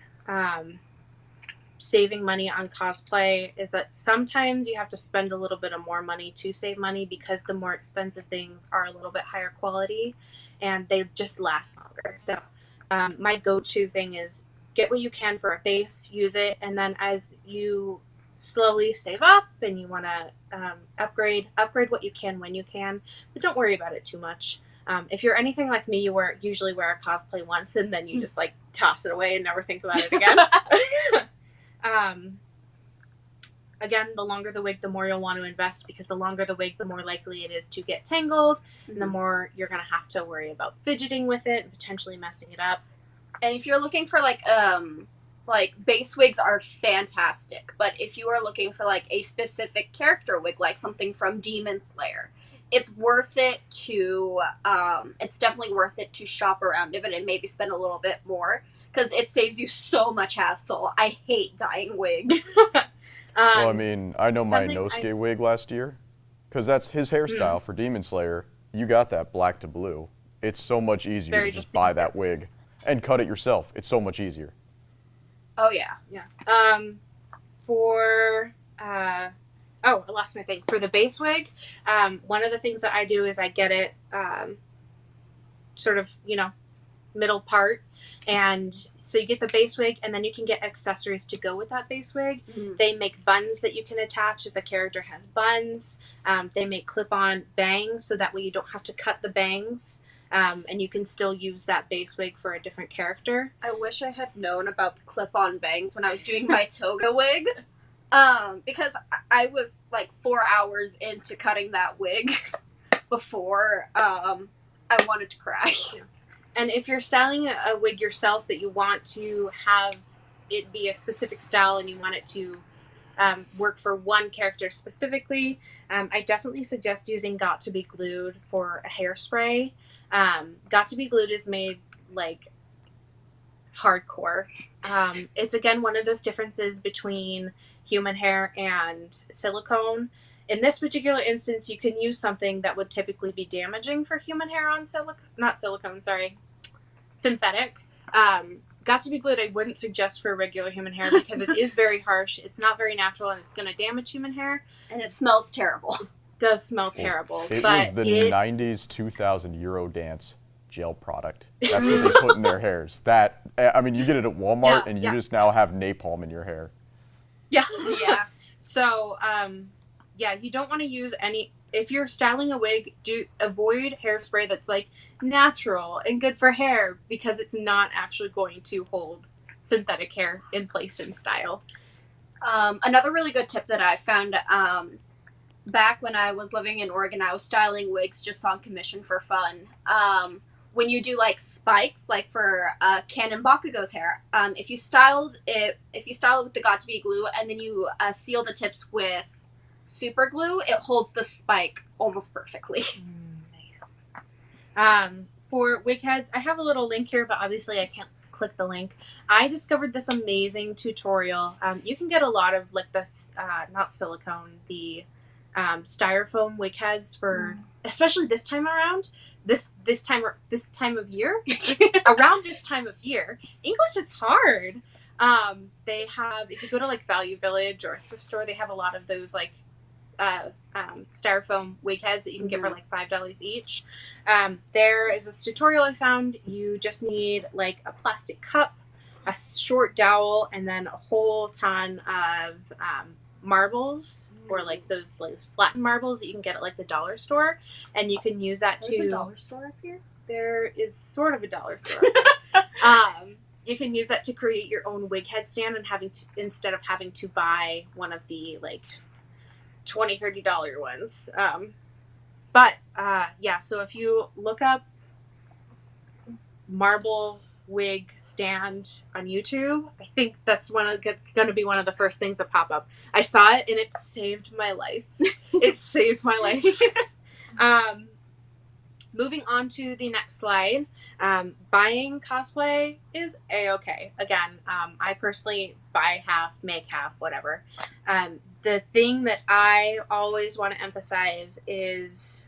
saving money on cosplay is that sometimes you have to spend a little bit of more money to save money, because the more expensive things are a little bit higher quality and they just last longer. So my go-to thing is get what you can for a base, use it, and then as you slowly save up and you want to upgrade what you can when you can, but don't worry about it too much. If you're anything like me, you usually wear a cosplay once and then you just toss it away and never think about it again. Again, the longer the wig, the more you'll want to invest, because the longer the wig, the more likely it is to get tangled, and the more you're going to have to worry about fidgeting with it and potentially messing it up.
And if you're looking for base wigs are fantastic, but if you are looking for a specific character wig, like something from Demon Slayer, it's worth it to it's definitely worth it to shop around it and maybe spend a little bit more, because it saves you so much hassle. I hate dyeing wigs.
Well, I mean, I know my Inosuke wig last year, because that's his hairstyle for Demon Slayer. You got that black to blue. It's so much easier to just buy that wig and cut it yourself. It's so much easier.
Oh, yeah.
Yeah. I lost my thing. For the base wig, one of the things that I do is I get it sort of, middle part. And so you get the base wig, and then you can get accessories to go with that base wig. Mm-hmm. They make buns that you can attach if a character has buns. They make clip-on bangs, so that way you don't have to cut the bangs. And you can still use that base wig for a different character.
I wish I had known about the clip-on bangs when I was doing my toga wig. Because I was 4 hours into cutting that wig before I wanted to cry.
Yeah. And if you're styling a wig yourself that you want to have it be a specific style and you want it to work for one character specifically, I definitely suggest using Got to Be Glued for a hairspray. Got to Be Glued is made like hardcore. It's again one of those differences between human hair and silicone. In this particular instance, you can use something that would typically be damaging for human hair on synthetic. Got to Be Glued I wouldn't suggest for regular human hair because it is very harsh. It's not very natural and it's going to damage human hair.
And it smells terrible.
It does smell terrible.
It
but
was the 90s 2000 Eurodance gel product. That's what they put in their hairs. That, I mean, you get it at Walmart and you just now have napalm in your hair.
Yeah. Yeah. So, yeah, you don't want to use any... If you're styling a wig, avoid hairspray that's like natural and good for hair because it's not actually going to hold synthetic hair in place in style.
Another really good tip that I found back when I was living in Oregon, I was styling wigs just on commission for fun. When you do like spikes, like for Canon Bakugo's hair, if you style it with the Got to Be glue and then you seal the tips with super glue, it holds the spike almost perfectly.
Nice. For wig heads, I have a little link here, but obviously I can't click the link. I discovered this amazing tutorial. You can get a lot of like this, not silicone, the styrofoam wig heads for, especially this time around. This time of year. Around this time of year, English is hard. They have, if you go to like Value Village or a thrift store, they have a lot of those like styrofoam wig heads that you can get for like $5 each. There is a tutorial I found. You just need like a plastic cup, a short dowel, and then a whole ton of marbles, or like those like flattened marbles that you can get at like the dollar store, and you can use that
There's a dollar store up here?
There is sort of a dollar store. You can use that to create your own wig head stand and instead of having to buy one of the like $20-$30 ones. Yeah, so if you look up marble wig stand on YouTube, I think that's going to be one of the first things that pop up. I saw it and it saved my life. It saved my life. Moving on to the next slide, buying cosplay is a-okay. Again, I personally buy half, make half, whatever. The thing that I always want to emphasize is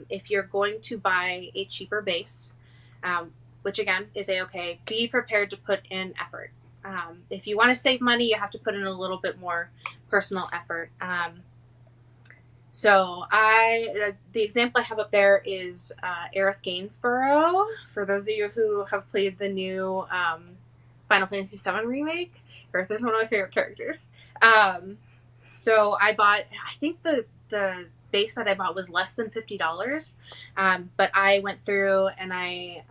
if you're going to buy a cheaper base, which again is a-okay, be prepared to put in effort. If you want to save money, you have to put in a little bit more personal effort. So the example I have up there is Aerith Gainsborough. For those of you who have played the new Final Fantasy VII remake, Aerith is one of my favorite characters. So I bought, I think the base that I bought was less than $50, but I went through and I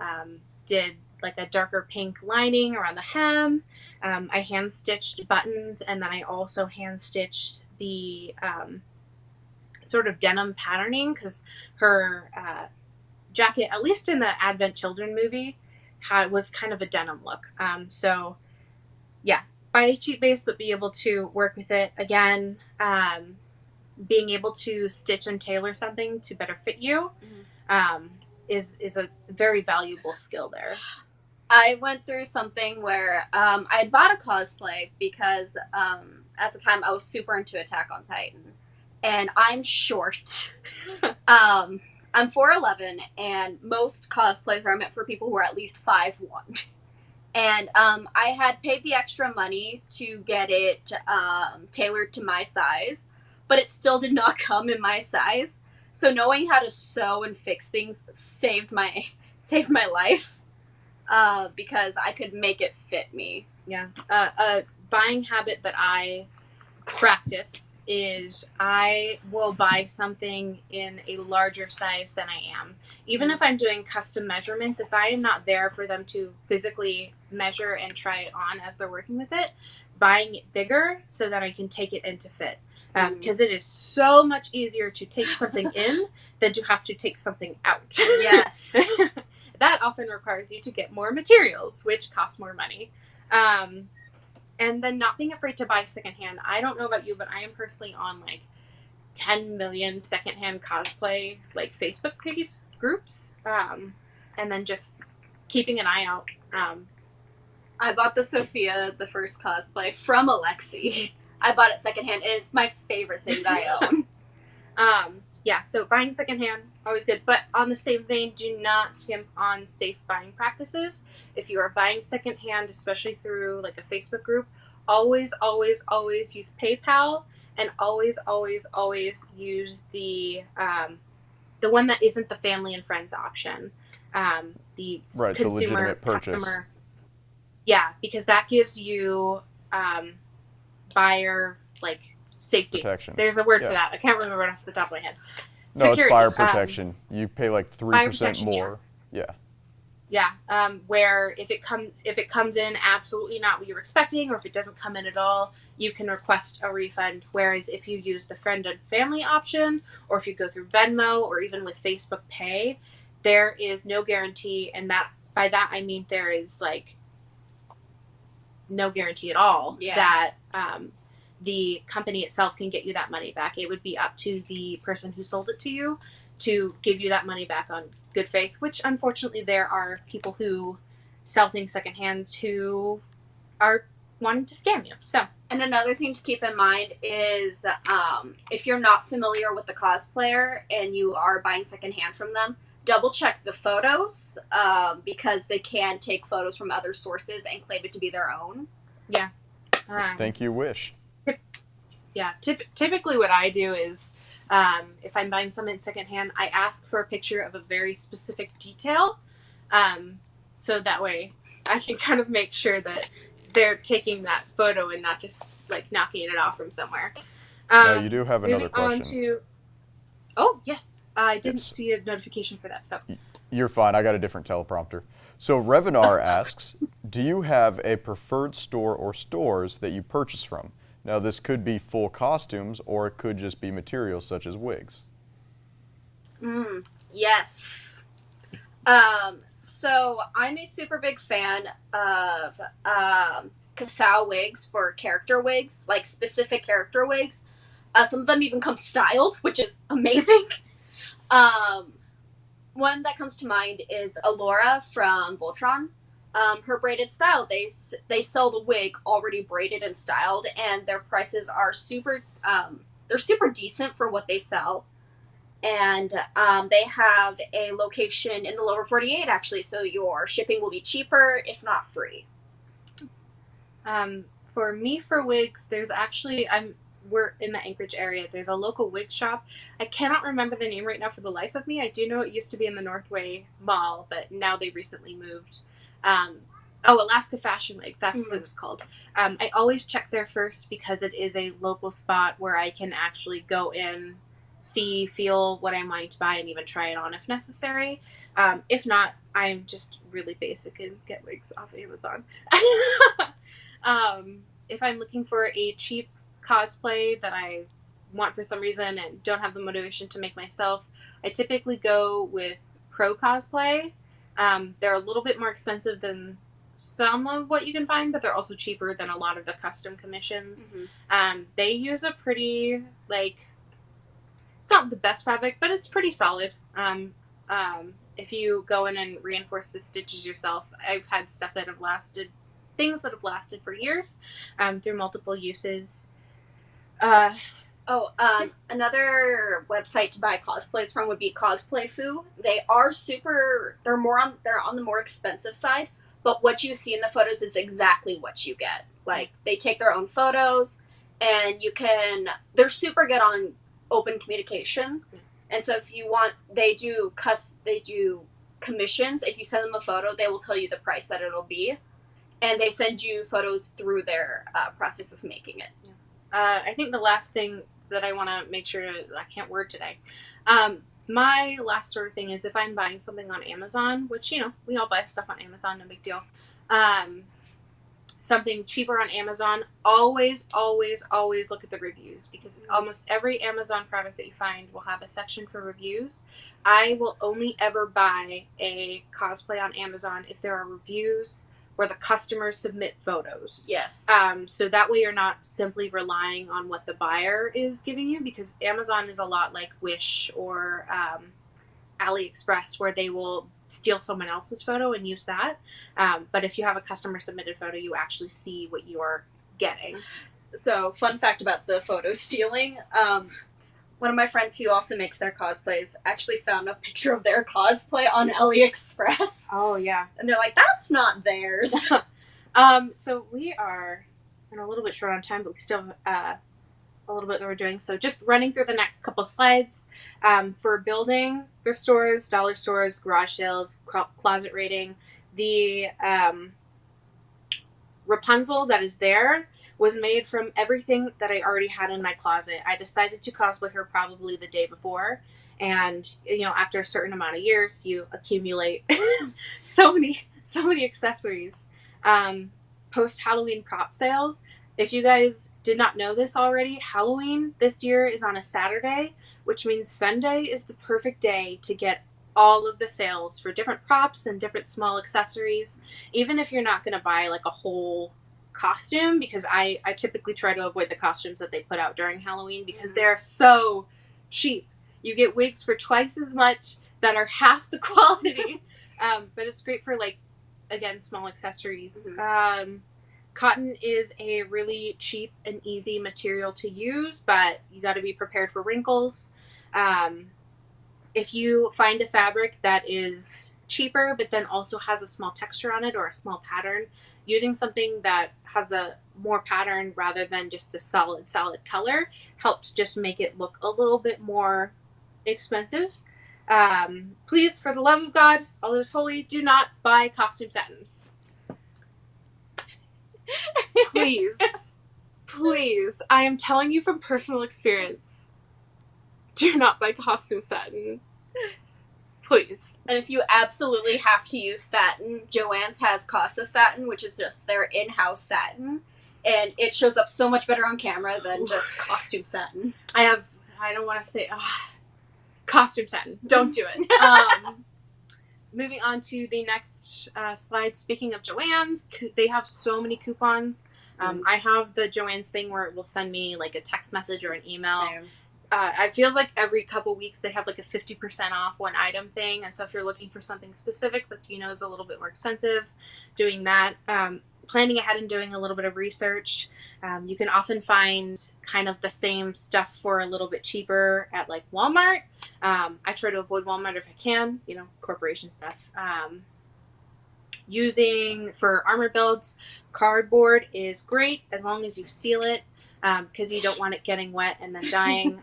did like a darker pink lining around the hem. I hand stitched buttons, and then I also hand stitched the sort of denim patterning, because her jacket, at least in the Advent Children movie, was kind of a denim look. So yeah, buy a cheap base, but be able to work with it. Again, being able to stitch and tailor something to better fit you is a very valuable skill there.
I went through something where I had bought a cosplay because at the time I was super into Attack on Titan. And I'm short. I'm 4'11", and most cosplays are meant for people who are at least 5'1". And I had paid the extra money to get it tailored to my size, but it still did not come in my size. So knowing how to sew and fix things saved my life because I could make it fit me.
Yeah. A buying habit that I practice is I will buy something in a larger size than I am. Even if I'm doing custom measurements, if I am not there for them to physically measure and try it on as they're working with it, buying it bigger so that I can take it in to fit. Because it is so much easier to take something in than to have to take something out.
Yes.
That often requires you to get more materials, which cost more money. And then not being afraid to buy secondhand. I don't know about you, but I am personally on like 10 million secondhand cosplay like Facebook page groups, and then just keeping an eye out.
I bought the Sophia, the first cosplay, from Alexi. I bought it secondhand, and it's my favorite thing that I own.
Yeah, so buying secondhand, always good. But on the same vein, do not skimp on safe buying practices. If you are buying secondhand, especially through like a Facebook group, always, always, always use PayPal, and always, always, always use the one that isn't the family and friends option. The
right,
consumer,
the legitimate purchase.
customer. Yeah, because that gives you buyer like safety
Protection.
There's a word
Yeah.
for that. I can't remember it off the top of my head.
No,
Security.
it's buyer protection. You pay like 3%
protection,
more. Yeah.
Yeah. Where if it comes in absolutely not what you were expecting, or if it doesn't come in at all, you can request a refund. Whereas if you use the friend and family option, or if you go through Venmo, or even with Facebook Pay, there is no guarantee, and that by that I mean there is like no guarantee at all that the company itself can get you that money back. It would be up to the person who sold it to you to give you that money back on good faith, which unfortunately there are people who sell things secondhand who are wanting to scam you. So,
and another thing to keep in mind is if you're not familiar with the cosplayer and you are buying secondhand from them, double check the photos because they can take photos from other sources and claim it to be their own.
Yeah.
Thank you, Wish.
Yeah, typically what I do is if I'm buying something secondhand, I ask for a picture of a very specific detail, so that way I can kind of make sure that they're taking that photo and not just like knocking it off from somewhere.
Now you do have another question.
Oh, yes. I didn't see a notification for that, so.
You're fine. I got a different teleprompter. So Revenar asks, do you have a preferred store or stores that you purchase from? Now, this could be full costumes, or it could just be materials such as wigs.
Yes. So I'm a super big fan of Kasao wigs for character wigs, like specific character wigs. Some of them even come styled, which is amazing. One that comes to mind is Alora from Voltron. Her braided style, they sell the wig already braided and styled, and their prices are super they're super decent for what they sell. And they have a location in the lower 48 actually, so your shipping will be cheaper, if not free.
For me, for wigs, there's actually we're in the Anchorage area. There's a local wig shop. I cannot remember the name right now for the life of me. I do know it used to be in the Northway Mall, but now they recently moved. Alaska Fashion Wig. That's what it's called. I always check there first because it is a local spot where I can actually go in, see, feel what I'm wanting to buy, and even try it on if necessary. If not, I'm just really basic and get wigs off Amazon. If I'm looking for a cheap cosplay that I want for some reason and don't have the motivation to make myself, I typically go with Pro Cosplay. They're a little bit more expensive than some of what you can find, but they're also cheaper than a lot of the custom commissions. They use a pretty, like, it's not the best fabric, but it's pretty solid. If you go in and reinforce the stitches yourself, I've had stuff that have lasted, things that have lasted for years, through multiple uses.
Another website to buy cosplays from would be Cosplay Foo. They're on the more expensive side, but what you see in the photos is exactly what you get. Like, they take their own photos, and they're super good on open communication. And so if you want, they do commissions. If you send them a photo, they will tell you the price that it'll be, and they send you photos through their process of making it.
I think the last thing that I want to make sure I can't word today. My last sort of thing is if I'm buying something on Amazon, which, we all buy stuff on Amazon, no big deal. Something cheaper on Amazon, always, always, always look at the reviews, because almost every Amazon product that you find will have a section for reviews. I will only ever buy a cosplay on Amazon if there are reviews where the customers submit photos.
Yes.
So that way you're not simply relying on what the buyer is giving you, because Amazon is a lot like Wish or AliExpress, where they will steal someone else's photo and use that. But if you have a customer submitted photo, you actually see what you are getting.
So, fun fact about the photo stealing. One of my friends who also makes their cosplays actually found a picture of their cosplay on AliExpress.
Oh, yeah.
And they're like, that's not theirs.
So we are a little bit short on time, but we still have a little bit that we're doing. So just running through the next couple slides. For building thrift stores, dollar stores, garage sales, closet rating, the Rapunzel that is there was made from everything that I already had in my closet. I decided to cosplay her probably the day before. And, after a certain amount of years, you accumulate so many accessories. Post-Halloween prop sales. If you guys did not know this already, Halloween this year is on a Saturday, which means Sunday is the perfect day to get all of the sales for different props and different small accessories. Even if you're not going to buy like a whole costume, because I typically try to avoid the costumes that they put out during Halloween because they're so cheap. You get wigs for twice as much that are half the quality. But it's great for, like, again, small accessories. Cotton is a really cheap and easy material to use, but you got to be prepared for wrinkles. If you find a fabric that is cheaper but then also has a small texture on it or a small pattern, using something that has a more pattern rather than just a solid color helps just make it look a little bit more expensive. Please, for the love of God, all that is holy, do not buy costume satin. Please, I am telling you from personal experience, do not buy costume satin. Please.
And if you absolutely have to use satin, Joann's has Casa Satin, which is just their in-house satin. And it shows up so much better on camera than just costume satin.
I don't want to say, costume satin. Don't do it. Moving on to the next slide. Speaking of Joann's, they have so many coupons. I have the Joann's thing where it will send me like a text message or an email.
Same.
It feels like every couple weeks they have like a 50% off one item thing. And so if you're looking for something specific that is a little bit more expensive, doing that, planning ahead and doing a little bit of research. You can often find kind of the same stuff for a little bit cheaper at like Walmart. I try to avoid Walmart if I can, corporation stuff. Using for armor builds, cardboard is great as long as you seal it. Because you don't want it getting wet and then dying.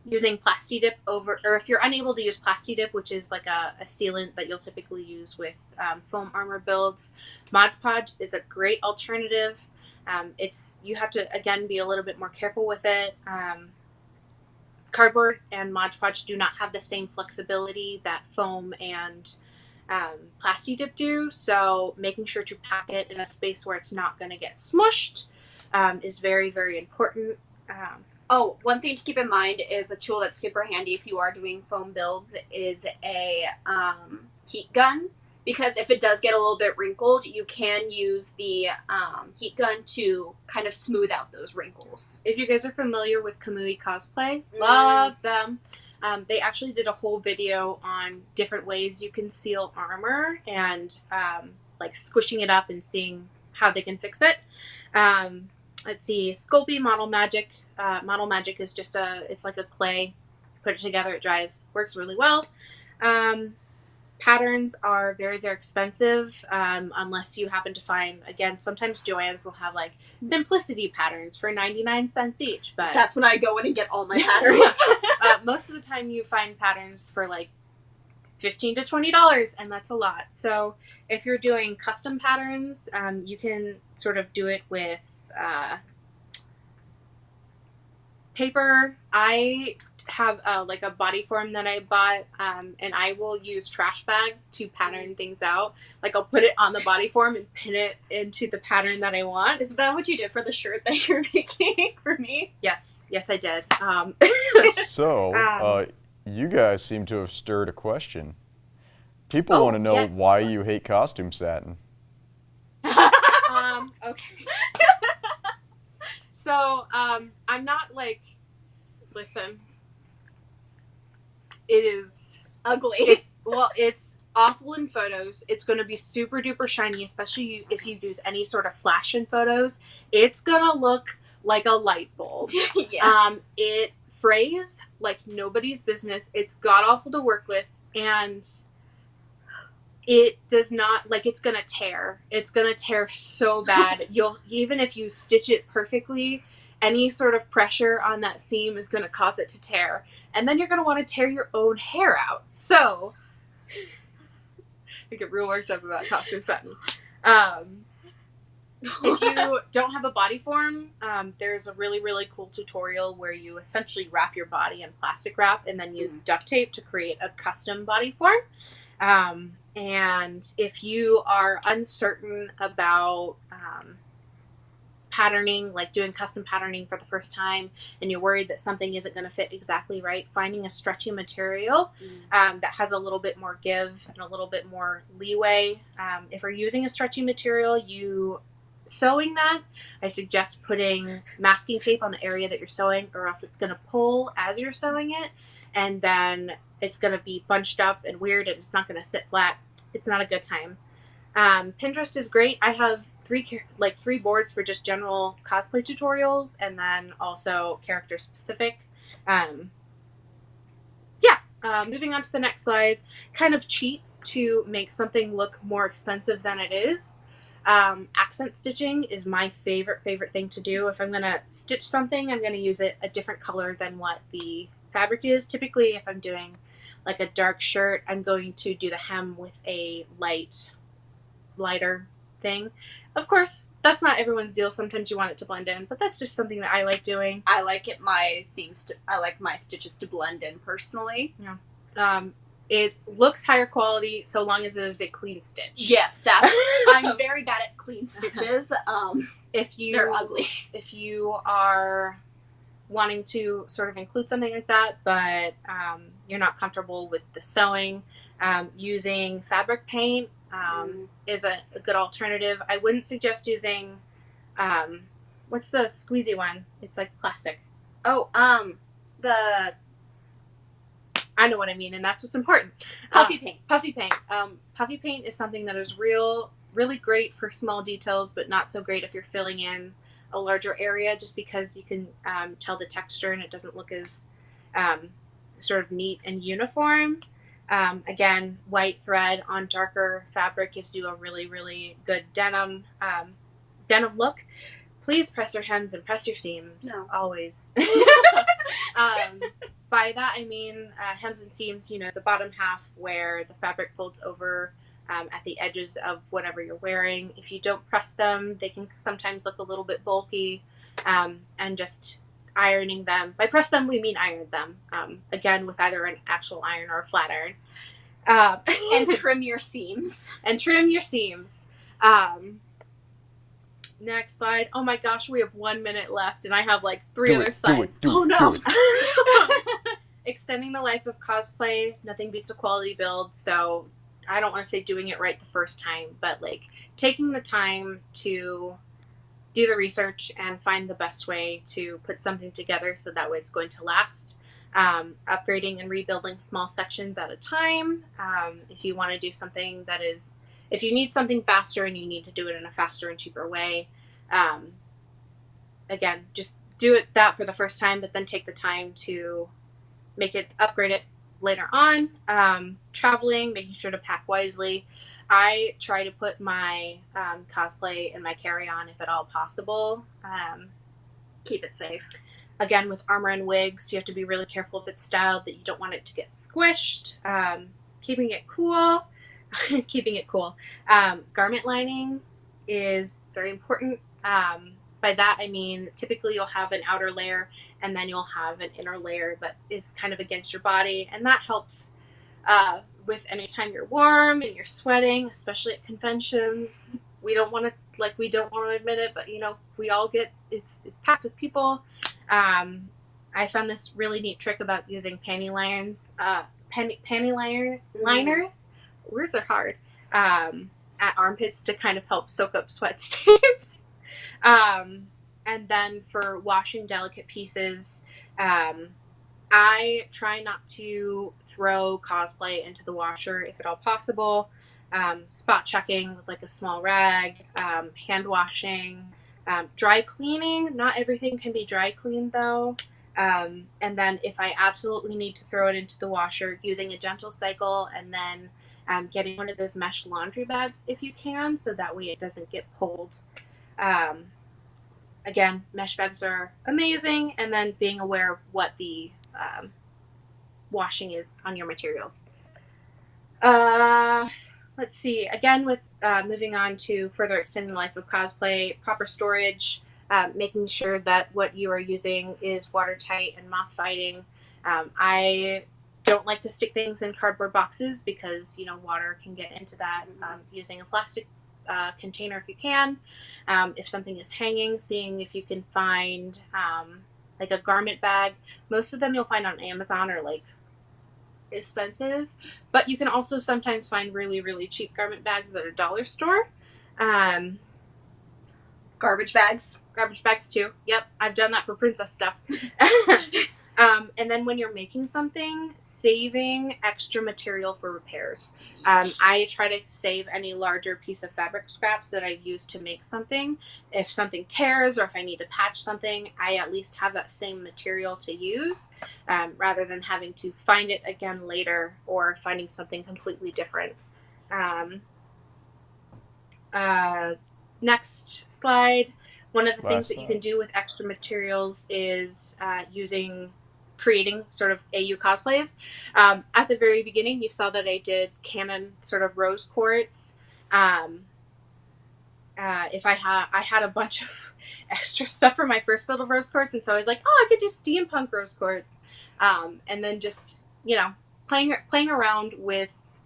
Using Plasti-Dip or if you're unable to use Plasti-Dip, which is like a sealant that you'll typically use with foam armor builds, Mod Podge is a great alternative. You have to, again, be a little bit more careful with it. Cardboard and Mod Podge do not have the same flexibility that foam and Plasti-Dip do, so making sure to pack it in a space where it's not going to get smushed is very, very important.
One thing to keep in mind is a tool that's super handy if you are doing foam builds is a heat gun. Because if it does get a little bit wrinkled, you can use the heat gun to kind of smooth out those wrinkles.
If you guys are familiar with Kamui Cosplay, love them. They actually did a whole video on different ways you can seal armor and like squishing it up and seeing how they can fix it. Let's see, Sculpey Model Magic. Model Magic is just it's like a clay. Put it together, it dries. Works really well. Patterns are very, very expensive unless you happen to find, again, sometimes Joann's will have like simplicity patterns for 99 cents each. But
that's when I go in and get all my patterns.
Most of the time you find patterns for like $15 to $20, and that's a lot. So if you're doing custom patterns, you can sort of do it with paper. I have like a body form that I bought, and I will use trash bags to pattern things out. Like I'll put it on the body form and pin it into the pattern that I want.
Is that what you did for the shirt that you're making for me?
Yes, I did.
So, you guys seem to have stirred a question. People want to know why you hate costume satin.
Okay. So, I'm not like, listen, it is
ugly.
It's awful in photos. It's going to be super duper shiny, especially if you use any sort of flash in photos. It's going to look like a light bulb.
Yeah.
It frays like nobody's business. It's god awful to work with, and it does not, like, it's going to tear. It's going to tear so bad. Even if you stitch it perfectly, any sort of pressure on that seam is going to cause it to tear. And then you're going to want to tear your own hair out. So, I get real worked up about costume satin. If you don't have a body form, there's a really, really cool tutorial where you essentially wrap your body in plastic wrap and then use duct tape to create a custom body form. And if you are uncertain about patterning, like doing custom patterning for the first time, and you're worried that something isn't going to fit exactly right, finding a stretchy material that has a little bit more give and a little bit more leeway. If you're using a stretchy material, sewing that, I suggest putting masking tape on the area that you're sewing, or else it's going to pull as you're sewing it, and then it's going to be bunched up and weird, and it's not going to sit flat. It's not a good time. Pinterest is great. I have three boards for just general cosplay tutorials, and then also character specific. Moving on to the next slide, kind of cheats to make something look more expensive than it is. Accent stitching is my favorite thing to do. If I'm going to stitch something, I'm going to use it a different color than what the fabric is. Typically, if I'm doing like a dark shirt, I'm going to do the hem with a lighter thing. Of course, that's not everyone's deal. Sometimes you want it to blend in, but that's just something that I like doing.
I like my stitches to blend in personally.
Yeah. It looks higher quality so long as it is a clean stitch.
Yes, I'm very bad at clean stitches. They're ugly. If you are wanting to sort of include something like that, but you're not comfortable with the sewing, using fabric paint is a good alternative. I wouldn't suggest using what's the squeezy one? It's like plastic. I know what I mean, and that's what's important. Puffy paint.
Puffy paint. Puffy paint is something that is really great for small details, but not so great if you're filling in a larger area, just because you can tell the texture and it doesn't look as sort of neat and uniform. Again, white thread on darker fabric gives you a really, really good denim look. Please press your hems and press your seams.
No.
Always. By that I mean hems and seams, the bottom half where the fabric folds over at the edges of whatever you're wearing. If you don't press them, they can sometimes look a little bit bulky, and just ironing them. By press them, we mean iron them. Again, with either an actual iron or a flat iron.
And trim your seams.
Next slide. Oh my gosh, we have 1 minute left, and I have like three other slides.
Oh no.
Extending the life of cosplay. Nothing beats a quality build. So I don't want to say doing it right the first time, but like taking the time to do the research and find the best way to put something together so that way it's going to last. Upgrading and rebuilding small sections at a time. If you want to do something if you need something faster and you need to do it in a faster and cheaper way, again, just do that for the first time, but then take the time to upgrade it later on. Traveling, making sure to pack wisely. I try to put my cosplay in my carry-on if at all possible.
Keep it safe.
Again, with armor and wigs, you have to be really careful if it's styled that you don't want it to get squished. Keeping it cool. Garment lining is very important. By that I mean typically you'll have an outer layer and then you'll have an inner layer that is kind of against your body, and that helps with any time you're warm and you're sweating, especially at conventions. We don't want to admit it, but we all it's packed with people. I found this really neat trick about using panty liners words are hard, at armpits to kind of help soak up sweat stains. And then for washing delicate pieces, I try not to throw cosplay into the washer if at all possible. Spot checking with like a small rag, hand washing, dry cleaning. Not everything can be dry cleaned though. And then if I absolutely need to throw it into the washer, using a gentle cycle, and then getting one of those mesh laundry bags if you can, so that way it doesn't get pulled. Again, mesh bags are amazing, and then being aware of what the washing is on your materials. Let's see. Again, with moving on to further extending the life of cosplay, proper storage, making sure that what you are using is watertight and moth fighting. I don't like to stick things in cardboard boxes because, you know, water can get into that. Using a plastic container if you can. If something is hanging, seeing if you can find like a garment bag. Most of them you'll find on Amazon are like expensive, but you can also sometimes find really, really cheap garment bags at a dollar store.
Garbage bags
too. Yep, I've done that for princess stuff. And then when you're making something, saving extra material for repairs. I try to save any larger piece of fabric scraps that I use to make something. If something tears or if I need to patch something, I at least have that same material to use, rather than having to find it again later or finding something completely different. Next slide. One of the things that you can do with extra materials is creating sort of AU cosplays. At the very beginning, you saw that I did canon sort of rose quartz. I had a bunch of extra stuff for my first build of rose quartz, and so I was like, oh, I could do steampunk rose quartz. And then just, you know, playing around with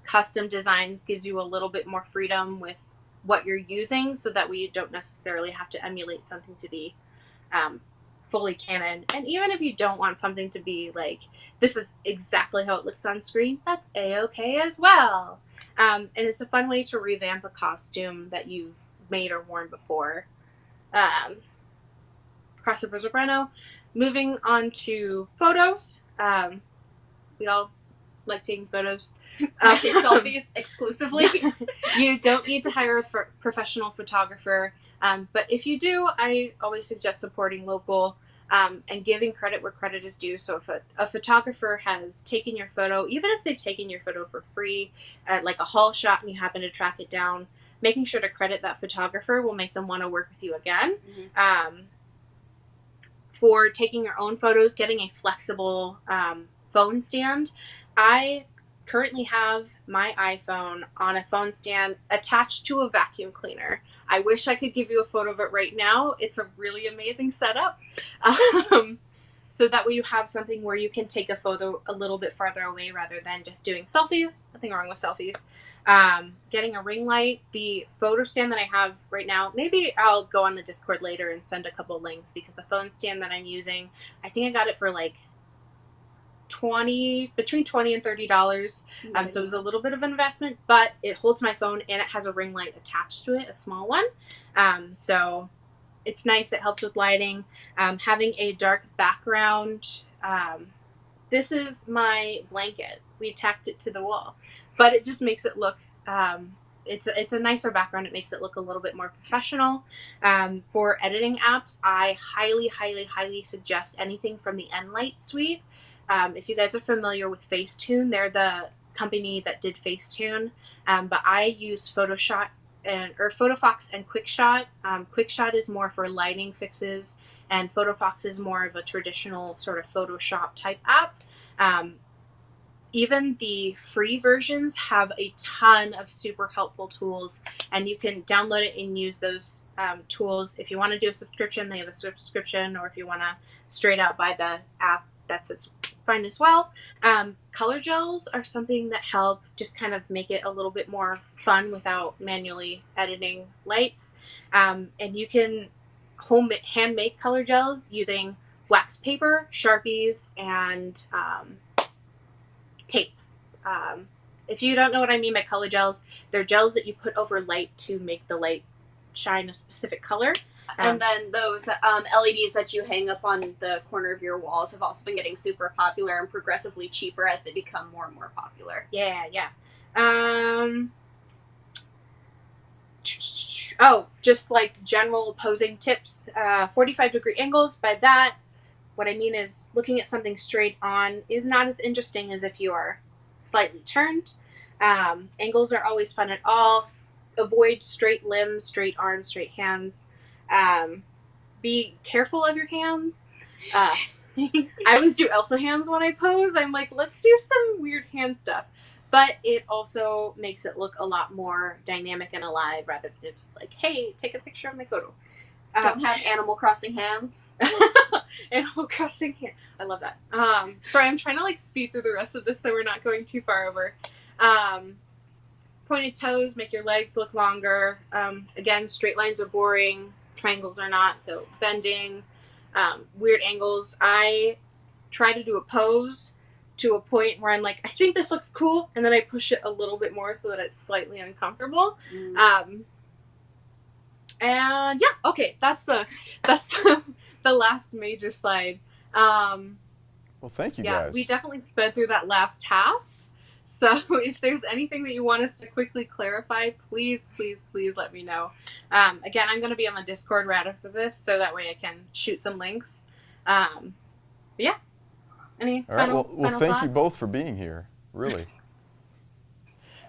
custom designs gives you a little bit more freedom with what you're using, so that way you don't necessarily have to emulate something to be fully canon. And even if you don't want something to be like, this is exactly how it looks on screen, that's a-okay as well. And it's a fun way to revamp a costume that you've made or worn before. Crossover Soprano. Moving on to photos. We all like taking photos.
I take selfies exclusively.
You don't need to hire a professional photographer, but if you do, I always suggest supporting local and giving credit where credit is due. So if a photographer has taken your photo, even if they've taken your photo for free, like a haul shot, and you happen to track it down, making sure to credit that photographer will make them want to work with you again. Mm-hmm. For taking your own photos, getting a flexible phone stand. I currently have my iPhone on a phone stand attached to a vacuum cleaner. I wish I could give you a photo of it right now. It's a really amazing setup. So that way you have something where you can take a photo a little bit farther away rather than just doing selfies. Nothing wrong with selfies. Getting a ring light. The photo stand that I have right now, maybe I'll go on the Discord later and send a couple links, because the phone stand that I'm using, I think I got it for like between $20 and $30. So it was a little bit of an investment, but it holds my phone and it has a ring light attached to it, a small one. So it's nice. It helps with lighting. Having a dark background. This is my blanket. We tacked it to the wall, but it just makes it look, it's a nicer background. It makes it look a little bit more professional. For editing apps, I highly, highly, highly suggest anything from the Enlight suite. If you guys are familiar with Facetune, they're the company that did Facetune, but I use Photofox and QuickShot. QuickShot is more for lighting fixes, and Photofox is more of a traditional sort of Photoshop type app. Even the free versions have a ton of super helpful tools, and you can download it and use those tools. If you want to do a subscription, they have a subscription, or if you want to straight out buy the app, that's fine as well. Color gels are something that help just kind of make it a little bit more fun without manually editing lights. And you can hand make color gels using wax paper, Sharpies, and tape. If you don't know what I mean by color gels, they're gels that you put over light to make the light shine a specific color.
And then those LEDs that you hang up on the corner of your walls have also been getting super popular and progressively cheaper as they become more and more popular.
Yeah. Oh, just like general posing tips. 45-degree angles. By that, what I mean is looking at something straight on is not as interesting as if you are slightly turned. Angles are always fun at all. Avoid straight limbs, straight arms, straight hands. Be careful of your hands. I always do Elsa hands when I pose. I'm like, let's do some weird hand stuff. But it also makes it look a lot more dynamic and alive rather than just like, hey, take a picture of my photo.
Don't have Animal Crossing hands.
Animal Crossing hands. I love that. Sorry, I'm trying to like speed through the rest of this so we're not going too far over. Pointed toes make your legs look longer. Again, straight lines are boring. Triangles are not. So bending, weird angles. I try to do a pose to a point where I'm like, I think this looks cool, and then I push it a little bit more so that it's slightly uncomfortable. And yeah, okay, that's the last major slide.
Well, thank you guys.
Yeah, we definitely sped through that last half. So if there's anything that you want us to quickly clarify, please let me know. Again, I'm going to be on the Discord right after this, so that way I can shoot some links. But yeah. Any
All right.
final
Well, thank you
thoughts?
both for being here. Really.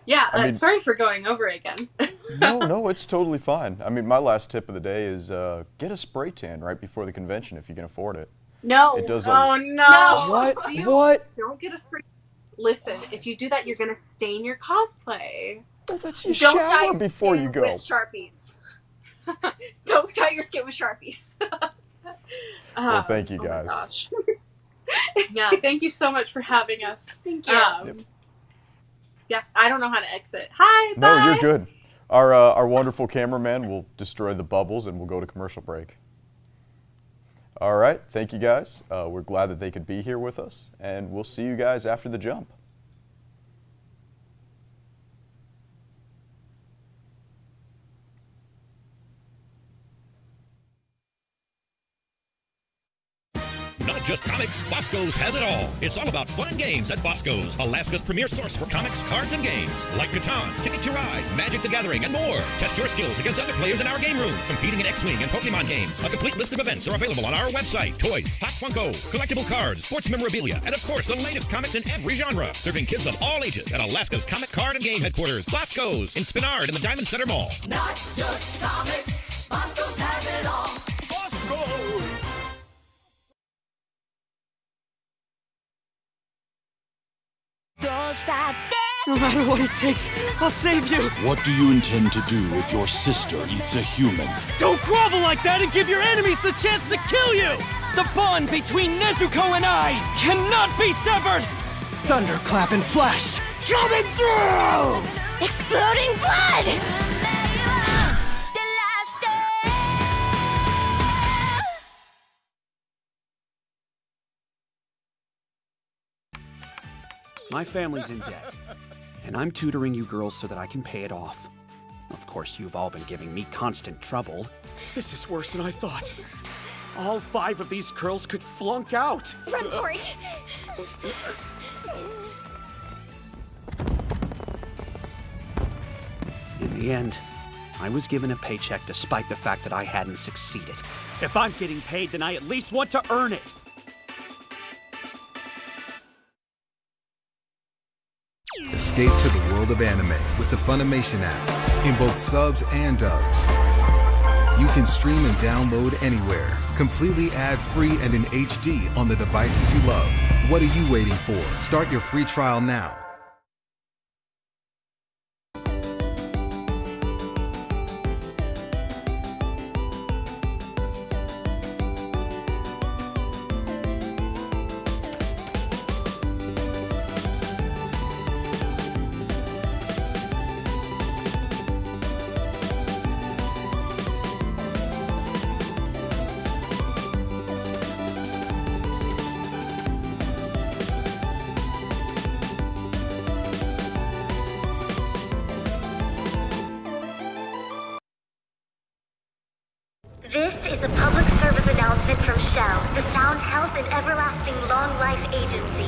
Yeah.
I mean-
Sorry for going over again.
No, it's totally fine. I mean, my last tip of the day is get a spray tan right before the convention if you can afford it.
No.
It does.
Oh no!
What?
What? Don't get a spray. Listen, if you do that, you're gonna stain your cosplay.
Well, that's you
Don't dye
shower
your
before
skin
you go.
with Sharpies. Don't dye your skin with Sharpies.
Well, thank you
Oh my
guys.
gosh. Yeah, thank you so much for having us.
Thank you.
Yep.
Yeah, I don't know how to exit. Hi,
No,
bye.
you're good. Our wonderful cameraman will destroy the bubbles and we'll go to commercial break. All right, thank you guys. We're glad that they could be here with us, and we'll see you guys after the jump.
Not just comics, Bosco's has it all. It's all about fun and games at Bosco's, Alaska's premier source for comics, cards, and games. Like Catan, Ticket to Ride, Magic the Gathering, and more. Test your skills against other players in our game room, competing in X-Wing and Pokemon games. A complete list of events are available on our website. Toys, Hot Funko, collectible cards, sports memorabilia, and of course, the latest comics in every genre. Serving kids of all ages at Alaska's comic, card, and game headquarters, Bosco's, in Spinard in the Diamond Center Mall.
Not just comics, Bosco's has it all. Bosco!
No matter what it takes, I'll save you!
What do you intend to do if your sister eats a human?
Don't grovel like that and give your enemies the chance to kill you! The bond between Nezuko and I cannot be severed! Thunderclap and flash, coming through!
Exploding blood!
My family's in debt, and I'm tutoring you girls so that I can pay it off. Of course, you've all been giving me constant trouble. This is worse than I thought. All 5 of these girls could flunk out.
Run for it!
In the end, I was given a paycheck despite the fact that I hadn't succeeded. If I'm getting paid, then I at least want to earn it.
Escape to the world of anime with the Funimation app in both subs and dubs. You can stream and download anywhere, completely ad-free and in HD on the devices you love. What are you waiting for? Start your free trial now.
This is a public service announcement from Shell, the Sound Health and Everlasting Long Life Agency.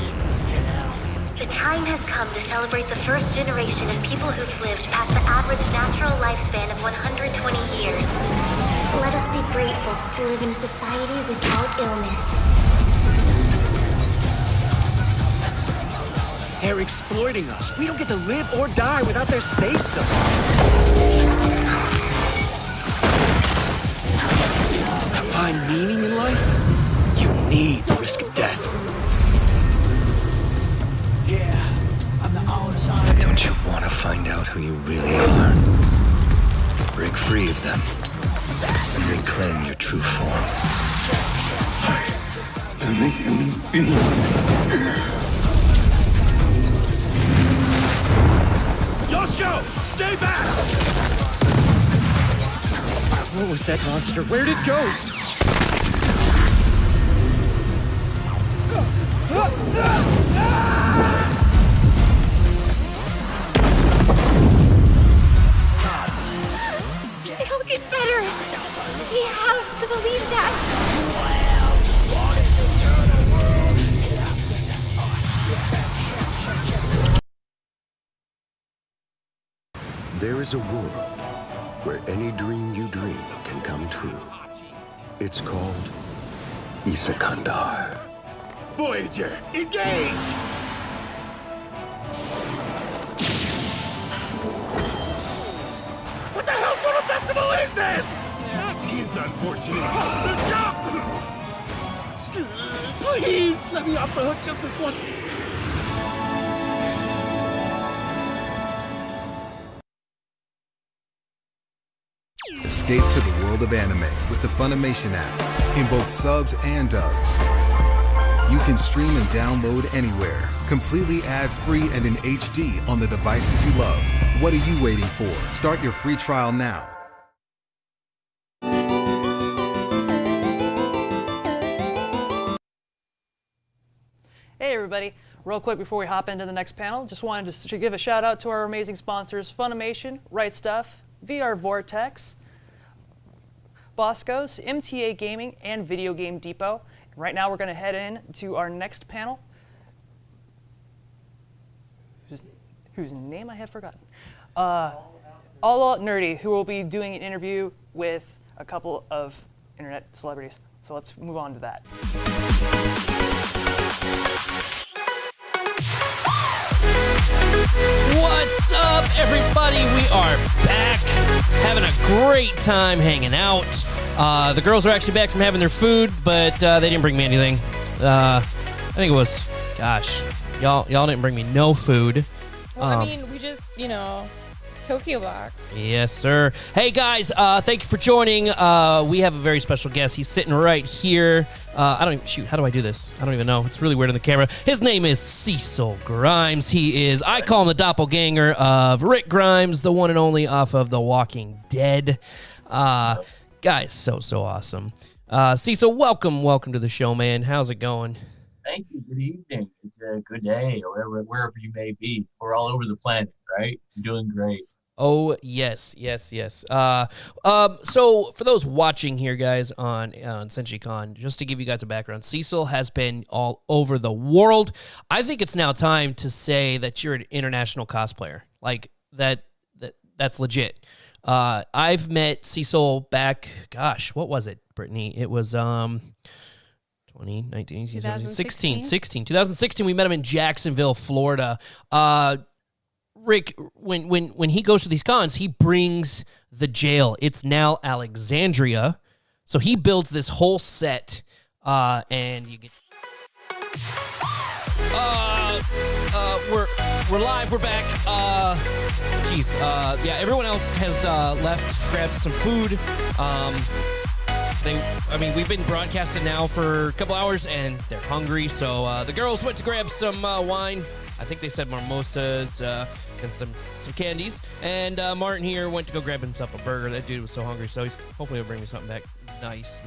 The time has come to celebrate the first generation of people who've lived past the average natural lifespan of 120 years.
Let us be grateful to live in a society without illness.
They're exploiting us. We don't get to live or die without their say-so. To find meaning in life, you need the risk of death.
Don't you want to find out who you really are? Break free of them and reclaim your true form.
I am a human being.
Yoshiko, stay back!
What was that monster? Where'd it go?
It'll get better. We have to believe that.
There is a world where any dream you dream can come true. It's called Isakandar.
Voyager, engage! What the hell sort of festival is this? That is unfortunate. Please, let me off the hook just this once.
Escape to the world of anime with the Funimation app in both subs and dubs. You can stream and download anywhere, completely ad-free and in HD on the devices you love. What are you waiting for? Start your free trial now.
Hey everybody, real quick before we hop into the next panel, just wanted to give a shout out to our amazing sponsors, Funimation, Right Stuff, VR Vortex, Bosco's, MTA Gaming, and Video Game Depot. And right now we're going to head in to our next panel, whose name I have forgotten. All Out Nerdy, who will be doing an interview with a couple of internet celebrities. So let's move on to that.
What's up, everybody? We are back, having a great time hanging out. The girls are actually back from having their food, but they didn't bring me anything. I think it was, gosh, y'all didn't bring me no food.
Well, I mean, we just, Tokyo Box.
Yes, sir. Hey, guys, thank you for joining. We have a very special guest. He's sitting right here. How do I do this? I don't even know. It's really weird in the camera. His name is Cecil Grimes. I call him the doppelganger of Rick Grimes, the one and only off of The Walking Dead. Guys, so awesome. Cecil, welcome to the show, man. How's it going?
Thank you. Good evening. It's a good day, or wherever you may be. We're all over the planet, right? You're doing great.
Oh, yes. So for those watching here, guys, on Senshi Con, just to give you guys a background, Cecil has been all over the world. I think it's now time to say that you're an international cosplayer. Like, that's legit. I've met Cecil back, gosh, what was it, Brittany? It was 2019, 2016, we met him in Jacksonville, Florida. Rick, when he goes to these cons, he brings the jail. It's now Alexandria. So he builds this whole set, and you get... We're live, we're back. Yeah, everyone else has left, grabbed some food. We've been broadcasting now for a couple hours, and they're hungry, so the girls went to grab some wine. I think they said mimosas and some candies. And Martin here went to go grab himself a burger. That dude was so hungry, so hopefully he'll bring me something back. Nice.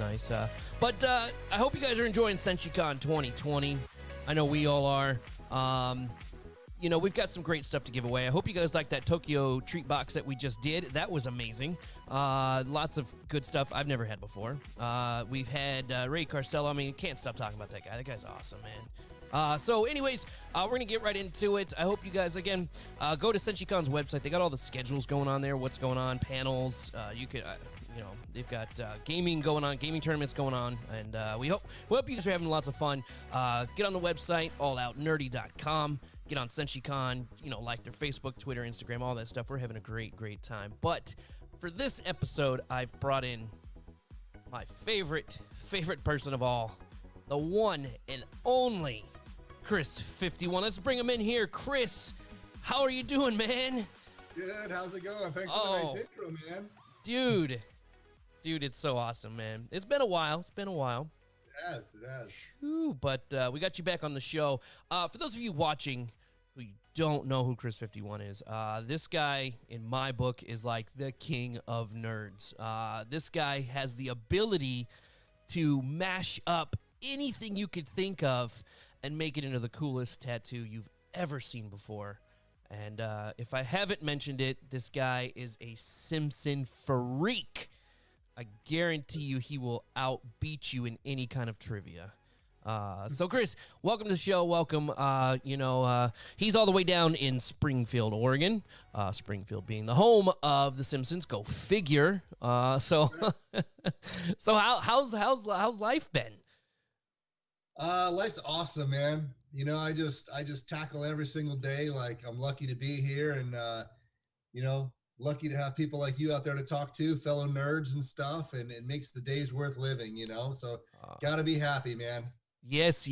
But I hope you guys are enjoying Senshi Con 2020. I know we all are. you know, we've got some great stuff to give away. I hope you guys liked that Tokyo treat box that we just did. That was amazing. Lots of good stuff I've never had before. We've had Ray Carcello. I mean, can't stop talking about that guy. That guy's awesome, man. So anyways, we're going to get right into it. I hope you guys, again, go to Senshi Con's website. They got all the schedules going on there, what's going on, panels. You could, you know, they've got gaming going on, gaming tournaments going on, and we hope you guys are having lots of fun. Get on the website, alloutnerdy.com. Get on Senshi Con, you know, like their Facebook, Twitter, Instagram, all that stuff. We're having a great time. But for this episode, I've brought in my favorite person of all, the one and only Chris 51. Let's bring him in here. Chris, how are you doing, man?
Good. How's it going? Thanks for the nice intro, man.
Dude, it's so awesome, man. It's been a while.
Yes, it has.
Ooh, but we got you back on the show. For those of you watching who don't know who Chris 51 is, this guy, in my book, is like the king of nerds. This guy has the ability to mash up anything you could think of and make it into the coolest tattoo you've ever seen before. And if I haven't mentioned it, this guy is a Simpson freak. I guarantee you he will outbeat you in any kind of trivia. So, Chris, welcome to the show. Welcome. He's all the way down in Springfield, Oregon. Springfield being the home of The Simpsons. Go figure. So how's life been?
Life's awesome, man. You know, I just tackle every single day like I'm lucky to be here, and lucky to have people like you out there to talk to, fellow nerds and stuff, and it makes the days worth living, you know? So gotta be happy, man.
Yes.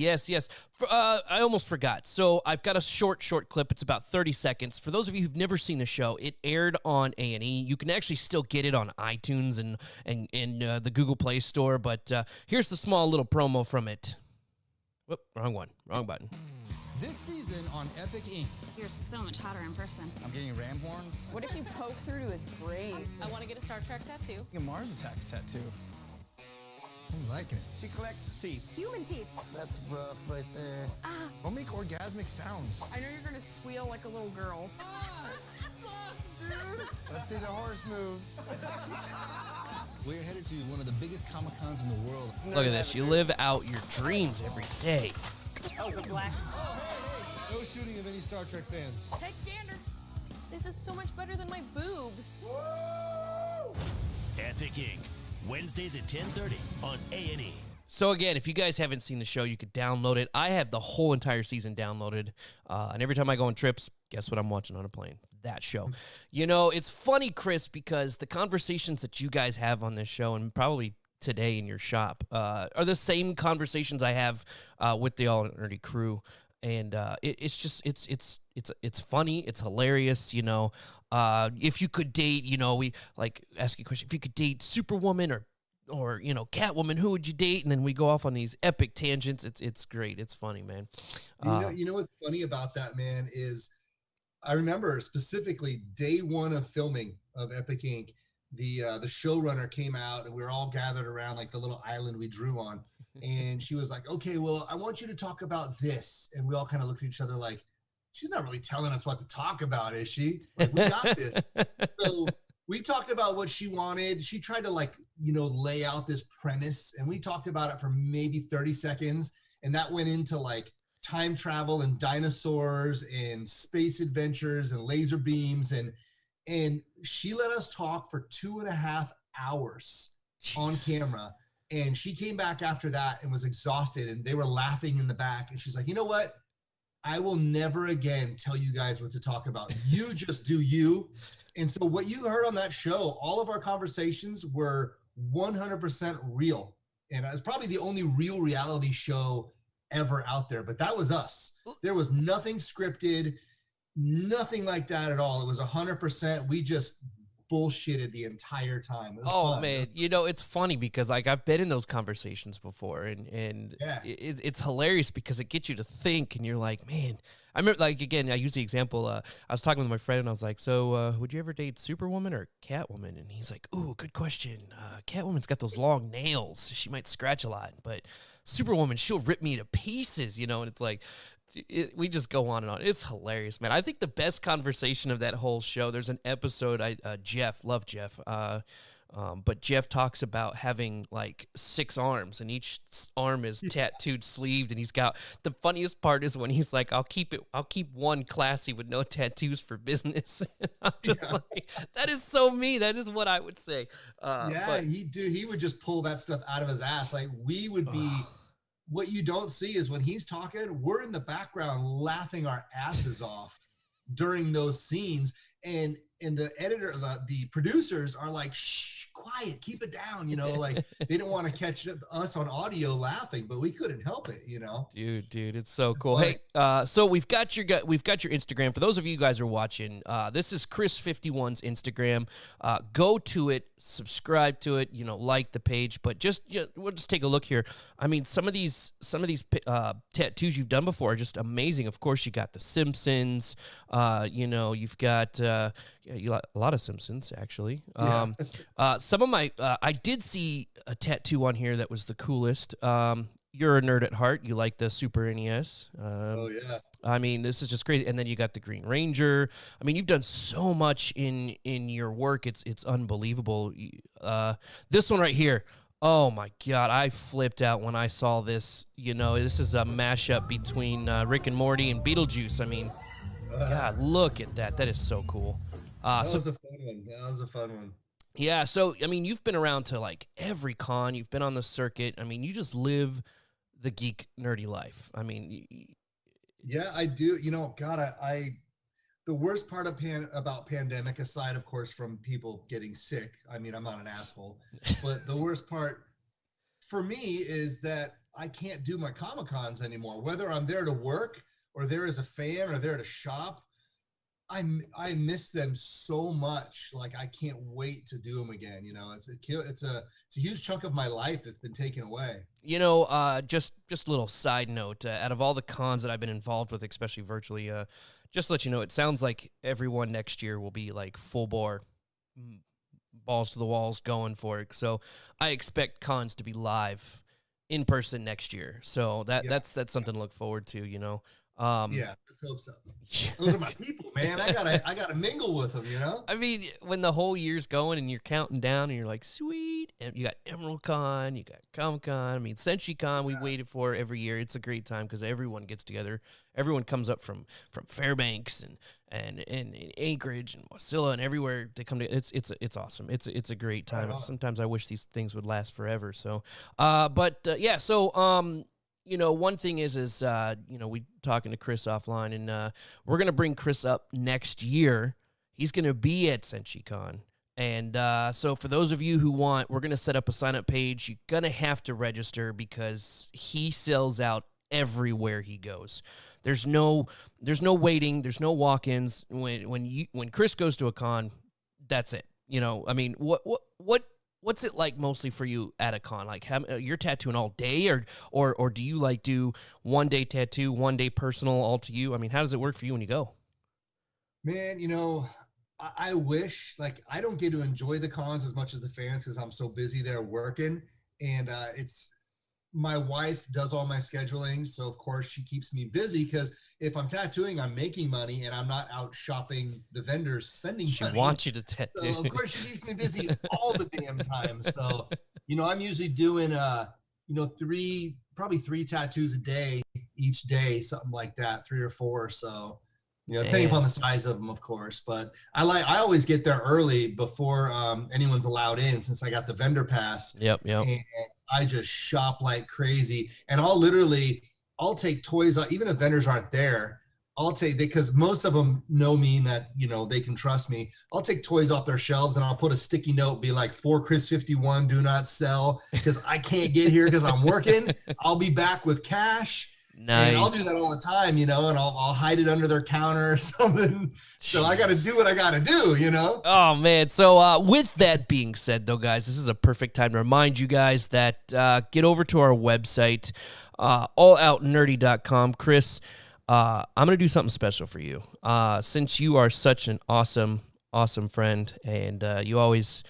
I almost forgot. So I've got a short clip. It's about 30 seconds. For those of you who've never seen the show, it aired on A&E. You can actually still get it on iTunes and the Google Play Store, but here's the small little promo from it. Whoop, wrong button.
This season on Epic Inc.
You're so much hotter in person.
I'm getting ram horns.
What if you poke through to his brain? I want to get a Star Trek tattoo.
A Mars Attacks tattoo. I'm liking it.
She collects teeth. Human teeth.
That's rough right there. Don't make orgasmic sounds.
I know you're going to squeal like a little girl.
Let's see the horse moves. We're headed to one of the biggest Comic-Cons in the world.
Look at this. You live out your dreams every day.
Oh, the black.
Oh, hey. No shooting of any Star Trek fans.
Take a gander. This is so much better than my boobs.
Whoa!
Epic Inc. Wednesdays at 10:30 on A&E.
So again, if you guys haven't seen the show, you could download it. I have the whole entire season downloaded, and every time I go on trips, guess what I'm watching on a plane? That show. You know, it's funny, Chris, because the conversations that you guys have on this show, and probably today in your shop, are the same conversations I have with the All Nerdy crew. And it's funny, it's hilarious, you know. If you could date, you know, we like ask you a question. If you could date Superwoman or you know, Catwoman, who would you date? And then we go off on these epic tangents. It's great. It's funny, man.
You know what's funny about that, man, is I remember specifically day one of filming of Epic Inc. The showrunner came out and we were all gathered around like the little island we drew on, and she was like, okay, well, I want you to talk about this. And we all kind of looked at each other like, she's not really telling us what to talk about, is she? Like, we got this. So we talked about what she wanted. She tried to lay out this premise, and we talked about it for maybe 30 seconds. And that went into like time travel and dinosaurs and space adventures and laser beams. And she let us talk for 2.5 hours on camera. And she came back after that and was exhausted, and they were laughing in the back. And she's like, you know what? I will never again tell you guys what to talk about. You just do you. And so what you heard on that show, all of our conversations were 100% real. And it was probably the only real reality show ever out there. But that was us. There was nothing scripted, nothing like that at all. It was 100%. We just bullshitted the entire time. It was fun.
Man, you know, it's funny because like I've been in those conversations before, and
yeah.
it's hilarious because it gets you to think, and you're like, man. I remember, like, again, I use the example. I was talking with my friend, and I was like, so would you ever date Superwoman or Catwoman? And he's like, ooh, good question. Catwoman's got those long nails. She might scratch a lot, but Superwoman, she'll rip me to pieces, you know. And it's like, we just go on and on. It's hilarious, man. I think the best conversation of that whole show, there's an episode, Jeff, love Jeff, but Jeff talks about having like 6 arms, and each arm is tattooed, sleeved, and he's got, the funniest part is when he's like, I'll keep one classy with no tattoos for business. I'm just like, that is so me. That is what I would say.
He would just pull that stuff out of his ass. Like, we would be, what you don't see is when he's talking, we're in the background laughing our asses off during those scenes. And the editor, the producers are like, shh, quiet, keep it down, you know, like they didn't want to catch us on audio laughing, but we couldn't help it, you know.
Dude, it's so cool. Hey, so we've got your Instagram. For those of you guys who are watching, this is Chris51's Instagram. Go to it, subscribe to it, you know, like the page, but we'll just take a look here. I mean, some of these tattoos you've done before are just amazing. Of course, you got the Simpsons, you know, you've got a lot of Simpsons, actually. Some of my, I did see a tattoo on here that was the coolest. You're a nerd at heart. You like the Super NES. I mean, this is just crazy. And then you got the Green Ranger. I mean, you've done so much in your work. It's unbelievable. This one right here. Oh my God, I flipped out when I saw this. You know, this is a mashup between Rick and Morty and Beetlejuice. I mean, God, look at that. That is so cool.
That was a fun one. That was a fun one.
Yeah, so, I mean, you've been around to, like, every con. You've been on the circuit. I mean, you just live the geek, nerdy life. I mean...
Yeah, I do. You know, God, the worst part about pandemic, aside, of course, from people getting sick, I mean, I'm not an asshole, but the worst part for me is that I can't do my Comic-Cons anymore. Whether I'm there to work or there as a fan or there to shop, I miss them so much. Like, I can't wait to do them again. You know, it's a huge chunk of my life that's been taken away.
You know, just a little side note, out of all the cons that I've been involved with, especially virtually, just to let you know, it sounds like everyone next year will be like full bore, balls to the walls going for it. So I expect cons to be live in person next year. So that's something to look forward to, you know.
Yeah, let's hope so. Those are my people, man. I gotta mingle with them, you know.
I mean, when the whole year's going and you're counting down and you're like, sweet, and you got Emerald Con, you got Comic Con. I mean, Senshi Con, we waited for every year. It's a great time because everyone gets together. Everyone comes up from Fairbanks and Anchorage and Wasilla and everywhere they come to. It's awesome. It's a great time. Sometimes I wish these things would last forever. So, you know, one thing is you know, we talking to Chris offline, and we're going to bring Chris up next year. He's going to be at Senshi Con. And so for those of you who want, we're going to set up a sign-up page. You're going to have to register because he sells out everywhere he goes. There's no waiting. There's no walk-ins. When Chris goes to a con, that's it. You know, I mean, what's it like mostly for you at a con? Like, you're tattooing all day, or do you like do 1 day tattoo, 1 day personal, all to you? I mean, how does it work for you when you go?
Man, you know, I wish, like, I don't get to enjoy the cons as much as the fans because I'm so busy there working, and my wife does all my scheduling, so of course she keeps me busy because if I'm tattooing, I'm making money and I'm not out shopping the vendors spending money.
She wants you to tattoo.
So of course she keeps me busy all the damn time. So, you know, I'm usually doing you know, probably three tattoos a day each day, something like that, 3 or 4. So, you know, depending upon the size of them, of course. But I always get there early before anyone's allowed in, since I got the vendor pass.
Yep.
And I just shop like crazy, and I'll take toys out, even if vendors aren't there. I'll take, because most of them know me and that, you know, they can trust me. I'll take toys off their shelves and I'll put a sticky note, be like, for Chris 51, do not sell, because I can't get here because I'm working. I'll be back with cash.
Nice.
And I'll do that all the time, you know, and I'll hide it under their counter or something. So I got to do what I got to do, you know?
Oh, man. So with that being said, though, guys, this is a perfect time to remind you guys that get over to our website, alloutnerdy.com. Chris, I'm going to do something special for you. Since you are such an awesome friend, and I'm always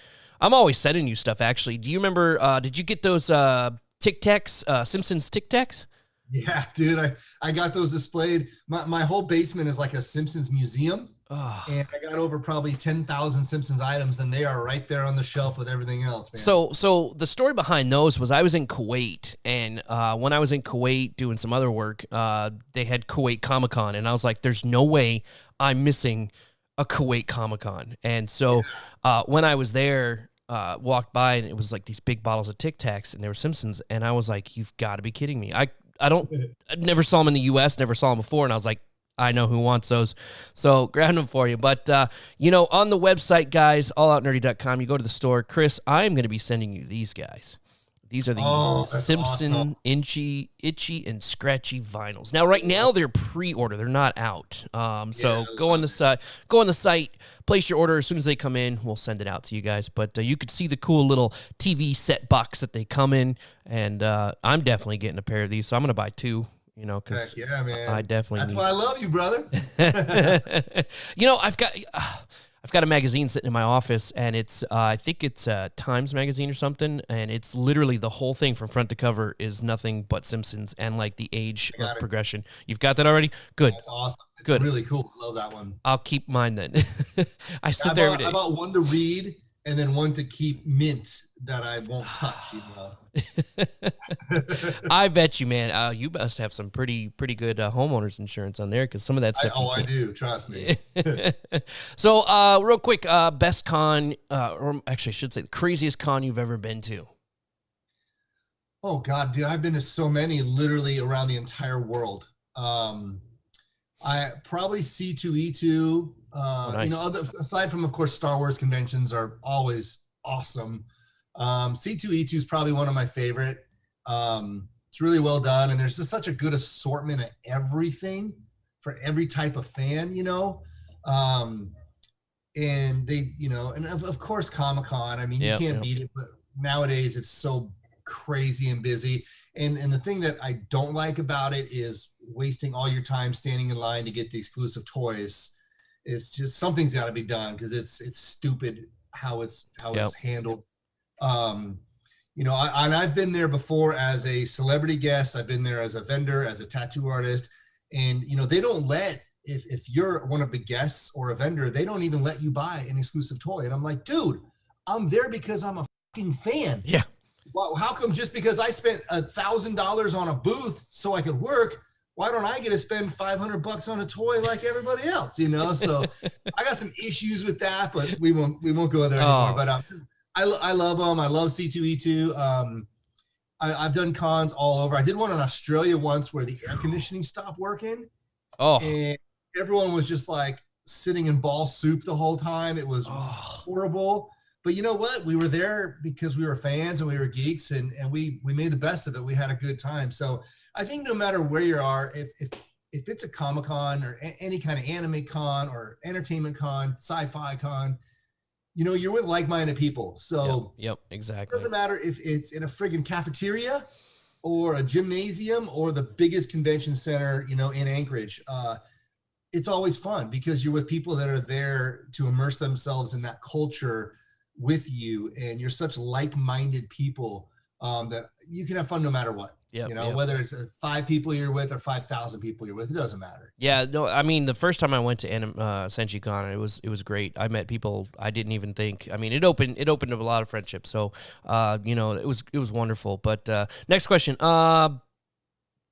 sending you stuff, actually. Do you remember, did you get those Tic Tacs, Simpsons Tic Tacs?
Yeah, dude, I got those displayed. My whole basement is like a Simpsons museum.
Oh.
And I got over probably 10,000 Simpsons items, and they are right there on the shelf with everything else, man.
So the story behind those was I was in Kuwait, and when I was in Kuwait doing some other work, they had Kuwait Comic-Con, and I was like, there's no way I'm missing a Kuwait Comic-Con. And so when I was there, walked by, and it was like these big bottles of Tic Tacs, and they were Simpsons, and I was like, you've got to be kidding me. I never saw them in the U.S., never saw them before, and I was like, I know who wants those, so grab them for you. But, on the website, guys, alloutnerdy.com, you go to the store. Chris, I'm going to be sending you these guys. These are the Simpson
awesome.
Itchy and Scratchy vinyls. Now, right now, they're pre-order. They're not out. So go on the site, place your order. As soon as they come in, we'll send it out to you guys. But you could see the cool little TV set box that they come in, and I'm definitely getting a pair of these, so I'm going to buy two. Because
yeah, man.
I definitely.
That's why I love you, brother.
I've got a magazine sitting in my office, and it's I think it's Times magazine or something, and it's literally the whole thing from front to cover is nothing but Simpsons and like the age of progression. You've got that already? Good.
That's awesome. It's
Good.
Really cool. I love that one.
I'll keep mine then. I sit there every day.
I bought one to read and then one to keep mint that I won't touch.
I bet you, man. You must have some pretty good homeowners insurance on there, because some of that stuff.
I do. Trust me.
So, real quick, best con, or actually, I should say, the craziest con you've ever been to.
Oh God, dude, I've been to so many, literally around the entire world. I probably C2E2.
Nice.
Aside from, of course, Star Wars conventions are always awesome. C2E2 is probably one of my favorite. It's really well done, and there's just such a good assortment of everything for every type of fan, and they, and of course Comic-Con. I mean, you can't beat it, but nowadays it's so crazy and busy. And the thing that I don't like about it is wasting all your time standing in line to get the exclusive toys. It's just, something's got to be done, because it's stupid how it's handled. I've been there before as a celebrity guest. I've been there as a vendor, as a tattoo artist, and they don't let, if you're one of the guests or a vendor, they don't even let you buy an exclusive toy. And I'm like, dude, I'm there because I'm a fucking fan.
Yeah.
Well, how come just because I spent $1,000 on a booth so I could work, why don't I get to spend $500 on a toy like everybody else? So I got some issues with that, but we won't go there anymore. But I love them. I love C2E2. I've done cons all over. I did one in Australia once where the air conditioning stopped working. And everyone was just like sitting in ball soup the whole time. It was horrible. But you know what? We were there because we were fans and we were geeks, and we made the best of it. We had a good time. So I think no matter where you are, if it's a Comic-Con or any kind of anime con or entertainment con, sci-fi con, you're with like-minded people. So
yep, exactly.
It doesn't matter if it's in a friggin' cafeteria or a gymnasium or the biggest convention center, in Anchorage. It's always fun because you're with people that are there to immerse themselves in that culture with you, and you're such like-minded people that you can have fun no matter what. Whether it's 5 people you're with or 5,000 people you're with, it doesn't matter.
Yeah, no, I mean, the first time I went to Senshi Con, it was great. I met people I didn't even think. I mean, it opened up a lot of friendships. So, it was wonderful. But next question,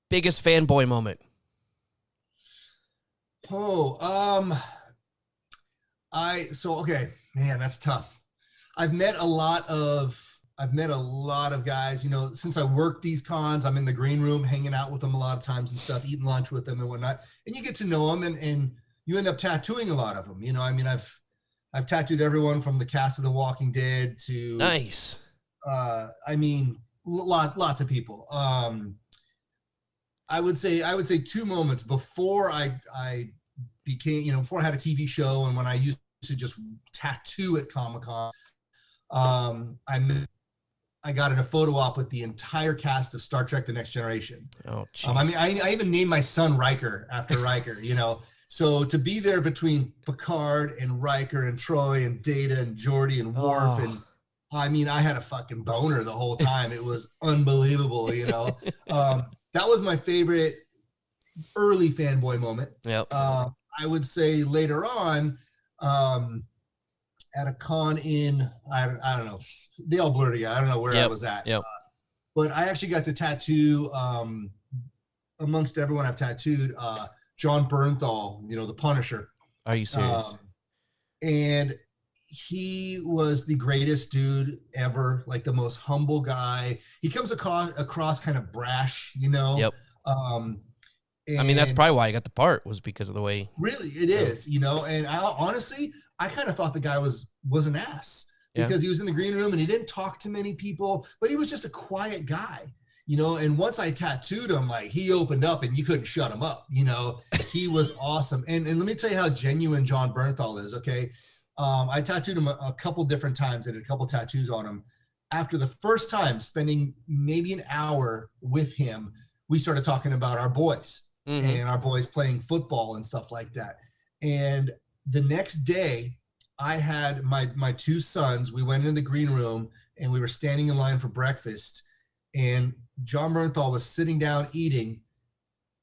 biggest fanboy moment.
Okay, man, that's tough. I've met a lot of guys, since I work these cons. I'm in the green room hanging out with them a lot of times and stuff, eating lunch with them and whatnot. And you get to know them, and you end up tattooing a lot of them. I've tattooed everyone from the cast of The Walking Dead to
nice.
Lots of people. I would say 2 moments before I became, before I had a TV show, and when I used to just tattoo at Comic-Con. I got in a photo op with the entire cast of Star Trek: The Next Generation. I even named my son Riker after Riker. So to be there between Picard and Riker and Troy and Data and Geordi and Worf and I mean, I had a fucking boner the whole time. It was unbelievable, you know. That was my favorite early fanboy moment.
Yep.
I would say later on, at a con in, I don't know, they all blur together. I don't know where I was at.
Yep.
But I actually got to tattoo, amongst everyone I've tattooed, John Bernthal, you know, the Punisher.
Are you serious?
And he was the greatest dude ever, like the most humble guy. He comes across kind of brash, you know?
Yep. I mean, that's probably why I got the part, was because of the way.
Really, it is, you know? And honestly, I kind of thought the guy was an ass because he was in the green room and he didn't talk to many people, but he was just a quiet guy, you know? And once I tattooed him, like, he opened up and you couldn't shut him up, you know? He was awesome. And let me tell you how genuine John Bernthal is, okay? I tattooed him a couple different times and did a couple tattoos on him. After the first time, spending maybe an hour with him, we started talking about our boys and our boys playing football and stuff like that. And the next day, I had my two sons. We went into the green room and we were standing in line for breakfast. And John Bernthal was sitting down eating.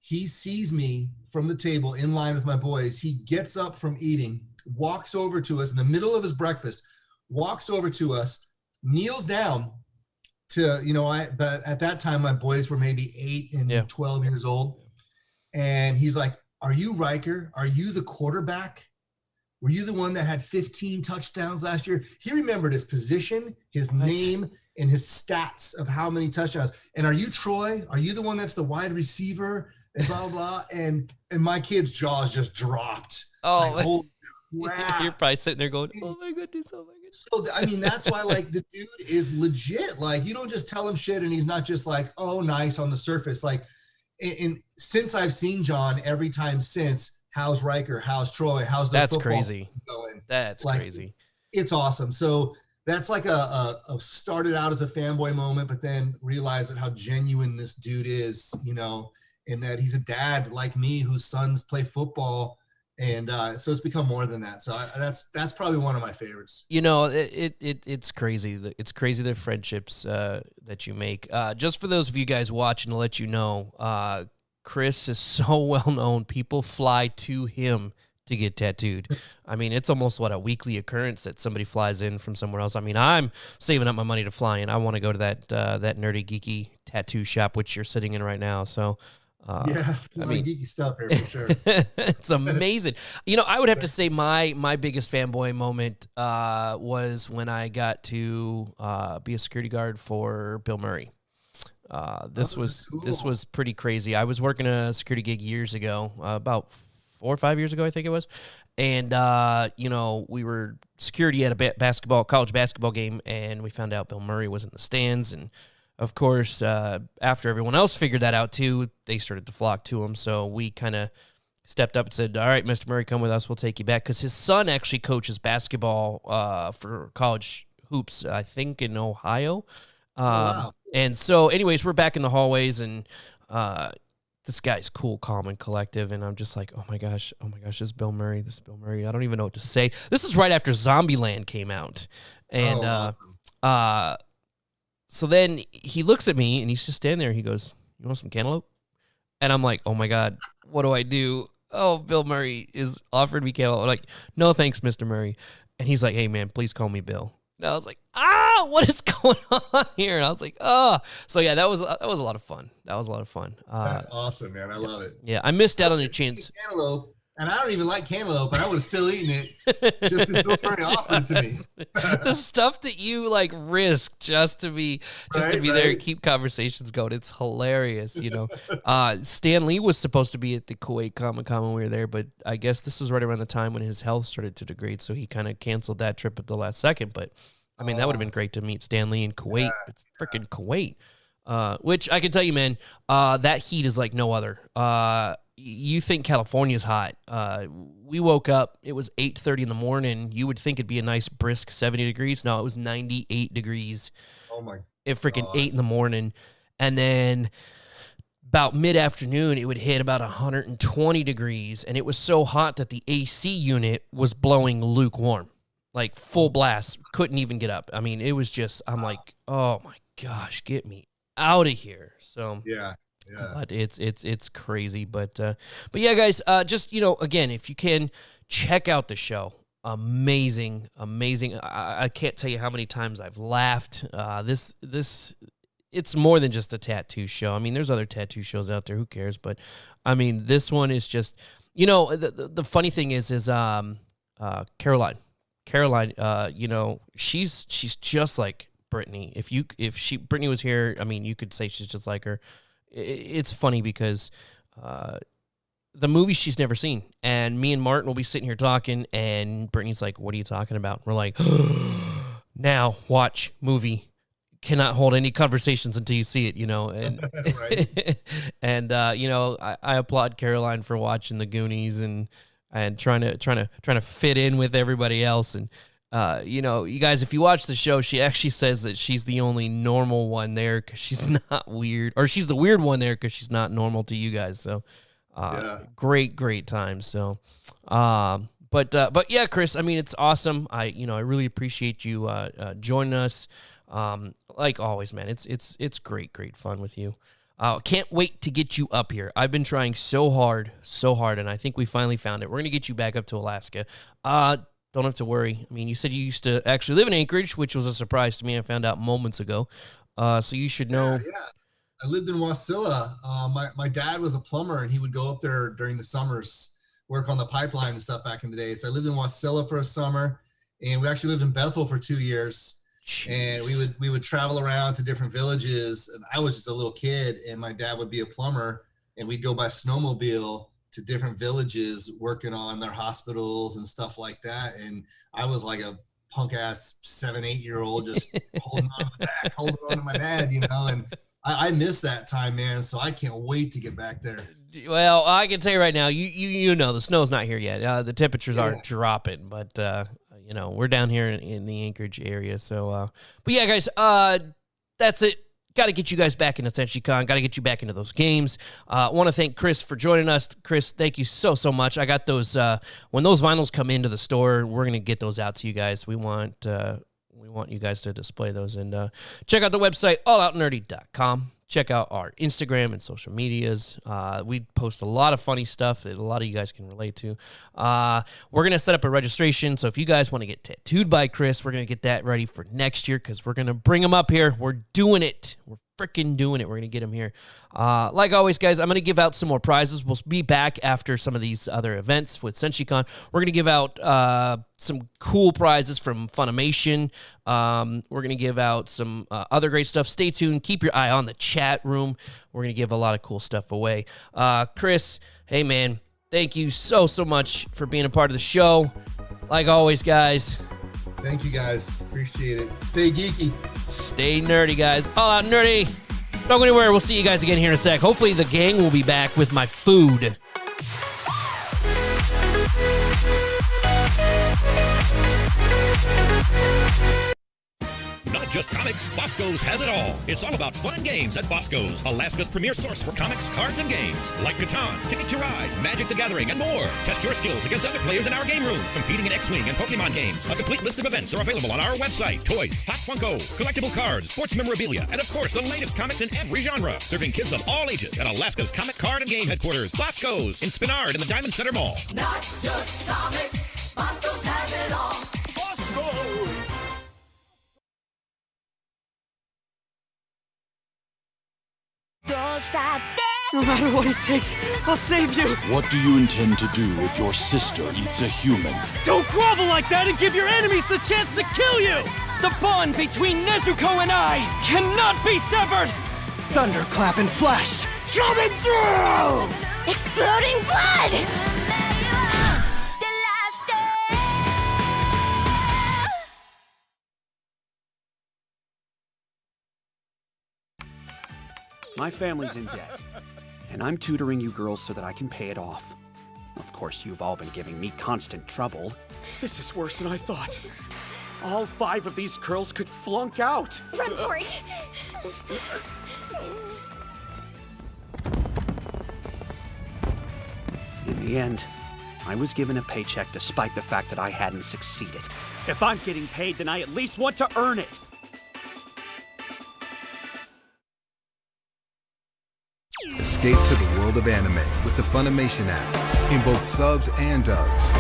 He sees me from the table in line with my boys. He gets up from eating, walks over to us in the middle of his breakfast, walks over to us, kneels down to, you know, but at that time, my boys were maybe 8 and 12 years old. And he's like, "Are you Riker? Are you the quarterback? Were you the one that had 15 touchdowns last year?" He remembered his position, his name, and his stats of how many touchdowns. "And are you Troy? Are you the one that's the wide receiver?" And blah, blah. And my kid's jaws just dropped.
Oh,
like, holy crap.
You're probably sitting there going, "Oh my goodness, oh my goodness."
So, I mean, that's why, like, the dude is legit. Like, you don't just tell him shit and he's not just like, "Oh, nice" on the surface. Like, and since I've seen John every time since, how's Riker? How's Troy? How's the
That's
football
crazy.
going?
That's
like,
crazy.
It's awesome. So that's like a started out as a fanboy moment, but then realized that how genuine this dude is, you know, and that he's a dad like me whose sons play football. And so it's become more than that. So that's probably one of my favorites.
You know, it's crazy. It's crazy the friendships that you make. Just for those of you guys watching, to let you know, Chris is so well known. People fly to him to get tattooed. I mean, it's almost a weekly occurrence that somebody flies in from somewhere else. I mean, I'm saving up my money to fly in. I want to go to that nerdy geeky tattoo shop, which you're sitting in right now. So.
Yes, I mean, geeky stuff here for sure.
It's amazing. You know, I would have to say my biggest fanboy moment was when I got to be a security guard for Bill Murray. This was pretty crazy. I was working a security gig years ago, about 4 or 5 years ago, I think it was. And, you know, we were security at a college basketball game, and we found out Bill Murray was in the stands. And, of course, after everyone else figured that out, too, they started to flock to him. So we kind of stepped up and said, "All right, Mr. Murray, come with us. We'll take you back." Because his son actually coaches basketball for college hoops, I think, in Ohio.
Wow.
And so, anyways, we're back in the hallways, and this guy's cool, calm, and collective. And I'm just like, oh my gosh, this is Bill Murray. This is Bill Murray. I don't even know what to say. This is right after Zombieland came out. And
awesome.
So then he looks at me, and he's just standing there. He goes, "You want some cantaloupe?" And I'm like, oh my God, what do I do? Oh, Bill Murray is offered me cantaloupe. I'm like, "No, thanks, Mr. Murray." And he's like, "Hey, man, please call me Bill." And I was like, what is going on here? And I was like, oh. So, yeah, that was a lot of fun. That's
awesome, man. I love it.
Yeah, I missed out on a chance.
Cantaloupe, and I don't even like cantaloupe, but I would have still eaten it just as Bill Murray offered it to me.
The stuff that you, like, risk just to be there and keep conversations going. It's hilarious, you know. Stan Lee was supposed to be at the Kuwait Comic-Con when we were there, but I guess this is right around the time when his health started to degrade, so he kind of canceled that trip at the last second. But I mean, that would have been great to meet Stan Lee in Kuwait. Yeah, it's freaking Kuwait. Which I can tell you, man, that heat is like no other. You think California's hot. We woke up, it was 8:30 in the morning. You would think it'd be a nice brisk 70 degrees. No, it was 98 degrees.
Oh my
At freaking 8 in the morning. And then about mid-afternoon, it would hit about 120 degrees. And it was so hot that the AC unit was blowing lukewarm. like full blast, couldn't even get up. I mean, it was just, I'm like, oh my gosh, get me out of here. So
yeah.
But it's crazy. But yeah, guys, just, you know, again, if you can check out the show. Amazing. I can't tell you how many times I've laughed. This it's more than just a tattoo show. I mean, there's other tattoo shows out there. Who cares? But I mean, this one is just, you know, the funny thing is Caroline, you know, she's just like Brittany. If Brittany was here, I mean, you could say she's just like her. It's funny because the movie she's never seen, and me and Martin will be sitting here talking, and Brittany's like, "What are you talking about?" We're like, "Now watch movie. Cannot hold any conversations until you see it," you know. And and you know, I applaud Caroline for watching the Goonies and trying to fit in with everybody else. And you know, you guys, if you watch the show, she actually says that she's the only normal one there because she's not weird, or she's the weird one there because she's not normal to you guys. So great time. So but yeah, Chris, I mean, it's awesome. I really appreciate you joining us. Like always, man, it's great fun with you. Can't wait to get you up here. I've been trying so hard, and I think we finally found it. We're going to get you back up to Alaska. Don't have to worry. I mean, you said you used to actually live in Anchorage, which was a surprise to me. I found out moments ago. So you should know.
Yeah. I lived in Wasilla. My dad was a plumber, and he would go up there during the summers, work on the pipeline and stuff back in the day. So I lived in Wasilla for a summer, and we actually lived in Bethel for 2 years. Jeez. And we would travel around to different villages. And I was just a little kid, and my dad would be a plumber, and we'd go by snowmobile to different villages working on their hospitals and stuff like that. And I was like a punk ass 7-8-year-old just holding on to the back, holding on to my dad, you know. And I miss that time, man. So I can't wait to get back there.
Well, I can tell you right now, you know, the snow's not here yet. The temperatures are dropping, but you know, we're down here in the Anchorage area. So, but yeah, guys, that's it. Got to get you guys back into Senshi Con. Got to get you back into those games. Want to thank Chris for joining us. Chris, thank you so much. I got those. When those vinyls come into the store, we're gonna get those out to you guys. We want you guys to display those, and check out the website alloutnerdy.com. Check out our Instagram and social medias. We post a lot of funny stuff that a lot of you guys can relate to. We're going to set up a registration, so if you guys want to get tattooed by Chris, we're going to get that ready for next year because we're going to bring him up here. We're doing it. We're freaking doing it. We're going to get him here. Like always, guys, I'm going to give out some more prizes. We'll be back after some of these other events with Senshi Con. We're going to give out some cool prizes from Funimation. We're going to give out some other great stuff. Stay tuned. Keep your eye on the chat room. We're going to give a lot of cool stuff away. Chris, hey, man, thank you so much for being a part of the show. Like always, guys.
Thank you, guys. Appreciate it. Stay geeky.
Stay nerdy, guys. All out nerdy. Don't go anywhere. We'll see you guys again here in a sec. Hopefully the gang will be back with my food.
Not just comics, Bosco's has it all. It's all about fun and games at Bosco's, Alaska's premier source for comics, cards, and games. Like Catan, Ticket to Ride, Magic the Gathering, and more. Test your skills against other players in our game room, competing in X-Wing and Pokemon games. A complete list of events are available on our website. Toys, Hot Funko, collectible cards, sports memorabilia, and of course, the latest comics in every genre. Serving kids of all ages at Alaska's comic, card, and game headquarters, Bosco's, in Spinard in the Diamond Center Mall.
Not just comics, Bosco's has it all. Bosco's!
No matter what it takes, I'll save you!
What do you intend to do if your sister eats a human?
Don't grovel like that and give your enemies the chance to kill you! The bond between Nezuko and I cannot be severed! Thunderclap and flash, coming through!
Exploding blood!
My family's in debt, and I'm tutoring you girls so that I can pay it off. Of course, you've all been giving me constant trouble. This is worse than I thought. All 5 of these girls could flunk out.
Run for it!
In the end, I was given a paycheck despite the fact that I hadn't succeeded. If I'm getting paid, then I at least want to earn it.
Escape to the world of anime with the Funimation app in both subs and dubs.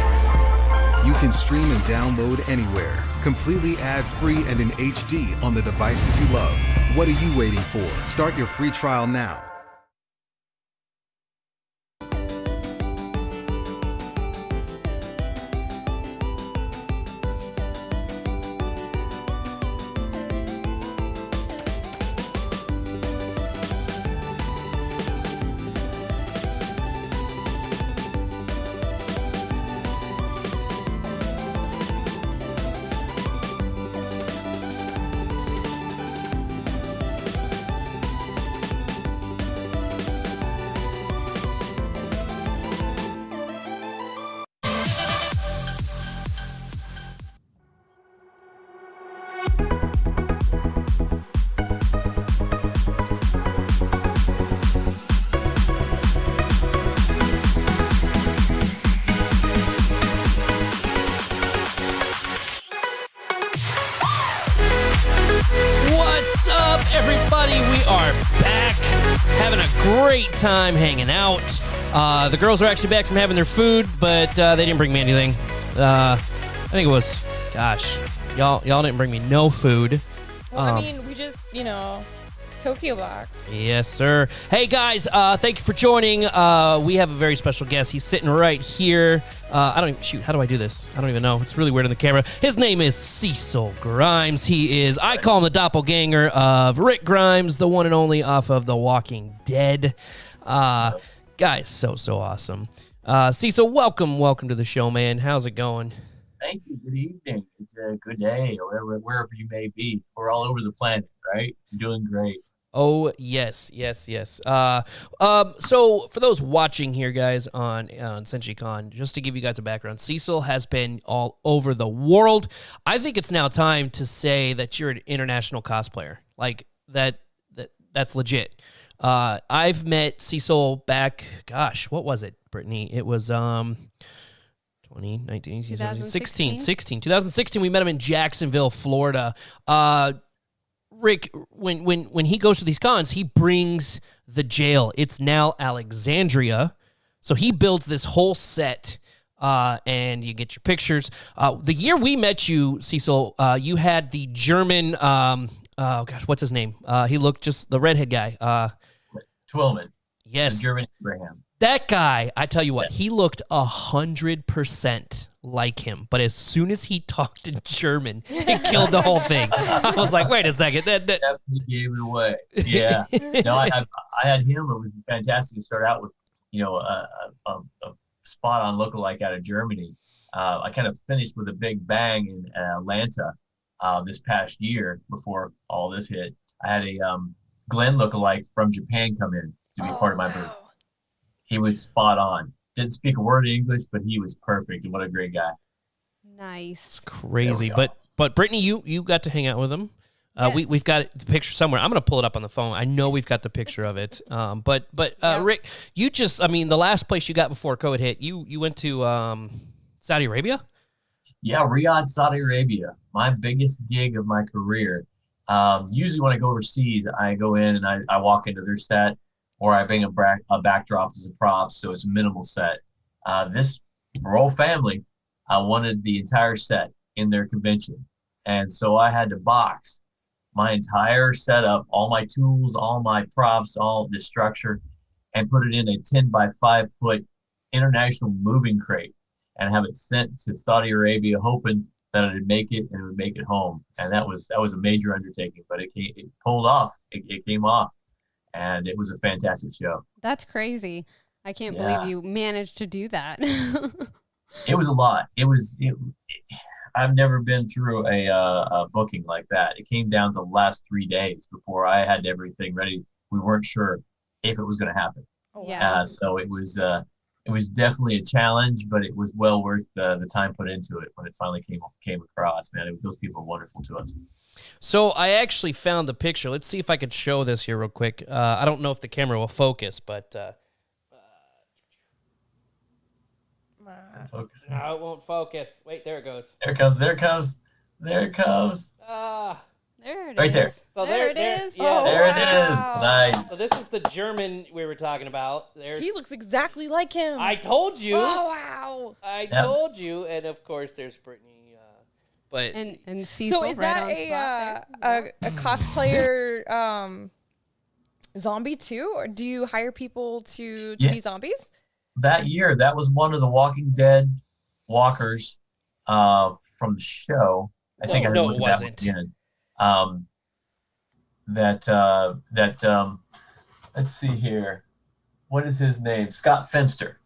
You can stream and download anywhere, completely ad-free and in HD on the devices you love. What are you waiting for? Start your free trial now.
What's up, everybody? We are back, having a great time hanging out. The girls are actually back from having their food, but they didn't bring me anything. I think it was, gosh, y'all didn't bring me no food.
Well, I mean, we just, Tokyo Box.
Yes, sir. Hey, guys, thank you for joining. We have a very special guest. He's sitting right here. How do I do this? I don't even know. It's really weird in the camera. His name is Cecil Grimes. I call him the doppelganger of Rick Grimes, the one and only off of The Walking Dead. Guys, so awesome. Cecil, welcome to the show, man. How's it going?
Thank you. Good evening. It's a good day, wherever you may be. We're all over the planet, right? You're doing great.
Oh, yes. So for those watching here, guys, on Senshi Con, just to give you guys a background, Cecil has been all over the world. I think it's now time to say that you're an international cosplayer. Like, that's legit. I've met Cecil back, gosh, what was it, Brittany? It was 2019, 2016, we met him in Jacksonville, Florida. Rick, when he goes to these cons, he brings the jail. It's now Alexandria. So he builds this whole set, and you get your pictures. The year we met you, Cecil, you had the German, what's his name? He looked just the redhead guy.
Twillman.
Yes.
German Abraham.
That guy, I tell you what, he looked 100% like him. But as soon as he talked in German, it killed the whole thing. I was like, wait a second. That
definitely gave it away. Yeah. No, I had him. It was fantastic to start out with, a spot-on lookalike out of Germany. I kind of finished with a big bang in Atlanta this past year before all this hit. I had a Glenn lookalike from Japan come in to be part of my booth. He was spot on. Didn't speak a word of English, but he was perfect. And what a great guy.
Nice.
It's crazy. But Brittany, you got to hang out with him.
Yes.
We've got the picture somewhere. I'm going to pull it up on the phone. I know we've got the picture of it. But Rick, you just, the last place you got before COVID hit, you went to Saudi Arabia?
Yeah, Riyadh, Saudi Arabia. My biggest gig of my career. Usually when I go overseas, I go in and I walk into their set, or I bring a backdrop as a prop, so it's a minimal set. This royal family wanted the entire set in their convention. And so I had to box my entire setup, all my tools, all my props, all the structure, and put it in a 10 by 5 foot international moving crate and have it sent to Saudi Arabia, hoping that it would make it and it would make it home. And that was a major undertaking, but it pulled off. It came off. And it was a fantastic show.
That's crazy. I can't believe you managed to do that.
It was a lot. I've never been through a booking like that. It came down to the last 3 days before I had everything ready. We weren't sure if it was going to happen.
Yeah.
So it was definitely a challenge, but it was well worth the time put into it when it finally came across. Man, those people were wonderful to us.
So I actually found the picture. Let's see if I could show this here real quick. I don't know if the camera will focus, but
focusing.
No, it won't focus. Wait, there it goes.
There it comes. There it comes. There it comes.
There it
Right
is.
there.
So
there it is.
Yeah,
Oh,
there it
wow.
is. Nice.
So this is the German we were talking about.
He looks exactly like him.
I told you.
Oh, wow.
I told you. And of course, there's Brittany. But
and Cecil
So is
right
that
on spot
a cosplayer zombie too? Or do you hire people to be zombies?
That year, that was one of the Walking Dead walkers from the show. I think I
no,
looked
it
at
wasn't.
that again. Let's see here. What is his name? Scott Finster.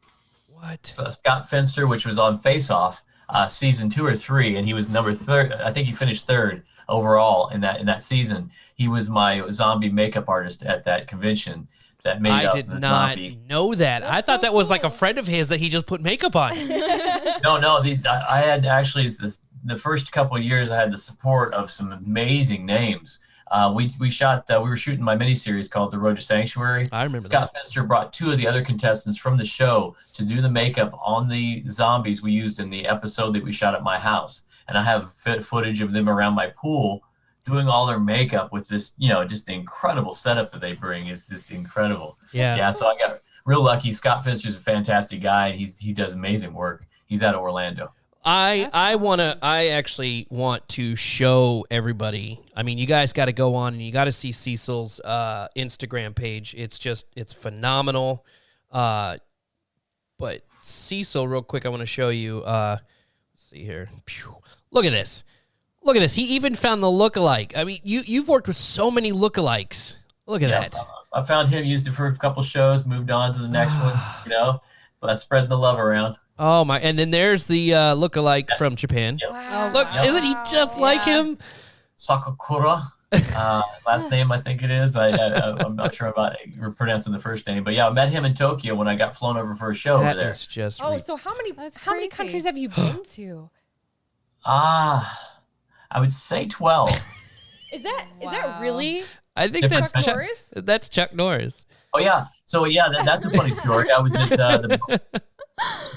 What?
So Scott Finster, which was on Face Off, season 2 or 3, and he was number 3rd. I think he finished 3rd overall in that season. He was my zombie makeup artist at that convention. That made
I did not know that. I thought that was like a friend of his that he just put makeup on.
No. I had actually the first couple of years I had the support of some amazing names. We were shooting my miniseries called The Road to Sanctuary.
I remember
Scott Finster brought 2 of the other contestants from the show to do the makeup on the zombies we used in the episode that we shot at my house. And I have footage of them around my pool doing all their makeup with this, just the incredible setup that they bring is just incredible.
Yeah.
So I got real lucky. Scott Finster's a fantastic guy, and he does amazing work. He's out of Orlando.
I actually want to show everybody. I mean, you guys got to go on and you got to see Cecil's Instagram page. It's phenomenal. But Cecil, real quick, I want to show you. Let's see here. Look at this. Look at this. He even found the lookalike. I mean, you've worked with so many lookalikes. Look at that.
I found him, used it for a couple shows, moved on to the next one. But spreading the love around.
Oh my! And then there's the lookalike from Japan.
Wow.
Look, isn't he just like him?
Sakakura, last name I think it is. I'm not sure about pronouncing the first name, but yeah, I met him in Tokyo when I got flown over for a show over there.
That's just
So how many countries have you been to?
I would say 12.
Is that really?
I think that's
Chuck Norris?
That's Chuck Norris.
Oh yeah. So yeah, that's a funny story. I was at the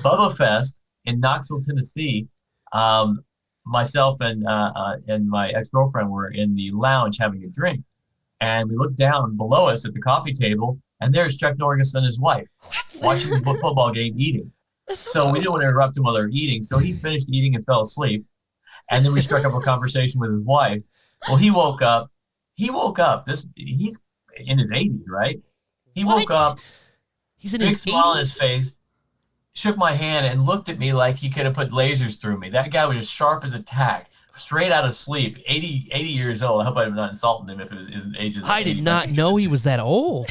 Bubba Fest in Knoxville, Tennessee. Myself and my ex-girlfriend were in the lounge having a drink, and we looked down below us at the coffee table, and there's Chuck Norris and his wife watching the football game eating. So we didn't want to interrupt him while they were eating, so he finished eating and fell asleep. And then we struck up a conversation with his wife. Well, he woke up. He's in his 80s, right? He woke up.
He's in
big
his
smile on
80s?
his face, shook my hand, and looked at me like he could have put lasers through me. That guy was as sharp as a tack, straight out of sleep, 80 years old. I hope I'm not insulting him if his age is.
I did not know he was that old.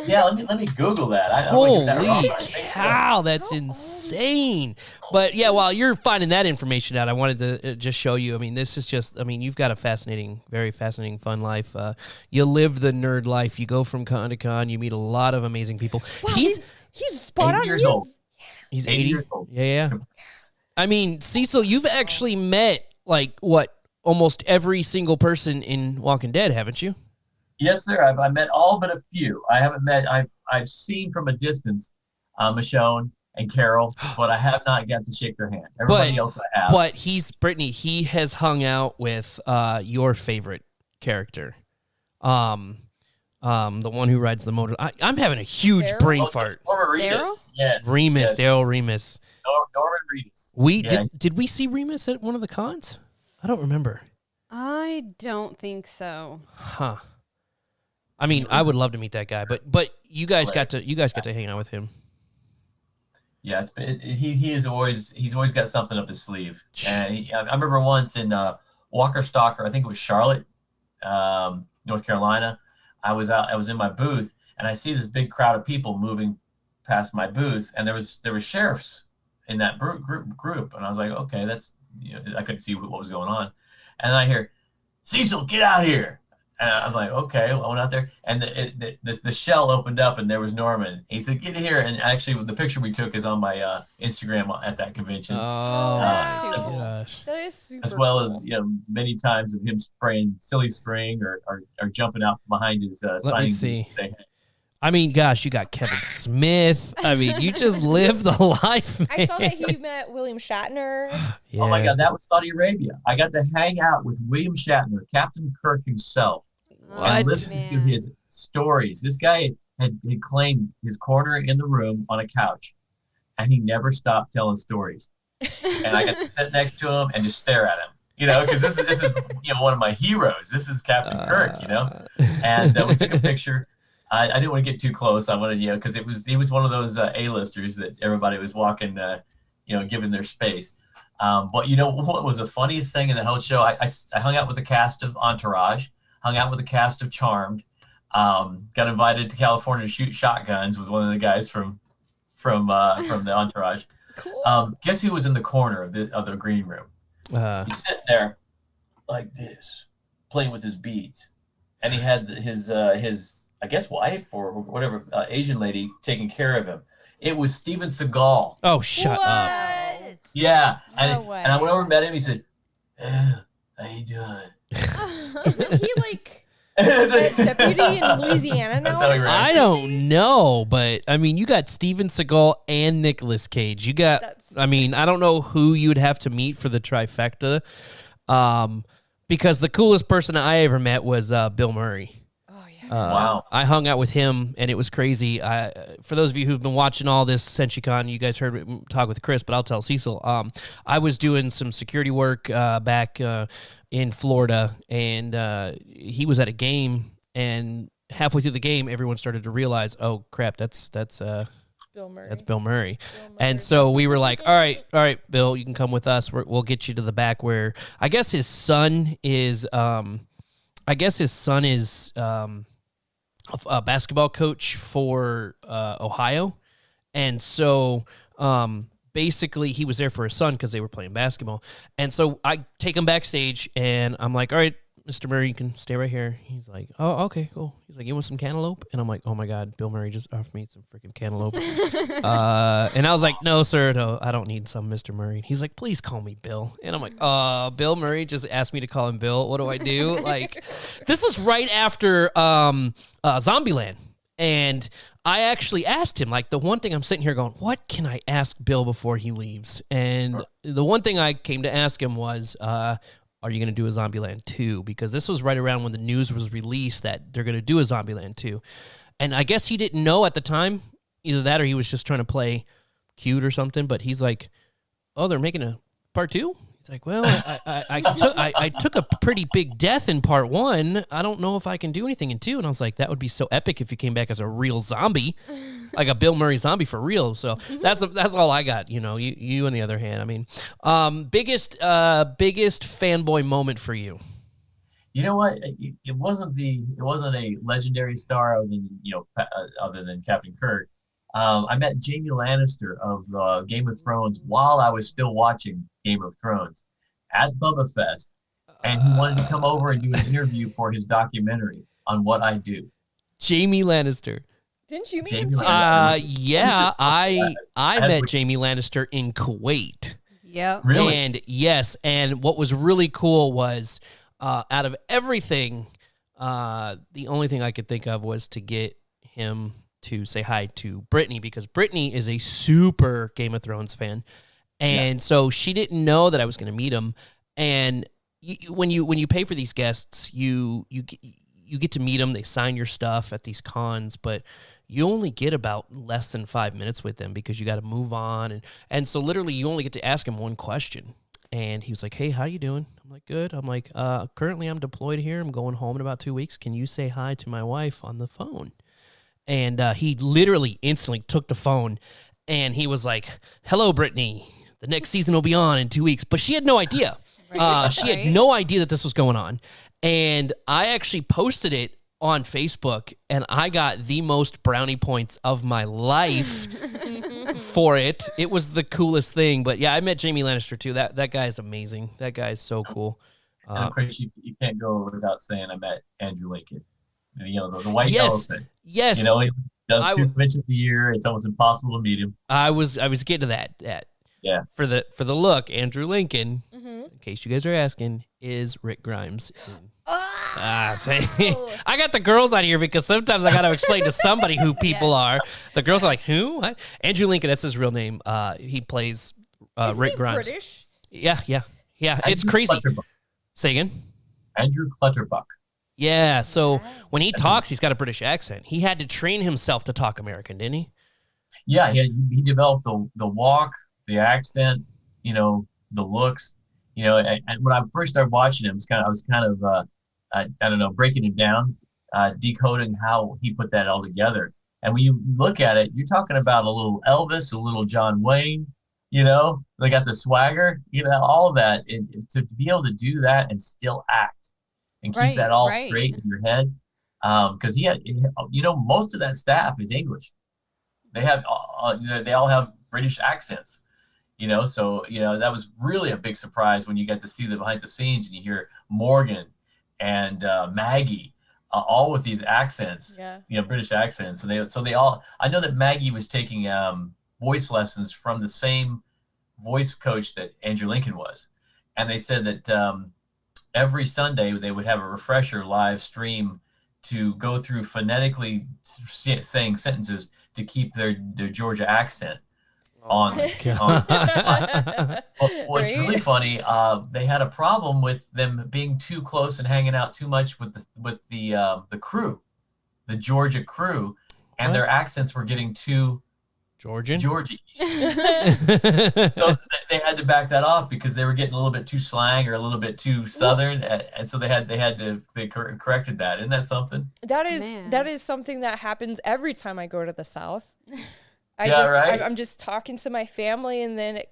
Yeah, let me Google that. I don't wanna get that
Holy
wrong.
cow, that's insane. But yeah, while you're finding that information out, I wanted to just show you. I mean, this is just, you've got a very fascinating, fun life. You live the nerd life. You go from con to con. You meet a lot of amazing people.
Wow, he's spot on.
years old.
He's
80
80
years old.
Yeah. I mean, Cecil, you've actually met almost every single person in Walking Dead, haven't you?
Yes, sir. I've met all but a few. I haven't met. I've seen from a distance, Michonne and Carol, but I have not got to shake their hand. Everybody else I have.
But Brittany. He has hung out with your favorite character, the one who rides the motor. I'm having a huge brain fart.
Remus. Yes.
Remus,
yes.
Daryl Remus.
Norman Reedus.
Did we see Remus at one of the cons? I don't remember.
I don't think so.
Huh. I mean, I would love to meet that guy, but you guys got to hang out with him.
Yeah, he's always got something up his sleeve. And I remember once in Walker Stalker, I think it was Charlotte, North Carolina. I was in my booth, and I see this big crowd of people moving past my booth, and there were sheriffs in that group, and I was like, okay, that's I couldn't see what was going on, and I hear, Cecil, get out here. And I'm like, okay. Well, I went out there, and the shell opened up, and there was Norman. He said, get here. And actually, the picture we took is on my Instagram at that convention.
Oh,
that's
my
cool.
gosh.
That is super
as well
cool.
as many times of him spraying silly spring or jumping out from behind his
Let me see. I mean, gosh, you got Kevin Smith. I mean, you just live the life, man.
I saw that he met William Shatner.
Yeah.
Oh my God, that was Saudi Arabia. I got to hang out with William Shatner, Captain Kirk himself, and listen to his stories. This guy had claimed his corner in the room on a couch, and he never stopped telling stories. And I got to sit next to him and just stare at him, because this is one of my heroes. This is Captain Kirk, And we took a picture. I didn't want to get too close. I wanted, because he was one of those A-listers that everybody was walking, giving their space. But what was the funniest thing in the whole show? I hung out with the cast of Entourage, hung out with the cast of Charmed, got invited to California to shoot shotguns with one of the guys from the Entourage. Cool. Guess who was in the corner of the green room? He's sitting there like this, playing with his beads, and he had his I guess wife or whatever Asian lady taking care of him. It was Steven Seagal.
Oh, shut up.
Yeah.
No way.
And I went over and met him. He said, how you doing?
Isn't he like a deputy in Louisiana now?
I don't know, but I mean, you got Steven Seagal and Nicolas Cage. You got, I don't know who you would have to meet for the trifecta, because the coolest person I ever met was Bill Murray.
Wow.
I hung out with him, and it was crazy. For those of you who've been watching all this Senshi Con, you guys heard me talk with Chris, but I'll tell Cecil. I was doing some security work back in Florida, and he was at a game, and halfway through the game, everyone started to realize, oh, crap, that's
Bill Murray.
That's Bill Murray. And so we were like, all right, Bill, you can come with us. We'll get you to the back where I guess his son is a basketball coach for Ohio. And so basically he was there for his son because they were playing basketball. And so I take him backstage, and I'm like, all right, Mr. Murray, you can stay right here. He's like, oh, okay, cool. He's like, you want some cantaloupe? And I'm like, oh my God, Bill Murray just offered me some freaking cantaloupe. And I was like, no, sir, no, I don't need some, Mr. Murray. He's like, please call me Bill. And I'm like, Bill Murray just asked me to call him Bill. What do I do? Like, this is right after Zombieland. And I actually asked him, like, the one thing I'm sitting here going, what can I ask Bill before he leaves? And the one thing I came to ask him was, are you going to do a Zombieland 2? Because this was right around when the news was released that they're going to do a Zombieland 2. And I guess he didn't know at the time, either that or he was just trying to play cute or something. But he's like, oh, they're making a part 2? He's like, well, I took a pretty big death in part 1. I don't know if I can do anything in 2. And I was like, that would be so epic if you came back as a real zombie, like a Bill Murray zombie for real. So that's all I got. You on the other hand, I mean, biggest fanboy moment for you.
You know what? It wasn't a legendary star other than Captain Kirk. I met Jaime Lannister of Game of Thrones while I was still watching Game of Thrones at Bubba Fest, and he wanted to come over and do an interview for his documentary on what I do.
Jaime Lannister.
Didn't you meet him too?
Yeah, I met Jaime Lannister in Kuwait.
Yep.
Really?
And yes, and what was really cool was out of everything, the only thing I could think of was to get him to say hi to Brittany, because Brittany is a super Game of Thrones fan. And so she didn't know that I was going to meet him. And when you pay for these guests, you get to meet them. They sign your stuff at these cons, but you only get about less than 5 minutes with them because you got to move on. And so literally you only get to ask him one question. And he was like, hey, how you doing? I'm like, good. I'm like, currently I'm deployed here. I'm going home in about 2 weeks. Can you say hi to my wife on the phone? And he literally instantly took the phone, and he was like, hello, Brittany. The next season will be on in 2 weeks. But she had no idea. She had no idea that this was going on. And I actually posted it on Facebook, and I got the most brownie points of my life for it. It was the coolest thing. But yeah, I met Jaime Lannister too. That guy is amazing. That guy is so cool.
And of course, you can't go without saying I met Andrew Lincoln. The white elephant.
Yes.
He does 2 conventions a year. It's almost impossible to meet him.
I was getting to that.
Yeah.
For the look, Andrew Lincoln, in case you guys are asking, is Rick Grimes in I got the girls out here because sometimes I got to explain to somebody who people are. The girls are like, who? What? Andrew Lincoln, that's his real name. He plays Rick Grimes.
British?
Yeah.
Andrew
It's crazy.
Clutterbuck.
Say again?
Andrew Clutterbuck.
Yeah, so when he talks, he's got a British accent. He had to train himself to talk American, didn't he?
Yeah, he developed the walk, the accent, the looks, and when I first started watching him, I was kind of I don't know, breaking it down, decoding how he put that all together. And when you look at it, you're talking about a little Elvis, a little John Wayne, they got the swagger, all of that. And to be able to do that and still act and keep that all straight in your head. Because he had, most of that staff is English. They have, they all have British accents, so, that was really a big surprise when you got to see the behind the scenes and you hear Morgan and Maggie, all with these accents, British accents. And they all, I know that Maggie was taking voice lessons from the same voice coach that Andrew Lincoln was. And they said that every Sunday they would have a refresher live stream to go through phonetically saying sentences to keep their Georgia accent on. What's really funny, they had a problem with them being too close and hanging out too much with the crew, the Georgia crew, and their accents were getting too
Georgian.
So they had to back that off because they were getting a little bit too slang or a little bit too Southern, and so they corrected that. Isn't that something?
That is something that happens every time I go to the South. I'm just talking to my family, and then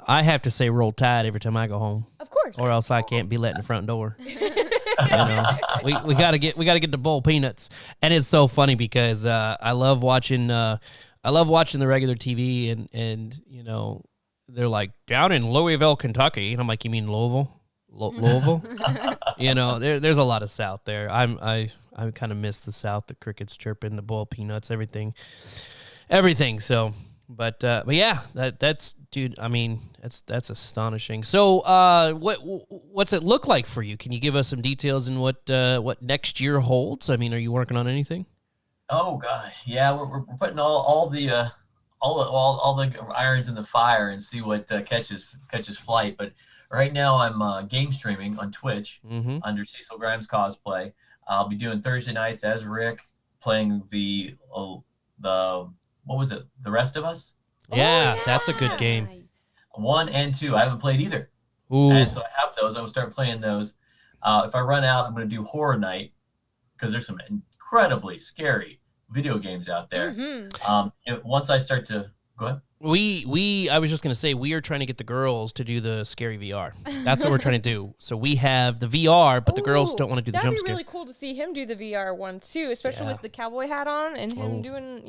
I have to say roll tide every time I go home.
Of course.
Or else I can't be let in the front door. We gotta get the bowl peanuts. And it's so funny because I love watching the regular TV and they're like down in Louisville, Kentucky, and I'm like, you mean Louisville? Louisville? There's a lot of South there. I kind of miss the South, the crickets chirping, the boiled peanuts, everything. So, but yeah, that's dude. I mean, that's astonishing. So, what's it look like for you? Can you give us some details in what next year holds? I mean, are you working on anything?
Oh God, yeah, we're putting all the irons in the fire and see what catches flight. But right now, I'm game streaming on Twitch under Cecil Grimes Cosplay. I'll be doing Thursday nights as Rick, playing the what was it? The Rest of Us?
Yeah, that's a good game.
1 and 2. I haven't played either.
Ooh.
And so I have those. I will start playing those. If I run out, I'm going to do Horror Night because there's some incredibly scary video games out there. Once I start to go ahead.
I was just going to say, we are trying to get the girls to do the scary VR. That's what we're trying to do. So we have the VR, but the girls don't want to do the jump scare.
That'd be really cool to see him do the VR one too, especially with the cowboy hat on and him doing,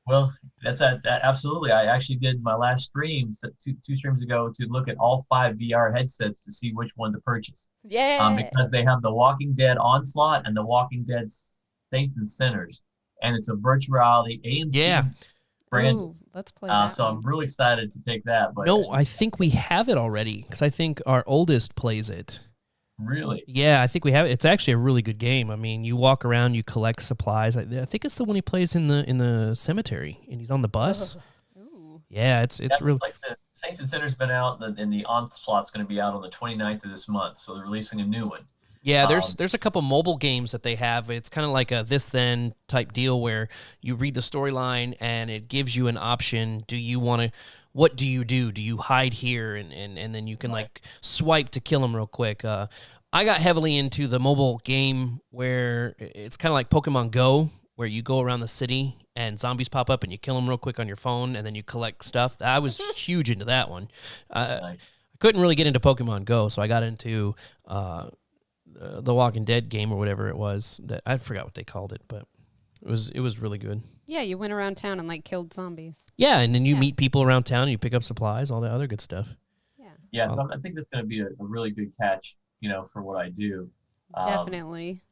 Well, that's absolutely. I actually did my last stream two streams ago to look at all 5 VR headsets to see which one to purchase.
Yeah.
Because they have the Walking Dead Onslaught and the Walking Dead Saints and Sinners, and it's a virtual reality AMC brand.
Ooh, let's play that.
So I'm really excited to take that. But
no, I think we have it already because I think our oldest plays it.
Really?
Yeah, I think we have it. It's actually a really good game. I mean, you walk around, you collect supplies. I think it's the one he plays in the cemetery, and he's on the bus. Yeah, it's really
like the Saints and Sinners been out, and the Onslaught's going to be out on the 29th of this month. So they're releasing a new one.
Yeah, there's a couple mobile games that they have. It's kind of like a this then type deal where you read the storyline and it gives you an option. Do you want to? What do you do? Do you hide here and then you can like swipe to kill them real quick? I got heavily into the mobile game where it's kind of like Pokemon Go, where you go around the city and zombies pop up and you kill them real quick on your phone and then you collect stuff. I was huge into that one. I couldn't really get into Pokemon Go, so I got into the Walking Dead game or whatever it was. That I forgot what they called it, but it was really good.
Yeah, you went around town and like killed zombies.
Yeah, and then you meet people around town and you pick up supplies, all that other good stuff.
Yeah, so I think that's going to be a really good catch, for what I do.
Definitely.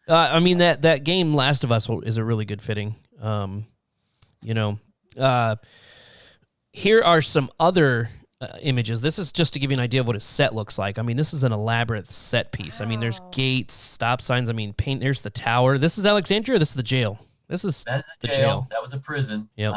I mean, that game Last of Us is a really good fitting. Here are some other images. This is just to give you an idea of what his set looks like. I mean, this is an elaborate set piece. I mean, there's gates, stop signs. I mean, paint. There's the tower. This is Alexandria. Or this is the jail. This is
the jail. That was a prison.
Yep.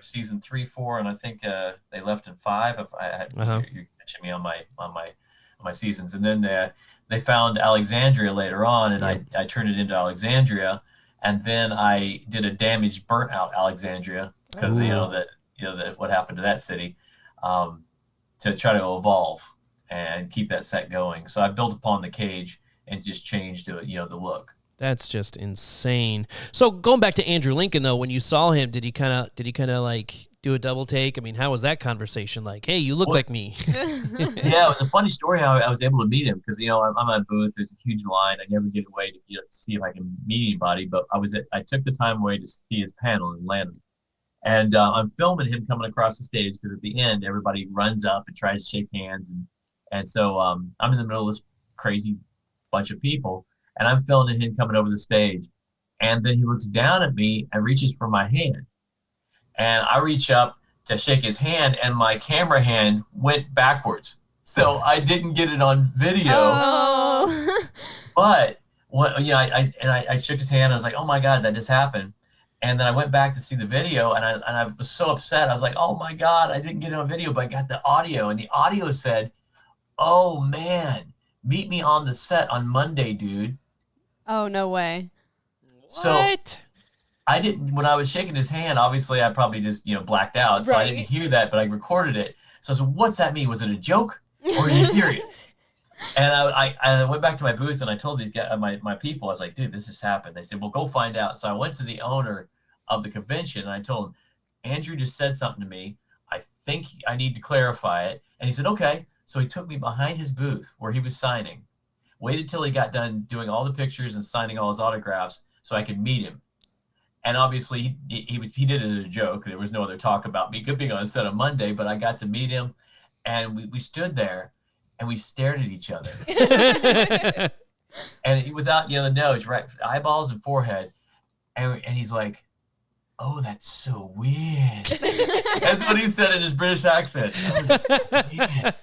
Season 3, 4, and I think they left in 5. If I had you mentioned me on my seasons, and then they found Alexandria later on, and I turned it into Alexandria, and then I did a damaged, burnt out Alexandria because that what happened to that city, to try to evolve and keep that set going. So I built upon the cage and just changed the look.
That's just insane. So going back to Andrew Lincoln though, when you saw him, did he kind of like do a double take? I mean, how was that conversation like? Hey, you look like me.
Yeah, it was a funny story how I was able to meet him because I'm at a booth. There's a huge line. I never get away to see if I can meet anybody, but I took the time away to see his panel in Atlanta, and I'm filming him coming across the stage because at the end everybody runs up and tries to shake hands, and so I'm in the middle of this crazy bunch of people. And I'm filming him coming over the stage. And then he looks down at me and reaches for my hand. And I reach up to shake his hand, and my camera hand went backwards. So I didn't get it on video.
Oh.
But I shook his hand. I was like, oh my God, that just happened. And then I went back to see the video, and I was so upset. I was like, oh my God, I didn't get it on video, but I got the audio. And the audio said, oh man, meet me on the set on Monday, dude.
Oh, no way.
So I didn't, when I was shaking his hand, obviously I probably just, blacked out. So I didn't hear that, but I recorded it. So I said, what's that mean? Was it a joke or are you serious? And I went back to my booth and I told these guys, my people, I was like, dude, this has happened. They said, well, go find out. So I went to the owner of the convention and I told him, Andrew just said something to me. I think I need to clarify it. And he said, okay. So he took me behind his booth where he was signing. Waited till he got done doing all the pictures and signing all his autographs so I could meet him. And obviously he did it as a joke. There was no other talk about me being on set on Monday, but I got to meet him and we stood there and we stared at each other. And without the nose, right, eyeballs and forehead. And he's like, oh, that's so weird. That's what he said in his British accent. Oh, that's so weird.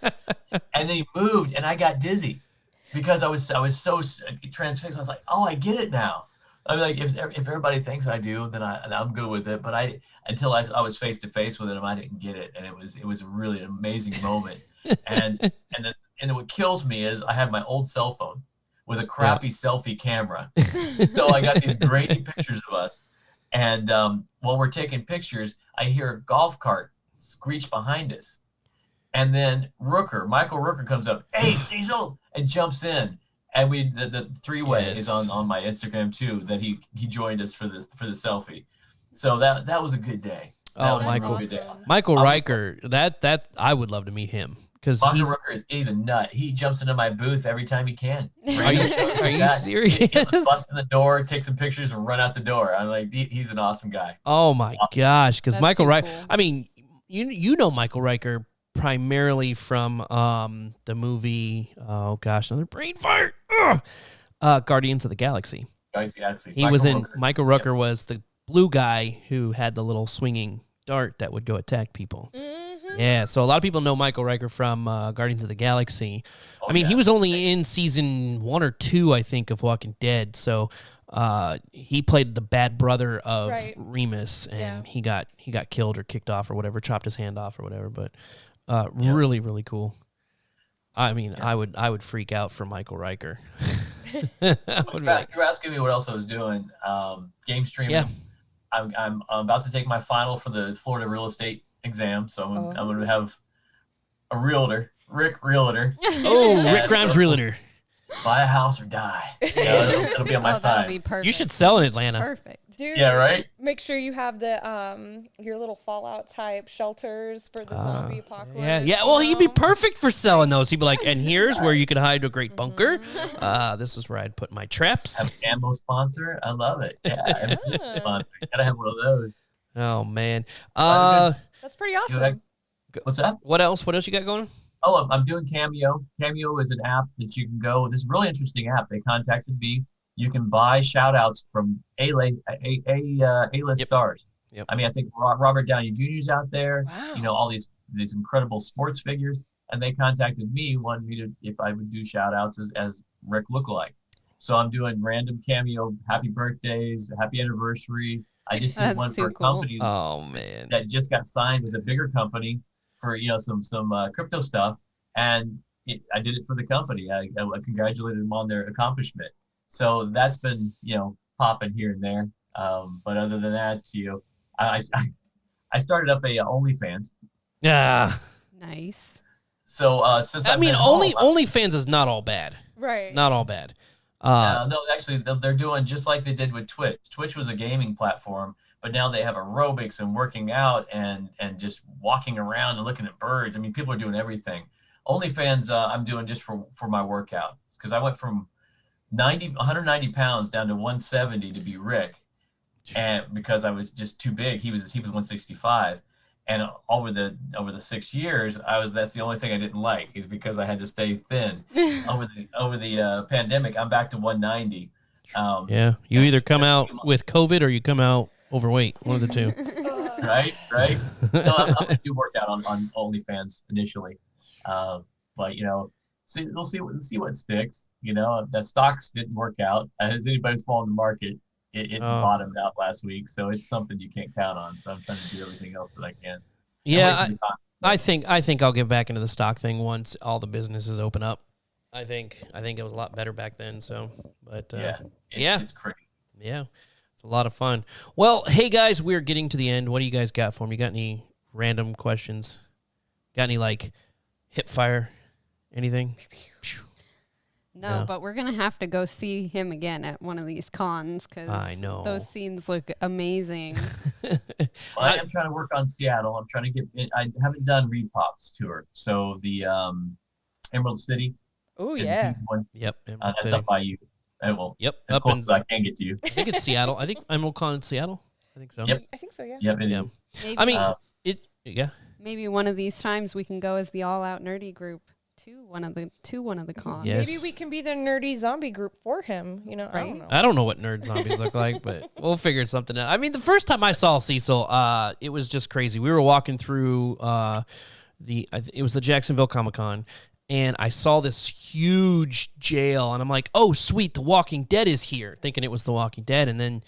And then he moved and I got dizzy. Because I was so transfixed, I was like, oh, I get it now. I mean, like if everybody thinks I do, then I'm good with it. But until I was face to face with him, I didn't get it, and it was a really amazing moment. And what kills me is I have my old cell phone with a crappy selfie camera, so I got these grainy pictures of us. And while we're taking pictures, I hear a golf cart screech behind us. And then Michael Rooker comes up, hey, Cecil, and jumps in. And the three-way is on my Instagram too, that he joined us for the selfie. So that was a good day.
Michael Riker, that I would love to meet him because
he's a nut. He jumps into my booth every time he can.
Are you serious?
He bust in the door, take some pictures, and run out the door. I'm like, he's an awesome guy.
Oh my gosh, because Michael Riker. Cool. I mean, you know Michael Riker primarily from the movie, oh gosh, another brain fart, Guardians of the Galaxy. He was in, Michael Rooker was the blue guy who had the little swinging dart that would go attack people. Mm-hmm. Yeah, so a lot of people know Michael Riker from Guardians of the Galaxy. I mean, he was only in season 1 or 2, I think, of Walking Dead, so he played the bad brother of Remus, and he got killed or kicked off or whatever, chopped his hand off or whatever, but really, really cool. I mean, I would freak out for Michael Riker.
You're asking me what else I was doing. Game streaming. Yeah. I'm about to take my final for the Florida real estate exam, so I'm going to have a realtor, Rick Realtor.
Oh, Rick Grimes Realtor.
Buy a house or die. It'll be on my
that'll be perfect.
You should sell in Atlanta.
Perfect.
Dude,
yeah, right?
Make sure you have the your little Fallout type shelters for the zombie apocalypse.
Yeah. Well, he'd be perfect for selling those. He'd be like, and here's where you could hide a great bunker. This is where I'd put my traps.
Have an ammo sponsor. I love it. Yeah, sponsor. Gotta have one of those.
Oh man.
That's pretty awesome.
What's that?
What else? What else you got going?
Oh, I'm doing Cameo. Cameo is an app that you can go. This is a really interesting app. They contacted me. You can buy shout-outs from A-list stars. Yep. I mean, I think Robert Downey Jr.'s out there. Wow. All these these incredible sports figures, and they contacted me, wanted me to if I would do shout outs as Rick lookalike. So I'm doing random cameo, happy birthdays, happy anniversary. I just did one for a company that just got signed with a bigger company for some crypto stuff, and I did it for the company. I congratulated them on their accomplishment. So that's been popping here and there. But other than that, I started up a OnlyFans.
Yeah.
Nice.
So since
OnlyFans is not all bad.
Right.
Not all bad.
No, actually, they're doing just like they did with Twitch. Twitch was a gaming platform, but now they have aerobics and working out and just walking around and looking at birds. I mean, people are doing everything. OnlyFans, I'm doing just for my workout, because I went from 190 pounds down to 170 to be Rick, and because I was just too big. He was 165. And over the 6 years, that's the only thing I didn't like, is because I had to stay thin. over the pandemic, I'm back to 190.
Yeah, you either come out with COVID or you come out overweight. One of the two.
Right. No, I'm gonna do workout on OnlyFans initially, but we'll see what sticks. The stocks didn't work out. As anybody's following the market, it bottomed out last week, so it's something you can't count on. So I'm trying to do everything else that I can.
Yeah, I think I'll get back into the stock thing once all the businesses open up. I think it was a lot better back then. So, but
it's crazy.
Yeah, it's a lot of fun. Well, hey guys, we're getting to the end. What do you guys got for me? Got any random questions? Got any hip fire? Anything?
No, but we're going to have to go see him again at one of these cons, because
I know
those scenes look amazing.
I am trying to work on Seattle. I'm trying to get I haven't done Repop's tour. So the Emerald City.
Oh, yeah.
Yep.
That's City. Up by you.
Yep.
As
up
close as I can get to you.
I think it's Seattle. I think Emerald Con in Seattle. I think so.
Yep.
I think so, yeah.
Yep, it is.
Maybe,
yeah.
Maybe one of these times we can go as the All Out Nerdy group to one of the cons.
Yes.
Maybe we can be the nerdy zombie group for him. I don't know.
I don't know what nerd zombies look like, but we'll figure something out. I mean, the first time I saw Cecil, it was just crazy. We were walking through it was the Jacksonville Comic-Con, and I saw this huge jail, and I'm like, oh, sweet, The Walking Dead is here, thinking it was The Walking Dead, and then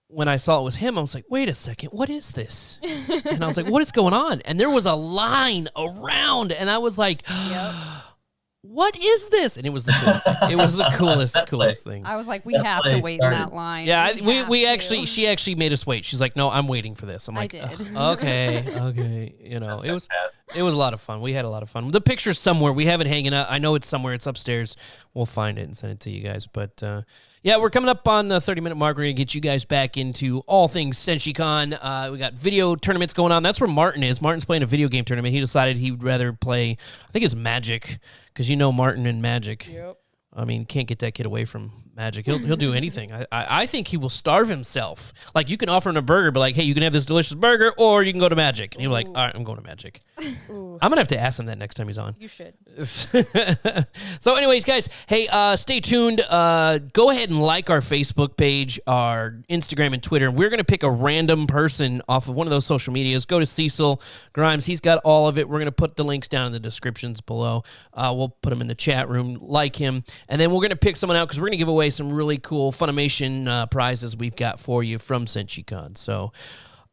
when I saw it was him, I was like, wait a second, what is this? And I was like, what is going on? And there was a line around, and I was like, what is this? And it was the coolest thing. It was the coolest thing.
I was like, we have to wait in that line.
Yeah, she actually made us wait. She's like, no, I'm waiting for this. I'm like,
I did.
Okay. It was a lot of fun. We had a lot of fun. The picture's somewhere. We have it hanging up. I know it's somewhere. It's upstairs. We'll find it and send it to you guys. But yeah, we're coming up on the 30-minute mark. We're going to get you guys back into all things Senshi Con. We got video tournaments going on. That's where Martin is. Martin's playing a video game tournament. He decided he would rather play, I think it's Magic, because Martin and Magic.
Yep.
I mean, can't get that kid away from Magic. He'll do anything. I think he will starve himself. Like, you can offer him a burger, but like, hey, you can have this delicious burger, or you can go to Magic. And he'll be like, all right, I'm going to Magic. I'm going to have to ask him that next time he's on.
You should.
So anyways, guys, hey, stay tuned. Go ahead and like our Facebook page, our Instagram and Twitter. We're going to pick a random person off of one of those social medias. Go to Cecil Grimes. He's got all of it. We're going to put the links down in the descriptions below. We'll put them in the chat room. Like him. And then we're going to pick someone out because we're going to give away some really cool Funimation prizes we've got for you from Senshi Con. So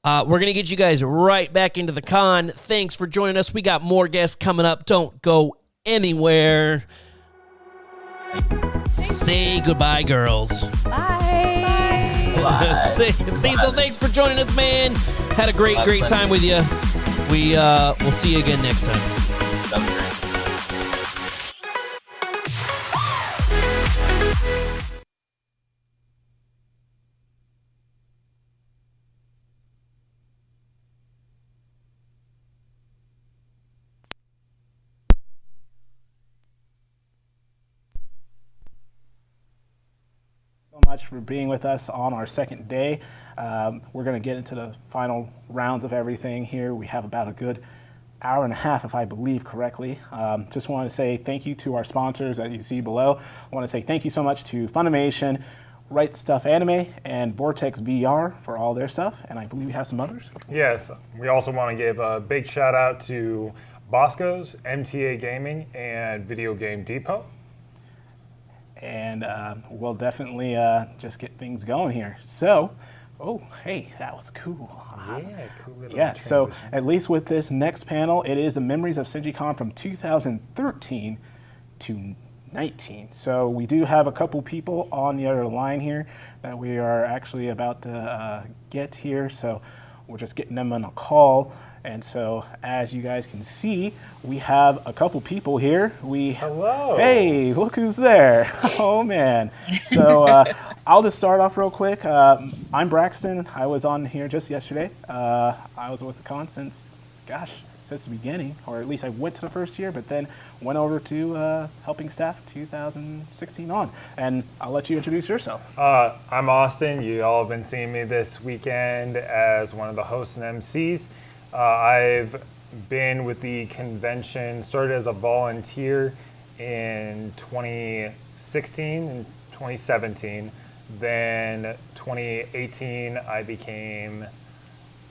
we're going to get you guys right back into the con. Thanks for joining us. We got more guests coming up. Don't go anywhere. Say goodbye, girls.
Bye.
Cecil, thanks for joining us, man. Had a great time with you. We'll see you again next time.
Sounds great.
Much for being with us on our second day. We're going to get into the final rounds of everything here. We have about a good hour and a half, if I believe correctly. Just want to say thank you to our sponsors that you see below. I want to say thank you so much to Funimation, Right Stuff Anime and Vortex VR for all their stuff, and I believe we have some others.
Yes, we also want to give a big shout out to Bosco's, MTA Gaming, and Video Game Depot.
And we'll definitely just get things going here. So, oh, hey, that was cool.
Yeah, cool little
Yeah, so
transition.
at least with this next panel, it is the memories of Senshi Con from 2013 to 19. So we do have a couple people on the other line here that we are actually about to get here. So we're just getting them on a call. And so as you guys can see, we have a couple people here.
Hello.
Hey, look who's there. Oh, man. So I'll just start off real quick. I'm Braxton. I was on here just yesterday. I was with the con since the beginning, or at least I went to the first year, but then went over to helping staff 2016 on. And I'll let you introduce yourself.
I'm Austin. You all have been seeing me this weekend as one of the hosts and MCs. I've been with the convention, started as a volunteer in 2016 and 2017. Then 2018, I became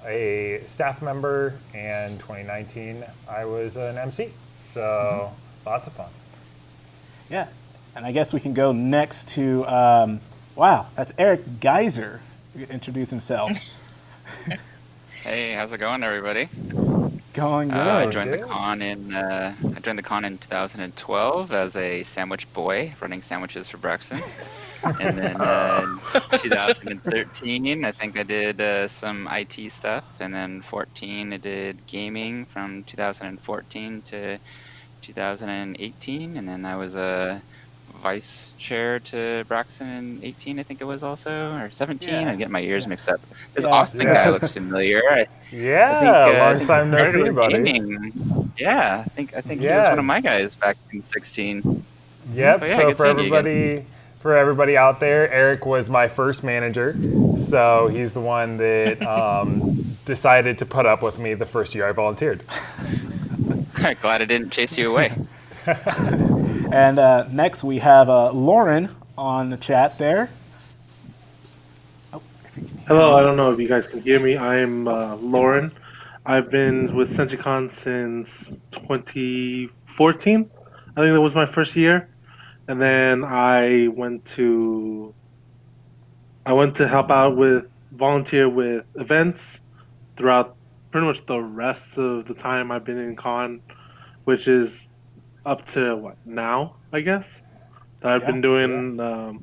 a staff member, and 2019, I was an MC. So lots of fun.
Yeah, and I guess we can go next to, wow, that's Eric Geyser. He can introduce himself.
Hey, how's it going, everybody?
It's going good.
I joined the con in 2012 as a sandwich boy, running sandwiches for Braxton. And then 2013, I think I did some IT stuff. And then 14, I did gaming from 2014 to 2018. And then I was a vice chair to Braxton in 18, I think it was also, or 17.
Yeah.
I'm getting my years mixed up. This
Yeah.
Austin guy looks familiar.
Long time no see, buddy.
Yeah, I think he was one of my guys back in 16.
Yep.
So, yeah,
So
good seeing you again.
for everybody out there, Eric was my first manager. So he's the one that decided to put up with me the first year I volunteered.
Glad I didn't chase you away.
And next we have Lauren on the chat there.
Hello, I don't know if you guys can hear me. I'm Lauren. I've been with Senshi Con since 2014. I think that was my first year. And then I went to help out volunteer with events throughout pretty much the rest of the time I've been in con, which is up to now, I guess. That I've been doing.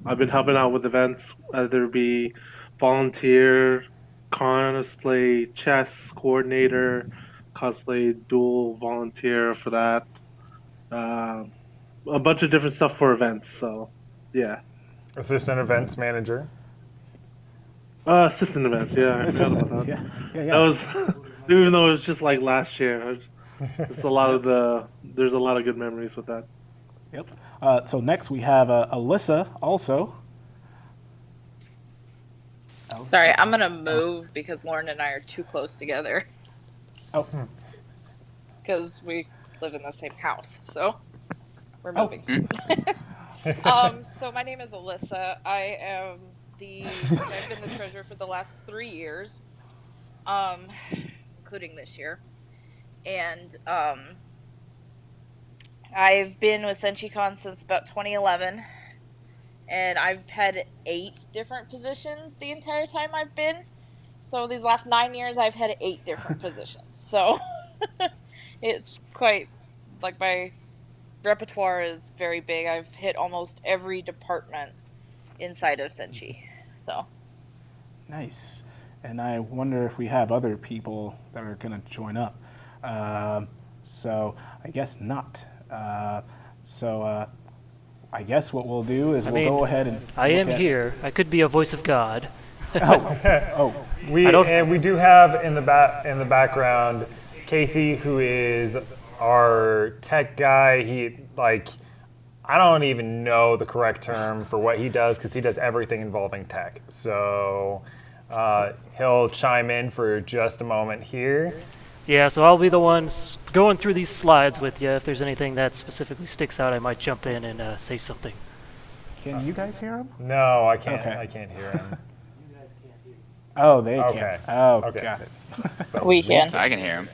I've been helping out with events, whether it be volunteer, cosplay, chess coordinator, cosplay dual volunteer for that. A bunch of different stuff for events. So, yeah.
Assistant events manager.
Assistant events. Yeah, I forgot about that.
Yeah.
That was even though it was just like last year. There's a lot of good memories with that.
Yep. So next we have Alyssa also.
Sorry, I'm gonna move because Lauren and I are too close together.
Oh.
Because we live in the same house, so we're moving. So my name is Alyssa. I've been the treasurer for the last 3 years, including this year. And I've been with Senshi Con since about 2011, and I've had 8 different positions the entire time I've been. So these last 9 years, I've had 8 different positions. So it's quite, like, my repertoire is very big. I've hit almost every department inside of Senshi. So
nice. And I wonder if we have other people that are going to join up. So I guess not. I guess what we'll do is we'll go ahead and.
I am here. I could be a voice of God.
We do have in the background Casey, who is our tech guy. I don't even know the correct term for what he does because he does everything involving tech. So he'll chime in for just a moment here.
Yeah, so I'll be the one going through these slides with you. If there's anything that specifically sticks out, I might jump in and say something.
Can you guys hear him?
No, I can't.
Okay.
I can't hear him.
Oh, they
Okay.
can. Oh,
Okay.
got it.
So
We can.
I can hear him.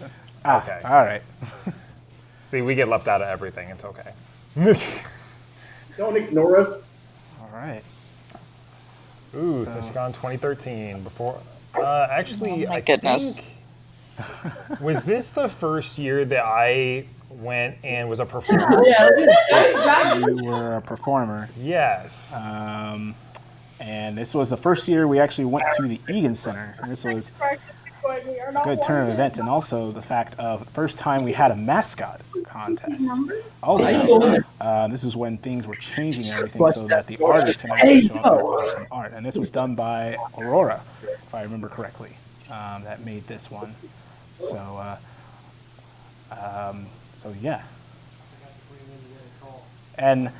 Okay.
All right.
See, we get left out of everything. It's okay.
Don't ignore us.
All right.
Ooh,
So-
Senshi Con 2013. Before, actually,
Oh my
I
goodness.
think was this the first year that I went and was a performer?
You were a performer.
Yes.
And this was the first year we actually went to the Egan Center. And this was a good turn of events, and also the fact of the first time we had a mascot contest. Also, this is when things were changing and everything so that the artist can actually show up their awesome art. And this was done by Aurora, if I remember correctly, that made this one. So, so yeah. And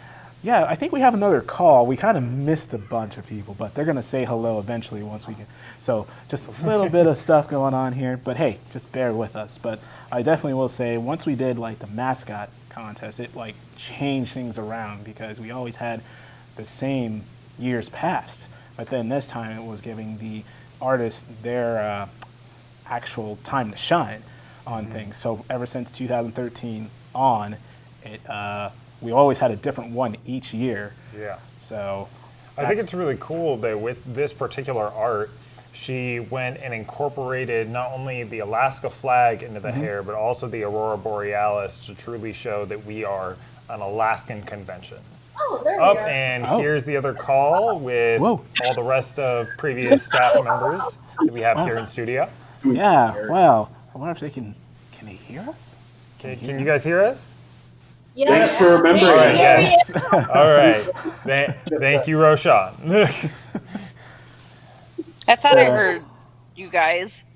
yeah, I think we have another call. We kind of missed a bunch of people, but they're going to say hello eventually once we can. So just a little bit of stuff going on here, but hey, just bear with us. But I definitely will say once we did like the mascot contest, it like changed things around because we always had the same years past. But then this time it was giving the artists their actual time to shine on things. So ever since 2013 on, it we always had a different one each year.
Yeah.
So
I think it's really cool that with this particular art, she went and incorporated not only the Alaska flag into the hair, but also the Aurora Borealis to truly show that we are an Alaskan convention.
Oh, there
Up
we are.
and here's the other call with all the rest of previous staff members that we have here in studio.
Yeah, wow. I wonder if they can they hear us?
Can you guys hear us?
Yeah. Thanks for remembering
All right,
us.
yes. All right. Thank you, Roshan.
I thought I heard you guys.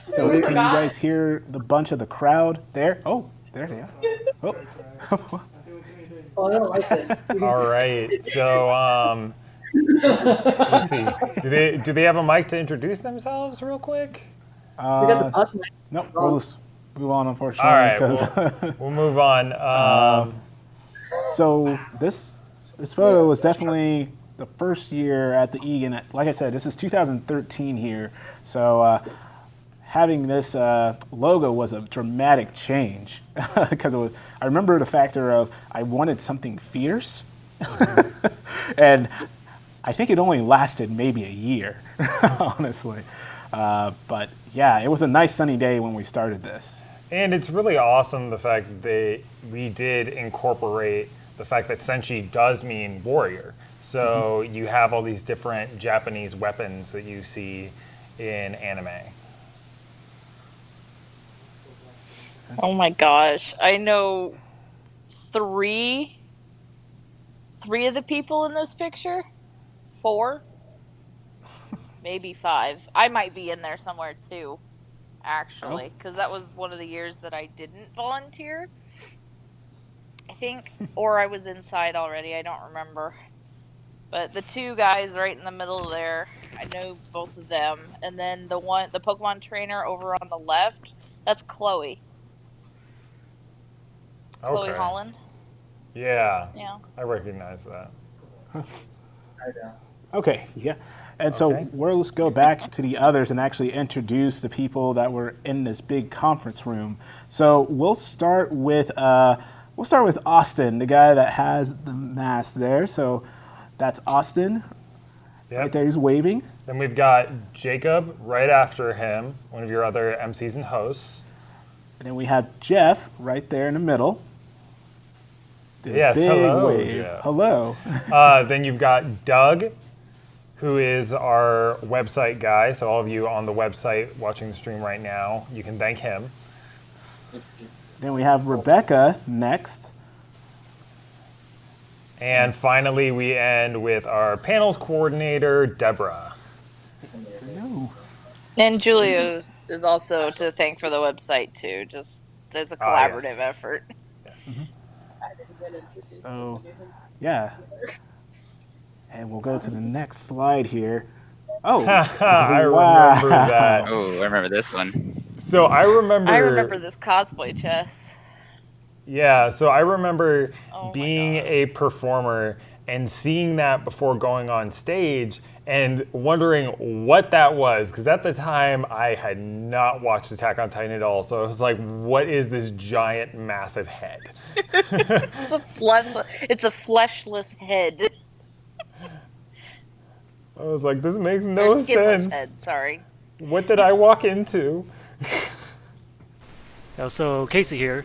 So can you guys hear the bunch of the crowd there? Oh, there they are. Oh.
Oh, I don't like this.
All right. So let's see. Do they have a mic to introduce themselves real quick?
We got the puck mic.
Nope. We'll just move on, unfortunately.
All right.
'cause-
We'll move on.
So this photo was definitely the first year at the Egan. Like I said, this is 2013 here. So having this logo was a dramatic change because it was. I remember the factor of I wanted something fierce, and I think it only lasted maybe a year, honestly. But yeah, it was a nice sunny day when we started this.
And it's really awesome the fact that we did incorporate the fact that Senshi does mean warrior. So you have all these different Japanese weapons that you see in anime.
Oh my gosh. I know three of the people in this picture. 4. Maybe 5. I might be in there somewhere too, actually, because that was one of the years that I didn't volunteer, I think, or I was inside already. I don't remember. But the 2 guys right in the middle there, I know both of them. And then the Pokemon trainer over on the left, that's Chloe. Chloe
Okay.
Holland.
Yeah.
Yeah.
I recognize that.
Okay, yeah. And so let's go back to the others and actually introduce the people that were in this big conference room. So we'll start with Austin, the guy that has the mask there. So that's Austin.
Yep.
Right there, he's waving.
Then we've got Jacob right after him, one of your other MCs and hosts.
And then we have Jeff right there in the middle.
Yes,
big
hello,
wave.
Jeff.
Hello.
Then you've got Doug, who is our website guy. So all of you on the website watching the stream right now, you can thank him.
Then we have Rebecca next.
And finally, we end with our panels coordinator, Deborah.
And Julia is also to thank for the website too. Just there's a collaborative effort.
So, yeah. And we'll go to the next slide here. Oh,
I remember that.
Oh, I remember this one.
So I remember
this cosplay chess.
Yeah, so I remember being a performer and seeing that before going on stage and wondering what that was, because at the time I had not watched Attack on Titan at all, so I was like, what is this giant, massive head?
It's a fleshless head.
I was like, this makes
Or
no
skinless
sense.
head, sorry.
What did I walk into?
So Casey here.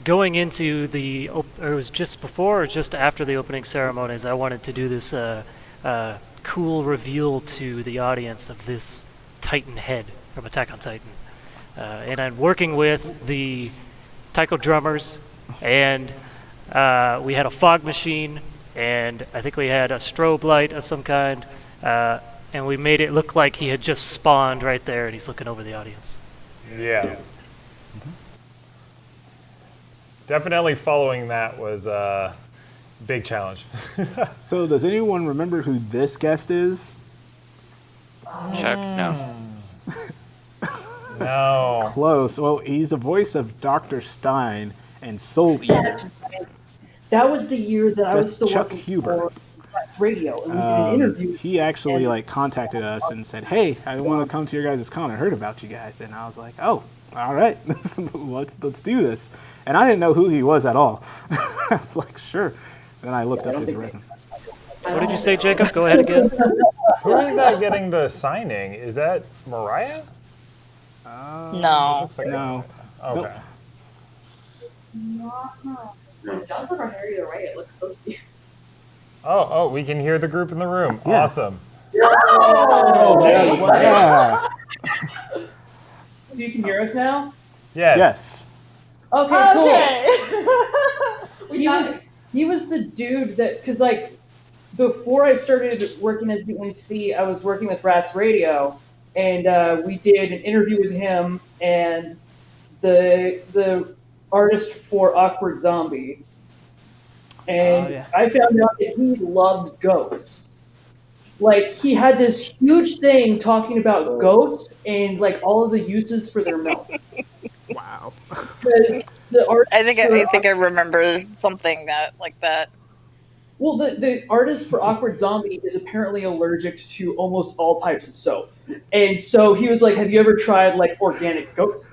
Going into the, or it was just before or just after the opening ceremonies, I wanted to do this cool reveal to the audience of this Titan head from Attack on Titan. And I'm working with the taiko drummers, and we had a fog machine, and I think we had a strobe light of some kind, and we made it look like he had just spawned right there, and he's looking over the audience.
Yeah. Definitely following that was a big challenge.
So does anyone remember who this guest is?
Chuck, no.
No.
Close. Well, he's a voice of Dr. Stein and Soul Eater.
That was the year that I was
That's
still
Chuck
working
Huber.
for radio, and we did an interview.
He actually like contacted us and said, "Hey, I want to come to your guys' con. I heard about you guys." And I was like, "Oh, all right, let's do this." And I didn't know who he was at all. I was like, "Sure." Then I looked up his resume.
What did you say, Jacob? Go ahead again.
Who is that getting the signing? Is that Mariah?
No.
Looks like
No.
Okay.
Don't put our hair either way. It looks so cute.
Oh, we can hear the group in the room.
Yeah.
Awesome.
Oh,
Yeah.
So you can hear us now?
Yes.
Okay, cool. He was the dude that, because like before I started working as the MC, I was working with Rats Radio, and we did an interview with him and the artist for Awkward Zombie, and I found out that he loves goats. Like he had this huge thing talking about goats and like all of the uses for their milk.
Wow.
I think I remember something like that.
Well, the artist for Awkward Zombie is apparently allergic to almost all types of soap. And so he was like, have you ever tried like organic goat soap?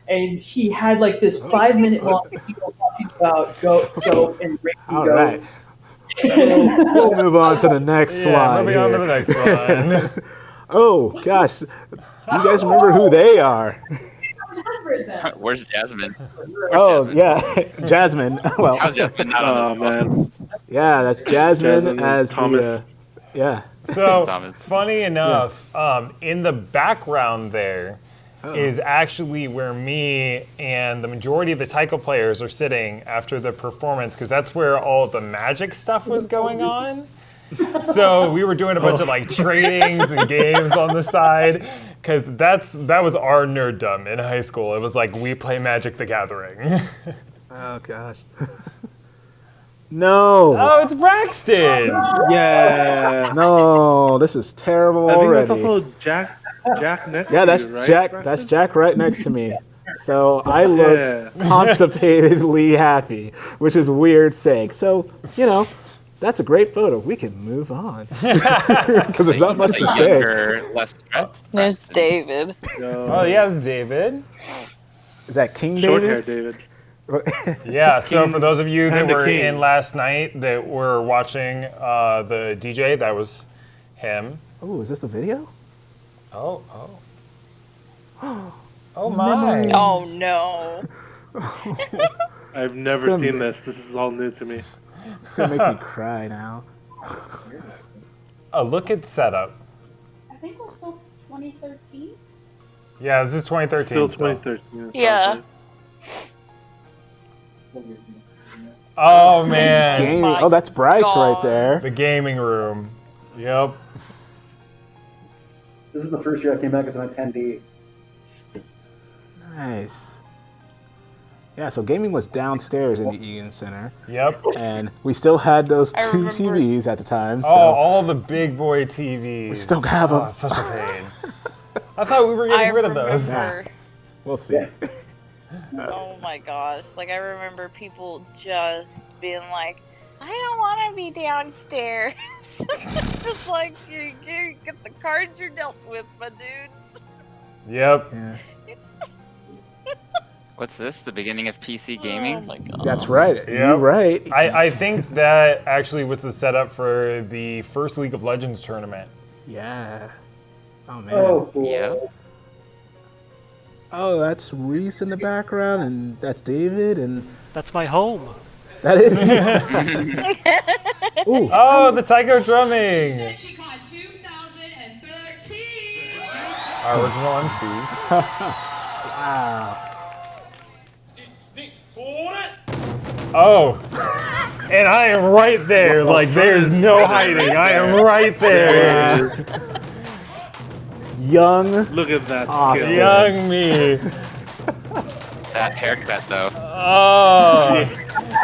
And he had like this 5-minute long video talking about goat soap and raising
All
goats.
right. We'll move on to the next slide.
Moving on to the next one.
Oh, gosh. Do you guys remember who they are?
Where's Jasmine?
Yeah. Jasmine. Well,
How's Jasmine not on this
man.
Yeah, that's Jasmine as
Thomas.
yeah.
So, funny enough, in the background there is actually where me and the majority of the taiko players are sitting after the performance, because that's where all the magic stuff was going on. So we were doing a bunch of like trainings and games on the side, because that was our nerddom in high school. It was like, we play Magic the Gathering.
Oh, gosh. No.
Oh, it's Braxton.
Yeah.
No, this is terrible
I think
already.
that's also Jack next
Yeah,
to
that's
you, right?
Jack.
Braxton?
That's Jack right next to me. So I look constipatedly happy, which is weird saying. So, that's a great photo. We can move on because there's not much to say.
Younger, less stressed.
There's David.
Oh yeah, David.
Is that King David?
Short hair David.
Yeah, so for those of you that
Panda
were
King.
in last night that were watching the DJ, that was him.
Oh, is this a video?
Oh my.
Oh no.
I've never seen this. This is all new to me.
It's gonna make me cry now.
A look at setup.
I think we're still 2013.
Yeah, this is 2013.
Still 2013.
Yeah.
Oh man.
Oh, that's Bryce right there.
The gaming room. Yep.
This is the first year I came back as an attendee.
Nice. Yeah, so gaming was downstairs in the Egan Center.
Yep.
And we still had those two TVs at the time. So
all the big boy TVs.
we still have them.
Oh, such a pain. I thought we were getting rid of those.
We'll see.
Oh my gosh. Like, I remember people just being like, I don't want to be downstairs. Just like, you get the cards you're dealt with, my dudes.
Yep.
Yeah.
It's...
What's this? The beginning of PC gaming?
Oh my god.
That's right.
Yep.
You're right.
I think that actually was the setup for the first League of Legends tournament.
Yeah. Oh man.
Oh, cool.
Yeah.
Oh, that's Reese in the background, and that's David, and
That's my home.
that is. Ooh.
Oh, the taiko drumming.
Senshi Con 2013.
Our original MCs.
Wow.
Oh, and I am right there. Like, there's no hiding. I am right there.
Young.
Look at that
Austin.
skill.
Young me.
That haircut, though.
Oh.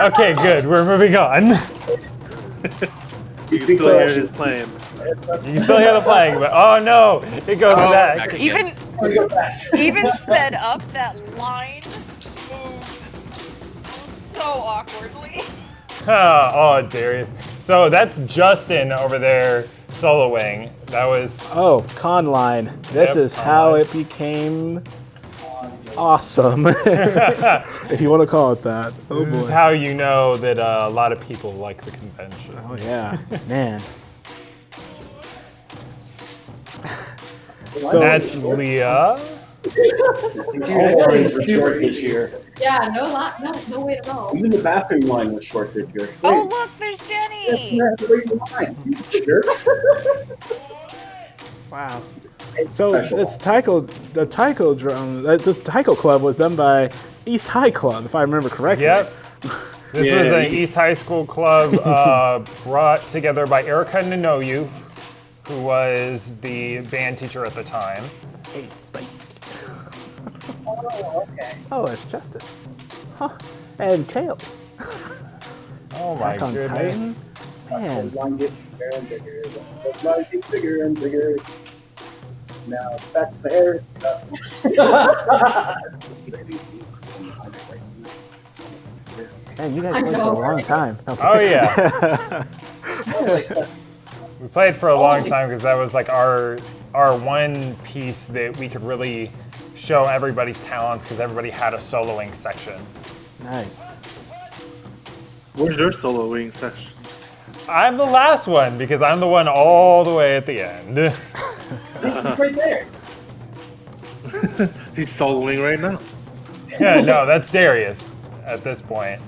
Okay, good. We're moving on.
You can still hear his playing.
You can still hear the playing, but oh no, it goes back.
Even sped up, that line moved so awkwardly.
Oh, Darius. So that's Justin over there soloing. That was.
Oh, Conline. This
Yep,
is how it became awesome, if you want to call it that. Oh
This
boy.
is how you know that a lot of people like the convention.
Oh yeah, man.
So that's Leah.
All lines were short this year.
Yeah, no wait at all.
Even the bathroom line was short this year.
Oh, look, there's Jenny.
Wow. So it's Taiko. The Taiko drum. This Taiko Club was done by East High Club, if I remember correctly.
Yep. This was an East High School club brought together by Erica Ninoyu, who was the band teacher at the time.
Hey, Spike.
Oh, okay.
Oh, it's Justin. Huh. And Tails.
Oh
Attack
my
on
goodness.
Titan. Man.
The line gets bigger and bigger. The line gets bigger and bigger. Now back to the hair stuff.
Man, you guys played for a long time. Okay.
Oh yeah. We played for a long time because that was like our one piece that we could really show everybody's talents because everybody had a soloing section.
Nice.
Where's your soloing section?
I'm the last one because I'm the one all the way at the end.
He's right there.
He's soloing right now.
Yeah, no, that's Darius at this point.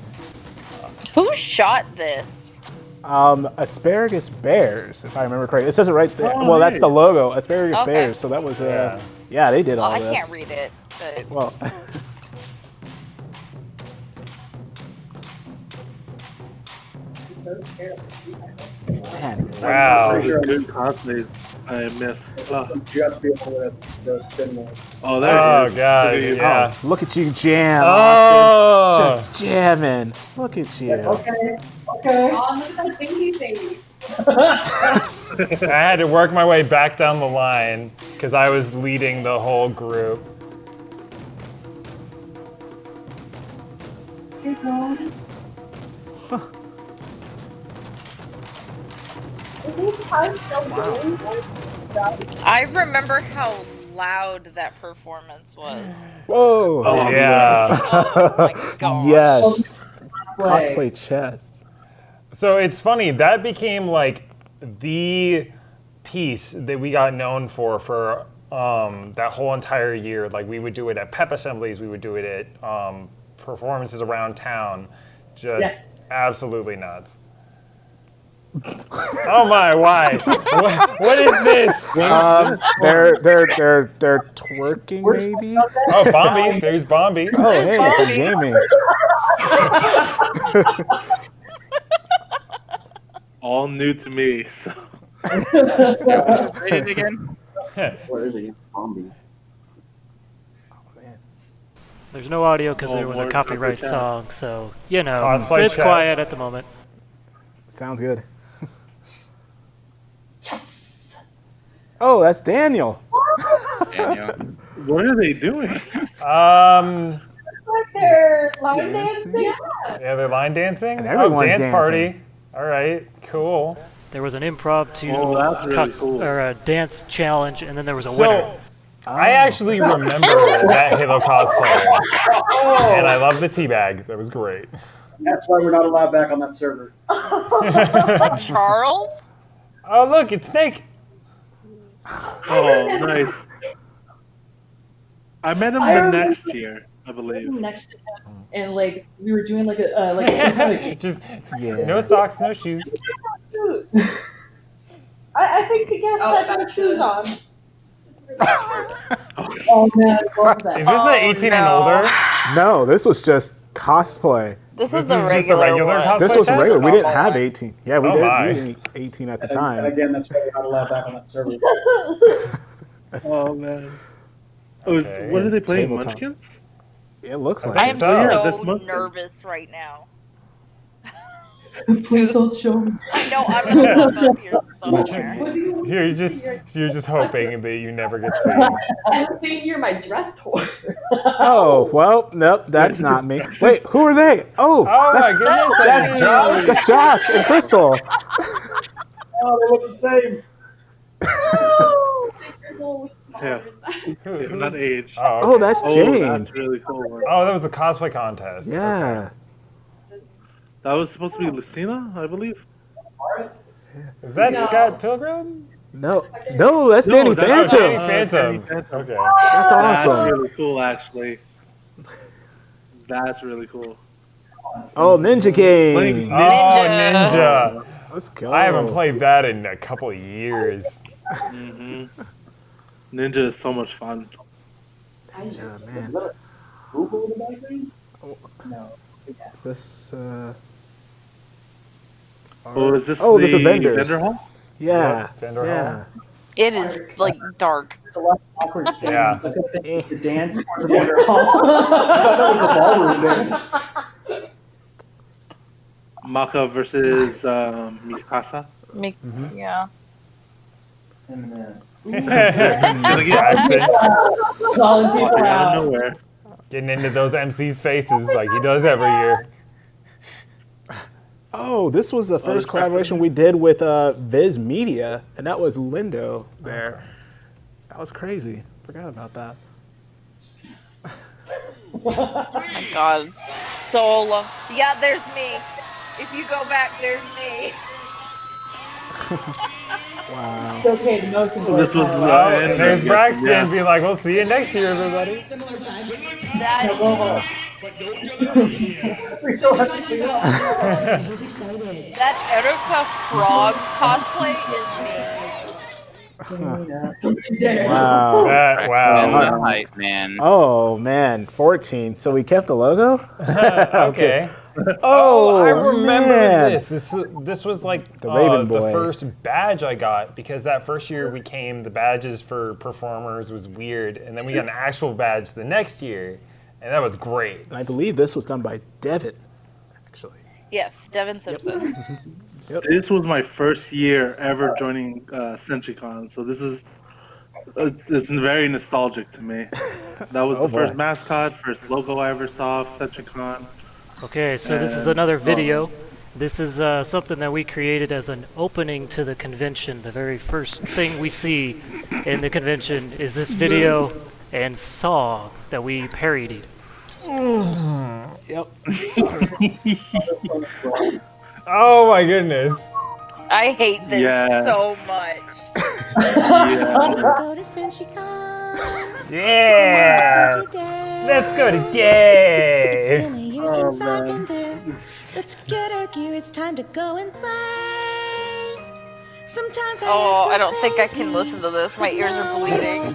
Who shot this?
Asparagus Bears, if I remember correctly. It says it right there.
Oh,
Well, that's the logo, Asparagus
Okay.
Bears. So that was, yeah, they did all
I
this.
can't read it. But...
Well, man.
Wow.
Good cosplays I missed.
Just be able to the spin one.
Oh, there
Oh
it is.
god,
Look at you.
yeah.
Oh, look at you jam,
Oh.
Austin. Just jamming. Look at you.
Okay.
Oh, look at that baby.
I had to work my way back down the line because I was leading the whole group.
Keep going.
I remember how loud that performance was.
Whoa.
Oh, yeah.
Oh my gosh.
Yes. Cosplay chest.
So it's funny, that became like the piece that we got known for that whole entire year. Like we would do it at pep assemblies, we would do it at performances around town. Just absolutely nuts. Oh my, why? What is this?
They're twerking maybe?
Oh, Bombi, there's Bombi.
Oh, hey, for gaming.
All new to me, so.
Rated again?
What is it? Zombie.
There's no audio because there was a
more
copyright
cosplay
song, so you know
Cosplay
it's
chess.
quiet at the moment.
Sounds good. Oh, that's Daniel.
Daniel.
What are they doing?
Um,
They're line dancing.
Yeah, they're line dancing.
And everyone's
dance
dancing.
party. All right, cool.
There was an improv to
that's really cool.
or a dance challenge, and then there was a
So,
winner.
I actually remember that Halo cosplay, and I love the teabag. That was great.
That's why we're not allowed back on that server.
Charles?
Oh, look, it's Snake.
Oh, nice. I met him the next year, I believe.
Next to him, and like we were doing like a
Just no socks, no shoes.
shoes. I think the guest had no shoes on. Oh man, I love that.
Is this the 18 and older?
No, this was just cosplay.
This is the regular one.
cosplay
This was
test?
regular. We didn't
Normal
have
one.
18. Yeah, we
Oh, my.
didn't 18 at the
And
time.
again, that's why we're not allowed back on that server.
Oh man. Oh,
Okay.
what are they playing?
Tabletop.
Munchkins?
It looks like
I
it.
am
that's
so
Munchkins.
nervous right now.
Please don't show me.
I know I'm gonna pop up here somewhere.
You're just hoping that you never get seen.
I'm sitting here, my dress tore.
Oh, well, nope, that's not me. Wait, who are they? Oh,
Oh
that's,
my goodness,
that's
Josh.
That's Josh and Crystal.
Oh, they look the same.
Yeah. They're not aged.
Oh,
Oh, that's Jane.
That's really cool.
Oh, that was a cosplay contest.
Yeah.
That was supposed to be Lucina, I believe.
Is that
No.
Scott Pilgrim?
No, that's
No,
Danny
that's
Phantom.
Danny Phantom.
Danny Phantom.
Okay.
That's
That's
awesome.
really cool, actually. That's really cool.
Oh, Ninja Game.
Oh, Ninja.
Let's go.
I haven't played that in a couple of years.
Ninja is so much fun.
Oh, man.
Google in the background? No.
Is this,
Oh, is this
Oh, this
the
is vendors.
vendor hall?
Yeah.
Yep, vendor
Yeah.
It is like dark.
It's a lot of awkward stuff.
Yeah.
Like the dance part of the hall.
I thought that was the ballroom dance.
Maka versus Mikasa.
Yeah.
And
Jackson.
calling people
Out of
out.
nowhere.
Getting into those MC's faces like he does every year.
Oh, this was the first collaboration we did with Viz Media, and that was Lindo there. That was crazy. Forgot about that.
Oh my god. So long. Yeah, there's me. If you go back, there's me.
Wow.
It's okay, the motion
This was
And there's Braxton
yeah.
being like, we'll see you next year, everybody.
That
We still have to do
that Erica Frog cosplay
Wow.
Braxton, hype, man.
Oh, man. 14. So we kept the logo?
Okay.
Oh,
I remember
man.
this. This was like
The Raven
the
Boy.
first badge I got, because that first year the badges for performers was weird, and then we got an actual badge the next year, and that was great.
And I believe this was done by Devin, actually.
Yes, Devin Simpson.
This was my first year ever joining Senshi Con, so this is it's very nostalgic to me. That was the first mascot, first logo I ever saw of Senshi Con.
Okay, so this is another video. This is something that we created as an opening to the convention. The very first thing we see in the convention is this video and song that we parodied.
Yep.
Oh my goodness.
I hate this
Yes.
so much.
Go to Senshi Con.
Yeah. Let's go today.
It's been a year since I've been there. Let's get our gear. It's time to go and play. Sometimes
Oh, I don't think I can listen to this. My ears are bleeding.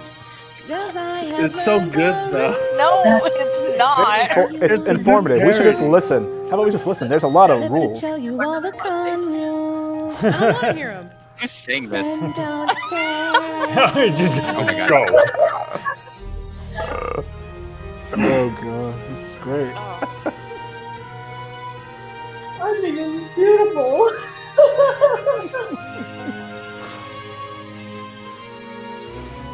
It's so good though.
No, it's not.
It's informative. We should just listen. How about we just listen? There's a lot of rules.
Tell you all the con rules.
I don't want to hear them.
Who's sing this?
And don't stay.
Just
Oh my god.
go.
Oh god, this is great.
I think it's beautiful.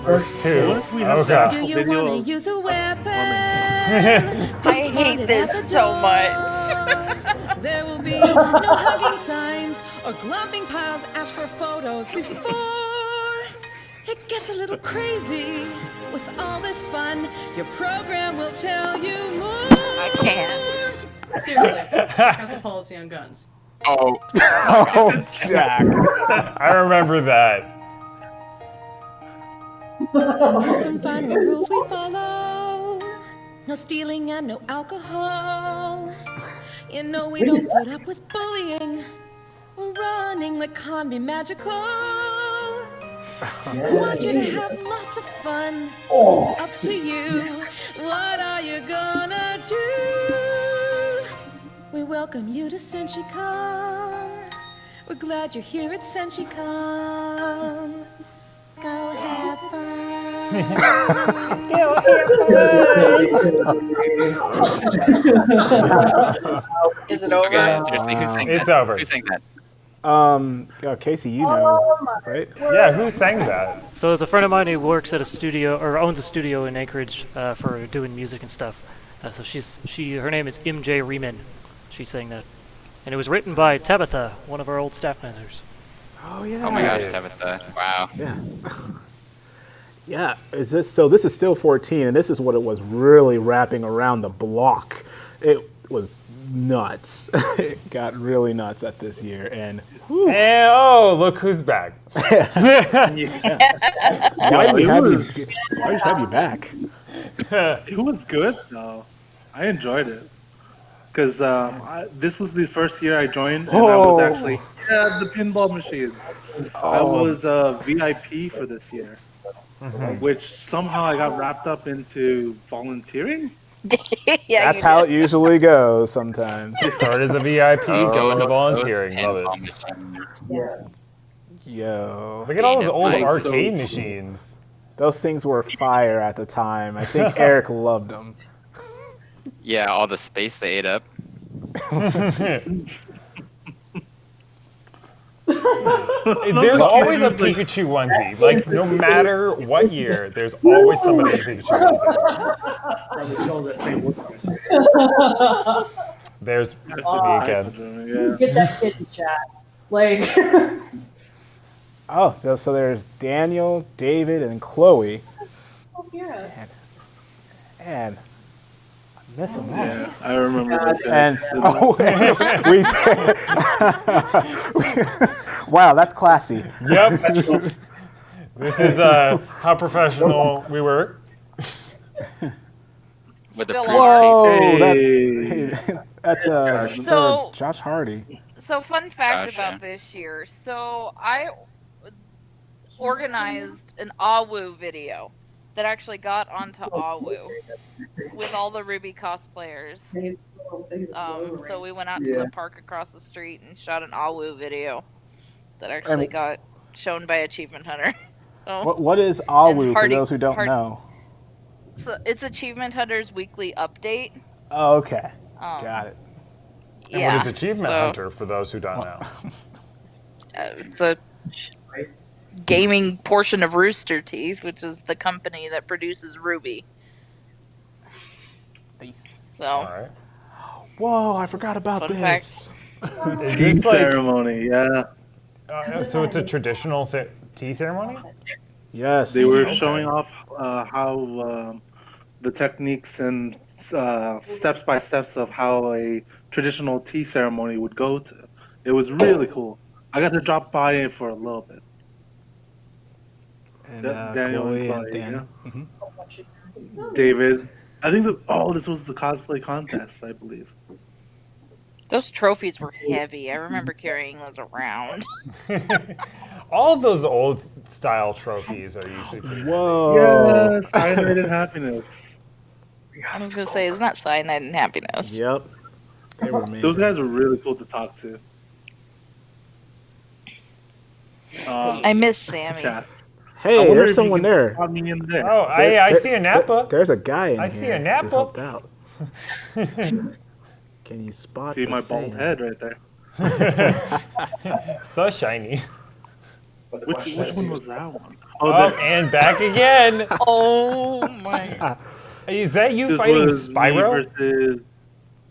Verse 2.
We have
Okay.
that
Do you
video
want
of
to use a weapon?
I hate this so much.
There will be no hugging signs or glomping piles. Ask for photos before it gets a little crazy. With all this fun, your program will tell you more.
I can't.
Seriously, check out the policy on guns.
Oh.
Oh, Jack.
I remember that.
Here's some final rules we follow. No stealing and no alcohol. You know we don't put up with bullying. We're running the con be magical. We want you to have lots of fun. It's up to you. What are you gonna do? We welcome you to Senshi Con. We're glad you're here at Senshi Con. Go have fun.
Go have fun.
Is it over?
Okay, seriously, who sang that?
It's over.
Who sang that?
Casey, you know, right?
Yeah, who sang that?
So it's a friend of mine who works at a studio or owns a studio in Anchorage for doing music and stuff. So her name is MJ Riemann. She sang that, and it was written by Tabitha, one of our old staff members.
Oh yeah.
Oh my gosh, Tabitha! Wow.
Yeah. Yeah. Is this so? This is still 14, and this is what it was really wrapping around the block. It was nuts. It got really nuts at this year, and
oh, look who's back.
Why do we have you back?
It was good though. I enjoyed it because this was the first year I joined, and I was actually the pinball machines. I was a VIP for this year, which somehow I got wrapped up into volunteering.
Yeah,
that's how it usually goes sometimes.
Start as a VIP, go into volunteering. Love it.
Yo.
Look at all those old arcade machines.
Those things were fire at the time. I think Eric loved them.
Yeah, all the space they ate up.
There's always a Pikachu onesie. Like, no matter what year, there's always somebody in a Pikachu onesie. There's me again.
Get that kid in chat. Like.
Oh, so there's Daniel, David, and Chloe. And I miss them all.
Yeah, I remember those
And
guys.
wow, that's classy.
Yep. This is how professional we were.
Still
Whoa,
Hey.
that's
So-
Josh Hardy.
So fun fact
Gotcha.
about this year. So I organized an AWU video that actually got onto AWU with all the Ruby cosplayers. So we went out to the park across the street and shot an AWU video that actually got shown by Achievement Hunter. So
What is AWU
Hardy-
for those who don't know?
So it's Achievement Hunter's weekly update.
Oh, okay. Got it.
And
Yeah.
what is Achievement
so,
Hunter, for those who don't know?
It's a gaming portion of Rooster Teeth, which is the company that produces Ruby. So,
Whoa, I forgot about
fun
this.
fact.
Is
Tea
this like,
ceremony, yeah.
so it's a traditional tea ceremony?
Yes.
They were showing off how the techniques and steps by steps of how a traditional tea ceremony would go to. It was really cool. I got to drop by it for a little bit.
And
Daniel
Chloe
and
and
Chloe,
Dan.
yeah. David. I think this was the cosplay contest, I believe.
Those trophies were heavy. I remember carrying those around.
All of those old style trophies are usually pretty
Whoa.
Yes, cyanide and happiness.
I was going to say, isn't that cyanide and happiness?
Yep. They were amazing.
Those guys were really cool to talk to.
I miss Sammy.
Chat.
Hey,
I wonder
there's
if
someone
you can
there.
spot me in there.
Oh, I see a Nappa.
There's a guy in
I
here.
see a
who
Nappa.
helped out. Can you spot
See
the
my bald
same?
head right there.
So shiny.
Which one was that one?
Oh, and back again.
Oh my.
Is that you
This
fighting
was me
Spyro?
versus.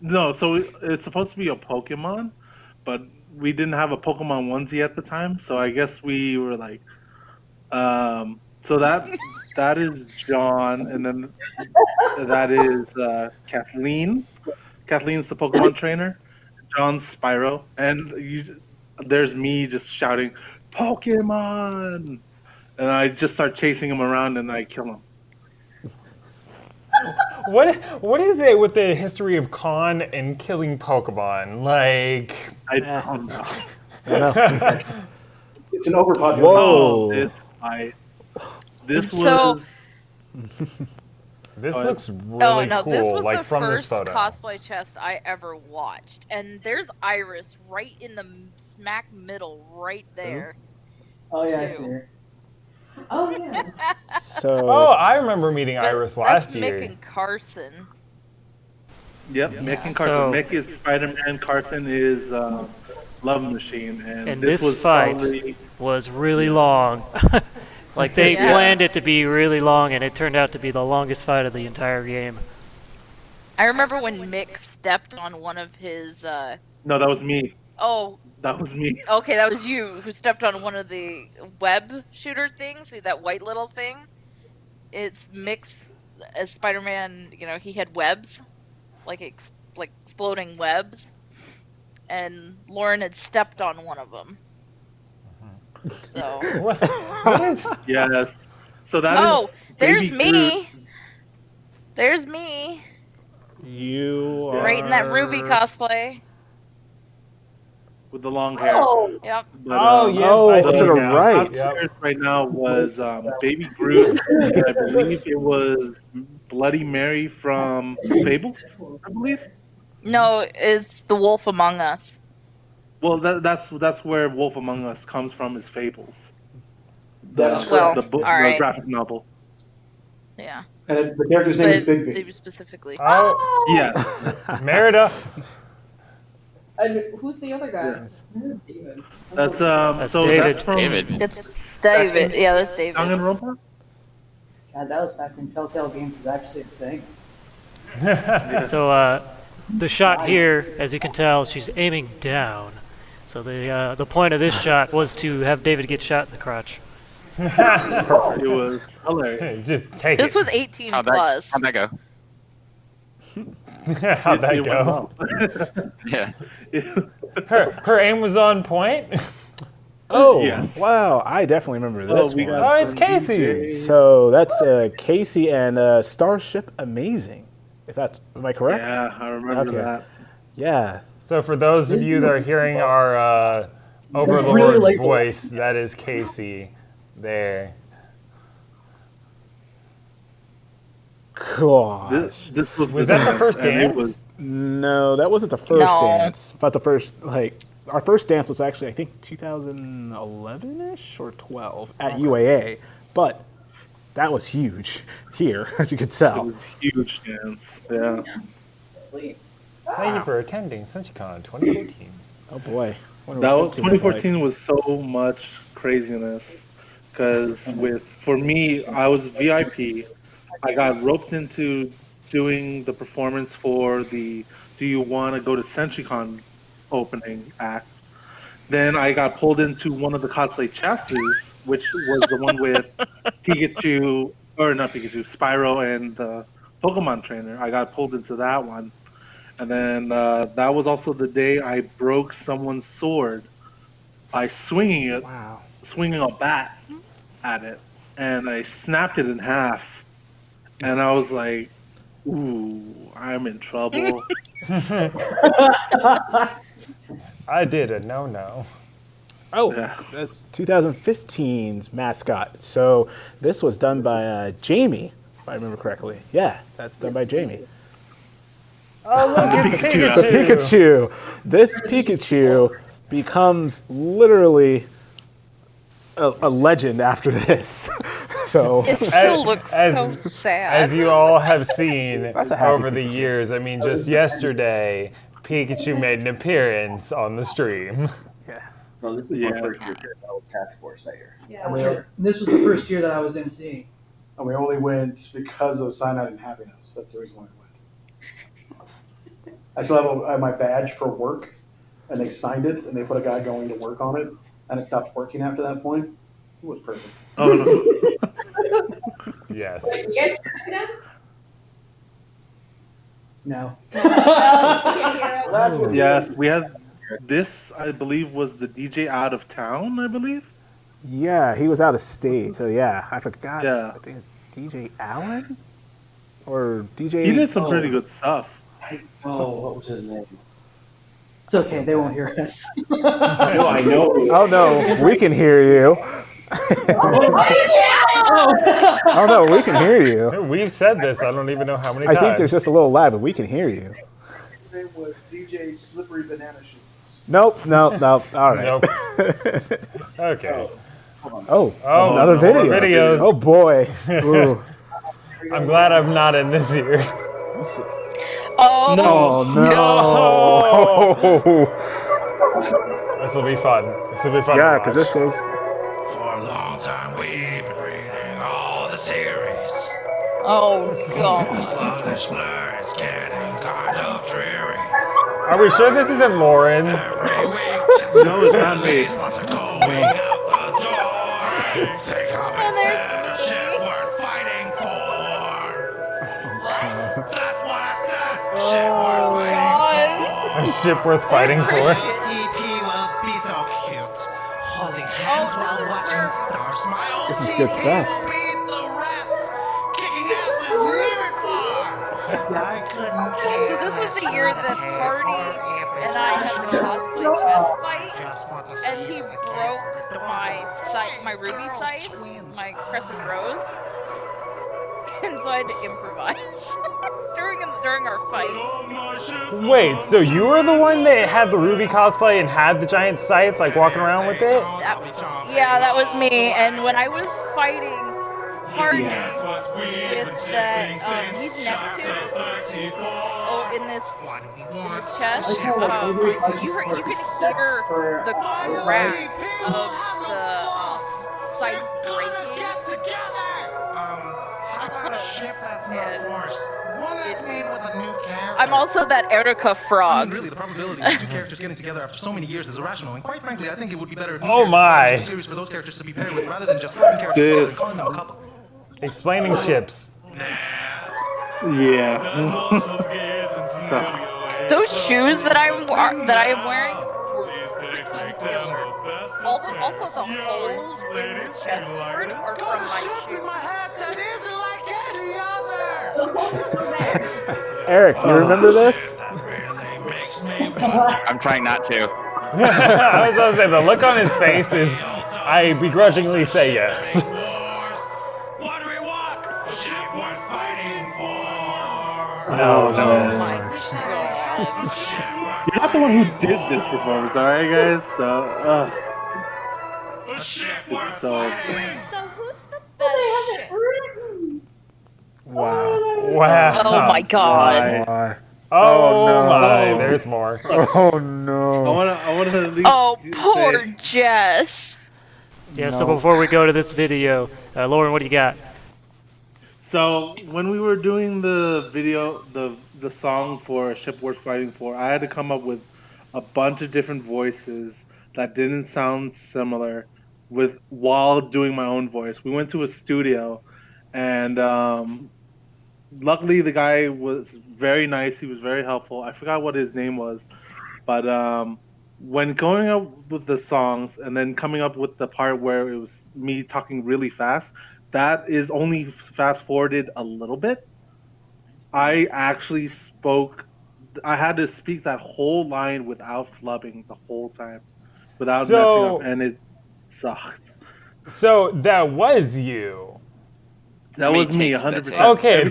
No, so it's supposed to be a Pokemon, but we didn't have a Pokemon onesie at the time, so I guess we were like, so that is John, and then that is Kathleen. Kathleen's the Pokemon trainer. John's Spyro, and there's me just shouting Pokemon, and I just start chasing him around, and I kill him.
What is it with the history of Con and killing Pokemon? Like,
I don't know.
It's an overpopulation.
Whoa!
This
So-
was.
This
Oh,
looks really
Oh no,
cool.
this was
like
the
from
first
this photo.
cosplay chest I ever watched, and there's Iris right in the smack middle, right there.
Oh yeah, I
too.
see her. Oh yeah.
So.
Oh, I remember meeting Iris last
That's
year.
Mick and Carson.
Yep, Mick and Carson.
So-
Mick is Spider-Man. Carson is Love Machine,
And
this
this
was
fight
probably.
was really long. Like they
Yes.
planned it to be really long, and it turned out to be the longest fight of the entire game.
I remember when Mick stepped on one of his.
No, that was me.
Oh,
That was me.
okay, that was you who stepped on one of the web shooter things. See that white little thing? It's Mick's as Spider-Man. You know, he had webs, like exploding webs, and Lauren had stepped on one of them. So.
What is?
Yes. So that is.
Oh, there's
Baby
me.
Groot.
There's me.
You are
Right in that Ruby cosplay.
With the long hair.
Oh.
Yep.
But,
Oh, yeah,
Oh,
I
to
see
the
now.
right.
Upstairs right now was Baby Groot, and I believe it was Bloody Mary from Fables. I believe.
No, it's The Wolf Among Us.
Well, that's where Wolf Among Us comes from. Is Fables.
Well,
the book,
all
the
right.
graphic novel.
Yeah.
And the character's name is
But
Bigby.
they specifically.
Oh,
Yeah,
Merida.
And who's the other guy? David.
that's
That's
so
David.
that's from
David.
It's David. Yeah, that's David.
Danganronpa.
God, that was back when Telltale Games was actually a thing.
So the shot here, as you can tell, she's aiming down. So the point of this shot was to have David get shot in the crotch.
It was hilarious.
Just take
This
it.
was 18
How'd
plus.
that go?
How'd that
It
go?
went well.
Yeah.
Her aim was on point.
Oh,
Yes.
wow. I definitely remember this
we
one.
got
Oh, it's
some
Casey.
DJ.
So that's Casey and Starship Amazing. If that's, am I correct?
Yeah, I remember
Okay.
that.
Yeah.
So for those of you that are hearing our Overlord
Really like
voice, that is Casey there.
Gosh.
This was
Was that the first
and it
dance?
was-
No, that wasn't the first
No.
dance. But the first, our first dance was actually, I think, 2011-ish or 12 at UAA. But that was huge here, as you could
It
tell.
was a huge dance. Yeah.
Thank you for attending Senshi Con 2014.
Oh boy. Wonder
That
what
was,
15 was like.
2014 was so much craziness because for me, I was VIP. I got roped into doing the performance for the Do You Want to Go to Senshi Con opening act. Then I got pulled into one of the cosplay chassis, which was the one with Pikachu, or not Pikachu, Spyro and the Pokemon trainer. I got pulled into that one. And then that was also the day I broke someone's sword by swinging it, swinging a bat at it, and I snapped it in half. And I was like, "Ooh, I'm in trouble."
I did a no.
Oh, that's 2015's mascot. So this was done by Jamie, if I remember correctly. Yeah, that's done by Jamie.
Oh, look, it's Pikachu.
The Pikachu. This Pikachu becomes literally a legend after this. So
It still looks so sad.
As you all have seen
That's a happy
over the years, I mean, just yesterday, Pikachu made an appearance on the stream.
No, this is my first year here at Devil's Task Force that year.
Yeah, this was the first year that I was MC.
And we only went because of Cyanide and Happiness.
That's the reason why I went. I still have my badge for work, and they signed it, and they put a guy going to work on it, and it stopped working after that point. It was perfect.
Oh, no.
Yes.
Wait, you guys check it out?
No.
That's what
Yes, we had this, I believe, was the DJ out of town, I believe.
Yeah, he was out of state, so yeah, I forgot.
Yeah.
I think it's DJ Allen? Or DJ...
He did some pretty good stuff.
What was his name? It's okay, they won't hear us.
No, I know.
Oh no, we can hear you. Oh no, we can hear you.
We've said this, I don't even know how many
I
times.
think there's just a little lag, but we can hear you.
His name was DJ Slippery Banana Shoes.
Nope, all right.
Nope. Okay.
Oh, another
more
video.
videos.
Oh boy. Ooh.
I'm glad I'm not in this here.
Oh
no.
This will be fun. This will be fun.
Yeah,
to
because
watch.
this was...
For a long time we've been reading all the series.
Oh god.
The sluggish blur is getting kind of dreary.
Are we sure this isn't Lauren?
Every week,
No, it's not me.
lots of going out the door. Think of it as a ship worth fighting for. That's what I said. Ship worth fighting for.
A ship worth fighting for.
TP will be so cute. Holding hands while watching stars smile.
This is good stuff.
Beat the rest. Kicking ass is near and far. I couldn't care.
So this was the year that Hardy and I had the cosplay chess fight, and he broke my scythe, my ruby scythe, my crescent rose, and so I had to improvise during our fight.
Wait, so you were the one that had the Ruby cosplay and had the giant scythe, like walking around with it?
Yeah, that was me. And when I was fighting Hardy with that, he's Neptune. Oh, in this chest, you can hear the crack of the scythe breaking. I'm also that Erica frog.
Really, the probability of two characters getting together after so many years is irrational, and quite frankly, I think it would be better if
Oh my.
a series for those characters to be paired with rather than just slapping characters together and calling them a couple.
Explaining ships.
Yeah.
Those shoes that I am wearing were freaking killer. Also, the holes in the chessboard are from my shoes.
Eric, you remember this?
I'm trying not to.
I was going to say, the look on his face is, I begrudgingly say yes.
No. You're not the one who did this performance, alright, guys? So, it's so...
So who's the best ship?
Wow. Wow.
Oh my god.
Oh
no.
my, there's more.
Oh no.
I want to at least
poor Jess.
Yeah, so before we go to this video, Lauren, what do you got?
So when we were doing the video, the song for Ship Worth Fighting For, I had to come up with a bunch of different voices that didn't sound similar while doing my own voice. We went to a studio, and luckily the guy was very nice. He was very helpful. I forgot what his name was, but when going up with the songs and then coming up with the part where it was me talking really fast, that is only fast forwarded a little bit. I actually I had to speak that whole line without flubbing the whole time, without messing up, and it sucked.
So that was you.
That was me, 100%.
Okay,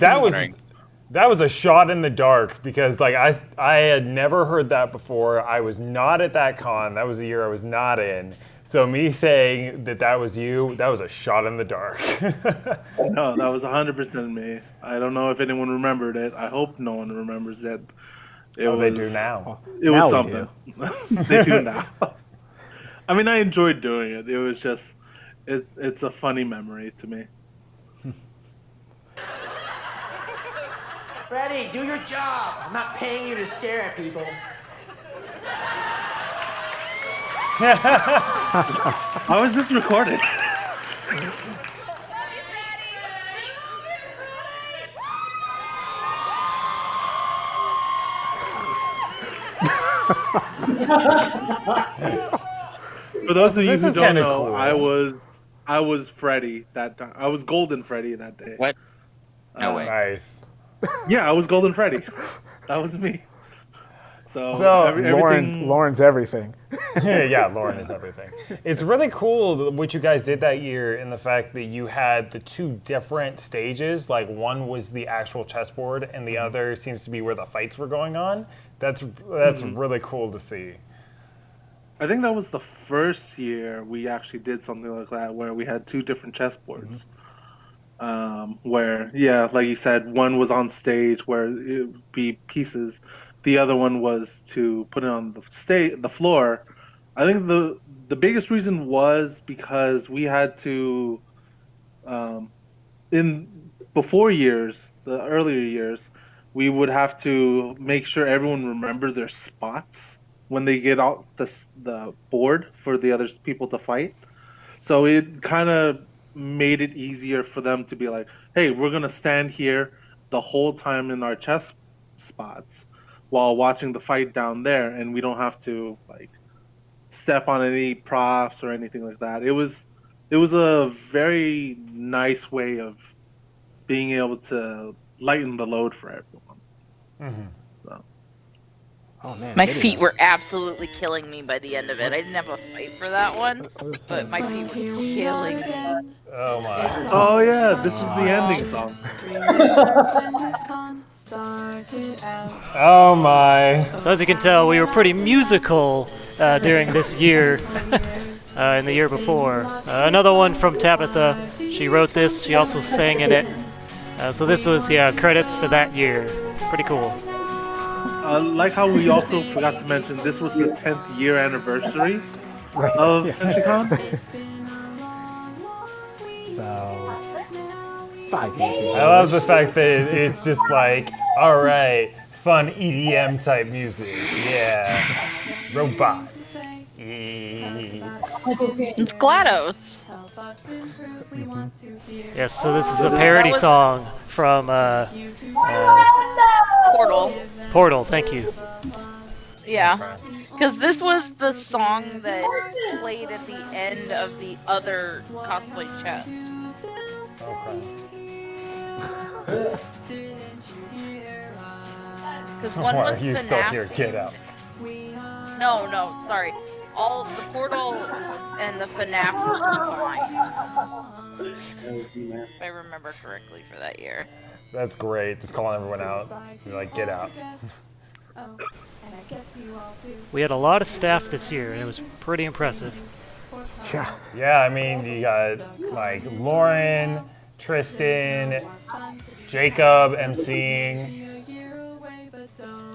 that was a shot in the dark because like I had never heard that before. I was not at that con. That was the year I was not in. So me saying that was you, that was a shot in the dark.
No, that was 100% me. I don't know if anyone remembered it. I hope no one remembers it.
They do now.
It was something. They do now. I mean, I enjoyed doing it. It was just, it's a funny memory to me.
Freddie, do your job. I'm not paying you to stare at people.
How is this recorded? For those of you who don't know,
cool.
I was Freddy that time. I was Golden Freddy that day.
What? No way.
Nice.
Yeah, I was Golden Freddy. That was me. So everything.
Lauren's everything.
Yeah, Lauren is everything. It's really cool what you guys did that year in the fact that you had the two different stages. Like one was the actual chessboard, and the other seems to be where the fights were going on. That's really cool to see.
I think that was the first year we actually did something like that, where we had two different chessboards. Where, yeah, like you said, one was on stage where it would be pieces. The other one was to put it on the floor. I think the biggest reason was because we had to, before years, the earlier years, we would have to make sure everyone remembered their spots when they get out the board for the other people to fight. So it kind of made it easier for them to be like, hey, we're going to stand here the whole time in our chess spots while watching the fight down there, and we don't have to like step on any props or anything like that. It was a very nice way of being able to lighten the load for everyone. So.
Oh man,
My feet were absolutely killing me by the end of it. I didn't have a fight for that one, but my feet were killing me.
Oh my.
Oh yeah, this is the ending song.
Oh my.
So as you can tell, we were pretty musical during this year and the year before. Another one from Tabitha. She wrote this. She also sang in it. So this was, credits for that year. Pretty cool.
Like how we also forgot to mention, this was the 10th year anniversary of Senshi Con.
So 5 years ago.
I love the fact that it's just like, all right, fun EDM type music. Yeah. Robots.
It's GLaDOS.
Yes, so this is a parody song from Portal, thank you.
Yeah, because this was the song that played at the end of the other Cosplay chess. Because one was
you still
FNAF
hear Get Out.
No, sorry. All the Portal and the FNAF were combined. If I remember correctly for that year.
That's great. Just calling everyone out. You're like, get out.
We had a lot of staff this year, and it was pretty impressive.
Yeah.
Yeah, I mean, you got like Lauren, Tristan, Jacob emceeing.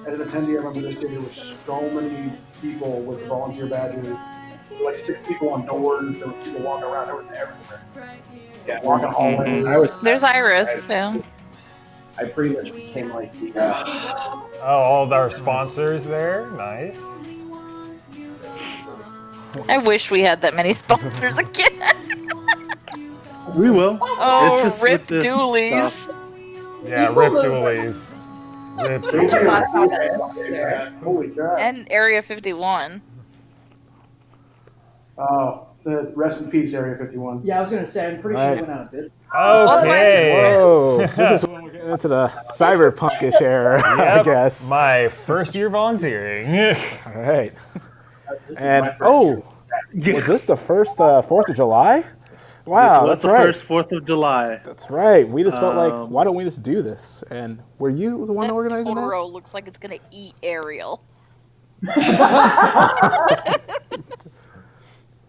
As an attendee, I remember this year there were so many people with volunteer badges. Like 6 people on doors. There were people walking around. There was everywhere. Yeah, walking hallways.
There's Iris. Yeah.
I pretty much became like the.
Oh, all of our sponsors there. Nice.
I wish we had that many sponsors again.
We will.
Oh,
it's just
rip
with this
doolies.
stuff.
Yeah, rip doolies. Rip doolies.
Holy crap.
And Area 51.
Oh, rest in peace, Area 51.
Yeah, I was going to say, I'm pretty sure it went out of business.
Okay.
Whoa. This is when we're getting into the cyberpunkish era, I guess.
My first year volunteering.
All right. And, was this the first 4th of July? Wow,
that's
right.
the first 4th of July.
That's right. We just felt like, why don't we just do this? And were you the one organizing that?
Totoro looks like it's going to eat Ariel.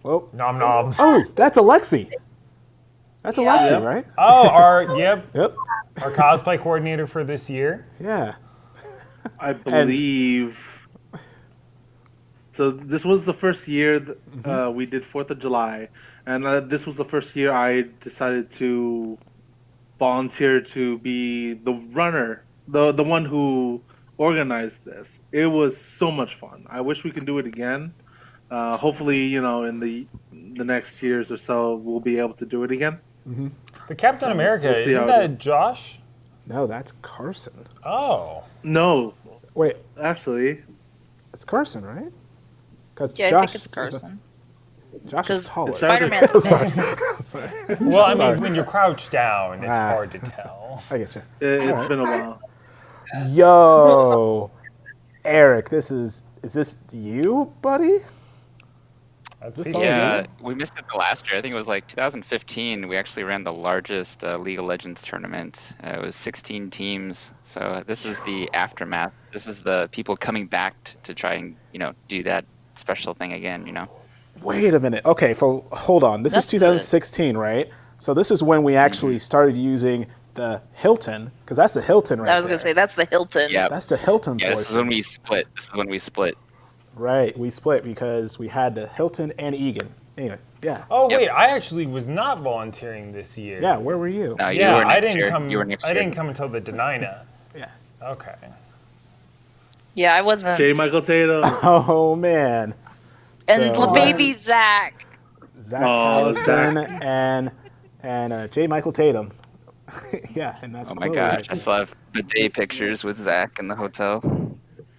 Well,
nom nom.
Oh, that's Alexi. That's Alexi,
Yep.
right?
Oh, our
Yep.
our cosplay coordinator for this year.
Yeah.
I believe. So this was the first year we did 4th of July, and this was the first year I decided to volunteer to be the runner the one who organized this. It was so much fun. I wish we could do it again. Hopefully, in the next years or so, we'll be able to do it again.
Mm-hmm.
The Captain America,
we'll see
isn't
how it
that Josh?
No, that's Carson.
Oh.
No.
Wait.
Actually.
It's Carson, right?
Yeah, I think it's Carson.
Josh is taller.
Spider-Man's
Sorry.
Well, I
Sorry.
mean, when you're crouched down, it's hard to tell.
I get you.
It's been a while.
Yo, Eric, is this you, buddy?
Yeah, we missed it the last year. I think it was like 2015. We actually ran the largest League of Legends tournament. It was 16 teams. So this is the aftermath. This is the people coming back to try and do that special thing again.
Wait a minute. Okay, hold on. This is 2016, right? So this is when we actually started using the Hilton, because that's the Hilton, right?
I was gonna say that's the Hilton.
Yeah,
that's the Hilton.
Yeah, this is when we split.
Right, we split because we had the Hilton and Egan. Anyway, yeah.
Oh wait, I actually was not volunteering this year.
Yeah, where were you?
No, you
yeah,
were next
I didn't
year.
come.
You were next
I
year.
didn't come until the Denina.
Yeah.
Okay.
Yeah, I wasn't.
J. Michael Tatum.
Oh man.
And
So,
the baby Zach.
Zach
Oh,
Allison and J. Michael Tatum. Yeah, and that's.
Oh my gosh, I still have bidet pictures with Zach in the hotel.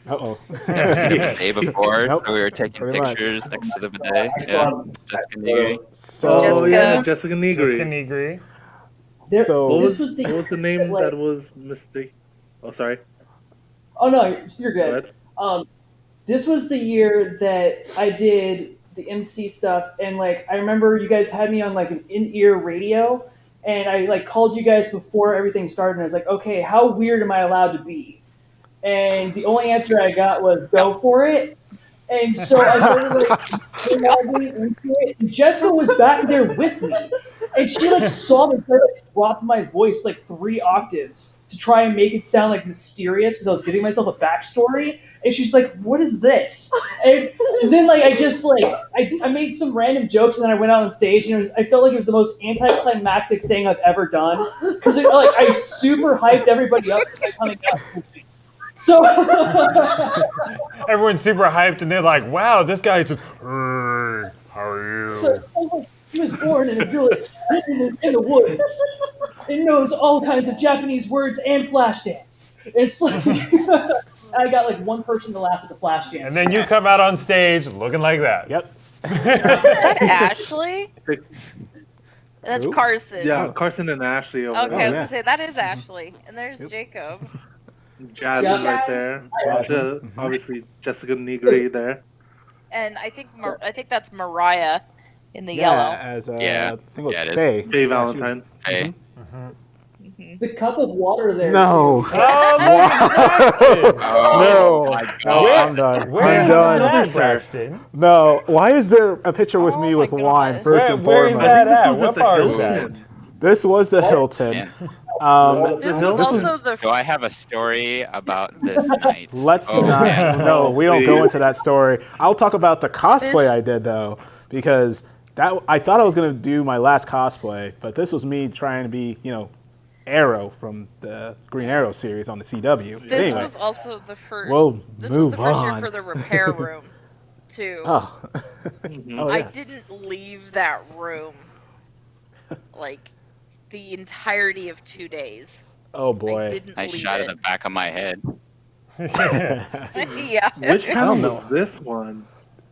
Uh-oh.
Never seen a bidet before,
Nope.
so we were taking
Pretty much.
pictures next to the bidet. Yeah, Jessica Negri.
So
Jessica Negri.
Jessica Negri.
So
What
This
was,
was the
what was the name that was mistake? Oh, sorry.
Oh no, you're good. This was the year that I did the MC stuff, and I remember you guys had me on an in-ear radio, and I called you guys before everything started, and I was like, okay, how weird am I allowed to be? And the only answer I got was go for it. And so I started into it. And Jessica was back there with me, and she saw me drop my voice 3 octaves to try and make it sound mysterious because I was giving myself a backstory. And she's like, "What is this?" And then I made some random jokes, and then I went out on stage, and I felt like it was the most anticlimactic thing I've ever done because I super hyped everybody up by coming out. So
Everyone's super hyped, and they're like, "Wow, this guy's just." How are you?
He was born in a village in the woods and knows all kinds of Japanese words and flash dance. It's I got one person to laugh at the flash dance.
And then you come out on stage looking like that.
Yep.
Is that Ashley? That's Carson.
Yeah, Carson and Ashley over
Okay,
there.
I was gonna say that is Ashley, and there's Jacob.
Jasmine right there. Obviously, Jessica Negri there.
And I think that's Mariah in the yellow.
As
Yeah.
I think it was
Yeah, it is.
Faye.
Faye Valentine.
Hey.
The cup of water there.
No.
Oh,
No.
my
No,
God.
I'm done.
Where's
I'm done.
that, Braxton?
No. Why is there a picture with me with wine first and
Where is
foremost?
that at?
was
What
at the
bar is
Hilton.
that?
This was the Hilton.
Yeah.
This was also the.
So I have a story about this night.
Let's
Oh,
not.
man.
No, we don't go
Please.
into that story. I'll talk about the cosplay
This-
I did though, because I thought I was gonna do my last cosplay, but this was me trying to be, Arrow from the Green Arrow series on the CW. But
This
anyway,
was also the first.
We'll
this was the
move
first year
on.
for the repair room, too.
Oh. Oh,
I
yeah.
didn't leave that room the entirety of 2 days.
Oh boy.
I didn't
Nice
leave
shot
it.
of the back of my head.
Yeah.
Which panel
know.
was this one?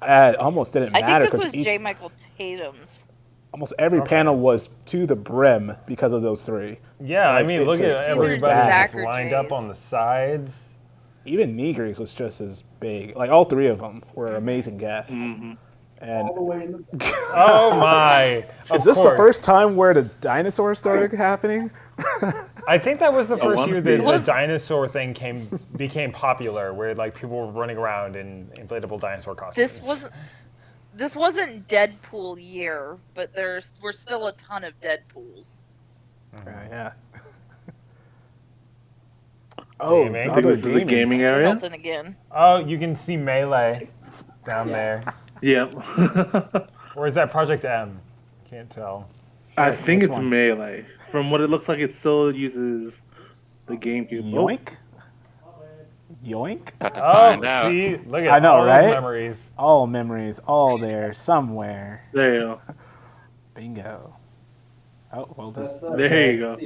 It almost didn't
I
matter.
think this
'cause
was J. Michael Tatum's.
almost every panel was to the brim because of those 3.
Yeah, I
Like,
mean,
it's
look at
just-
everybody
Zach
just
or
lined up
Jay's.
on the sides.
Even Negri's was just as big. All 3 of them were amazing guests.
Mm-hmm.
And
All the way in the
Oh my!
is this the first time where the dinosaurs started happening?
I think that was the first
one
year
of
that
these.
the dinosaur thing became popular, where people were running around in inflatable dinosaur costumes.
This wasn't Deadpool year, but were still a ton of Deadpools.
Yeah. Oh,
Gaming.
I think this is the gaming
It's
area.
Hilton again.
Oh, you can see Melee down there.
Yep.
Or is that Project M? Can't tell.
I think
Which
it's
one?
Melee. From what it looks like, it still uses the GameCube. Oh,
Yoink? Yoink.
About to find out.
See, look at
I know,
all
right?
those memories.
All memories, all there somewhere.
There you go.
Bingo. Oh, well, this.
There you go.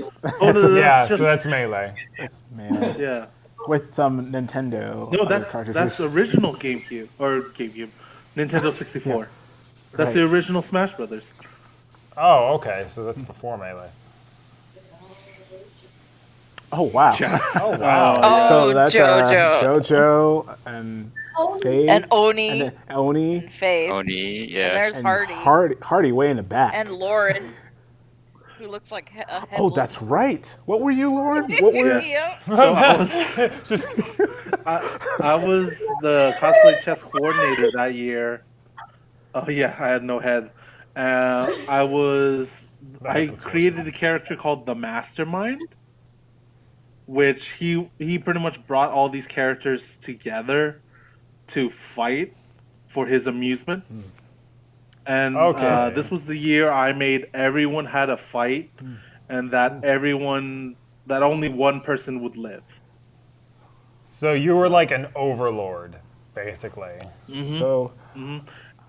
Yeah,
just,
so that's Melee.
It's Melee.
Yeah.
With some Nintendo.
No,
other
that's
cartridges.
original GameCube Nintendo 64.
Yeah.
That's
Right.
the original Smash Brothers.
Oh, okay, so that's before Melee.
Oh wow!
Oh wow!
So that's
JoJo.
JoJo and Faye
And Oni.
and then Oni
And Faith.
Oni, yeah.
And there's
and
Hardy.
Hardy way in the back.
And Lauren, who looks like a headless.
Oh, that's right. What were you, Lauren? What were you?
Yep.
So I was the cosplay chess coordinator that year. Oh yeah, I had no head. I created a character called the Mastermind, which he pretty much brought all these characters together to fight for his amusement. And this was the year I made everyone had a fight, and that only one person would live.
So you were like an overlord, basically.
So,
and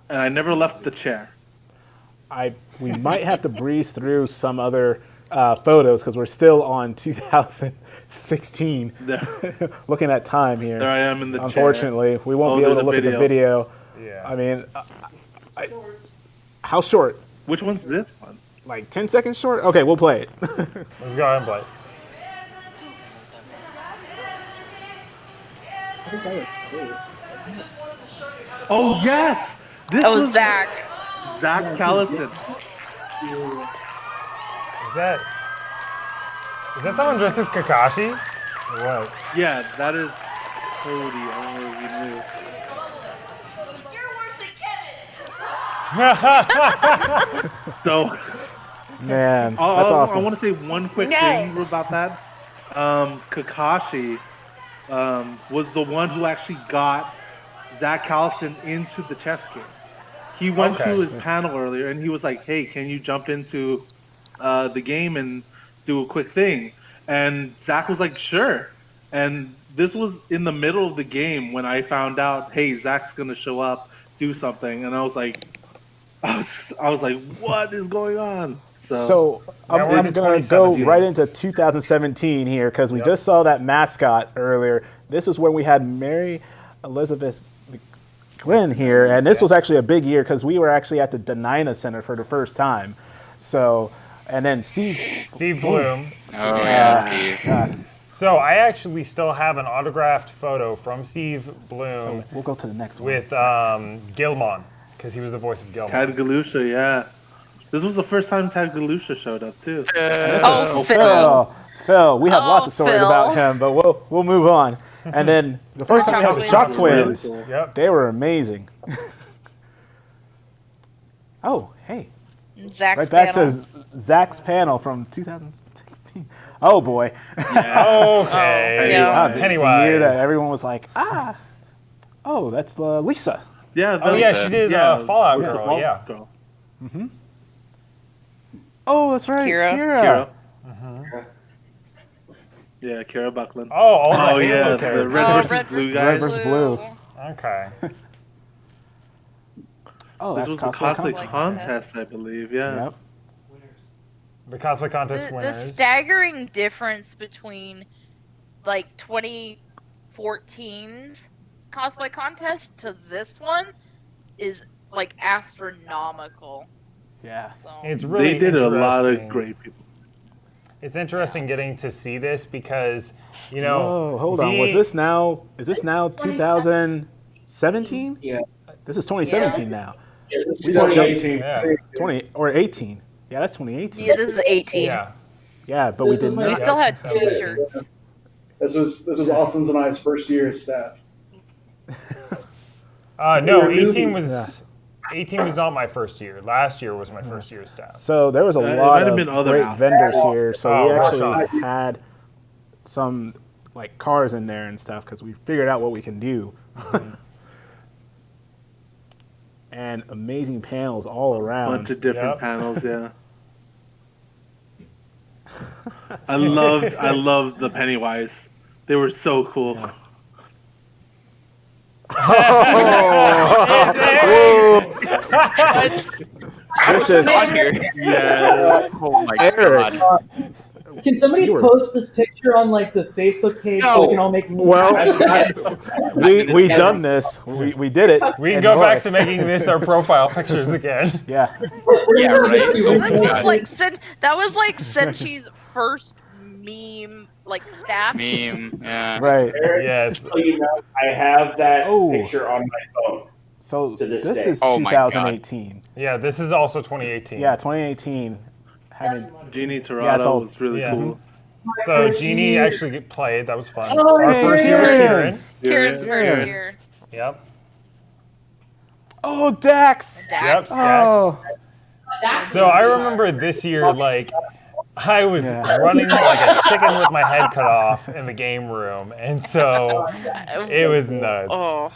I never left the chair.
We might have to breeze through some other photos because we're still on 2016. Looking at time here.
There I am in the chair.
Unfortunately, we won't be able to look at the video.
Yeah.
I mean, how short?
Which one's this one?
Like 10 seconds short? Okay, we'll play it.
Let's go ahead and play.
Oh yes! This
Oh,
was
Zach.
Zach Callison.
Is that someone dressed as Kakashi? Or what?
Yeah, that is Cody. I don't know if you knew. So,
Man, that's
I
awesome.
want to say one quick thing about that. Kakashi was the one who actually got Zach Callison into the chess game. He went to his panel earlier and he was like, "Hey, can you jump into the game and do a quick thing?" And Zach was like, "Sure." And this was in the middle of the game when I found out, "Hey, Zach's gonna show up, do something," and I was like, "What is going on?"
So I'm going to go right into 2017 here because we just saw that mascot earlier. This is when we had Mary Elizabeth Gwynn here, and this was actually a big year because we were actually at the Denina Center for the first time. So, and then Steve Bloom.
Oh yeah, Steve.
So I actually still have an autographed photo from Steve Bloom.
So we'll go to the next one.
With Gilmon, because he was the voice of Gilmon.
Tad Galusha, yeah. This was the first time Tad Galusha showed up too.
Phil, we have lots of stories about him, but we'll move on. And then the first time the Shock Twins,
Really cool.
Yep.
they were amazing. Oh, hey.
Zach's
Right back
panel.
to Zach's panel from 2016. Oh boy.
Okay.
Yeah.
The year that everyone was like, oh, that's Lisa.
Yeah.
Oh yeah, she did Fallout Girl.
Fallout
Yeah.
Girl.
Mm-hmm. Oh, that's right.
Kira.
Yeah, Kira Buckland.
Oh
yeah,
okay.
the red versus blue guy.
Red versus blue.
Okay.
Oh,
This
that's
was the
cosplay
cosplay contest, I believe. Yeah.
Yep.
The cosplay contest
The
winners.
staggering difference between like 2014's cosplay contest to this one is like astronomical.
Yeah.
So.
It's really
They did a lot of
interesting.
great people.
It's interesting getting to see this because, you know.
Whoa, hold on. Is this now 2017?
Yeah.
This is 2017 now.
Yeah, this is
We just jumped-
2018.
Yeah.
20 or 18. Yeah, that's 2018.
Yeah, this is 18.
Yeah.
Yeah, but we
This
did
is
not.
We still had
Okay.
T-shirts.
This was Austin's and I's first year as staff.
No,
We were
18
newbies.
was 18 was not my first year. Last year was my first year of staff.
So there was a
It
lot
might have
of
been other
great
outlets.
vendors here. So we
Oh,
actually
right.
had some like cars in there and stuff because we figured out what we can do. And amazing panels all around.
Bunch of different
Yep.
panels, yeah. I loved the Pennywise. They were so cool.
This is
on here.
Yeah.
Oh my
Eric.
god.
Can somebody
You were-
post this picture on like the Facebook page so we can all make memes?
Well, we done this. We did it.
We can
And
go
boy.
back to making this our profile pictures again.
Yeah.
Yeah, right.
So this was like that was like Senshi's first meme like staff.
Meme. Yeah.
Right.
Yes.
So you know, I have that
Oh.
picture on my phone.
So
To this
this
day.
is
Oh my God.
2018.
Yeah, this is also 2018.
Yeah, 2018. Having
Jeannie
Yeah, it's
Torado
all-
was really
Yeah.
cool.
So Jeannie actually played. That was fun.
Oh,
Our first year with
Kieran.
Kieran's first year.
Yep.
Oh, Dax.
Dax.
Yep.
Oh.
So I remember this year, like, I was
Yeah.
running like a chicken with my head cut off in the game room, and so it was nuts.
Oh.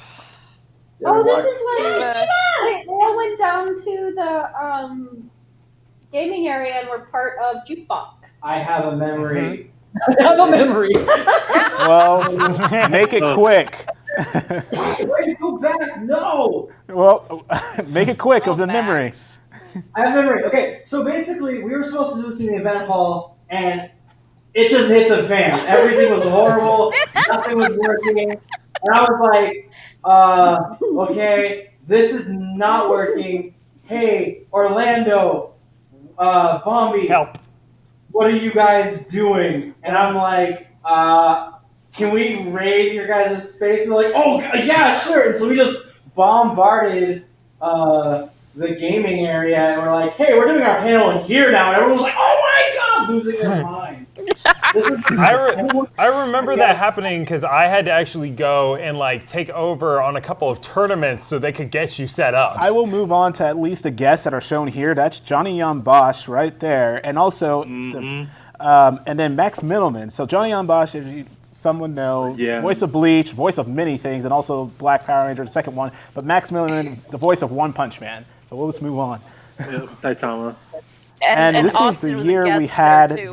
Oh, this is when
Kiva.
they all went down to the gaming area and were part of Jukebox.
I have a memory.
I have a memory.
Well, make it quick.
Why you go back? No.
Well, make it quick of the memory.
I have memory. Okay, so basically, we were supposed to do this in the event hall, and it just hit the fan. Everything was horrible. Nothing was working. And I was like, okay, this is not working. Hey, Orlando, Bombi,
Help.
what are you guys doing? And I'm like, can we raid your guys' space? And they're like, oh, yeah, sure. And so we just bombarded the gaming area, and we're like, hey, we're doing our panel in here now. And everyone was like, oh my god, losing their mind.
I remember that happening because I had to actually go and like take over on a couple of tournaments so they could get you set up.
I will move on to at least the guests that are shown here. That's Johnny Jan Bosch right there, and also, and then Max Middleman. So Johnny Jan Bosch, if you, someone know, voice of Bleach, voice of many things, and also Black Power Ranger, the second one. But Max Middleman, the voice of One Punch Man. So we'll just move on.
Yeah, Saitama.
And
this
Austin
is
was
the
a
year
guest
we had
there,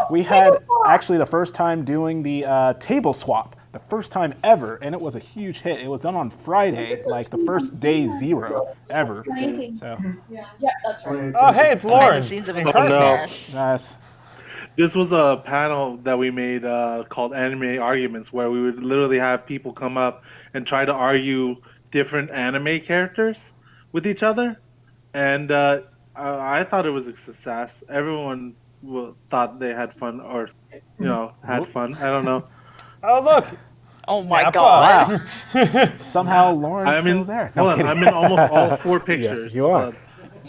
we had actually the first time doing the table swap, the first time ever, and it was a huge hit. It was done on Friday, like the first day 0 ever.
2018.
So
Yeah, that's right.
Oh, hey, it's Lauren.
Behind the scenes of his business.
nice.
This was a panel that we made called Anime Arguments, where we would literally have people come up and try to argue different anime characters with each other. And I thought it was a success. Everyone thought they had fun, or, had fun. I don't know.
Oh, look.
Oh, my
Napa.
God.
Wow. Somehow Lauren's still there. No,
Hold on, I'm in almost all 4 pictures.
Yeah, you are.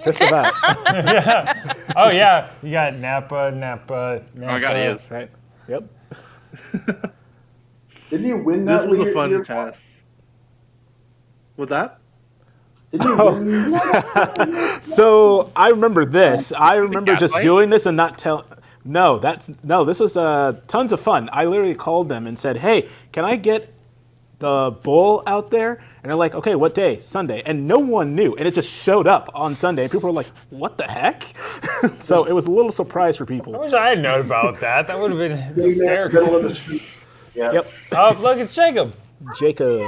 Just about.
Yeah. Oh, yeah. You got Napa.
Oh my god, he is.
Right. Yep.
Didn't you win
This
that?
was a
year-
fun
year?
test. What's that?
Didn't you win?
So I remember this. I remember just
Gaslight?
doing this and not tell. No, this was tons of fun. I literally called them and said, "Hey, can I get the bull out there?" And they're like, "Okay, what day?" Sunday. And no one knew, and it just showed up on Sunday. And people were like, "What the heck?" So it was a little surprise for people.
I wish I had known about that. That would have been hysterical.
Middle of the street. Yeah.
Yep.
Oh, look, it's Jacob.
Jacob.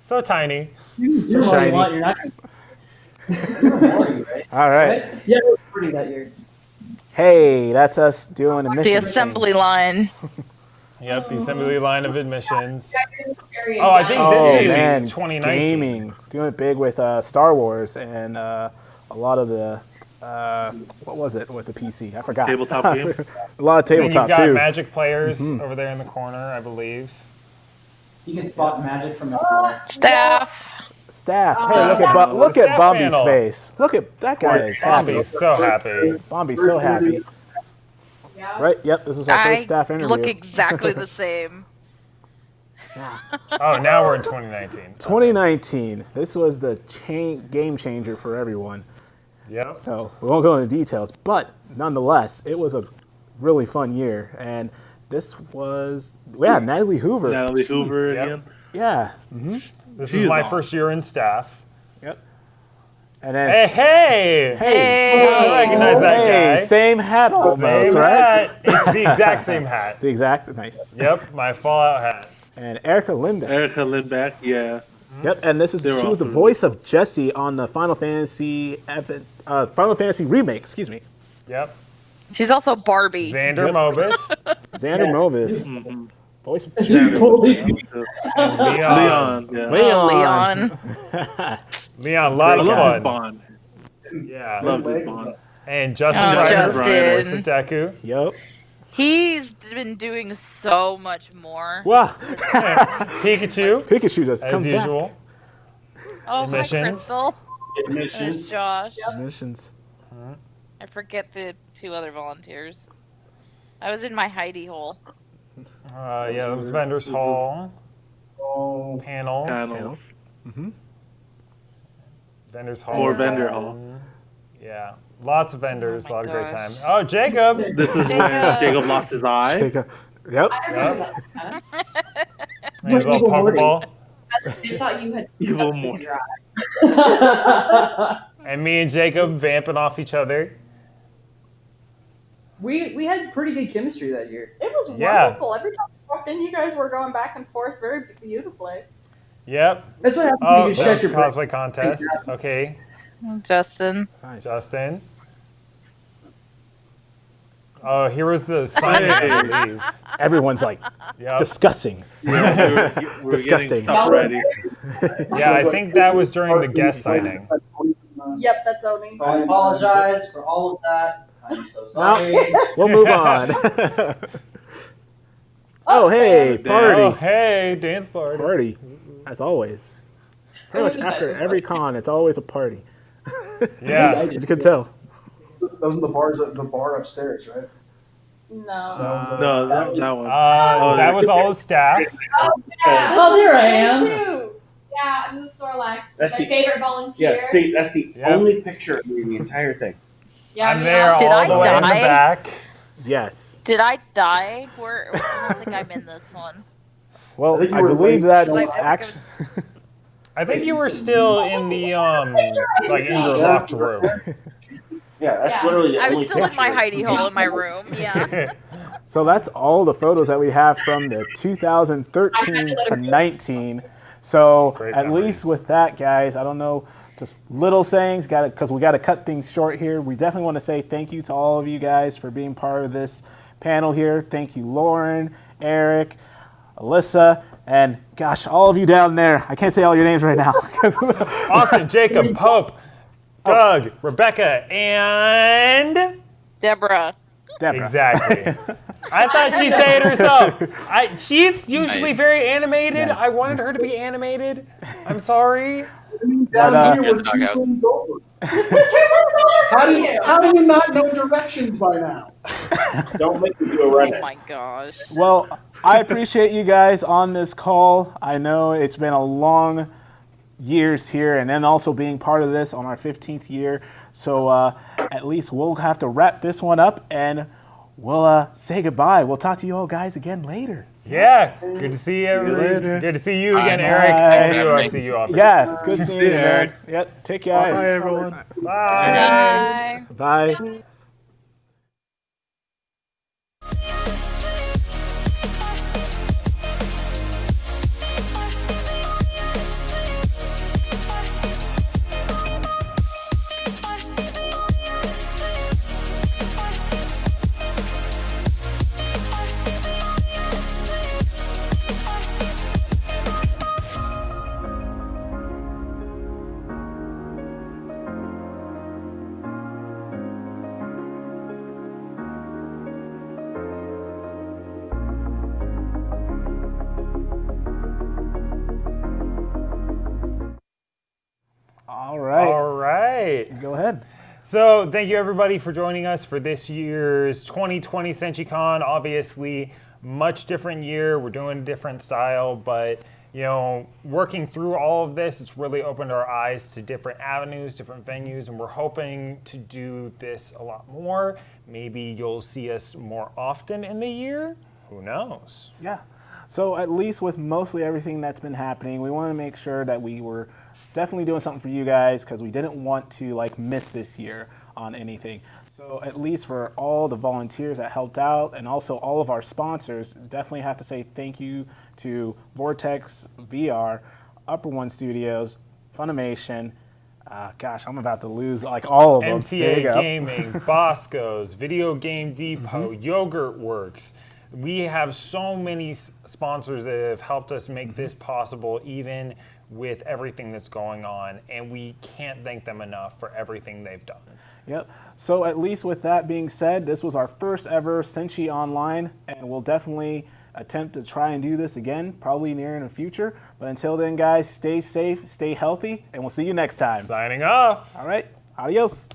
So tiny.
You can do all you want, you're not going to. Right?
All right.
Yeah, it was pretty that year.
Hey, that's us doing a mission.
The assembly line.
Yep, the assembly line of admissions.
Very
Oh, I think
Oh
this is
man,
2019.
gaming, doing it big with Star Wars and a lot of the what was it with the PC? I forgot.
Tabletop games.
A lot of
And
tabletop
you've got
too.
Magic players over there in the corner, I believe.
You can spot magic from everywhere.
Staff.
Staff. Hey, look at
Staff
Bombi's
panel.
face. Look at that guy is happy.
Bombi's so happy.
Bombi's so happy. Right? Yep. This is our first staff interview.
Look exactly the same.
Oh, now we're in 2019.
2019. This was the game changer for everyone.
Yep.
So we won't go into details, but nonetheless, it was a really fun year. And this was, Natalie Hoover.
Natalie Hoover
Yep.
again.
Yeah. Mm-hmm.
This
She's
is my
awesome.
first year in staff.
Yep. And then,
Hey! I recognize that
hey,
guy.
same hat almost,
Same
right?
hat. It's the exact same hat.
The exact, nice.
Yep, my Fallout hat.
And Erica Lindbeck.
Erica Lindbeck, yeah.
Yep, and she was the voice of Jessie on the Final Fantasy remake. Excuse me.
Yep.
She's also Barbie.
Xander Mobus.
Xander Mobus.
Mm-hmm.
Voice of
And Leon.
Leon.
Leon, a lot of
love
fun.
his Bond.
Yeah.
Love this Bond.
And Justin
Oh,
Ryder,
Justin.
voice of Deku.
Yep.
He's been doing so much more.
Wow.
Pikachu.
Pikachu just
as
comes back.
usual.
Oh, hi,
Admissions.
Crystal.
Admissions.
There's Josh.
Admissions.
I forget the 2 other volunteers. I was in my hidey hole.
Yeah, that was Vendors Hall.
Oh.
Panels.
Mm-hmm.
Vendors Hall.
More vendor hall.
Yeah. Lots of vendors, a lot of great time. Oh, Jacob!
This is when Jacob lost his eye.
Jacob. Yep.
Yep. And his little Pokeball.
I thought you had
Evil Morty.
And me and Jacob vamping off each other.
We had pretty good chemistry that year.
It was
Yeah.
wonderful. Every time I walked in, you guys were going back and forth very beautifully.
Yep.
That's what happens
Oh,
when you
that
shut
was
your
cosplay contest. Okay.
Justin.
Nice.
Justin. Oh, here was the sign, I believe.
Everyone's like
Yep.
discussing.
Yeah, we're
Disgusting.
getting stuff ready.
Yeah, I think that was during the guest signing.
Yep, that's Oni.
I apologize for all of that. I'm so sorry.
We'll move on. Oh, hey, party.
Oh, hey, dance party.
Party, as always. Pretty much after every con, it's always a party.
Yeah.
You can tell.
Those are the bars at the bar upstairs, right?
No.
No, that one.
That was all of staff.
Oh, there I am.
Yeah, I'm the Snorlax.
That's
my
the-
favorite volunteer.
Yeah, see, that's the
Yep.
only picture of me in the entire thing.
Yeah,
I'm there
Did
all
I
the way in the
die?
back.
Yes.
Did I die? I don't think I'm in this one.
Well,
think you
I
were
believe
late.
that's
I think I
actually.
I think you were still in the like in your locked room.
Yeah, that's
Yeah.
literally the
I was
only
still in my
picture.
hidey hole in my room. Yeah.
So that's all the photos that we have from the 2013 to 19. So
Great
at
memories.
least with that, guys, I don't know, just little sayings, because we got to cut things short here. We definitely want to say thank you to all of you guys for being part of this panel here. Thank you, Lauren, Eric, Alyssa, and gosh, all of you down there. I can't say all your names right now.
Austin, Jacob, Pope, Doug, Rebecca, and
Deborah.
Deborah.
Exactly. I thought she'd say it herself. She's usually
Nice.
very animated.
Yeah.
I wanted her to be animated. I'm sorry.
Down here,
Yeah,
we're
doghouse.
2 games over. How do you not know directions by now?
Don't make me do a
Oh
run.
my gosh.
Well, I appreciate you guys on this call. I know it's been a long years here, and then also being part of this on our 15th year. So at least we'll have to wrap this one up, and we'll say goodbye. We'll talk to you all guys again later.
Yeah. Good to see you. Good to see you again,
Bye.
Eric.
Bye.
I'll see you off.
Yeah, it's good seeing you,
Eric.
man. Yep, take care.
Bye, everyone.
Bye.
Bye.
Bye. All right.
All right.
Go ahead.
So thank you everybody for joining us for this year's 2020 Senshi Con. Obviously, much different year. We're doing a different style, but you know, working through all of this, it's really opened our eyes to different avenues, different venues, and we're hoping to do this a lot more. Maybe you'll see us more often in the year. Who knows?
Yeah. So at least with mostly everything that's been happening, we want to make sure that we were definitely doing something for you guys because we didn't want to like miss this year on anything. So at least for all the volunteers that helped out and also all of our sponsors, definitely have to say thank you to Vortex VR, Upper One Studios, Funimation. Gosh, I'm about to lose like all of them. There you
MTA
go.
Gaming, Bosco's, Video Game Depot, Yogurt Works. We have so many sponsors that have helped us make this possible, even with everything that's going on, and we can't thank them enough for everything they've done.
Yep. So at least with that being said, this was our first ever Senshi Online, and we'll definitely attempt to try and do this again, probably near in the future. But until then, guys, stay safe, stay healthy, and we'll see you next time.
Signing off.
All right. Adios.